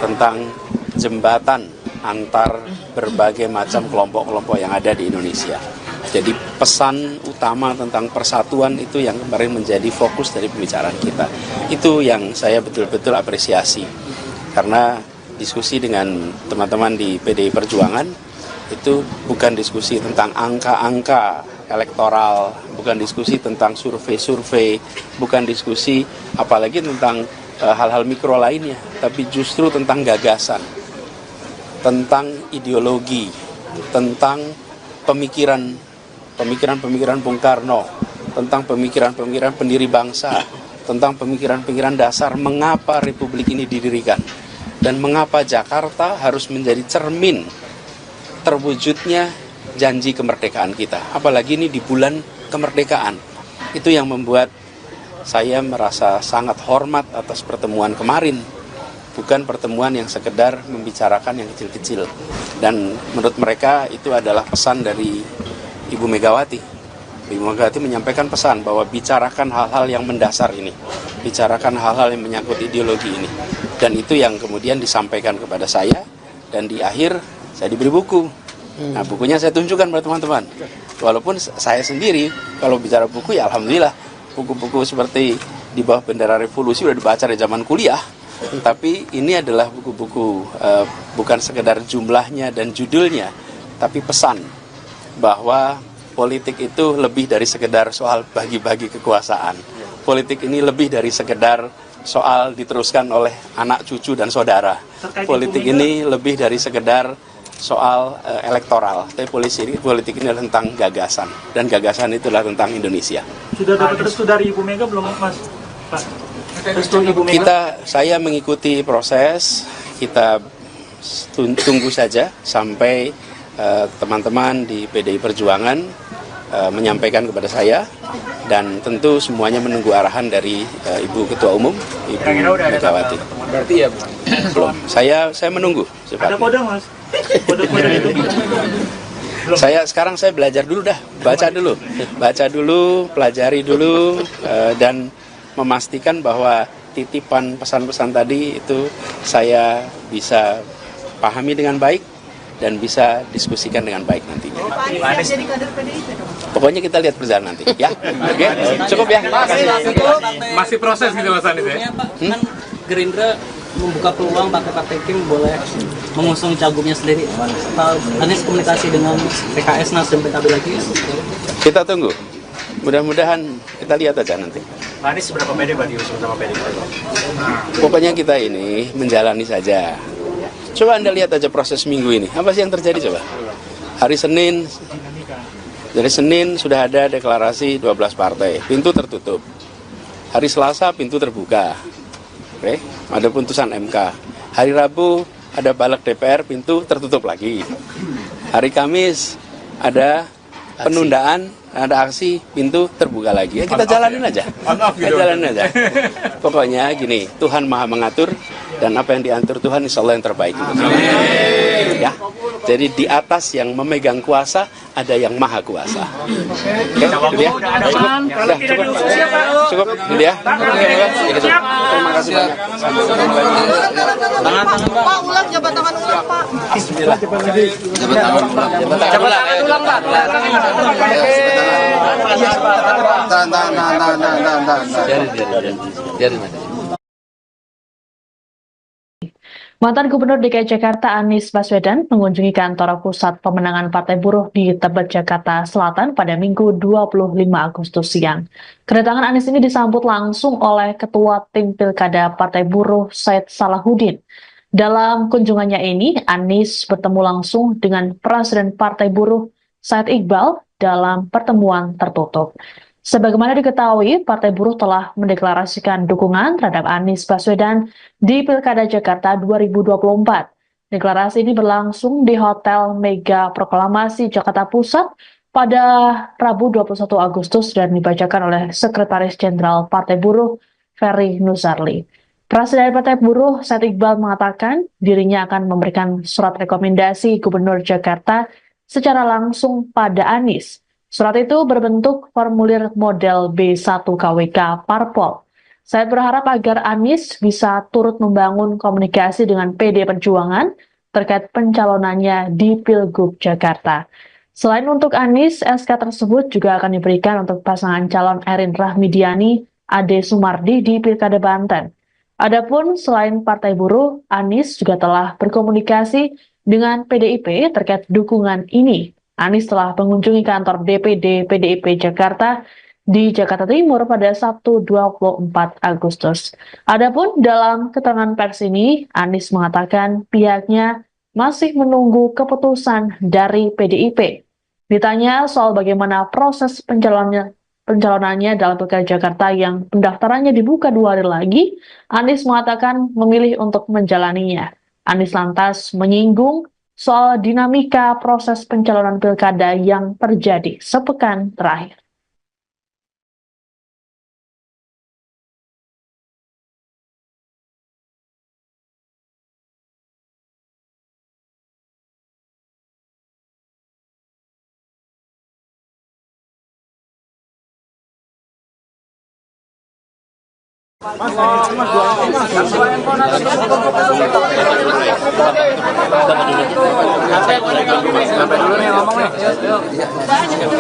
Speaker 5: tentang jembatan antar berbagai macam kelompok-kelompok yang ada di Indonesia. Jadi pesan utama tentang persatuan itu yang kemarin menjadi fokus dari pembicaraan kita. Itu yang saya betul-betul apresiasi. Karena diskusi dengan teman-teman di PDI Perjuangan itu bukan diskusi tentang angka-angka elektoral, bukan diskusi tentang survei-survei, bukan diskusi apalagi tentang hal-hal mikro lainnya, tapi justru tentang gagasan, tentang ideologi, tentang pemikiran Bung Karno, tentang pemikiran pendiri bangsa, tentang pemikiran dasar mengapa Republik ini didirikan dan mengapa Jakarta harus menjadi cermin terwujudnya janji kemerdekaan kita. Apalagi ini di bulan kemerdekaan. Itu yang membuat saya merasa sangat hormat atas pertemuan kemarin. Bukan pertemuan yang sekedar membicarakan yang kecil-kecil. Dan menurut mereka itu adalah pesan dari Ibu Megawati. Ibu Megawati menyampaikan pesan bahwa bicarakan hal-hal yang mendasar ini. Bicarakan hal-hal yang menyangkut ideologi ini. Dan itu yang kemudian disampaikan kepada saya. Dan di akhir saya diberi buku. Nah, bukunya saya tunjukkan pada teman-teman. Walaupun saya sendiri kalau bicara buku ya alhamdulillah buku-buku seperti Di Bawah Bendera Revolusi udah dibaca dari zaman kuliah. Tapi ini adalah buku-buku bukan sekedar jumlahnya dan judulnya, tapi pesan bahwa politik itu lebih dari sekedar soal bagi-bagi kekuasaan. Politik ini lebih dari sekedar soal diteruskan oleh anak, cucu, dan saudara. Politik ini lebih dari sekedar soal elektoral. Tapi politik ini adalah tentang gagasan. Dan gagasan itu adalah tentang Indonesia.
Speaker 8: Sudah dapat restu dari Ibu Mega belum, Mas? Pak, restu Ibu Mega?
Speaker 5: Saya mengikuti proses, kita tunggu saja sampai teman-teman di PDI Perjuangan menyampaikan kepada saya, dan tentu semuanya menunggu arahan dari Ibu Ketua Umum, Ibu Megawati.
Speaker 4: Berarti ya
Speaker 5: Belum, saya menunggu.
Speaker 8: Ada kode, Mas? Kode-kode itu?
Speaker 5: Sekarang saya belajar dulu dah, baca dulu, pelajari dulu, dan memastikan bahwa titipan pesan-pesan tadi itu saya bisa pahami dengan baik dan bisa diskusikan dengan baik nantinya.
Speaker 7: Pak Anies jadi kader PDIP dong?
Speaker 5: Pokoknya kita lihat perjalanan nanti, ya. Oke, cukup ya.
Speaker 4: masih proses gitu Mas Anies ya?
Speaker 6: Pak, kan Gerindra membuka peluang partai Kim boleh mengusung cagupnya sendiri. Pak Anies komunikasi dengan PKS, Nasdem, PKB lagi?
Speaker 5: Kita tunggu. Mudah-mudahan kita lihat aja nanti.
Speaker 8: Pak Anies seberapa pede Pak diusung sama PDIP?
Speaker 5: Pokoknya kita ini menjalani saja. Coba Anda lihat aja proses minggu ini. Apa sih yang terjadi coba? Hari Senin sudah ada deklarasi 12 partai. Pintu tertutup. Hari Selasa pintu terbuka. Oke, ada putusan MK. Hari Rabu ada balik DPR, pintu tertutup lagi. Hari Kamis ada penundaan, ada aksi, pintu terbuka lagi. Ya kita jalanin aja. Pokoknya gini, Tuhan Maha mengatur, dan apa yang diatur Tuhan insya Allah yang terbaik. Ya. Jadi di atas yang memegang kuasa ada yang maha kuasa. Oke, itu dia. Cukup, itu dia. Terima kasih banyak.
Speaker 7: Pak, ulang jabat tangan ulang, Pak.
Speaker 1: Mantan Gubernur DKI Jakarta Anies Baswedan mengunjungi kantor pusat pemenangan Partai Buruh di Tebet, Jakarta Selatan pada Minggu 25 Agustus siang. Kedatangan Anies ini disambut langsung oleh Ketua Tim Pilkada Partai Buruh Said Salahuddin. Dalam kunjungannya ini, Anies bertemu langsung dengan Presiden Partai Buruh Said Iqbal dalam pertemuan tertutup. Sebagaimana diketahui, Partai Buruh telah mendeklarasikan dukungan terhadap Anies Baswedan di Pilkada Jakarta 2024. Deklarasi ini berlangsung di Hotel Mega Proklamasi Jakarta Pusat pada Rabu 21 Agustus dan dibacakan oleh Sekretaris Jenderal Partai Buruh Ferry Nuzarli. Presiden Partai Buruh Said Iqbal mengatakan dirinya akan memberikan surat rekomendasi Gubernur Jakarta secara langsung pada Anies. Surat itu berbentuk formulir model B1 KWK Parpol. Saya berharap agar Anies bisa turut membangun komunikasi dengan PD Perjuangan terkait pencalonannya di Pilgub Jakarta. Selain untuk Anies, SK tersebut juga akan diberikan untuk pasangan calon Erin Rahmidiani, Ade Sumardi di Pilkada Banten. Adapun selain Partai Buruh, Anies juga telah berkomunikasi dengan PDIP terkait dukungan ini. Anies telah mengunjungi kantor DPD PDIP Jakarta di Jakarta Timur pada Sabtu 24 Agustus. Adapun dalam keterangan pers ini, Anies mengatakan pihaknya masih menunggu keputusan dari PDIP. Ditanya soal bagaimana proses pencalonannya dalam Pilkada Jakarta yang pendaftarannya dibuka 2 hari lagi, Anies mengatakan memilih untuk menjalaninya. Anies lantas menyinggung soal dinamika proses pencalonan pilkada yang terjadi sepekan terakhir.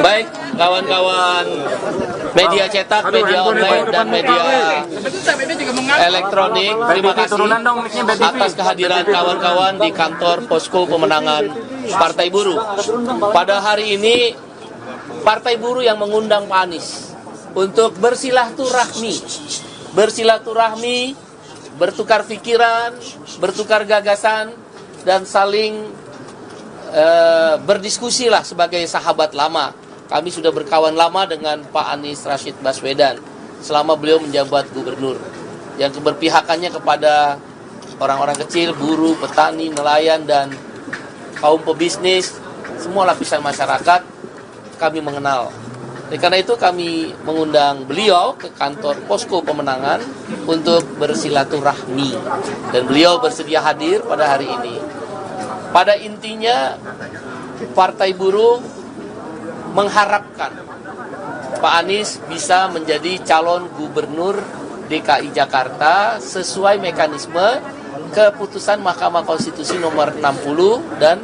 Speaker 2: Baik, kawan-kawan media cetak, media online, dan media elektronik, terima kasih atas kehadiran kawan-kawan di kantor Posko Pemenangan Partai Buruh. Pada hari ini, Partai Buruh yang mengundang Pak Anies untuk bersilaturahmi, bertukar pikiran, bertukar gagasan, dan saling berdiskusi lah sebagai sahabat lama. Kami sudah berkawan lama dengan Pak Anies Rashid Baswedan selama beliau menjabat gubernur, yang keberpihakannya kepada orang-orang kecil, buruh, petani, nelayan, dan kaum pebisnis, semua lapisan masyarakat kami mengenal. Oleh karena itu kami mengundang beliau ke kantor Posko Pemenangan untuk bersilaturahmi, dan beliau bersedia hadir pada hari ini. Pada intinya, Partai Buruh mengharapkan Pak Anies bisa menjadi calon gubernur DKI Jakarta sesuai mekanisme keputusan Mahkamah Konstitusi nomor 60 dan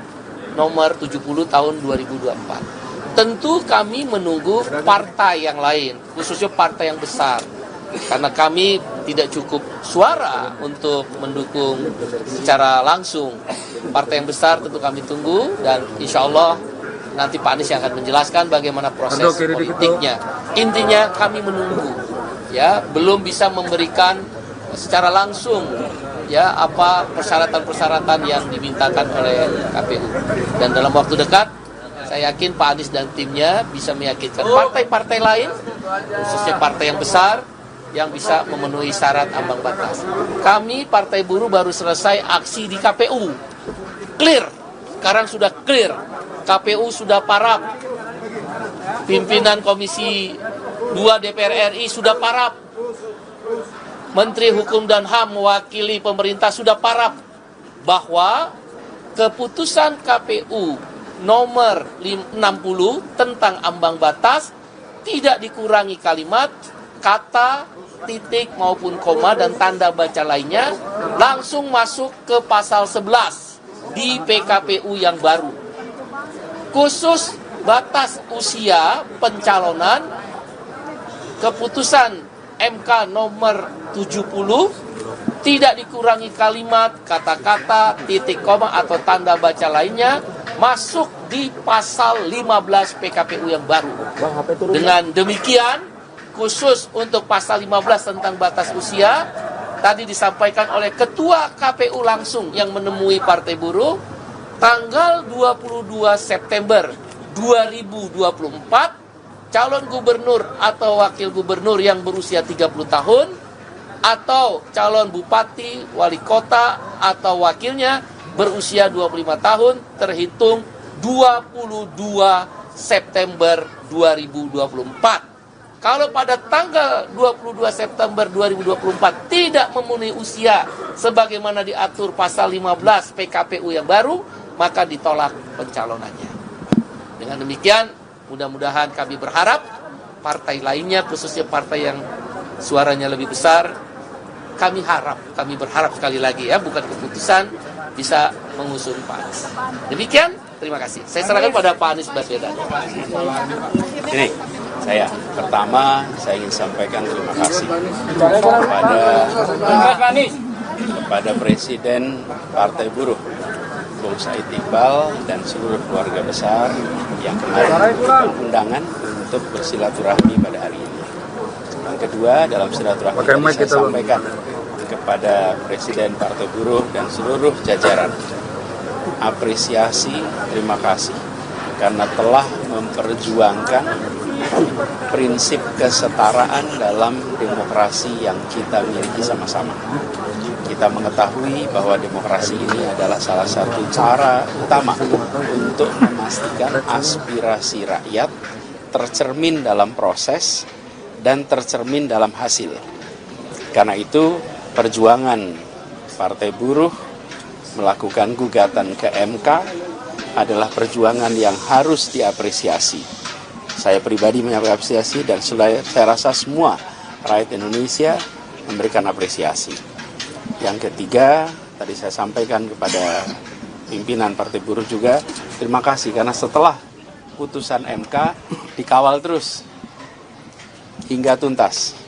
Speaker 2: nomor 70 tahun 2024. Tentu kami menunggu partai yang lain, khususnya partai yang besar, karena kami tidak cukup suara untuk mendukung secara langsung. Partai yang besar tentu kami tunggu, dan insya Allah nanti Pak Anies yang akan menjelaskan bagaimana proses politiknya. Intinya kami menunggu, ya, belum bisa memberikan secara langsung ya apa persyaratan-persyaratan yang dimintakan oleh KPU. Dan dalam waktu dekat saya yakin Pak Anies dan timnya bisa meyakinkan partai-partai lain, khususnya partai yang besar, yang bisa memenuhi syarat ambang batas. Kami Partai Buruh baru selesai aksi di KPU. Clear, sekarang sudah clear. KPU sudah parap. Pimpinan Komisi 2 DPR RI sudah parap. Menteri Hukum dan HAM mewakili pemerintah sudah parap bahwa keputusan KPU nomor 60 tentang ambang batas tidak dikurangi kalimat, kata, titik maupun koma dan tanda baca lainnya, langsung masuk ke pasal 11 di PKPU yang baru. Khusus batas usia pencalonan, keputusan MK nomor 70 tidak dikurangi kalimat, kata-kata, titik koma atau tanda baca lainnya, masuk di pasal 15 PKPU yang baru. Dengan demikian, khusus untuk pasal 15 tentang batas usia, tadi disampaikan oleh Ketua KPU langsung yang menemui Partai Buruh, tanggal 22 September 2024, calon gubernur atau wakil gubernur yang berusia 30 tahun, atau calon bupati, wali kota, atau wakilnya berusia 25 tahun, terhitung 22 September 2024. Kalau pada tanggal 22 September 2024 tidak memenuhi usia sebagaimana diatur pasal 15 PKPU yang baru, maka ditolak pencalonannya. Dengan demikian, mudah-mudahan kami berharap partai lainnya, khususnya partai yang suaranya lebih besar, kami berharap sekali lagi ya, bukan keputusan, bisa mengusung Pak Anies. Demikian, terima kasih. Saya serahkan pada Pak Anies Baswedan.
Speaker 5: Ini saya ingin sampaikan terima kasih kepada Presiden Partai Buruh Bung Said Iqbal dan seluruh keluarga besar yang kemarin memberikan undangan untuk bersilaturahmi pada hari ini. Yang kedua, dalam silaturahmi saya sampaikan kepada Presiden Partai Buruh dan seluruh jajaran apresiasi, terima kasih karena telah memperjuangkan prinsip kesetaraan dalam demokrasi yang kita miliki sama-sama. Kita mengetahui bahwa demokrasi ini adalah salah satu cara utama untuk memastikan aspirasi rakyat tercermin dalam proses dan tercermin dalam hasil. Karena itu, perjuangan Partai Buruh melakukan gugatan ke MK adalah perjuangan yang harus diapresiasi. Saya pribadi mengapresiasi dan saya rasa semua rakyat Indonesia memberikan apresiasi. Yang ketiga, tadi saya sampaikan kepada pimpinan Partai Buruh juga, terima kasih karena setelah putusan MK dikawal terus hingga tuntas.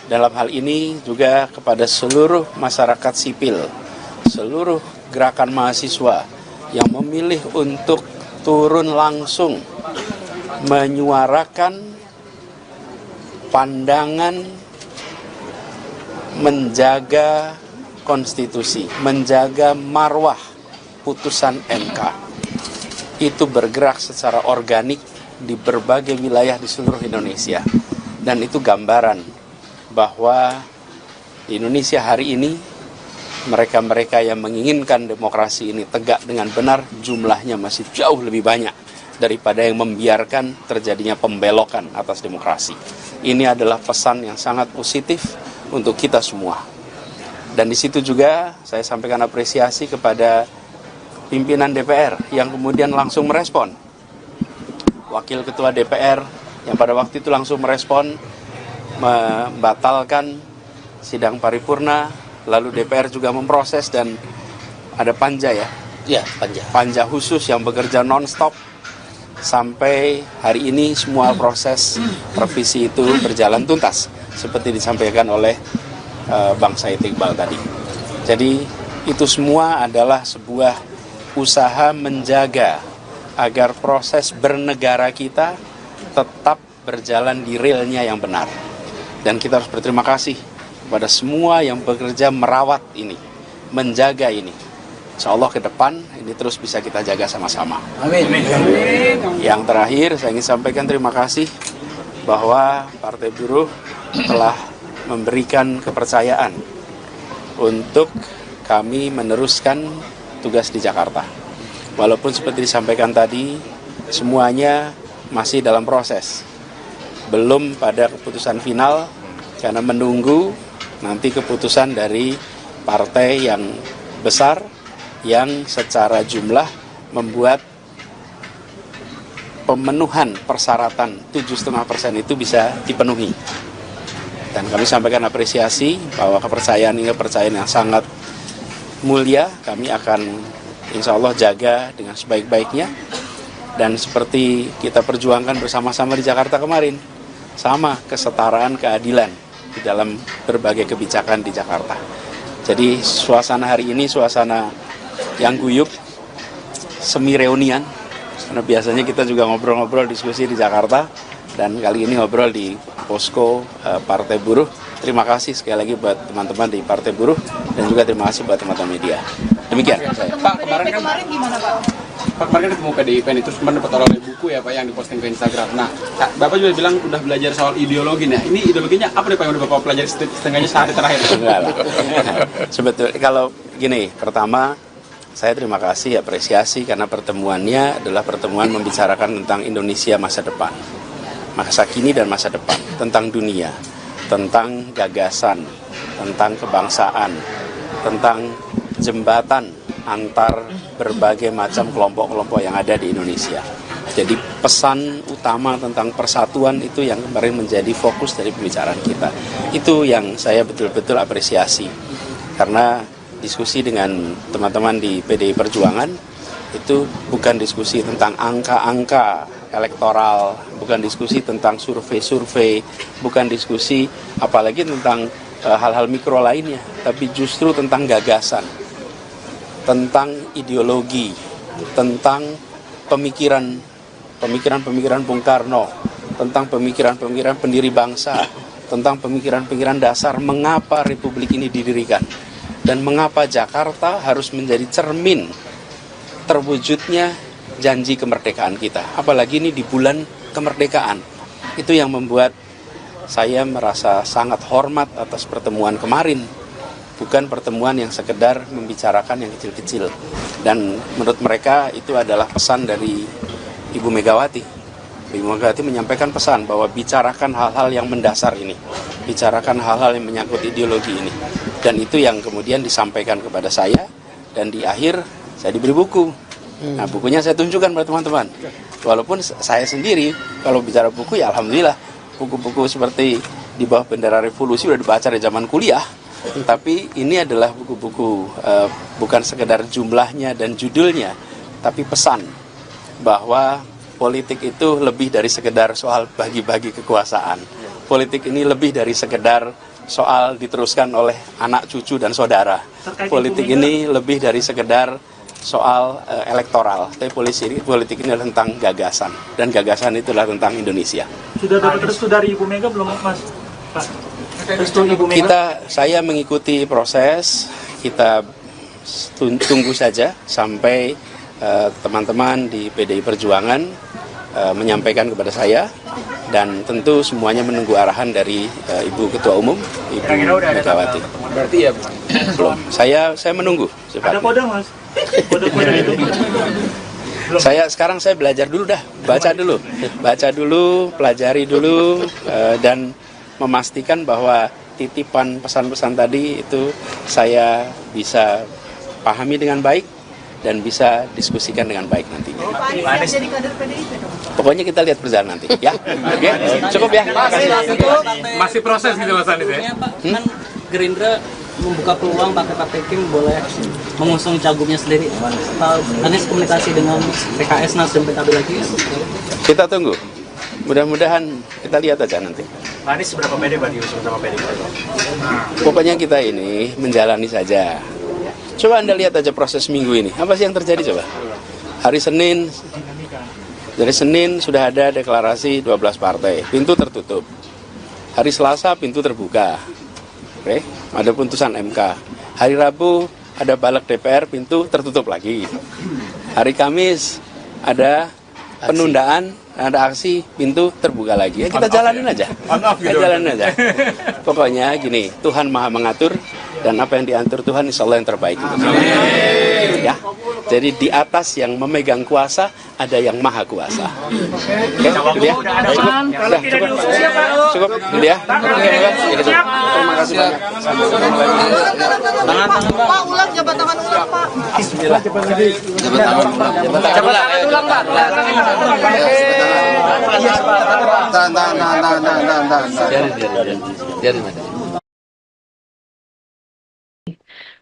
Speaker 5: Dalam hal ini juga kepada seluruh masyarakat sipil, seluruh gerakan mahasiswa yang memilih untuk turun langsung menyuarakan pandangan menjaga konstitusi, menjaga marwah putusan MK. Itu bergerak secara organik di berbagai wilayah di seluruh Indonesia. Dan itu gambaran bahwa di Indonesia hari ini mereka-mereka yang menginginkan demokrasi ini tegak dengan benar jumlahnya masih jauh lebih banyak daripada yang membiarkan terjadinya pembelokan atas demokrasi. Ini adalah pesan yang sangat positif untuk kita semua. Dan di situ juga saya sampaikan apresiasi kepada pimpinan DPR yang kemudian langsung merespon. Wakil Ketua DPR yang pada waktu itu langsung merespon, membatalkan sidang paripurna, lalu DPR juga memproses dan ada panja ya?
Speaker 2: Ya, panja.
Speaker 5: Panja khusus yang bekerja non-stop sampai hari ini semua proses revisi itu berjalan tuntas seperti disampaikan oleh Bang Said Iqbal tadi. Jadi itu semua adalah sebuah usaha menjaga agar proses bernegara kita tetap berjalan di realnya yang benar. Dan kita harus berterima kasih kepada semua yang bekerja merawat ini, menjaga ini. Insya Allah ke depan ini terus bisa kita jaga sama-sama.
Speaker 6: Amin.
Speaker 5: Yang terakhir saya ingin sampaikan terima kasih bahwa Partai Buruh telah memberikan kepercayaan untuk kami meneruskan tugas di Jakarta. Walaupun seperti disampaikan tadi, semuanya masih dalam proses. Belum pada keputusan final, karena menunggu nanti keputusan dari partai yang besar, yang secara jumlah membuat pemenuhan persyaratan 7,5% itu bisa dipenuhi. Dan kami sampaikan apresiasi bahwa kepercayaan ini kepercayaan yang sangat mulia, kami akan insya Allah jaga dengan sebaik-baiknya. Dan seperti kita perjuangkan bersama-sama di Jakarta kemarin, sama kesetaraan keadilan di dalam berbagai kebijakan di Jakarta. Jadi suasana hari ini suasana yang guyup, semi reunian, karena biasanya kita juga ngobrol-ngobrol diskusi di Jakarta, dan kali ini ngobrol di posko Partai Buruh. Terima kasih sekali lagi buat teman-teman di Partai Buruh, dan juga terima kasih buat teman-teman media. Demikian saya.
Speaker 4: Pak, kemarin gimana Pak? Pak, kemarin ketemu PDIP itu kemarin dapat oleh buku ya Pak yang diposting ke Instagram. Nah, Bapak juga bilang udah belajar soal ideologi. Nah, ini ideologinya apa nih Pak yang udah Bapak pelajari setengahnya sehari terakhir?
Speaker 5: Enggak lah. Sebetulnya kalau gini, pertama saya terima kasih, apresiasi karena pertemuannya adalah pertemuan membicarakan tentang Indonesia masa depan, masa kini dan masa depan, tentang dunia, tentang gagasan, tentang kebangsaan, tentang jembatan antar berbagai macam kelompok-kelompok yang ada di Indonesia. Jadi pesan utama tentang persatuan itu yang kemarin menjadi fokus dari pembicaraan kita. Itu yang saya betul-betul apresiasi. Karena diskusi dengan teman-teman di PDI Perjuangan itu bukan diskusi tentang angka-angka elektoral, bukan diskusi tentang survei-survei, bukan diskusi apalagi tentang hal-hal mikro lainnya, tapi justru tentang gagasan, tentang ideologi, tentang pemikiran Bung Karno, tentang pemikiran pendiri bangsa, tentang pemikiran dasar mengapa Republik ini didirikan, dan mengapa Jakarta harus menjadi cermin terwujudnya janji kemerdekaan kita. Apalagi ini di bulan kemerdekaan. Itu yang membuat saya merasa sangat hormat atas pertemuan kemarin. Bukan pertemuan yang sekedar membicarakan yang kecil-kecil. Dan menurut mereka itu adalah pesan dari Ibu Megawati. Ibu Megawati menyampaikan pesan bahwa bicarakan hal-hal yang mendasar ini. Bicarakan hal-hal yang menyangkut ideologi ini. Dan itu yang kemudian disampaikan kepada saya. Dan di akhir saya diberi buku. Nah, bukunya saya tunjukkan pada teman-teman. Walaupun saya sendiri kalau bicara buku ya alhamdulillah buku-buku seperti di bawah bendera revolusi udah dibaca dari zaman kuliah, tapi ini adalah buku-buku bukan sekedar jumlahnya dan judulnya, tapi pesan bahwa politik itu lebih dari sekedar soal bagi-bagi kekuasaan. Politik ini lebih dari sekedar soal diteruskan oleh anak, cucu, dan saudara. Politik ini lebih dari sekedar soal elektoral. Tapi politik ini adalah tentang gagasan. Dan gagasan itu adalah tentang Indonesia.
Speaker 8: Sudah dapat restu dari Ibu Mega belum, Mas? Pak, restu Ibu Mega?
Speaker 5: Saya mengikuti proses, kita tunggu saja sampai teman-teman di PDI Perjuangan menyampaikan kepada saya, dan tentu semuanya menunggu arahan dari Ibu Ketua Umum, Ibu Megawati.
Speaker 4: Berarti ya
Speaker 5: Belum. Saya menunggu.
Speaker 8: Ada kode, Mas? Kode-kode itu?
Speaker 5: Sekarang saya belajar dulu dah, baca dulu, pelajari dulu, dan memastikan bahwa titipan pesan-pesan tadi itu saya bisa pahami dengan baik dan bisa diskusikan dengan baik nantinya.
Speaker 7: Pak Anies jadi kader PDIP dong?
Speaker 5: Pokoknya kita lihat berjalan nanti, ya. Oke, cukup ya.
Speaker 4: masih proses gitu Mas Anies ya?
Speaker 6: Pak, kan Gerindra membuka peluang Partai Kim boleh mengusung cagupnya sendiri. Pak Anies komunikasi dengan PKS, Nasdem, PKB lagi?
Speaker 5: Kita tunggu. Mudah-mudahan kita lihat aja nanti.
Speaker 8: Pak Anies seberapa pede Pak diusung sama PDIP?
Speaker 5: Pokoknya kita ini menjalani saja. Coba Anda lihat aja proses minggu ini. Apa sih yang terjadi coba? Hari Senin, dari Senin sudah ada deklarasi 12 partai. Pintu tertutup. Hari Selasa pintu terbuka. Oke, ada putusan MK. Hari Rabu ada balik DPR, pintu tertutup lagi. Hari Kamis ada penundaan, ada aksi, pintu terbuka lagi. Ya kita jalanin aja. Kita jalanin aja. Pokoknya gini, Tuhan Maha mengatur, dan apa yang diatur Tuhan insya Allah yang terbaik. Ya, jadi di atas yang memegang kuasa ada yang maha kuasa. Oke, gitu ya. Cukup, gitu ya. Terima kasih banyak.
Speaker 7: Pak, ulang jabatan ulang, Pak.
Speaker 2: Jabatan ulang, Pak. Biarin aja.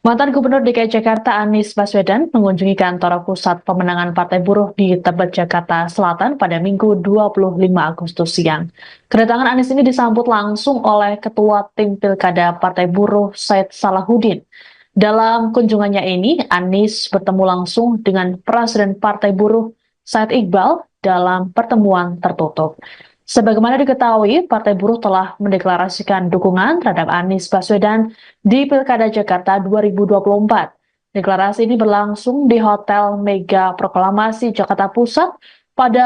Speaker 1: Mantan Gubernur DKI Jakarta Anies Baswedan mengunjungi kantor pusat pemenangan Partai Buruh di Tebet, Jakarta Selatan pada Minggu 25 Agustus siang. Kedatangan Anies ini disambut langsung oleh Ketua Tim Pilkada Partai Buruh Said Salahuddin. Dalam kunjungannya ini, Anies bertemu langsung dengan Presiden Partai Buruh Said Iqbal dalam pertemuan tertutup. Sebagaimana diketahui, Partai Buruh telah mendeklarasikan dukungan terhadap Anies Baswedan di Pilkada Jakarta 2024. Deklarasi ini berlangsung di Hotel Mega Proklamasi Jakarta Pusat pada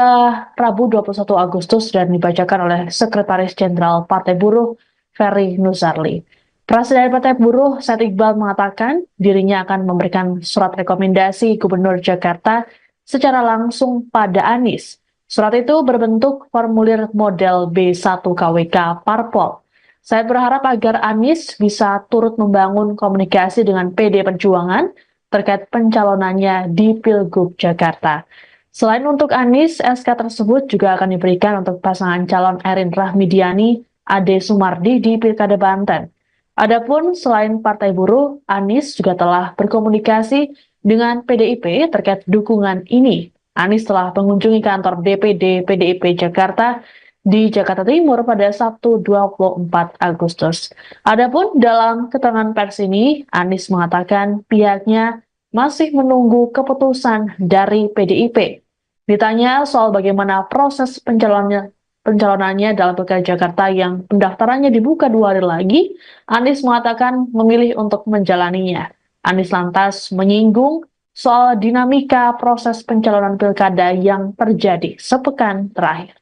Speaker 1: Rabu 21 Agustus dan dibacakan oleh Sekretaris Jenderal Partai Buruh Ferry Nuzarli. Presiden Partai Buruh Said Iqbal mengatakan dirinya akan memberikan surat rekomendasi Gubernur Jakarta secara langsung pada Anies. Surat itu berbentuk formulir model B1 KWK Parpol. Saya berharap agar Anies bisa turut membangun komunikasi dengan PD Perjuangan terkait pencalonannya di Pilgub Jakarta. Selain untuk Anies, SK tersebut juga akan diberikan untuk pasangan calon Erin Rahmidiani, Ade Sumardi di Pilkada Banten. Adapun selain Partai Buruh, Anies juga telah berkomunikasi dengan PDIP terkait dukungan ini. Anies telah mengunjungi kantor DPD PDIP Jakarta di Jakarta Timur pada Sabtu 24 Agustus. Adapun dalam keterangan pers ini, Anies mengatakan pihaknya masih menunggu keputusan dari PDIP. Ditanya soal bagaimana proses pencalonannya dalam Pilkada Jakarta yang pendaftarannya dibuka 2 hari lagi, Anies mengatakan memilih untuk menjalaninya. Anies lantas menyinggung soal dinamika proses pencalonan pilkada yang terjadi sepekan terakhir.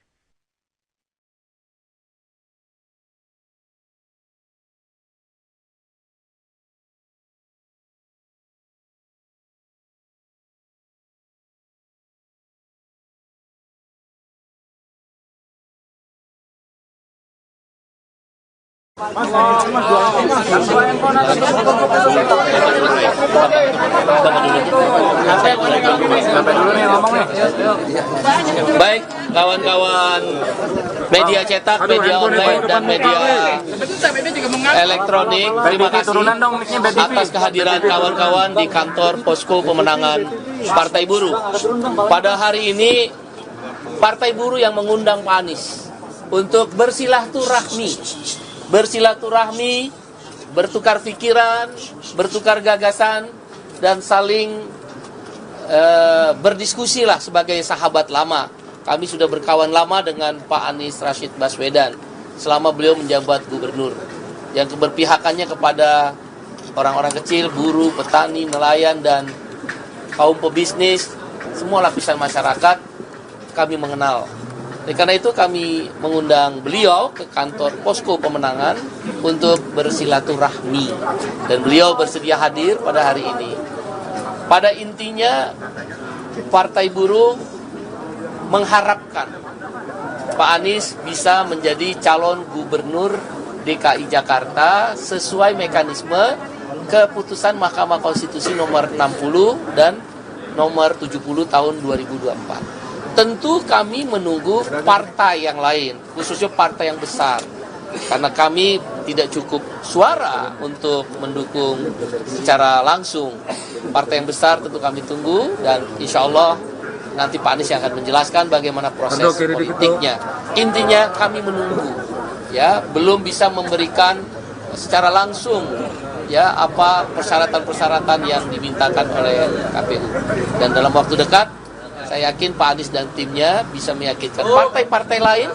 Speaker 2: Baik, kawan-kawan media cetak, media online, dan media elektronik, terima kasih atas kehadiran kawan-kawan di kantor Posko Pemenangan Partai Buruh. Pada hari ini, Partai Buruh yang mengundang Pak Anies untuk bersilaturahmi, bertukar pikiran, bertukar gagasan, dan saling berdiskusi lah sebagai sahabat lama. Kami sudah berkawan lama dengan Pak Anies Rashid Baswedan selama beliau menjabat gubernur, yang keberpihakannya kepada orang-orang kecil, buruh, petani, nelayan, dan kaum pebisnis, semua lapisan masyarakat kami mengenal. Karena itu kami mengundang beliau ke kantor Posko Pemenangan untuk bersilaturahmi, dan beliau bersedia hadir pada hari ini. Pada intinya, Partai Buruh mengharapkan Pak Anies bisa menjadi calon gubernur DKI Jakarta sesuai mekanisme keputusan Mahkamah Konstitusi nomor 60 dan nomor 70 tahun 2024. Tentu kami menunggu partai yang lain, khususnya partai yang besar. Karena kami tidak cukup suara untuk mendukung secara langsung. Partai yang besar tentu kami tunggu, dan insya Allah nanti Pak Anies yang akan menjelaskan bagaimana proses politiknya. Intinya kami menunggu, ya, belum bisa memberikan secara langsung ya apa persyaratan-persyaratan yang dimintakan oleh KPU. Dan dalam waktu dekat saya yakin Pak Anies dan timnya bisa meyakinkan partai-partai lain,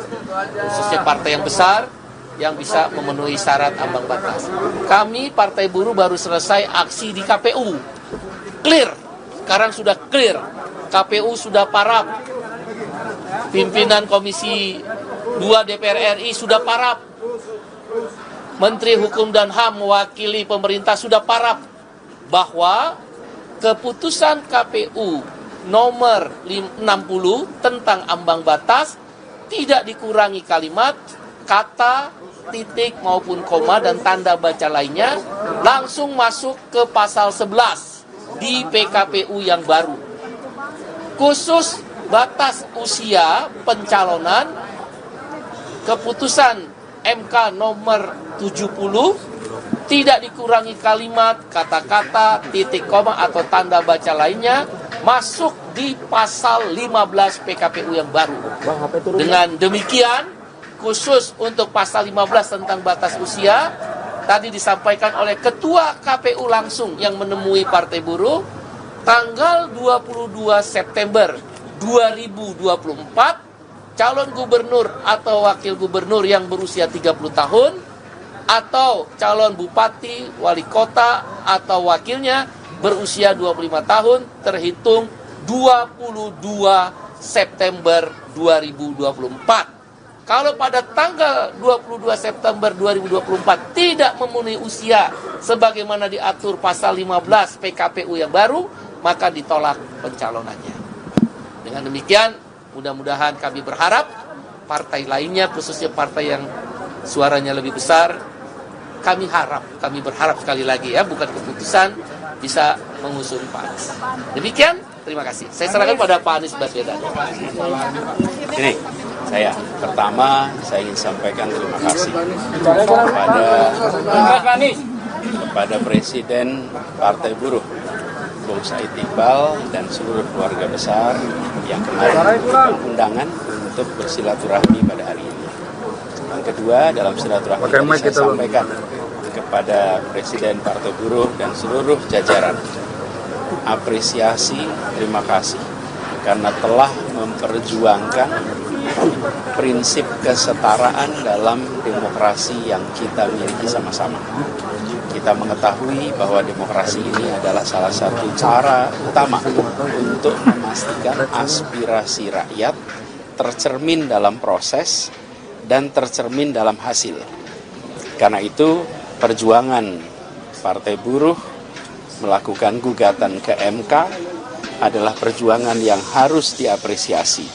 Speaker 2: khususnya partai yang besar, yang bisa memenuhi syarat ambang batas. Kami Partai Buruh baru selesai aksi di KPU. Clear, sekarang sudah clear. KPU sudah parap. Pimpinan Komisi 2 DPR RI sudah parap. Menteri Hukum dan HAM mewakili pemerintah sudah parap bahwa keputusan KPU nomor 60 tentang ambang batas tidak dikurangi kalimat, kata, titik maupun koma dan tanda baca lainnya, langsung masuk ke pasal 11 di PKPU yang baru. Khusus batas usia pencalonan, keputusan MK nomor 70 tidak dikurangi kalimat, kata-kata, titik koma atau tanda baca lainnya, masuk di pasal 15 PKPU yang baru. Dengan demikian, khusus untuk pasal 15 tentang batas usia, tadi disampaikan oleh Ketua KPU langsung yang menemui Partai Buruh, tanggal 22 September 2024, calon gubernur atau wakil gubernur yang berusia 30 tahun, atau calon bupati, wali kota, atau wakilnya berusia 25 tahun terhitung 22 September 2024. Kalau pada tanggal 22 September 2024 tidak memenuhi usia sebagaimana diatur pasal 15 PKPU yang baru, maka ditolak pencalonannya. Dengan demikian, mudah-mudahan kami berharap partai lainnya, khususnya partai yang suaranya lebih besar, kami berharap sekali lagi ya, bukan keputusan, bisa mengusung Pak Anies. Demikian, terima kasih. Saya serahkan pada Pak Anies Baswedan.
Speaker 5: Ini saya ingin sampaikan terima kasih kepada Presiden Partai Buruh Bung Said Iqbal dan seluruh keluarga besar yang kemarin memberikan undangan untuk bersilaturahmi pada hari ini. Yang kedua, dalam silaturahmi saya sampaikan kepada Presiden Partai Buruh dan seluruh jajaran apresiasi, terima kasih karena telah memperjuangkan prinsip kesetaraan dalam demokrasi yang kita miliki sama-sama. Kita mengetahui bahwa demokrasi ini adalah salah satu cara utama untuk memastikan aspirasi rakyat tercermin dalam proses dan tercermin dalam hasil. Karena itu, perjuangan Partai Buruh melakukan gugatan ke MK adalah perjuangan yang harus diapresiasi.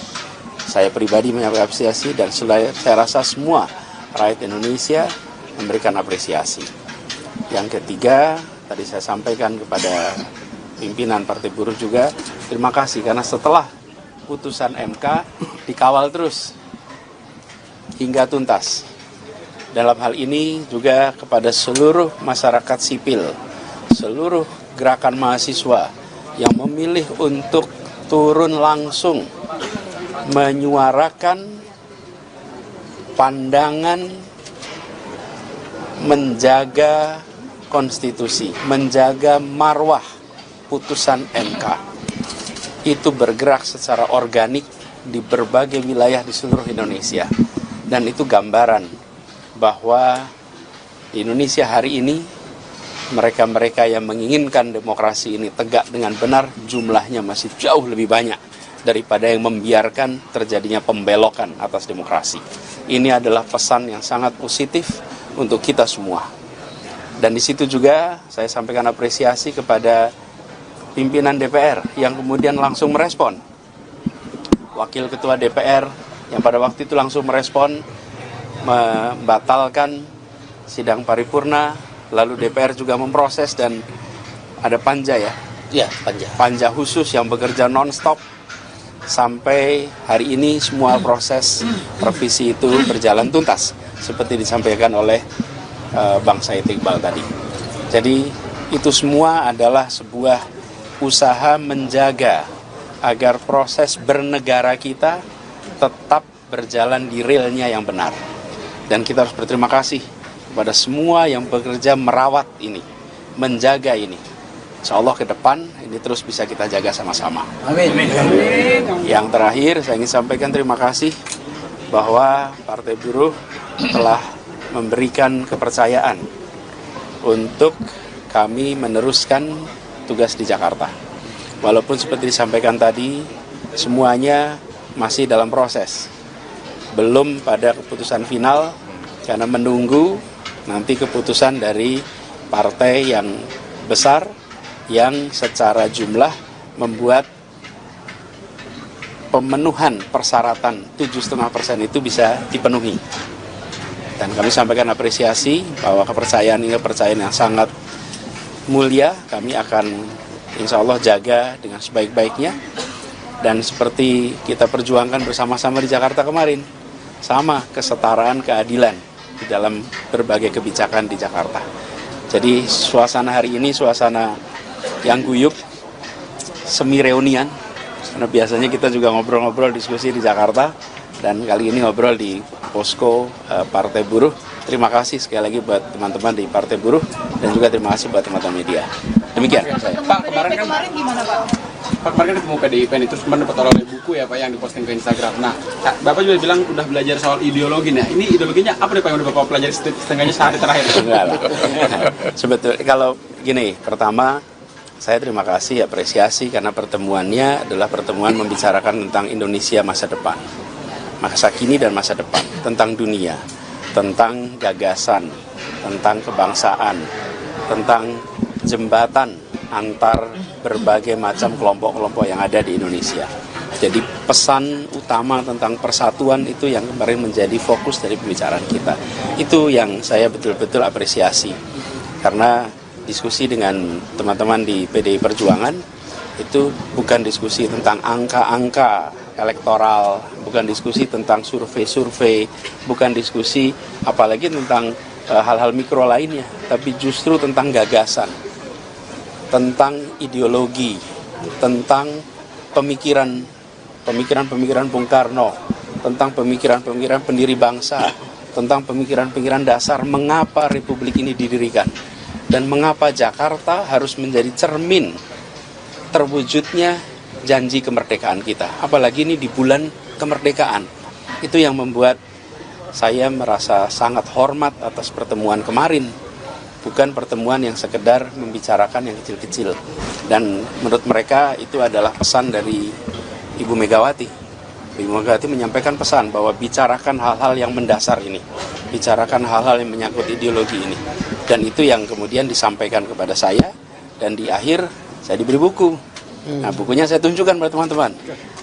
Speaker 5: Saya pribadi mengapresiasi dan saya rasa semua rakyat Indonesia memberikan apresiasi. Yang ketiga, tadi saya sampaikan kepada pimpinan Partai Buruh juga, terima kasih karena setelah putusan MK dikawal terus hingga tuntas. Dalam hal ini juga kepada seluruh masyarakat sipil, seluruh gerakan mahasiswa yang memilih untuk turun langsung menyuarakan pandangan menjaga konstitusi, menjaga marwah putusan MK. Itu bergerak secara organik di berbagai wilayah di seluruh Indonesia. Dan itu gambaran bahwa di Indonesia hari ini mereka-mereka yang menginginkan demokrasi ini tegak dengan benar jumlahnya masih jauh lebih banyak daripada yang membiarkan terjadinya pembelokan atas demokrasi. Ini adalah pesan yang sangat positif untuk kita semua. Dan di situ juga saya sampaikan apresiasi kepada pimpinan DPR yang kemudian langsung merespon. Wakil Ketua DPR yang pada waktu itu langsung merespon, membatalkan sidang paripurna, lalu DPR juga memproses dan ada panja ya?
Speaker 2: Ya, panja.
Speaker 5: Panja khusus yang bekerja non-stop sampai hari ini semua proses revisi itu berjalan tuntas seperti disampaikan oleh Bang Said Iqbal tadi. Jadi itu semua adalah sebuah usaha menjaga agar proses bernegara kita tetap berjalan di realnya yang benar. Dan kita harus berterima kasih kepada semua yang bekerja merawat ini, menjaga ini. Insya Allah ke depan ini terus bisa kita jaga sama-sama.
Speaker 6: Amin.
Speaker 5: Yang terakhir saya ingin sampaikan terima kasih bahwa Partai Buruh telah memberikan kepercayaan untuk kami meneruskan tugas di Jakarta. Walaupun seperti disampaikan tadi, semuanya masih dalam proses. Belum pada keputusan final, karena menunggu nanti keputusan dari partai yang besar, yang secara jumlah membuat pemenuhan persyaratan 7,5% itu bisa dipenuhi. Dan kami sampaikan apresiasi bahwa kepercayaan ini kepercayaan yang sangat mulia. Kami akan insya Allah jaga dengan sebaik-baiknya. Dan seperti kita perjuangkan bersama-sama di Jakarta kemarin, sama kesetaraan, keadilan di dalam berbagai kebijakan di Jakarta. Jadi suasana hari ini suasana yang guyup, semi reunian. Karena biasanya kita juga ngobrol-ngobrol diskusi di Jakarta. Dan kali ini ngobrol di posko Partai Buruh. Terima kasih sekali lagi buat teman-teman di Partai Buruh dan juga terima kasih buat teman-teman media. Demikian saya.
Speaker 4: Pak, kemarin
Speaker 7: gimana Pak?
Speaker 4: Pak kemarin ketemu PDIP nih, terus kemarin dapat oleh buku ya Pak yang diposting ke Instagram. Nah, Bapak juga bilang udah belajar soal ideologi. Nah, ini ideologinya apa nih Pak yang udah Bapak pelajari setengahnya sehari terakhir?
Speaker 5: Enggak lah. Sebetulnya kalau gini, pertama saya terima kasih, apresiasi karena pertemuannya adalah pertemuan membicarakan tentang Indonesia masa depan. Masa kini dan masa depan, tentang dunia, tentang gagasan, tentang kebangsaan, tentang jembatan antar berbagai macam kelompok-kelompok yang ada di Indonesia. Jadi pesan utama tentang persatuan itu yang kemarin menjadi fokus dari pembicaraan kita. Itu yang saya betul-betul apresiasi. Karena diskusi dengan teman-teman di PDI Perjuangan itu bukan diskusi tentang angka-angka elektoral, bukan diskusi tentang survei-survei, bukan diskusi apalagi tentang hal-hal mikro lainnya, tapi justru tentang gagasan, tentang ideologi, tentang pemikiran Bung Karno, tentang pemikiran pendiri bangsa, tentang pemikiran dasar mengapa Republik ini didirikan, dan mengapa Jakarta harus menjadi cermin terwujudnya janji kemerdekaan kita. Apalagi ini di bulan kemerdekaan. Itu yang membuat saya merasa sangat hormat atas pertemuan kemarin. Bukan pertemuan yang sekedar membicarakan yang kecil-kecil. Dan menurut mereka itu adalah pesan dari Ibu Megawati. Ibu Megawati menyampaikan pesan bahwa bicarakan hal-hal yang mendasar ini. Bicarakan hal-hal yang menyangkut ideologi ini. Dan itu yang kemudian disampaikan kepada saya. Dan di akhir saya diberi buku. Nah, bukunya saya tunjukkan pada teman-teman.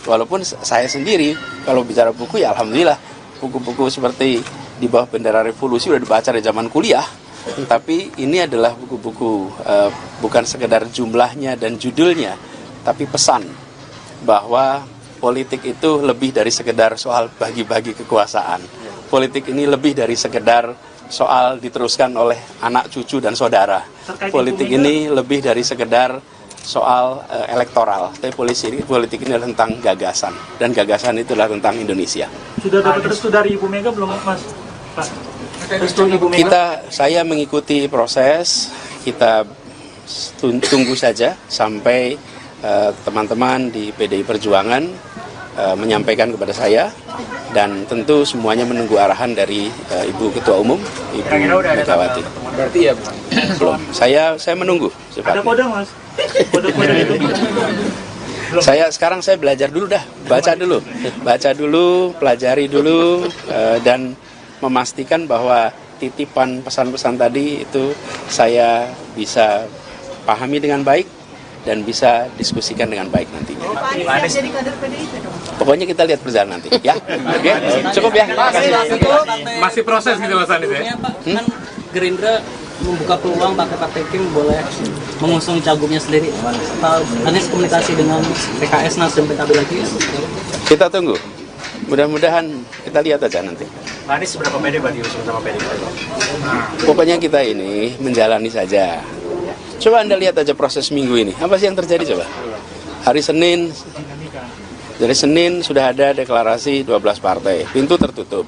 Speaker 5: Walaupun saya sendiri kalau bicara buku ya alhamdulillah buku-buku seperti di bawah bendera revolusi udah dibaca dari zaman kuliah, tapi ini adalah buku-buku bukan sekedar jumlahnya dan judulnya, tapi pesan bahwa politik itu lebih dari sekedar soal bagi-bagi kekuasaan. Politik ini lebih dari sekedar soal diteruskan oleh anak, cucu, dan saudara. Politik ini lebih dari sekedar soal elektoral, tapi politik ini adalah tentang gagasan, dan gagasan itu adalah tentang Indonesia.
Speaker 8: Sudah dapat restu dari Ibu Mega belum, Mas? Pak, restu Ibu Mega?
Speaker 5: Saya mengikuti proses, kita tunggu saja sampai teman-teman di PDI Perjuangan menyampaikan kepada saya, dan tentu semuanya menunggu arahan dari Ibu Ketua Umum, Ibu Megawati.
Speaker 4: Berarti ya
Speaker 5: Belum, saya menunggu.
Speaker 8: Ada kode, Mas? Kode-kode itu?
Speaker 5: Sekarang saya belajar dulu dah, baca dulu, pelajari dulu, dan memastikan bahwa titipan pesan-pesan tadi itu saya bisa pahami dengan baik dan bisa diskusikan dengan baik nantinya.
Speaker 7: Pak Anies jadi kader PDIP dong?
Speaker 5: Pokoknya kita lihat berjalan nanti, ya. Oke, cukup ya.
Speaker 4: masih proses gitu Mas Anies ya?
Speaker 6: Pak, kan Gerindra membuka peluang partai Kim boleh mengusung cagupnya sendiri. Atau Anies komunikasi dengan PKS, Nasdem, PKB lagi?
Speaker 5: Kita tunggu. Mudah-mudahan kita lihat aja nanti.
Speaker 8: Pak Anies seberapa pede Pak diusung sama PDIP?
Speaker 5: Pokoknya kita ini menjalani saja. Coba Anda lihat aja proses minggu ini. Apa sih yang terjadi coba? Hari Senin, dari Senin sudah ada deklarasi 12 partai. Pintu tertutup.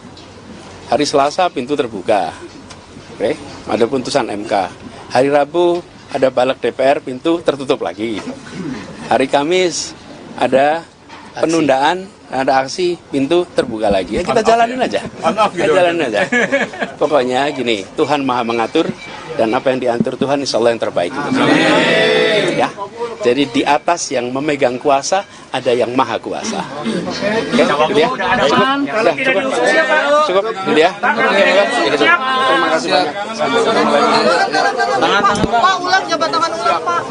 Speaker 5: Hari Selasa pintu terbuka. Oke, ada putusan MK. Hari Rabu ada balik DPR, pintu tertutup lagi. Hari Kamis ada penundaan, ada aksi, pintu terbuka lagi. Ya, kita jalanin aja. Kita jalanin aja. Pokoknya gini, Tuhan Maha mengatur, dan apa yang diatur Tuhan insya Allah yang terbaik. Ya, jadi di atas yang memegang kuasa ada yang maha kuasa. Oke, gitu ya. Cukup, gitu ya. Terima kasih banyak.
Speaker 7: Pak, ulang jabat tangan ulang, Pak.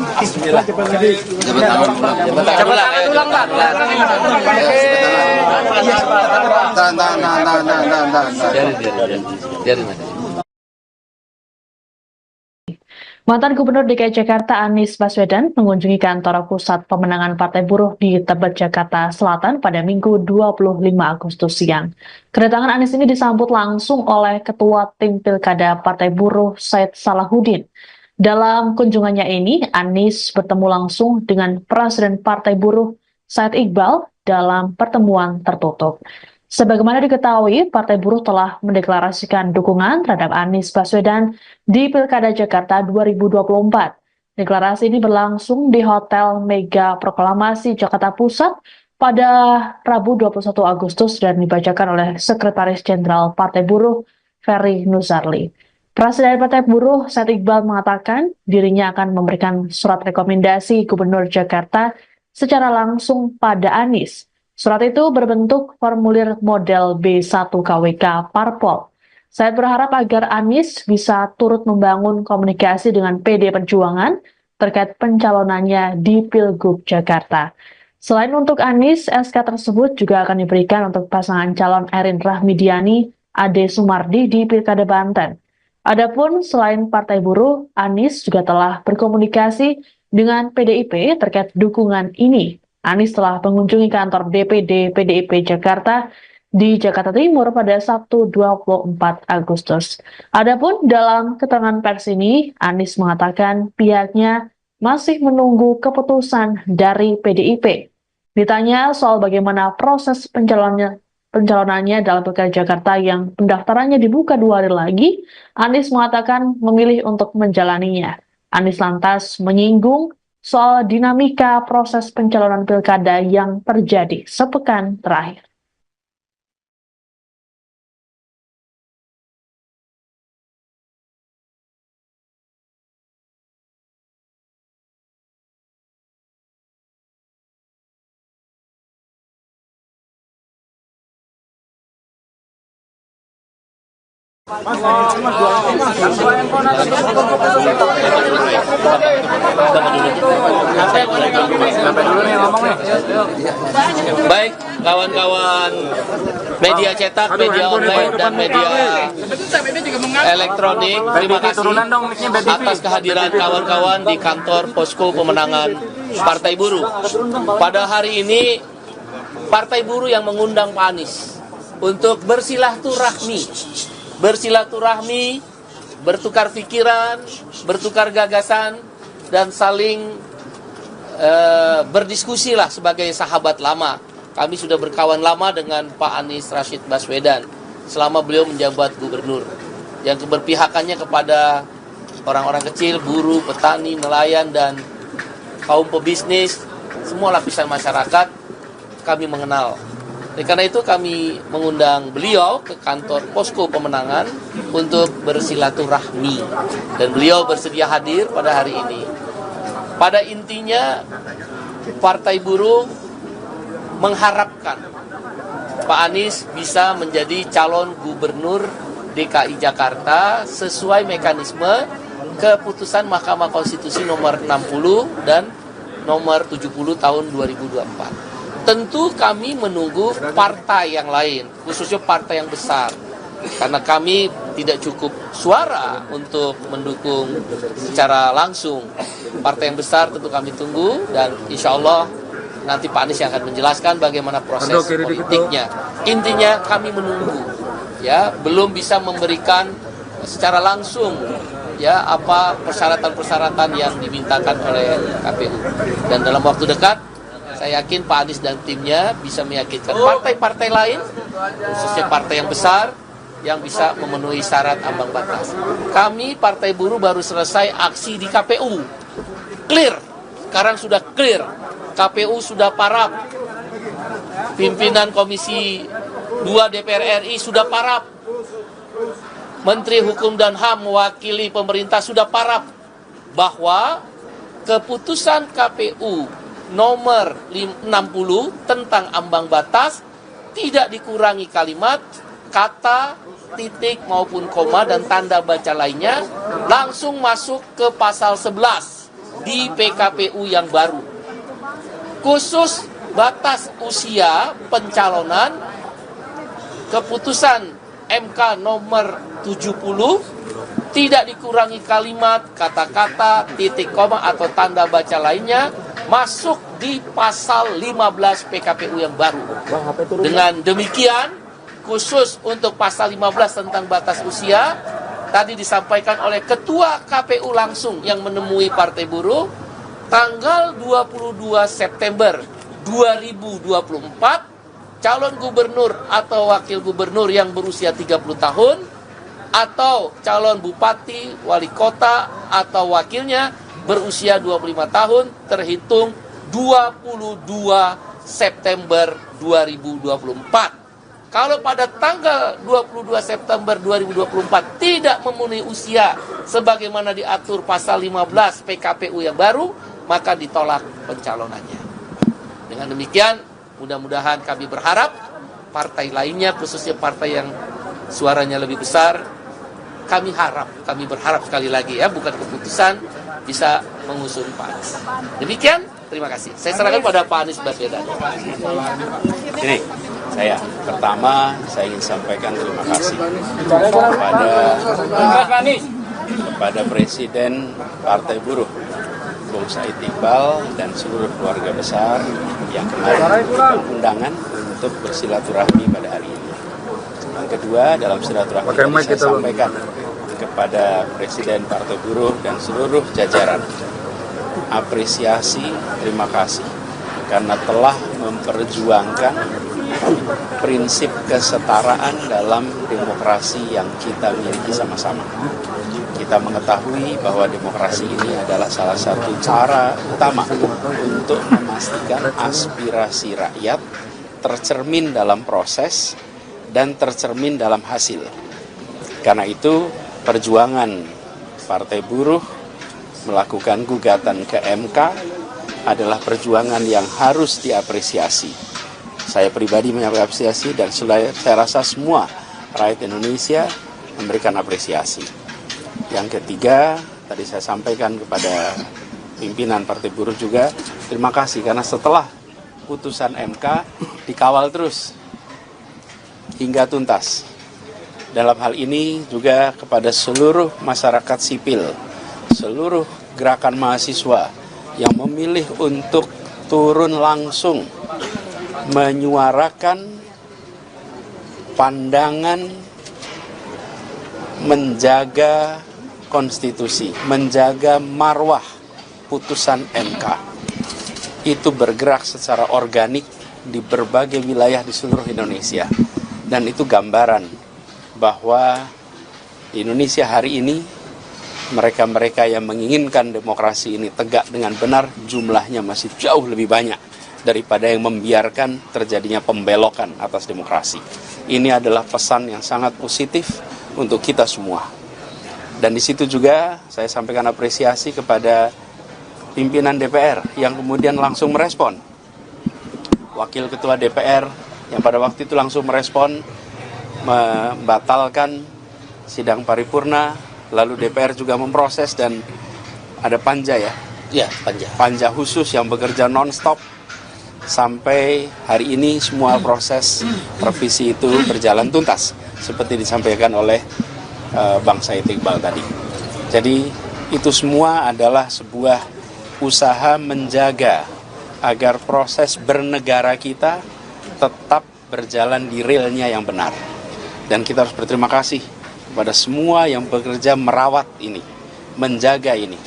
Speaker 1: Mantan Gubernur DKI Jakarta Anies Baswedan mengunjungi kantor pusat pemenangan Partai Buruh di Tebet, Jakarta Selatan pada Minggu 25 Agustus siang. Kedatangan Anies ini disambut langsung oleh Ketua Tim Pilkada Partai Buruh Said Salahuddin. Dalam kunjungannya ini, Anies bertemu langsung dengan Presiden Partai Buruh Said Iqbal dalam pertemuan tertutup. Sebagaimana diketahui, Partai Buruh telah mendeklarasikan dukungan terhadap Anies Baswedan di Pilkada Jakarta 2024. Deklarasi ini berlangsung di Hotel Mega Proklamasi Jakarta Pusat pada Rabu 21 Agustus dan dibacakan oleh Sekretaris Jenderal Partai Buruh Ferry Nuzarli. Presiden Partai Buruh Said Iqbal mengatakan dirinya akan memberikan surat rekomendasi Gubernur Jakarta secara langsung pada Anies. Surat itu berbentuk formulir model B1 KWK Parpol. Saya berharap agar Anies bisa turut membangun komunikasi dengan PD Perjuangan terkait pencalonannya di Pilgub Jakarta. Selain untuk Anies, SK tersebut juga akan diberikan untuk pasangan calon Erin Rahmidiani, Ade Sumardi di Pilkada Banten. Adapun selain Partai Buruh, Anies juga telah berkomunikasi dengan PDIP terkait dukungan ini. Anies telah mengunjungi kantor DPD PDIP Jakarta di Jakarta Timur pada Sabtu 24 Agustus. Adapun dalam keterangan pers ini, Anies mengatakan pihaknya masih menunggu keputusan dari PDIP. Ditanya soal bagaimana proses pencalonannya dalam Pilkada Jakarta yang pendaftarannya dibuka 2 hari lagi, Anies mengatakan memilih untuk menjalaninya. Anies lantas menyinggung soal dinamika proses pencalonan pilkada yang terjadi sepekan terakhir.
Speaker 2: Baik, kawan-kawan media cetak, media online, dan media elektronik, terima kasih atas kehadiran kawan-kawan di kantor Posko Pemenangan Partai Buruh. Pada hari ini, Partai Buruh yang mengundang Pak Anies untuk bersilaturahmi, bertukar pikiran, bertukar gagasan, dan saling berdiskusi lah sebagai sahabat lama. Kami sudah berkawan lama dengan Pak Anies Rashid Baswedan selama beliau menjabat gubernur, yang keberpihakannya kepada orang-orang kecil, buruh, petani, nelayan, dan kaum pebisnis, semua lapisan masyarakat kami mengenal. Oleh karena itu kami mengundang beliau ke kantor Posko Pemenangan untuk bersilaturahmi, dan beliau bersedia hadir pada hari ini. Pada intinya, Partai Buruh mengharapkan Pak Anies bisa menjadi calon gubernur DKI Jakarta sesuai mekanisme keputusan Mahkamah Konstitusi nomor 60 dan nomor 70 tahun 2024. Tentu kami menunggu partai yang lain, khususnya partai yang besar. Karena kami tidak cukup suara untuk mendukung secara langsung. Partai yang besar tentu kami tunggu, dan insya Allah nanti Pak Anies yang akan menjelaskan bagaimana proses politiknya. Intinya kami menunggu, ya, belum bisa memberikan secara langsung ya apa persyaratan-persyaratan yang dimintakan oleh KPU. Dan dalam waktu dekat saya yakin Pak Anies dan timnya bisa meyakinkan partai-partai lain, khususnya partai yang besar, yang bisa memenuhi syarat ambang batas. Kami Partai Buruh baru selesai aksi di KPU. Clear, sekarang sudah clear. KPU sudah parap. Pimpinan Komisi 2 DPR RI sudah parap. Menteri Hukum dan HAM mewakili pemerintah sudah parap bahwa keputusan KPU nomor 60 tentang ambang batas tidak dikurangi kalimat, kata, titik maupun koma dan tanda baca lainnya, langsung masuk ke pasal 11 di PKPU yang baru. Khusus batas usia pencalonan, keputusan MK nomor 70 tidak dikurangi kalimat, kata-kata, titik koma atau tanda baca lainnya, masuk di pasal 15 PKPU yang baru. Dengan demikian, khusus untuk pasal 15 tentang batas usia, tadi disampaikan oleh Ketua KPU langsung yang menemui Partai Buruh, tanggal 22 September 2024, calon gubernur atau wakil gubernur yang berusia 30 tahun, atau calon bupati, wali kota, atau wakilnya berusia 25 tahun, terhitung 22 September 2024. Kalau pada tanggal 22 September 2024 tidak memenuhi usia sebagaimana diatur pasal 15 PKPU yang baru, maka ditolak pencalonannya. Dengan demikian, mudah-mudahan kami berharap partai lainnya, khususnya partai yang suaranya lebih besar, kami berharap sekali lagi ya, bukan keputusan, bisa mengusung Pak Anies. Demikian, terima kasih. Saya serahkan pada Pak Anies Baswedan.
Speaker 5: Ini pertama saya ingin sampaikan terima kasih kepada Presiden Partai Buruh Bung Said Iqbal dan seluruh keluarga besar yang kemarin memberikan undangan untuk bersilaturahmi pada hari ini. Yang kedua, dalam silaturahmi saya sampaikan kepada Presiden Partai Buruh dan seluruh jajaran apresiasi, terima kasih karena telah memperjuangkan prinsip kesetaraan dalam demokrasi yang kita miliki sama-sama. Kita mengetahui bahwa demokrasi ini adalah salah satu cara utama untuk memastikan aspirasi rakyat tercermin dalam proses dan tercermin dalam hasil. Karena itu, perjuangan Partai Buruh melakukan gugatan ke MK adalah perjuangan yang harus diapresiasi. Saya pribadi mengapresiasi dan saya rasa semua rakyat Indonesia memberikan apresiasi. Yang ketiga, tadi saya sampaikan kepada pimpinan Partai Buruh juga, terima kasih karena setelah putusan MK dikawal terus hingga tuntas. Dalam hal ini juga kepada seluruh masyarakat sipil, seluruh gerakan mahasiswa yang memilih untuk turun langsung menyuarakan pandangan menjaga konstitusi, menjaga marwah putusan MK. Itu bergerak secara organik di berbagai wilayah di seluruh Indonesia. Dan itu gambaran bahwa di Indonesia hari ini mereka-mereka yang menginginkan demokrasi ini tegak dengan benar jumlahnya masih jauh lebih banyak daripada yang membiarkan terjadinya pembelokan atas demokrasi. Ini adalah pesan yang sangat positif untuk kita semua. Dan di situ juga saya sampaikan apresiasi kepada pimpinan DPR yang kemudian langsung merespon. Wakil Ketua DPR yang pada waktu itu langsung merespon, membatalkan sidang paripurna, lalu DPR juga memproses dan ada panja ya?
Speaker 2: Ya, panja.
Speaker 5: Panja khusus yang bekerja non-stop sampai hari ini semua proses revisi itu berjalan tuntas seperti disampaikan oleh Bang Said Iqbal tadi. Jadi itu semua adalah sebuah usaha menjaga agar proses bernegara kita tetap berjalan di realnya yang benar. Dan kita harus berterima kasih kepada semua yang bekerja merawat ini, menjaga ini.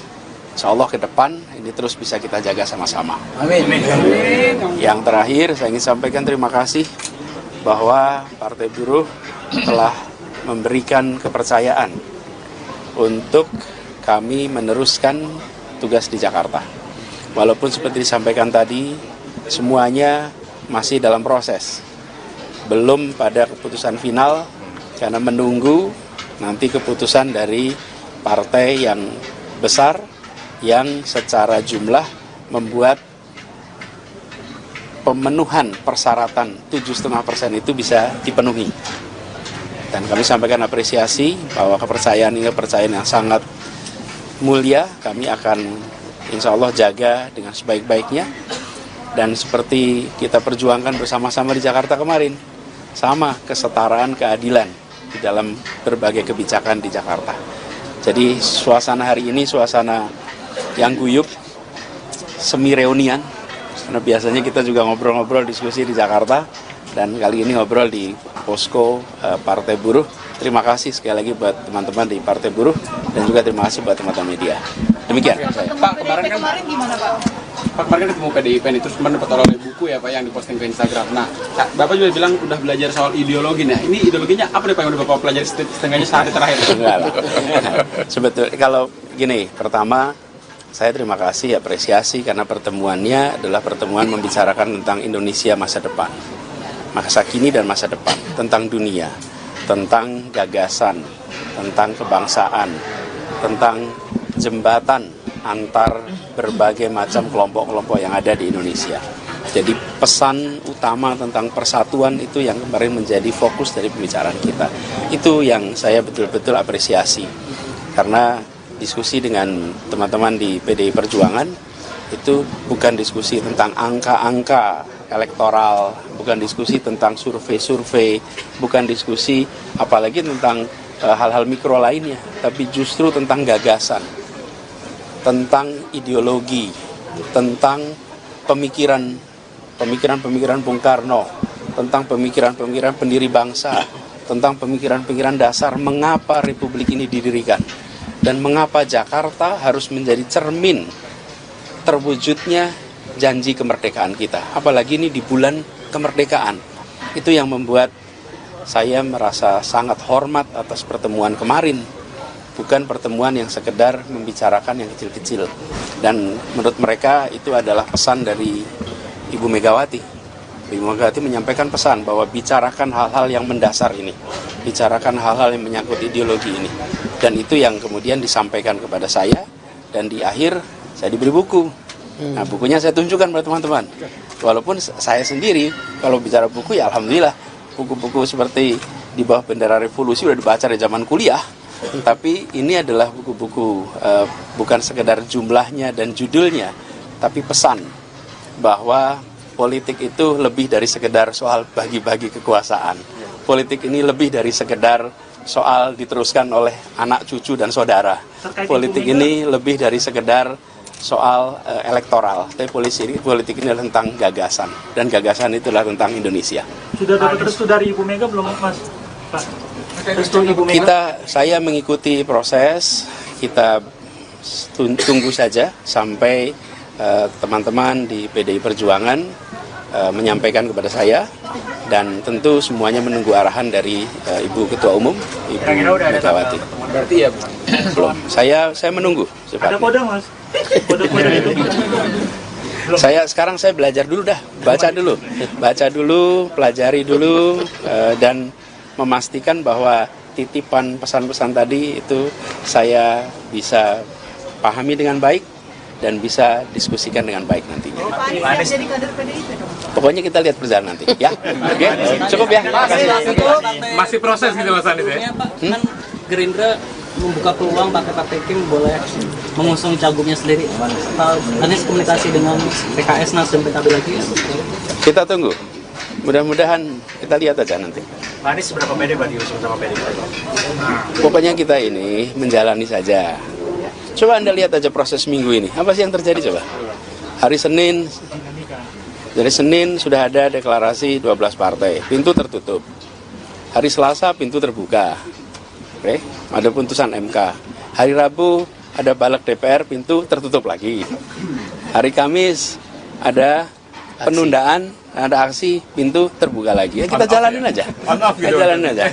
Speaker 5: Insya Allah ke depan ini terus bisa kita jaga sama-sama.
Speaker 2: Amin.
Speaker 5: Yang terakhir saya ingin sampaikan terima kasih bahwa Partai Buruh telah memberikan kepercayaan untuk kami meneruskan tugas di Jakarta. Walaupun seperti disampaikan tadi, semuanya masih dalam proses. Belum pada keputusan final, karena menunggu nanti keputusan dari partai yang besar, yang secara jumlah membuat pemenuhan persyaratan 7,5% itu bisa dipenuhi. Dan kami sampaikan apresiasi bahwa kepercayaan ini kepercayaan yang sangat mulia. Kami akan insya Allah jaga dengan sebaik-baiknya. Dan seperti kita perjuangkan bersama-sama di Jakarta kemarin, sama kesetaraan, keadilan di dalam berbagai kebijakan di Jakarta. Jadi suasana hari ini suasana yang guyup, semi reunian, karena biasanya kita juga ngobrol-ngobrol diskusi di Jakarta, dan kali ini ngobrol di posko Partai Buruh. Terima kasih sekali lagi buat teman-teman di Partai Buruh, dan juga terima kasih buat teman-teman media. Demikian.
Speaker 7: Pak, kemarin gimana Pak?
Speaker 4: Pak, kemarin kan ketemu PDIP itu teman dapat oleh buku ya Pak yang diposting ke Instagram. Nah, Bapak juga bilang udah belajar soal ideologi. Nah, ini ideologinya apa nih Pak yang udah Bapak pelajari setengahnya sehari terakhir?
Speaker 5: Enggak lah. Sebetulnya kalau gini, pertama saya terima kasih, apresiasi karena pertemuannya adalah pertemuan membicarakan tentang Indonesia masa depan, masa kini dan masa depan, tentang dunia, tentang gagasan, tentang kebangsaan, tentang jembatan antar berbagai macam kelompok-kelompok yang ada di Indonesia. Jadi pesan utama tentang persatuan itu yang kemarin menjadi fokus dari pembicaraan kita. Itu yang saya betul-betul apresiasi. Karena diskusi dengan teman-teman di PDI Perjuangan itu bukan diskusi tentang angka-angka elektoral, bukan diskusi tentang survei-survei, bukan diskusi apalagi tentang hal-hal mikro lainnya, tapi justru tentang gagasan, tentang ideologi, tentang pemikiran Bung Karno, tentang pemikiran pendiri bangsa, tentang pemikiran dasar mengapa Republik ini didirikan, dan mengapa Jakarta harus menjadi cermin terwujudnya janji kemerdekaan kita. Apalagi ini di bulan kemerdekaan. Itu yang membuat saya merasa sangat hormat atas pertemuan kemarin. Bukan pertemuan yang sekedar membicarakan yang kecil-kecil. Dan menurut mereka itu adalah pesan dari Ibu Megawati. Ibu Megawati menyampaikan pesan bahwa bicarakan hal-hal yang mendasar ini. Bicarakan hal-hal yang menyangkut ideologi ini. Dan itu yang kemudian disampaikan kepada saya. Dan di akhir saya diberi buku. Nah, bukunya saya tunjukkan pada teman-teman. Walaupun saya sendiri kalau bicara buku ya alhamdulillah buku-buku seperti di bawah bendera revolusi udah dibaca dari zaman kuliah, tapi ini adalah buku-buku bukan sekedar jumlahnya dan judulnya, tapi pesan bahwa politik itu lebih dari sekedar soal bagi-bagi kekuasaan. Politik ini lebih dari sekedar soal diteruskan oleh anak, cucu, dan saudara. Politik ini lebih dari sekedar soal elektoral. Tapi politik ini adalah tentang gagasan. Dan gagasan itu adalah tentang Indonesia.
Speaker 8: Sudah dapat restu dari Ibu Mega belum, Mas? Pak, restu Ibu Mega?
Speaker 5: Saya mengikuti proses, kita tunggu saja sampai teman-teman di PDI Perjuangan menyampaikan kepada saya, dan tentu semuanya menunggu arahan dari Ibu Ketua Umum, Ibu Megawati.
Speaker 4: Berarti ya
Speaker 5: Belum. Saya menunggu.
Speaker 8: Ada kode, Mas? Kode-kode itu?
Speaker 5: Sekarang saya belajar dulu dah, baca dulu, pelajari dulu, dan memastikan bahwa titipan pesan-pesan tadi itu saya bisa pahami dengan baik dan bisa diskusikan dengan baik nantinya.
Speaker 7: Jadi kader PDIP dong.
Speaker 5: Pokoknya kita lihat perjalanan nanti, ya. Oke, cukup ya.
Speaker 4: masih proses gitu Mas Anies ya?
Speaker 6: Pak, kan Gerindra membuka peluang partai Kim boleh mengusung cagupnya sendiri. Atau Anies komunikasi dengan PKS, Nasdem, PKB lagi?
Speaker 5: Kita tunggu. Mudah-mudahan kita lihat aja nanti.
Speaker 8: Pak Anies seberapa pede Pak diusung sama PDIP?
Speaker 5: Pokoknya kita ini menjalani saja. Coba Anda lihat aja proses minggu ini. Apa sih yang terjadi coba? Hari Senin, dari Senin sudah ada deklarasi 12 partai. Pintu tertutup. Hari Selasa pintu terbuka. Oke, ada putusan MK. Hari Rabu ada balik DPR, pintu tertutup lagi. Hari Kamis ada penundaan, ada aksi, pintu terbuka lagi. Ya, kita jalanin aja. Kita jalanin aja.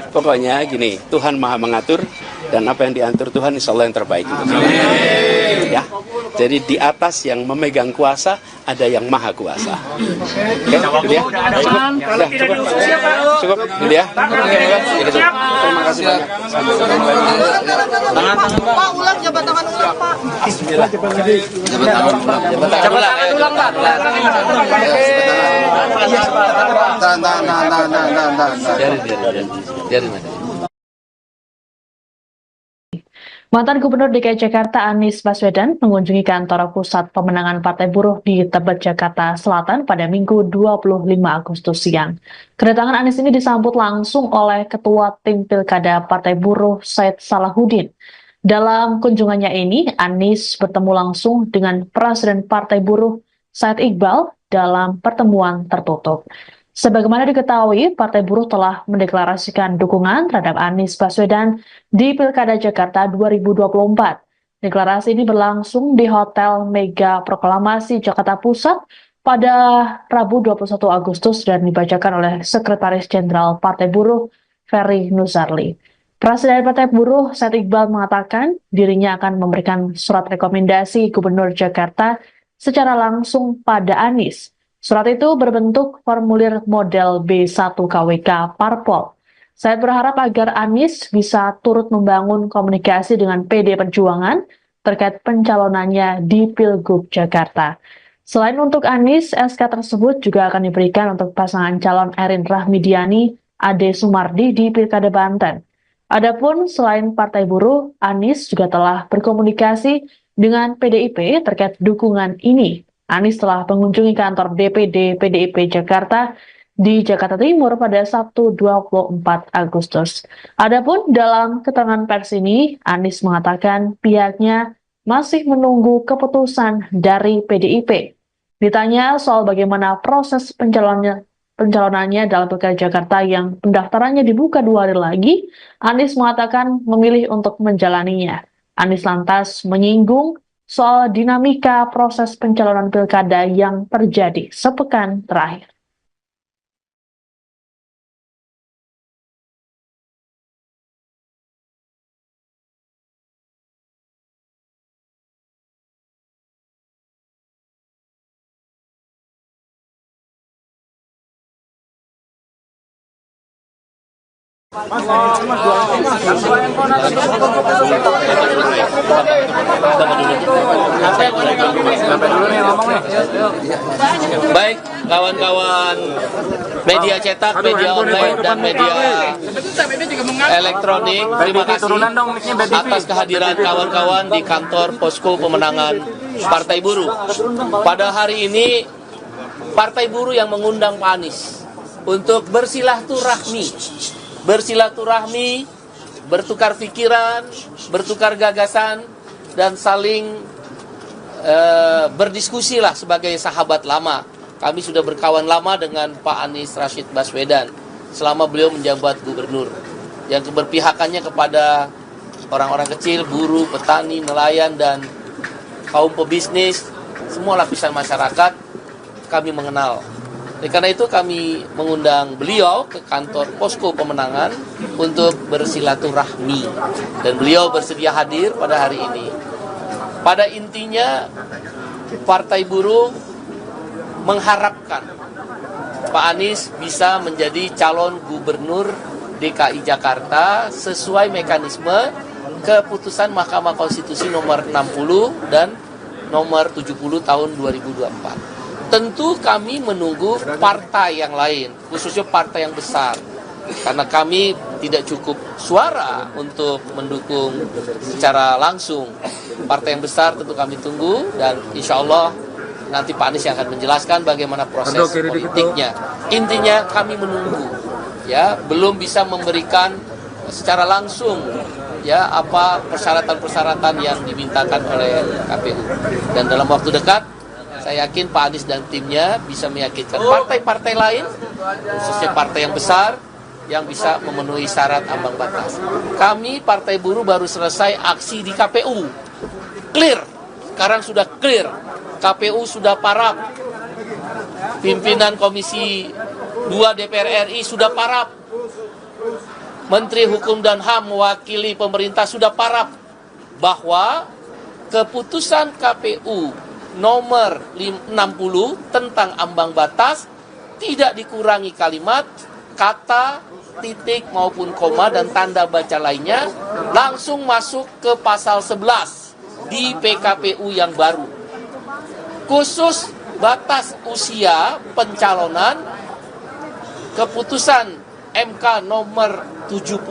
Speaker 5: Pokoknya gini, Tuhan Maha mengatur, dan apa yang diatur Tuhan insya Allah yang terbaik untuk kita. Ya. Jadi di atas yang memegang kuasa ada yang maha kuasa. Oke, gitu ya.
Speaker 8: Kalau tidak diusung siapa?
Speaker 5: Cukup, gitu ya. Terima kasih banyak.
Speaker 7: Pak, ulang jabatan ulang, Pak.
Speaker 2: Jabatan ulang, Pak. Biarin, Mas.
Speaker 1: Mantan Gubernur DKI Jakarta Anies Baswedan mengunjungi kantor pusat pemenangan Partai Buruh di Tebet, Jakarta Selatan pada Minggu 25 Agustus siang. Kedatangan Anies ini disambut langsung oleh Ketua Tim Pilkada Partai Buruh Said Salahuddin. Dalam kunjungannya ini, Anies bertemu langsung dengan Presiden Partai Buruh Said Iqbal dalam pertemuan tertutup. Sebagaimana diketahui, Partai Buruh telah mendeklarasikan dukungan terhadap Anies Baswedan di Pilkada Jakarta 2024. Deklarasi ini berlangsung di Hotel Mega Proklamasi Jakarta Pusat pada Rabu 21 Agustus dan dibacakan oleh Sekretaris Jenderal Partai Buruh Ferry Nuzarli. Presiden Partai Buruh Said Iqbal mengatakan dirinya akan memberikan surat rekomendasi Gubernur Jakarta secara langsung pada Anies. Surat itu berbentuk formulir model B1 KWK Parpol. Saya berharap agar Anies bisa turut membangun komunikasi dengan PD Perjuangan terkait pencalonannya di Pilgub Jakarta. Selain untuk Anies, SK tersebut juga akan diberikan untuk pasangan calon Erin Rahmidiani, Ade Sumardi di Pilkada Banten. Adapun selain Partai Buruh, Anies juga telah berkomunikasi dengan PDIP terkait dukungan ini. Anies telah mengunjungi kantor DPD PDIP Jakarta di Jakarta Timur pada Sabtu 24 Agustus. Adapun dalam keterangan pers ini, Anies mengatakan pihaknya masih menunggu keputusan dari PDIP. Ditanya soal bagaimana proses pencalonannya dalam Pilkada Jakarta yang pendaftarannya dibuka 2 hari lagi, Anies mengatakan memilih untuk menjalaninya. Anies lantas menyinggung soal dinamika proses pencalonan pilkada yang terjadi sepekan terakhir.
Speaker 2: Baik, kawan-kawan media cetak, media online, dan media elektronik, terima kasih atas kehadiran kawan-kawan di kantor Posko Pemenangan Partai Buruh. Pada hari ini, Partai Buruh yang mengundang Pak Anies untuk bersilaturahmi, bertukar pikiran, bertukar gagasan, dan saling berdiskusi lah sebagai sahabat lama. Kami sudah berkawan lama dengan Pak Anies Rashid Baswedan selama beliau menjabat gubernur, yang keberpihakannya kepada orang-orang kecil, buruh, petani, nelayan, dan kaum pebisnis, semua lapisan masyarakat kami mengenal. Karena itu kami mengundang beliau ke kantor Posko Pemenangan untuk bersilaturahmi, dan beliau bersedia hadir pada hari ini. Pada intinya, Partai Buruh mengharapkan Pak Anies bisa menjadi calon gubernur DKI Jakarta sesuai mekanisme keputusan Mahkamah Konstitusi nomor 60 dan nomor 70 tahun 2024. Tentu kami menunggu partai yang lain, khususnya partai yang besar. Karena kami tidak cukup suara untuk mendukung secara langsung. Partai yang besar tentu kami tunggu, dan insya Allah nanti Pak Anies yang akan menjelaskan bagaimana proses politiknya. Intinya kami menunggu, ya, belum bisa memberikan secara langsung ya apa persyaratan-persyaratan yang dimintakan oleh KPU. Dan dalam waktu dekat saya yakin Pak Anies dan timnya bisa meyakinkan partai-partai lain, khususnya partai yang besar, yang bisa memenuhi syarat ambang batas. Kami Partai Buruh baru selesai aksi di KPU. Clear, sekarang sudah clear. KPU sudah parap. Pimpinan Komisi 2 DPR RI sudah parap. Menteri Hukum dan HAM mewakili pemerintah sudah parap bahwa keputusan KPU nomor 60 tentang ambang batas tidak dikurangi kalimat, kata, titik maupun koma dan tanda baca lainnya, langsung masuk ke pasal 11 di PKPU yang baru. Khusus batas usia pencalonan, keputusan MK nomor 70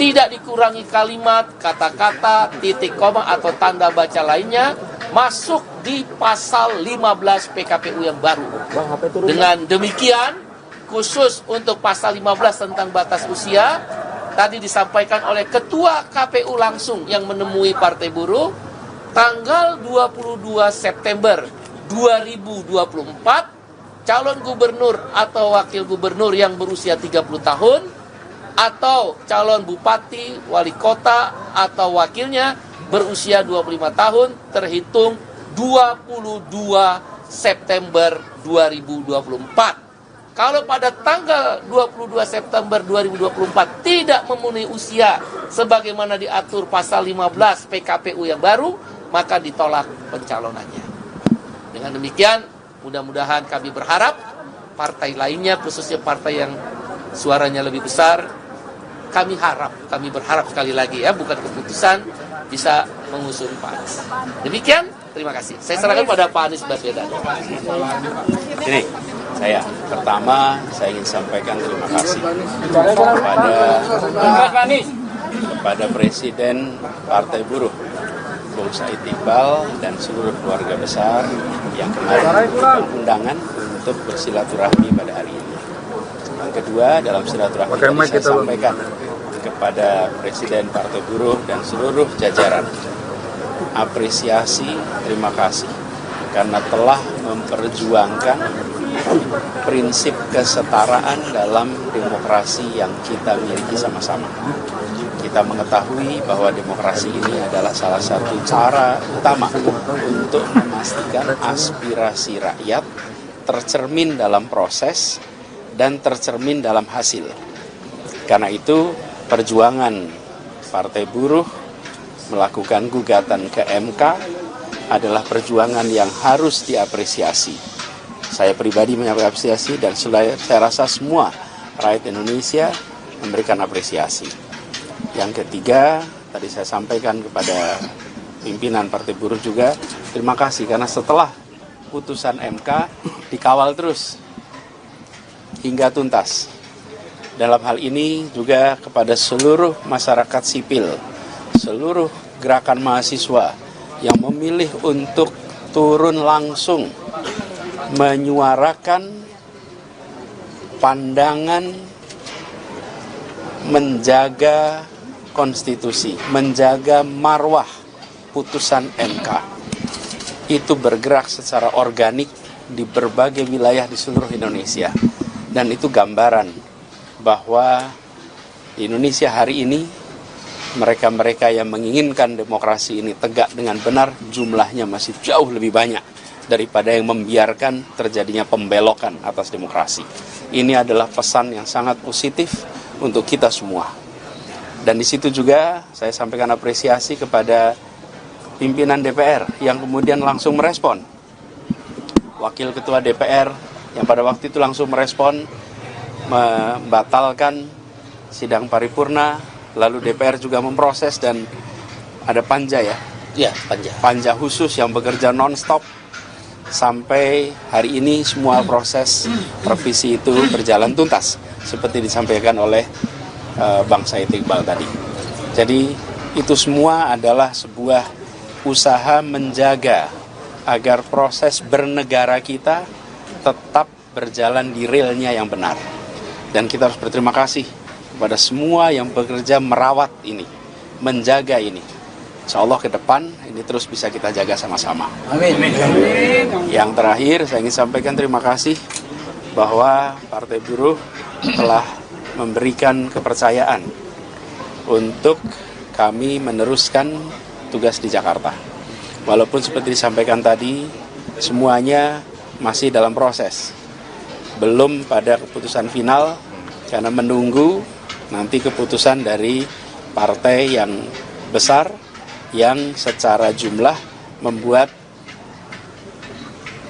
Speaker 2: tidak dikurangi kalimat, kata-kata, titik koma atau tanda baca lainnya, masuk di pasal 15 PKPU yang baru. Dengan demikian, khusus untuk pasal 15 tentang batas usia, tadi disampaikan oleh Ketua KPU langsung yang menemui Partai Buruh, tanggal 22 September 2024, calon gubernur atau wakil gubernur yang berusia 30 tahun, atau calon bupati, wali kota, atau wakilnya berusia 25 tahun, terhitung 22 September 2024. Kalau pada tanggal 22 September 2024 tidak memenuhi usia sebagaimana diatur pasal 15 PKPU yang baru, maka ditolak pencalonannya. Dengan demikian, mudah-mudahan kami berharap partai lainnya, khususnya partai yang suaranya lebih besar, kami berharap sekali lagi ya, bukan keputusan, bisa mengusung Pak Anies. Demikian, terima kasih. Saya serahkan pada Pak Anies Baswedan.
Speaker 5: Ini pertama saya ingin sampaikan terima kasih kepada Presiden Partai Buruh Bung Said Iqbal dan seluruh keluarga besar yang kemarin memberikan undangan untuk bersilaturahmi pada hari ini. Yang kedua, dalam silaturahmi tadi saya sampaikan kepada Presiden Partai Buruh dan seluruh jajaran, apresiasi, terima kasih karena telah memperjuangkan prinsip kesetaraan dalam demokrasi yang kita miliki sama-sama. Kita mengetahui bahwa demokrasi ini adalah salah satu cara utama untuk memastikan aspirasi rakyat tercermin dalam proses dan tercermin dalam hasil. Karena itu, perjuangan Partai Buruh melakukan gugatan ke MK adalah perjuangan yang harus diapresiasi. Saya pribadi mengapresiasi dan saya rasa semua rakyat Indonesia memberikan apresiasi. Yang ketiga, tadi saya sampaikan kepada pimpinan Partai Buruh juga, terima kasih karena setelah putusan MK dikawal terus hingga tuntas. Dalam hal ini juga kepada seluruh masyarakat sipil, seluruh gerakan mahasiswa yang memilih untuk turun langsung menyuarakan pandangan menjaga konstitusi, menjaga marwah putusan MK. Itu bergerak secara organik di berbagai wilayah di seluruh Indonesia. Dan itu gambaran bahwa di Indonesia hari ini mereka-mereka yang menginginkan demokrasi ini tegak dengan benar jumlahnya masih jauh lebih banyak daripada yang membiarkan terjadinya pembelokan atas demokrasi. Ini adalah pesan yang sangat positif untuk kita semua. Dan di situ juga saya sampaikan apresiasi kepada pimpinan DPR yang kemudian langsung merespon. Wakil Ketua DPR yang pada waktu itu langsung merespon, membatalkan sidang paripurna, lalu DPR juga memproses dan ada panja ya?
Speaker 2: Iya, panja.
Speaker 5: Panja khusus yang bekerja non-stop sampai hari ini semua proses revisi itu berjalan tuntas seperti disampaikan oleh Bang Said Iqbal tadi. Jadi itu semua adalah sebuah usaha menjaga agar proses bernegara kita tetap berjalan di realnya yang benar. Dan kita harus berterima kasih kepada semua yang bekerja merawat ini, menjaga ini. Insya Allah ke depan ini terus bisa kita jaga sama-sama.
Speaker 6: Amin.
Speaker 5: Yang terakhir saya ingin sampaikan terima kasih bahwa Partai Buruh telah memberikan kepercayaan untuk kami meneruskan tugas di Jakarta. Walaupun seperti disampaikan tadi, semuanya masih dalam proses. Belum pada keputusan final, karena menunggu nanti keputusan dari partai yang besar yang secara jumlah membuat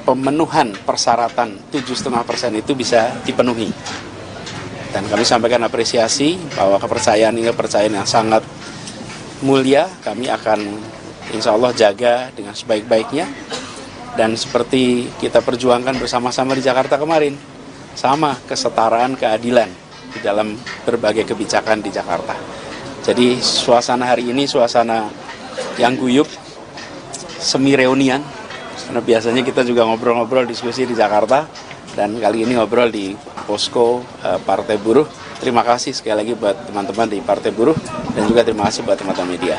Speaker 5: pemenuhan persyaratan 7,5% itu bisa dipenuhi. Dan kami sampaikan apresiasi bahwa kepercayaan ini kepercayaan yang sangat mulia, kami akan insya Allah jaga dengan sebaik-baiknya. Dan seperti kita perjuangkan bersama-sama di Jakarta kemarin, sama kesetaraan keadilan di dalam berbagai kebijakan di Jakarta. Jadi suasana hari ini suasana yang guyup, semi reunian, karena biasanya kita juga ngobrol-ngobrol diskusi di Jakarta, dan kali ini ngobrol di posko Partai Buruh. Terima kasih sekali lagi buat teman-teman di Partai Buruh, dan juga terima kasih buat teman-teman media.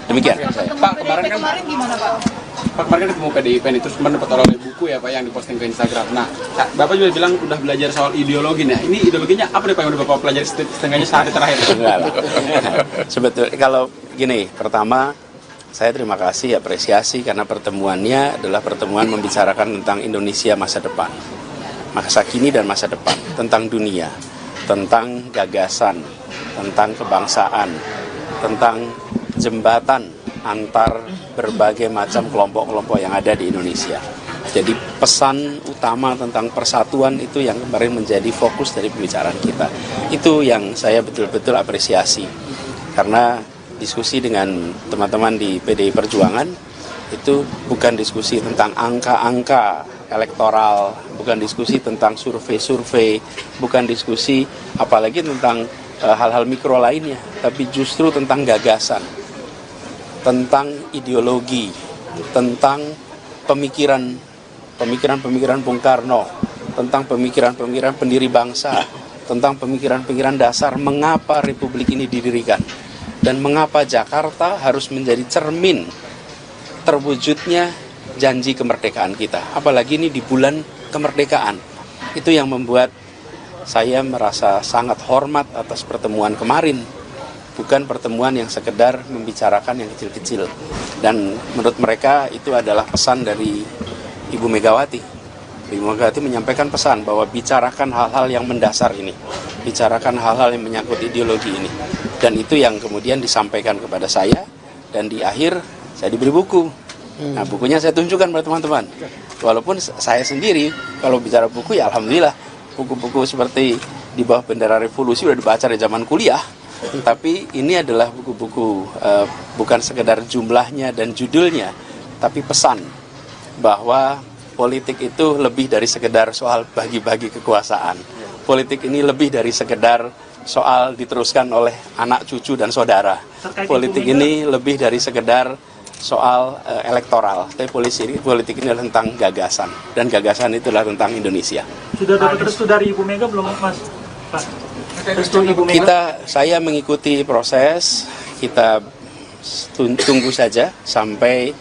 Speaker 5: Demikian.
Speaker 4: Pak, kemarin gimana Pak? Kemarin ketemu PDIP itu cuma dapat oleh buku ya Pak yang diposting ke Instagram. Nah, Bapak juga bilang udah belajar soal ideologi. Nah, ini ideologinya apa nih Pak yang udah Bapak pelajari setengahnya sehari terakhir?
Speaker 5: Enggak lah. Sebetulnya kalau gini, pertama saya terima kasih, apresiasi karena pertemuannya adalah pertemuan membicarakan tentang Indonesia masa depan, masa kini dan masa depan, tentang dunia, tentang gagasan, tentang kebangsaan, tentang jembatan antar berbagai macam kelompok-kelompok yang ada di Indonesia. Jadi pesan utama tentang persatuan itu yang kemarin menjadi fokus dari pembicaraan kita. Itu yang saya betul-betul apresiasi. Karena diskusi dengan teman-teman di PDI Perjuangan itu bukan diskusi tentang angka-angka elektoral, bukan diskusi tentang survei-survei, bukan diskusi apalagi tentang hal-hal mikro lainnya, tapi justru tentang gagasan, tentang ideologi, tentang pemikiran Bung Karno, tentang pemikiran pendiri bangsa, tentang pemikiran dasar mengapa Republik ini didirikan, dan mengapa Jakarta harus menjadi cermin terwujudnya janji kemerdekaan kita. Apalagi ini di bulan kemerdekaan. Itu yang membuat saya merasa sangat hormat atas pertemuan kemarin. Bukan pertemuan yang sekedar membicarakan yang kecil-kecil. Dan menurut mereka itu adalah pesan dari Ibu Megawati. Ibu Megawati menyampaikan pesan bahwa bicarakan hal-hal yang mendasar ini. Bicarakan hal-hal yang menyangkut ideologi ini. Dan itu yang kemudian disampaikan kepada saya. Dan di akhir saya diberi buku. Nah, bukunya saya tunjukkan pada teman-teman. Walaupun saya sendiri kalau bicara buku ya alhamdulillah buku-buku seperti di bawah bendera revolusi udah dibaca dari zaman kuliah, tapi ini adalah buku-buku bukan sekedar jumlahnya dan judulnya, tapi pesan bahwa politik itu lebih dari sekedar soal bagi-bagi kekuasaan. Politik ini lebih dari sekedar soal diteruskan oleh anak, cucu, dan saudara. Politik ini lebih dari sekedar soal elektoral. Tapi politik ini adalah tentang gagasan. Dan gagasan itu adalah tentang Indonesia.
Speaker 8: Sudah dapat restu dari Ibu Mega belum, Mas? Pak, restu Ibu Mega?
Speaker 5: Saya mengikuti proses, kita tunggu saja sampai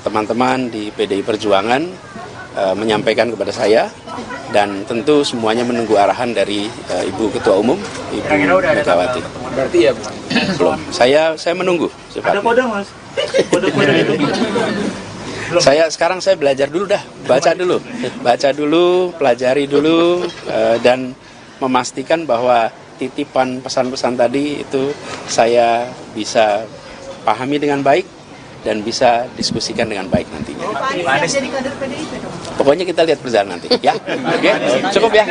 Speaker 5: teman-teman di PDI Perjuangan menyampaikan kepada saya, dan tentu semuanya menunggu arahan dari Ibu Ketua Umum, Ibu Megawati.
Speaker 4: Berarti ya
Speaker 5: Belum. Saya menunggu.
Speaker 8: Ada kode, Mas? Kode-kode itu?
Speaker 5: Sekarang saya belajar dulu dah, baca dulu, pelajari dulu, dan memastikan bahwa titipan pesan-pesan tadi itu saya bisa pahami dengan baik dan bisa diskusikan dengan baik nantinya.
Speaker 7: Pak Anies jadi kader PDIP dong?
Speaker 5: Pokoknya kita lihat berjalan nanti, ya. Oke, cukup ya.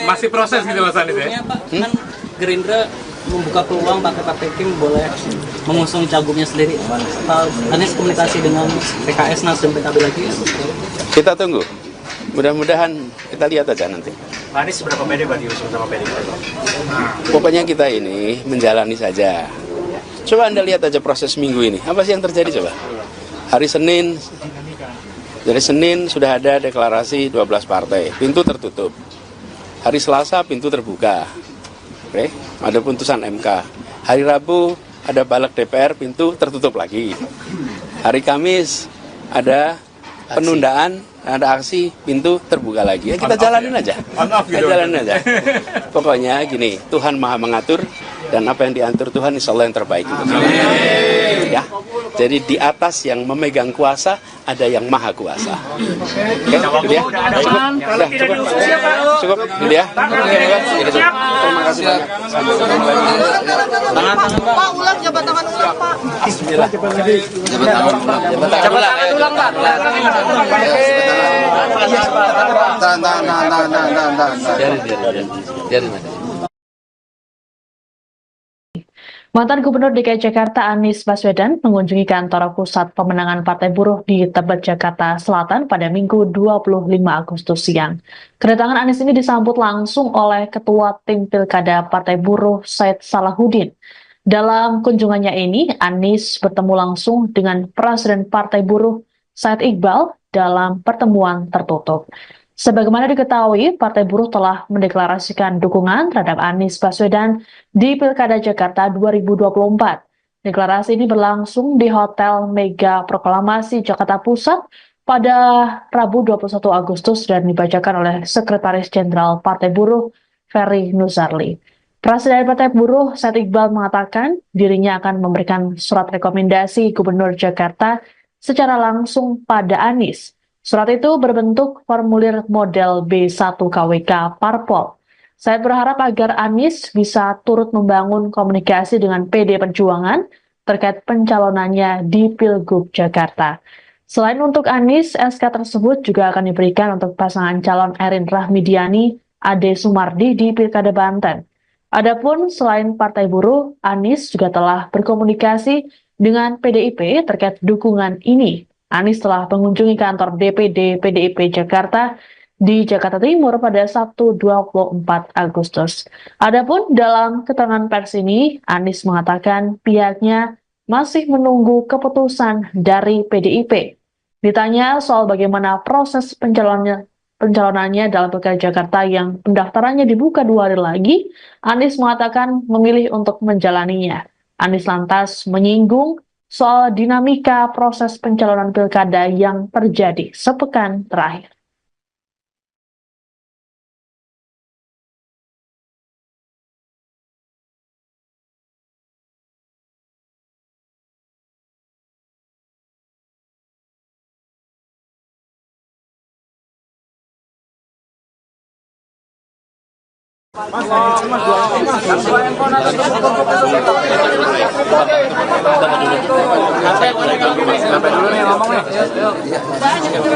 Speaker 4: masih proses gitu Mas Anies ya?
Speaker 6: Pak, kan Gerindra membuka peluang partai Kim boleh mengusung cagupnya sendiri. Anies komunikasi dengan PKS, Nasdem, PKB lagi?
Speaker 5: Kita tunggu. Mudah-mudahan kita lihat aja nanti.
Speaker 8: Pak Anies seberapa pede berarti usung sama PDIP?
Speaker 5: Pokoknya kita ini menjalani saja. Coba Anda lihat aja proses minggu ini. Apa sih yang terjadi coba? Hari Senin, dari Senin sudah ada deklarasi 12 partai. Pintu tertutup. Hari Selasa pintu terbuka. Oke, ada putusan MK. Hari Rabu ada balik DPR, pintu tertutup lagi. Hari Kamis ada penundaan, ada aksi, pintu terbuka lagi. Ya kita jalanin aja. Kita jalanin aja. Pokoknya gini, Tuhan Maha mengatur, dan apa yang diatur Tuhan insya Allah yang terbaik. Ya. Jadi di atas yang memegang kuasa ada yang maha kuasa. Oke, gitu ya. Cukup, gitu ya. Terima kasih banyak.
Speaker 7: Pak, ulang jabatan ulang, Pak.
Speaker 5: Bismillah.
Speaker 1: Mantan Gubernur DKI Jakarta Anies Baswedan mengunjungi kantor pusat pemenangan Partai Buruh di Tebet, Jakarta Selatan pada Minggu 25 Agustus siang. Kedatangan Anies ini disambut langsung oleh Ketua Tim Pilkada Partai Buruh Said Salahuddin. Dalam kunjungannya ini, Anies bertemu langsung dengan Presiden Partai Buruh Said Iqbal dalam pertemuan tertutup. Sebagaimana diketahui, Partai Buruh telah mendeklarasikan dukungan terhadap Anies Baswedan di Pilkada Jakarta 2024. Deklarasi ini berlangsung di Hotel Mega Proklamasi Jakarta Pusat pada Rabu 21 Agustus dan dibacakan oleh Sekretaris Jenderal Partai Buruh Ferry Nuzarli. Presiden Partai Buruh Said Iqbal mengatakan dirinya akan memberikan surat rekomendasi Gubernur Jakarta secara langsung pada Anies. Surat itu berbentuk formulir model B1 KWK Parpol. Saya berharap agar Anies bisa turut membangun komunikasi dengan PD Perjuangan terkait pencalonannya di Pilgub Jakarta. Selain untuk Anies, SK tersebut juga akan diberikan untuk pasangan calon Erin Rahmidiani, Ade Sumardi di Pilkada Banten. Adapun selain Partai Buruh, Anies juga telah berkomunikasi dengan PDIP terkait dukungan ini. Anies telah mengunjungi kantor DPD PDIP Jakarta di Jakarta Timur pada Sabtu 24 Agustus. Adapun dalam keterangan pers ini, Anies mengatakan pihaknya masih menunggu keputusan dari PDIP. Ditanya soal bagaimana proses pencalonannya dalam Pilkada Jakarta yang pendaftarannya dibuka 2 hari lagi, Anies mengatakan memilih untuk menjalaninya. Anies lantas menyinggung soal dinamika proses pencalonan pilkada yang terjadi sepekan terakhir.
Speaker 4: Sampai dulu nih ngomong nih.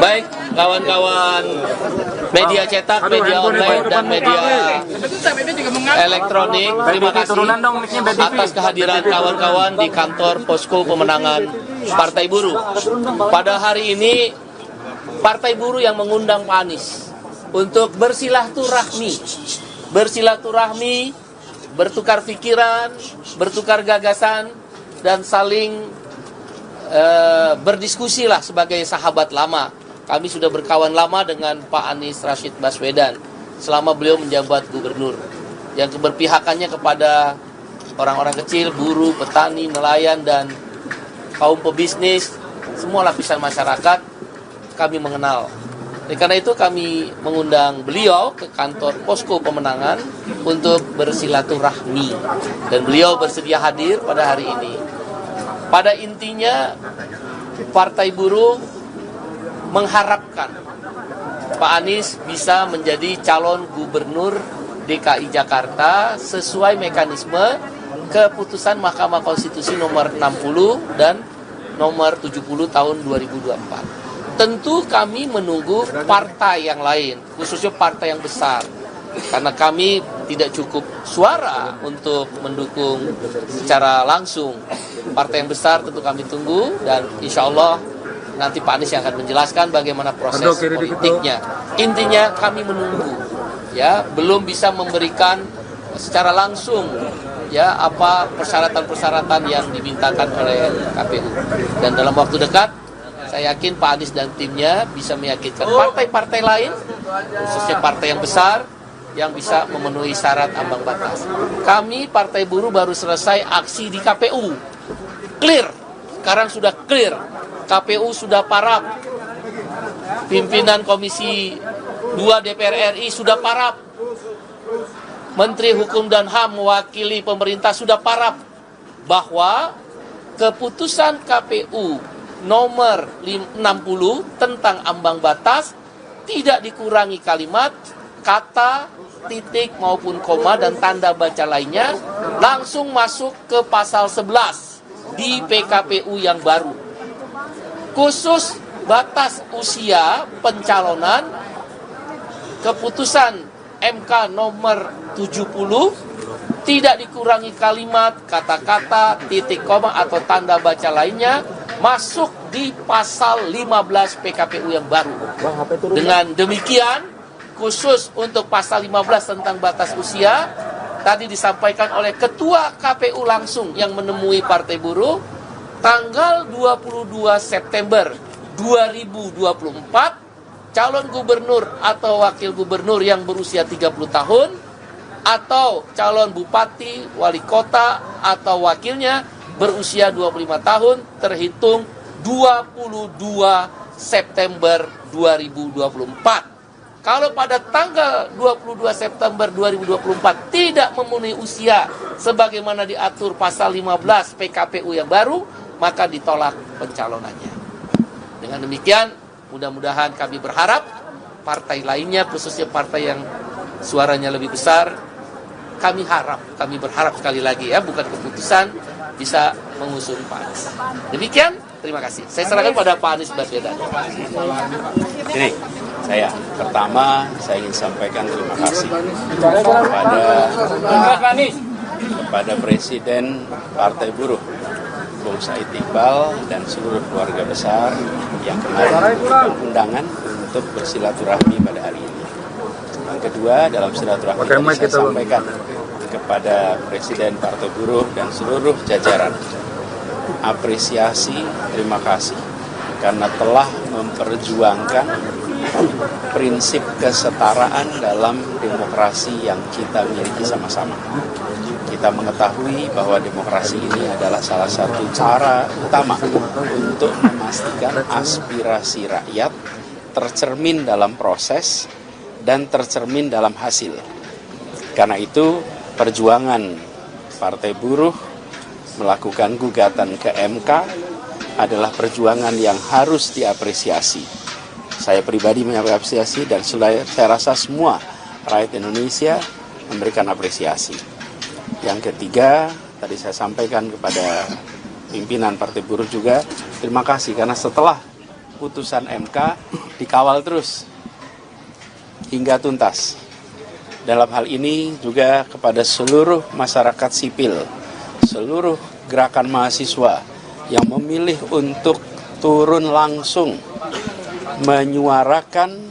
Speaker 2: Baik, kawan-kawan media cetak, media online, dan media elektronik, terima kasih atas kehadiran kawan-kawan di kantor Posko Pemenangan Partai Buruh. Pada hari ini, Partai Buruh yang mengundang Pak Anies untuk bersilaturahmi, bertukar pikiran, bertukar gagasan, dan saling berdiskusi lah sebagai sahabat lama. Kami sudah berkawan lama dengan Pak Anies Rashid Baswedan selama beliau menjabat gubernur, yang keberpihakannya kepada orang-orang kecil, buruh, petani, nelayan, dan kaum pebisnis, semua lapisan masyarakat kami mengenal. Oleh karena itu kami mengundang beliau ke kantor Posko Pemenangan untuk bersilaturahmi, dan beliau bersedia hadir pada hari ini. Pada intinya, Partai Buruh mengharapkan Pak Anies bisa menjadi calon gubernur DKI Jakarta sesuai mekanisme keputusan Mahkamah Konstitusi nomor 60 dan nomor 70 tahun 2024. Tentu kami menunggu partai yang lain, khususnya partai yang besar. Karena kami tidak cukup suara untuk mendukung secara langsung. Partai yang besar tentu kami tunggu, dan insya Allah nanti Pak Anies yang akan menjelaskan bagaimana proses politiknya. Intinya kami menunggu, ya, belum bisa memberikan secara langsung ya apa persyaratan-persyaratan yang dimintakan oleh KPU. Dan dalam waktu dekat saya yakin Pak Anies dan timnya bisa meyakinkan partai-partai lain, khususnya partai yang besar, yang bisa memenuhi syarat ambang batas. Kami Partai Buruh baru selesai aksi di KPU. Clear, sekarang sudah clear. KPU sudah parap. Pimpinan Komisi 2 DPR RI sudah parap. Menteri Hukum dan HAM mewakili pemerintah sudah parap bahwa keputusan KPU nomor 60 tentang ambang batas tidak dikurangi kalimat, kata, titik maupun koma dan tanda baca lainnya, langsung masuk ke pasal 11 di PKPU yang baru. Khusus batas usia pencalonan, keputusan MK nomor 70 tidak dikurangi kalimat, kata-kata, titik koma atau tanda baca lainnya, masuk di pasal 15 PKPU yang baru. Dengan demikian, khusus untuk pasal 15 tentang batas usia, tadi disampaikan oleh Ketua KPU langsung yang menemui Partai Buruh, tanggal 22 September 2024, calon gubernur atau wakil gubernur yang berusia 30 tahun, atau calon bupati, wali kota, atau wakilnya berusia 25 tahun, terhitung 22 September 2024. Kalau pada tanggal 22 September 2024 tidak memenuhi usia sebagaimana diatur pasal 15 PKPU yang baru, maka ditolak pencalonannya. Dengan demikian, mudah-mudahan kami berharap partai lainnya, khususnya partai yang suaranya lebih besar, kami berharap sekali lagi ya, bukan keputusan, bisa mengusung Pak Anies. Demikian, terima kasih. Saya serahkan pada Pak Anies Baswedan.
Speaker 5: Ini pertama saya ingin sampaikan terima kasih kepada Presiden Partai Buruh Bung Said Iqbal dan seluruh keluarga besar yang kemarin memberikan undangan untuk bersilaturahmi pada hari ini. Yang kedua, dalam silaturahmi tadi saya sampaikan kepada Presiden Partai Buruh dan seluruh jajaran apresiasi, terima kasih karena telah memperjuangkan prinsip kesetaraan dalam demokrasi yang kita miliki sama-sama. Kita mengetahui bahwa demokrasi ini adalah salah satu cara utama untuk memastikan aspirasi rakyat tercermin dalam proses dan tercermin dalam hasil. Karena itu, perjuangan Partai Buruh melakukan gugatan ke MK adalah perjuangan yang harus diapresiasi. Saya pribadi mengapresiasi dan saya rasa semua rakyat Indonesia memberikan apresiasi. Yang ketiga, tadi saya sampaikan kepada pimpinan Partai Buruh juga, terima kasih karena setelah putusan MK dikawal terus hingga tuntas. Dalam hal ini juga kepada seluruh masyarakat sipil, seluruh gerakan mahasiswa yang memilih untuk turun langsung menyuarakan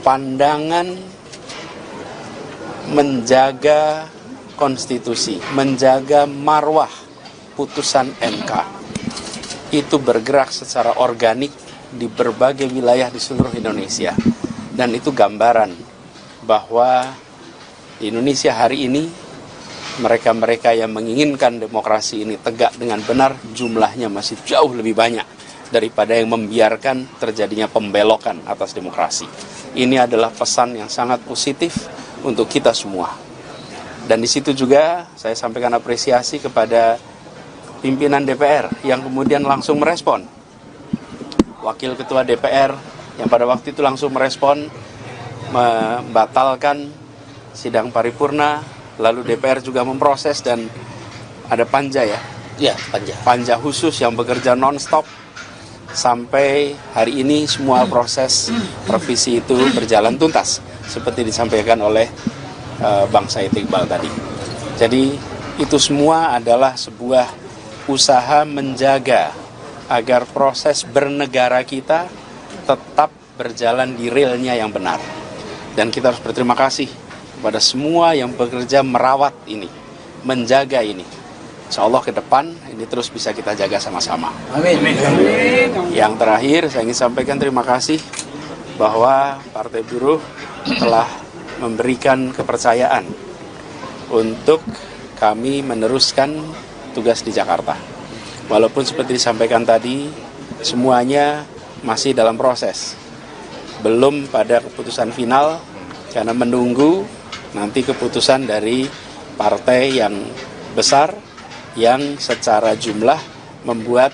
Speaker 5: pandangan menjaga konstitusi, menjaga marwah putusan MK. Itu bergerak secara organik di berbagai wilayah di seluruh Indonesia. Dan itu gambaran bahwa di Indonesia hari ini mereka-mereka yang menginginkan demokrasi ini tegak dengan benar jumlahnya masih jauh lebih banyak daripada yang membiarkan terjadinya pembelokan atas demokrasi. Ini adalah pesan yang sangat positif untuk kita semua. Dan di situ juga saya sampaikan apresiasi kepada pimpinan DPR yang kemudian langsung merespon. Wakil Ketua DPR yang pada waktu itu langsung merespon, membatalkan sidang paripurna, lalu DPR juga memproses dan ada panja ya?
Speaker 2: Ya,
Speaker 5: Panja khusus yang bekerja non-stop sampai hari ini semua proses revisi itu berjalan tuntas seperti disampaikan oleh Bang Said Iqbal tadi. Jadi itu semua adalah sebuah usaha menjaga agar proses bernegara kita tetap berjalan di realnya yang benar. Dan kita harus berterima kasih kepada semua yang bekerja merawat ini, menjaga ini. Insya Allah ke depan ini terus bisa kita jaga sama-sama.
Speaker 6: Amin.
Speaker 5: Yang terakhir saya ingin sampaikan terima kasih bahwa Partai Buruh telah memberikan kepercayaan untuk kami meneruskan tugas di Jakarta. Walaupun seperti disampaikan tadi, semuanya masih dalam proses. Belum pada keputusan final, karena menunggu nanti keputusan dari partai yang besar yang secara jumlah membuat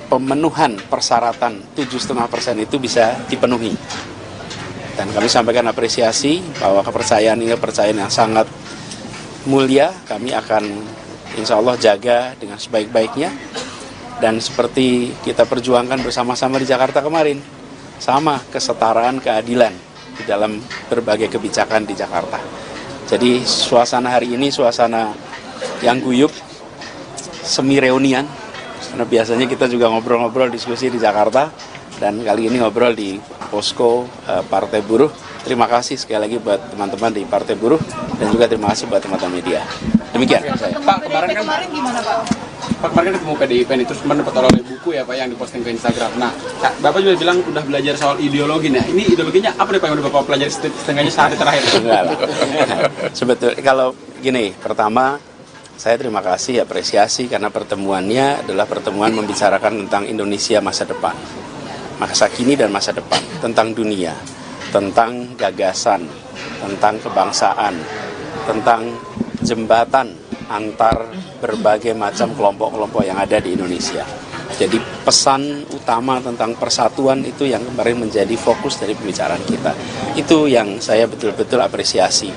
Speaker 5: pemenuhan persyaratan 7,5% itu bisa dipenuhi. Dan kami sampaikan apresiasi bahwa kepercayaan ini kepercayaan yang sangat mulia. Kami akan insya Allah jaga dengan sebaik-baiknya. Dan seperti kita perjuangkan bersama-sama di Jakarta kemarin, sama kesetaraan keadilan di dalam berbagai kebijakan di Jakarta. Jadi suasana hari ini suasana yang guyup, semi reunian, karena biasanya kita juga ngobrol-ngobrol diskusi di Jakarta, dan kali ini ngobrol di posko Partai Buruh. Terima kasih sekali lagi buat teman-teman di Partai Buruh, dan juga terima kasih buat teman-teman media. Demikian.
Speaker 4: Pak, kemarin
Speaker 7: gimana Pak?
Speaker 4: Pak kemarin ketemu PDIP nih, terus kemarin dapat oleh buku ya Pak yang diposting ke Instagram. Nah, Bapak juga bilang udah belajar soal ideologi. Nah, ini ideologinya apa nih Pak yang udah Bapak pelajari setengahnya sehari terakhir?
Speaker 5: Enggak lah. Sebetulnya kalau gini, pertama saya terima kasih, apresiasi karena pertemuannya adalah pertemuan membicarakan tentang Indonesia masa depan, masa kini dan masa depan, tentang dunia, tentang gagasan, tentang kebangsaan, tentang jembatan antar berbagai macam kelompok-kelompok yang ada di Indonesia. Jadi pesan utama tentang persatuan itu yang kemarin menjadi fokus dari pembicaraan kita. Itu yang saya betul-betul apresiasi.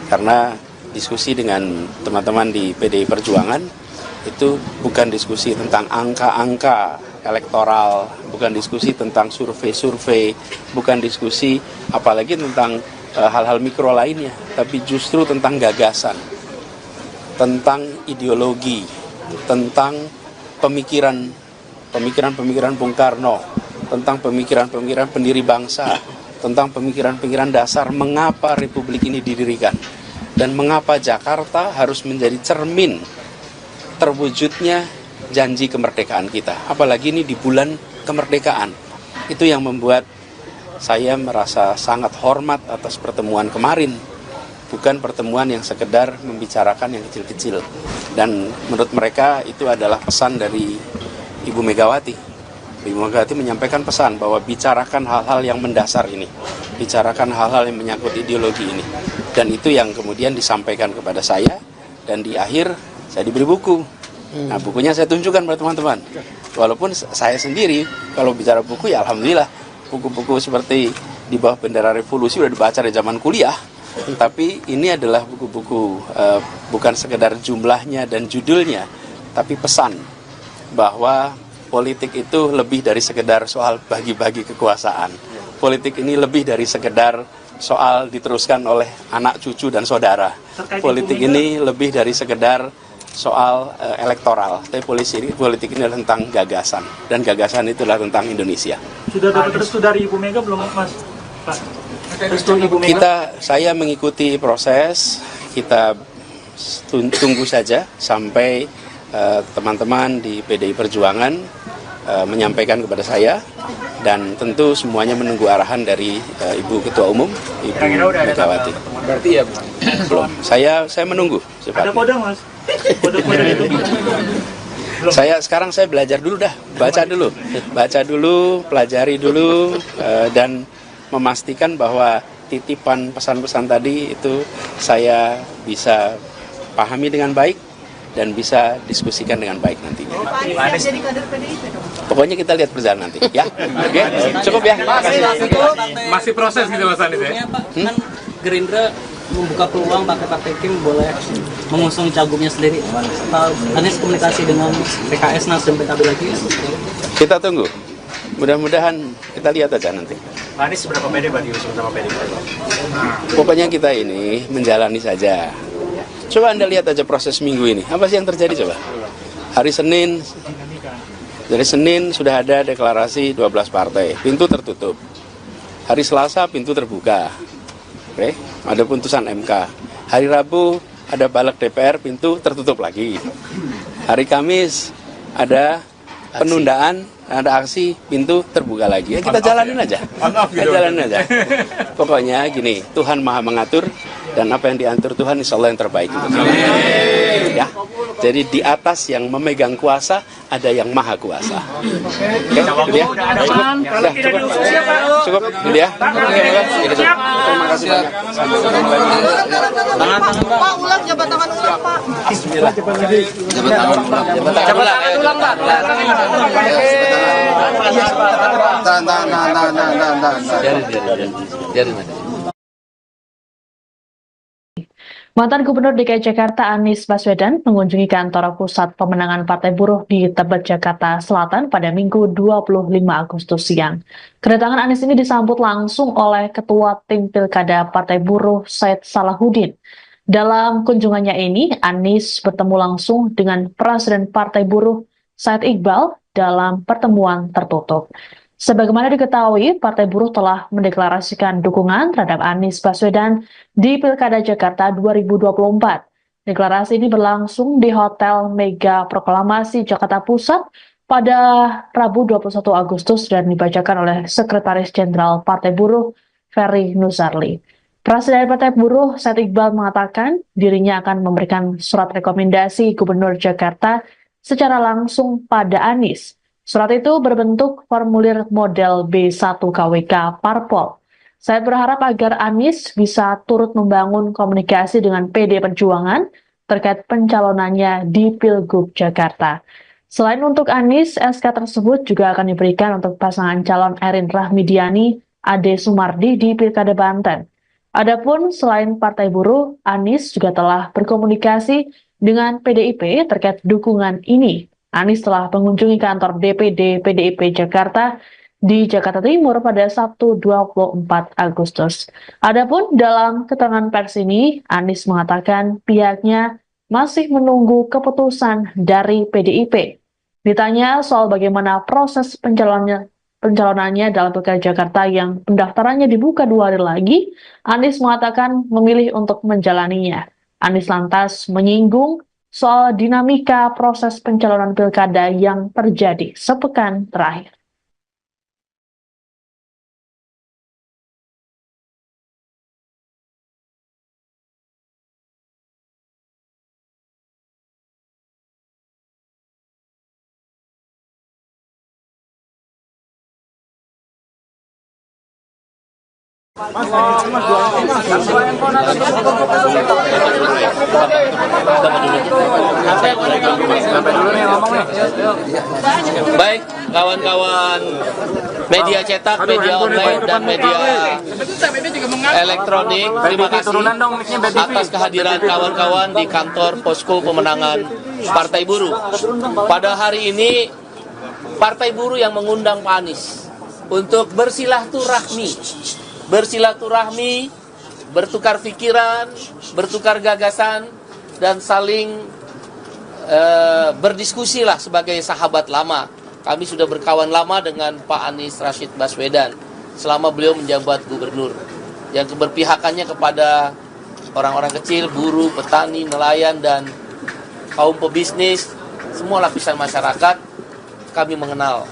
Speaker 5: Karena diskusi dengan teman-teman di PDI Perjuangan itu bukan diskusi tentang angka-angka elektoral, bukan diskusi tentang survei-survei, bukan diskusi apalagi tentang hal-hal mikro lainnya, tapi justru tentang gagasan, tentang ideologi, tentang pemikiran Bung Karno, tentang pemikiran pendiri bangsa, tentang pemikiran dasar mengapa Republik ini didirikan, dan mengapa Jakarta harus menjadi cermin terwujudnya janji kemerdekaan kita. Apalagi ini di bulan kemerdekaan. Itu yang membuat saya merasa sangat hormat atas pertemuan kemarin. Bukan pertemuan yang sekedar membicarakan yang kecil-kecil. Dan menurut mereka itu adalah pesan dari Ibu Megawati. Ibu Megawati menyampaikan pesan bahwa bicarakan hal-hal yang mendasar ini. Bicarakan hal-hal yang menyangkut ideologi ini. Dan itu yang kemudian disampaikan kepada saya. Dan di akhir saya diberi buku. Nah, bukunya saya tunjukkan pada teman-teman. Walaupun saya sendiri kalau bicara buku ya alhamdulillah buku-buku seperti Di Bawah Bendera Revolusi udah dibaca dari zaman kuliah. Tapi ini adalah buku-buku bukan sekedar jumlahnya dan judulnya, tapi pesan bahwa politik itu lebih dari sekedar soal bagi-bagi kekuasaan. Politik ini lebih dari sekedar soal diteruskan oleh anak, cucu, dan saudara. Politik ini lebih dari sekedar soal elektoral. Tapi politik ini adalah tentang gagasan. Dan gagasan itu adalah tentang Indonesia.
Speaker 8: Sudah dapat restu dari Ibu Mega belum, Mas? Pak? Restu Ibu Mega?
Speaker 5: Saya mengikuti proses, kita tunggu saja sampai teman-teman di PDI Perjuangan menyampaikan kepada saya, dan tentu semuanya menunggu arahan dari Ibu Ketua Umum, Ibu Megawati.
Speaker 4: Berarti ya
Speaker 5: Belum. Saya menunggu.
Speaker 8: Ada kode, Mas? Kode-kode itu?
Speaker 5: Sekarang saya belajar dulu dah, baca dulu, pelajari dulu, dan memastikan bahwa titipan pesan-pesan tadi itu saya bisa pahami dengan baik dan bisa diskusikan dengan baik nantinya.
Speaker 7: Pak Anies jadi kader PDIP dong?
Speaker 5: Pokoknya kita lihat berjalan nanti, ya. Oke, cukup ya.
Speaker 4: masih proses gitu Mas Anies ya?
Speaker 6: Pak, kan Gerindra membuka peluang partai Kim boleh mengusung cagupnya sendiri. Pak Anies komunikasi dengan PKS, Nasdem, PKB lagi?
Speaker 5: Kita tunggu. Mudah-mudahan kita lihat aja nanti.
Speaker 8: Pak Anies seberapa pede Pak diusung sama PDIP?
Speaker 5: Pokoknya kita ini menjalani saja. Coba Anda lihat aja proses minggu ini. Apa sih yang terjadi coba? Hari Senin, dari Senin sudah ada deklarasi 12 partai. Pintu tertutup. Hari Selasa pintu terbuka. Oke, ada putusan MK. Hari Rabu ada balik DPR, pintu tertutup lagi. Hari Kamis ada penundaan, ada aksi, pintu terbuka lagi. Ya, kita jalanin aja. Pokoknya gini, Tuhan Maha mengatur, dan apa yang diatur Tuhan insya Allah yang terbaik untuk kita. Ya, jadi di atas yang memegang kuasa ada yang maha kuasa. Oke, gitu ya. Cukup, gitu ya. Terima kasih banyak.
Speaker 7: Pak, ulang jabatan tangan ulang, Pak.
Speaker 1: Mantan Gubernur DKI Jakarta Anies Baswedan mengunjungi kantor pusat pemenangan Partai Buruh di Tebet, Jakarta Selatan pada Minggu 25 Agustus siang. Kedatangan Anies ini disambut langsung oleh Ketua Tim Pilkada Partai Buruh Said Salahuddin. Dalam kunjungannya ini, Anies bertemu langsung dengan Presiden Partai Buruh Said Iqbal dalam pertemuan tertutup. Sebagaimana diketahui, Partai Buruh telah mendeklarasikan dukungan terhadap Anies Baswedan di Pilkada Jakarta 2024. Deklarasi ini berlangsung di Hotel Mega Proklamasi Jakarta Pusat pada Rabu 21 Agustus dan dibacakan oleh Sekretaris Jenderal Partai Buruh Ferry Nuzarli. Presiden Partai Buruh Said Iqbal mengatakan dirinya akan memberikan surat rekomendasi Gubernur Jakarta secara langsung pada Anies. Surat itu berbentuk formulir model B1 KWK Parpol. Saya berharap agar Anies bisa turut membangun komunikasi dengan PD Perjuangan terkait pencalonannya di Pilgub Jakarta. Selain untuk Anies, SK tersebut juga akan diberikan untuk pasangan calon Erin Rahmidiani, Ade Sumardi di Pilkada Banten. Adapun selain Partai Buruh, Anies juga telah berkomunikasi dengan PDIP terkait dukungan ini. Anies telah mengunjungi kantor DPD PDIP Jakarta di Jakarta Timur pada Sabtu 24 Agustus. Adapun dalam keterangan pers ini, Anies mengatakan pihaknya masih menunggu keputusan dari PDIP. Ditanya soal bagaimana proses pencalonannya dalam Pilkada Jakarta yang pendaftarannya dibuka 2 hari lagi, Anies mengatakan memilih untuk menjalaninya. Anies lantas menyinggung soal dinamika proses pencalonan pilkada yang terjadi sepekan terakhir.
Speaker 2: Baik, kawan-kawan media cetak, media online, dan media elektronik, terima kasih atas kehadiran kawan-kawan di kantor posko pemenangan Partai Buruh. Pada hari ini Partai Buruh yang mengundang Pak Anies untuk bersilaturahmi, bertukar pikiran, bertukar gagasan, dan saling berdiskusi lah sebagai sahabat lama. Kami sudah berkawan lama dengan Pak Anies Rashid Baswedan selama beliau menjabat gubernur, yang keberpihakannya kepada orang-orang kecil, buruh, petani, nelayan, dan kaum pebisnis, semua lapisan masyarakat kami mengenal.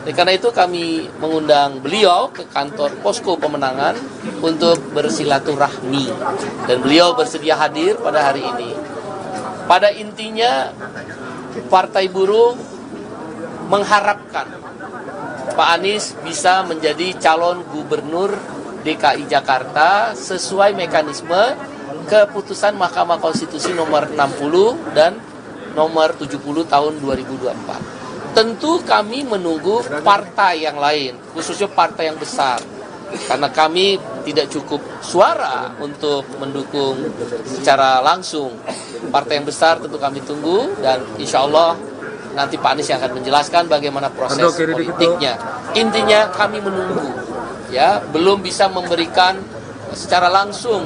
Speaker 2: Karena itu kami mengundang beliau ke kantor Posko Pemenangan untuk bersilaturahmi, dan beliau bersedia hadir pada hari ini. Pada intinya, Partai Buruh mengharapkan Pak Anies bisa menjadi calon gubernur DKI Jakarta sesuai mekanisme keputusan Mahkamah Konstitusi nomor 60 dan nomor 70 tahun 2024. Tentu kami menunggu partai yang lain, khususnya partai yang besar. Karena kami tidak cukup suara untuk mendukung secara langsung. Partai yang besar tentu kami tunggu, dan insya Allah nanti Pak Anies yang akan menjelaskan bagaimana proses politiknya. Intinya kami menunggu, ya, belum bisa memberikan secara langsung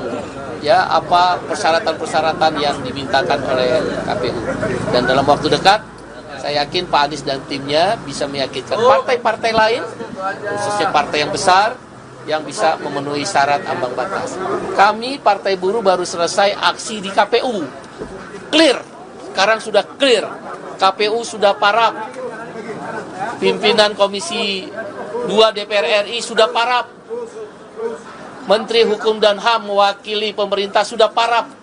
Speaker 2: ya apa persyaratan-persyaratan yang dimintakan oleh KPU. Dan dalam waktu dekat saya yakin Pak Anies dan timnya bisa meyakinkan partai-partai lain, khususnya partai yang besar, yang bisa memenuhi syarat ambang batas. Kami Partai Buruh baru selesai aksi di KPU. Clear, sekarang sudah clear. KPU sudah parap. Pimpinan Komisi 2 DPR RI sudah parap. Menteri Hukum dan HAM mewakili pemerintah sudah parap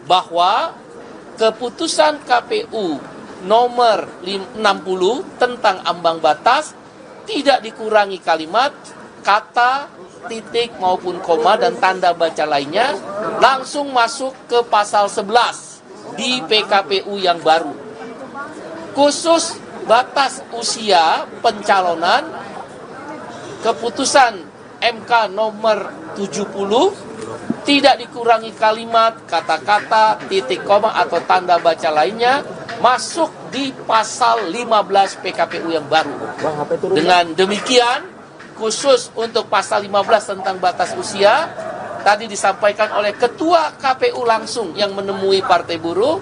Speaker 2: bahwa keputusan KPU nomor 60 tentang ambang batas tidak dikurangi kalimat, kata, titik maupun koma dan tanda baca lainnya, langsung masuk ke pasal 11 di PKPU yang baru. Khusus batas usia pencalonan, keputusan MK nomor 70 tidak dikurangi kalimat, kata-kata, titik koma atau tanda baca lainnya, masuk di pasal 15 PKPU yang baru. Dengan demikian, khusus untuk pasal 15 tentang batas usia, tadi disampaikan oleh Ketua KPU langsung yang menemui Partai Buruh,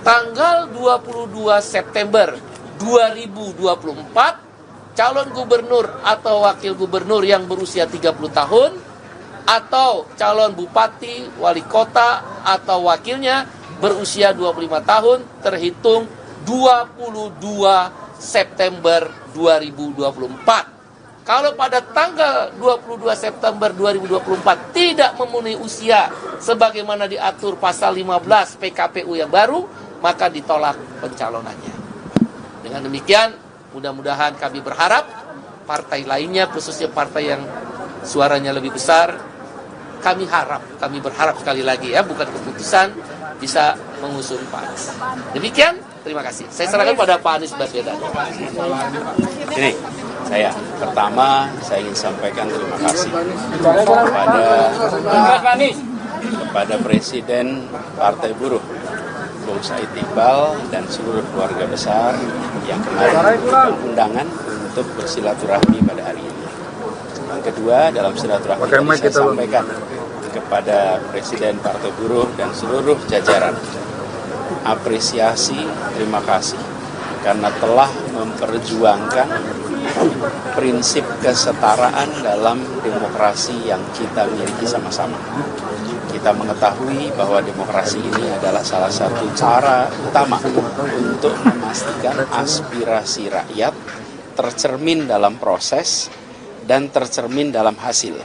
Speaker 2: tanggal 22 September 2024, calon gubernur atau wakil gubernur yang berusia 30 tahun, atau calon bupati, wali kota, atau wakilnya berusia 25 tahun terhitung 22 September 2024. Kalau pada tanggal 22 September 2024 tidak memenuhi usia sebagaimana diatur pasal 15 PKPU yang baru, maka ditolak pencalonannya. Dengan demikian, mudah-mudahan kami berharap partai lainnya, khususnya partai yang suaranya lebih besar, kami berharap sekali lagi ya, bukan keputusan, bisa mengusung Pak Anies. Demikian, terima kasih. Saya serahkan pada Pak Anies Baswedan.
Speaker 5: Ini, pertama saya ingin sampaikan terima kasih kepada Presiden Partai Buruh, Bung Said Iqbal, dan seluruh keluarga besar yang kemarin memberikan undangan untuk bersilaturahmi pada hari ini. Yang kedua, dalam silaturahmi saya sampaikan kepada Presiden Partai Buruh dan seluruh jajaran, apresiasi, terima kasih karena telah memperjuangkan prinsip kesetaraan dalam demokrasi yang kita miliki sama-sama. Kita mengetahui bahwa demokrasi ini adalah salah satu cara utama untuk memastikan aspirasi rakyat tercermin dalam proses dan tercermin dalam hasil.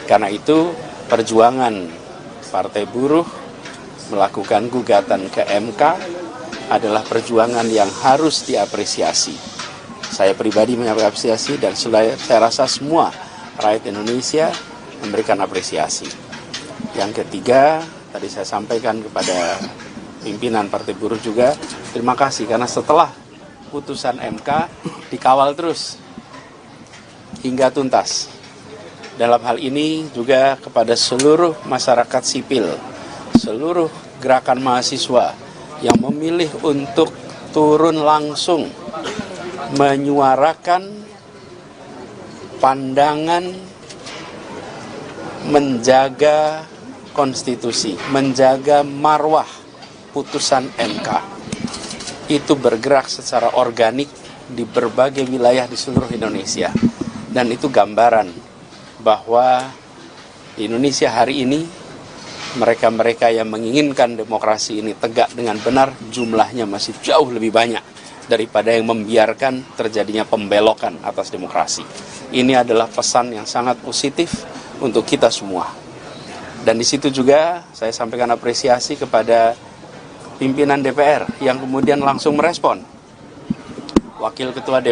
Speaker 5: Karena itu, perjuangan Partai Buruh melakukan gugatan ke MK adalah perjuangan yang harus diapresiasi. Saya pribadi mengapresiasi dan saya rasa semua rakyat Indonesia memberikan apresiasi. Yang ketiga, tadi saya sampaikan kepada pimpinan Partai Buruh juga, terima kasih karena setelah putusan MK dikawal terus hingga tuntas. Dalam hal ini juga kepada seluruh masyarakat sipil, seluruh gerakan mahasiswa yang memilih untuk turun langsung menyuarakan pandangan menjaga konstitusi, menjaga marwah putusan MK. Itu bergerak secara organik di berbagai wilayah di seluruh Indonesia. Dan itu gambaran bahwa di Indonesia hari ini mereka-mereka yang menginginkan demokrasi ini tegak dengan benar jumlahnya masih jauh lebih banyak daripada yang membiarkan terjadinya pembelokan atas demokrasi. Ini adalah pesan yang sangat positif untuk kita semua. Dan di situ juga saya sampaikan apresiasi kepada pimpinan DPR yang kemudian langsung merespon. Wakil Ketua DPR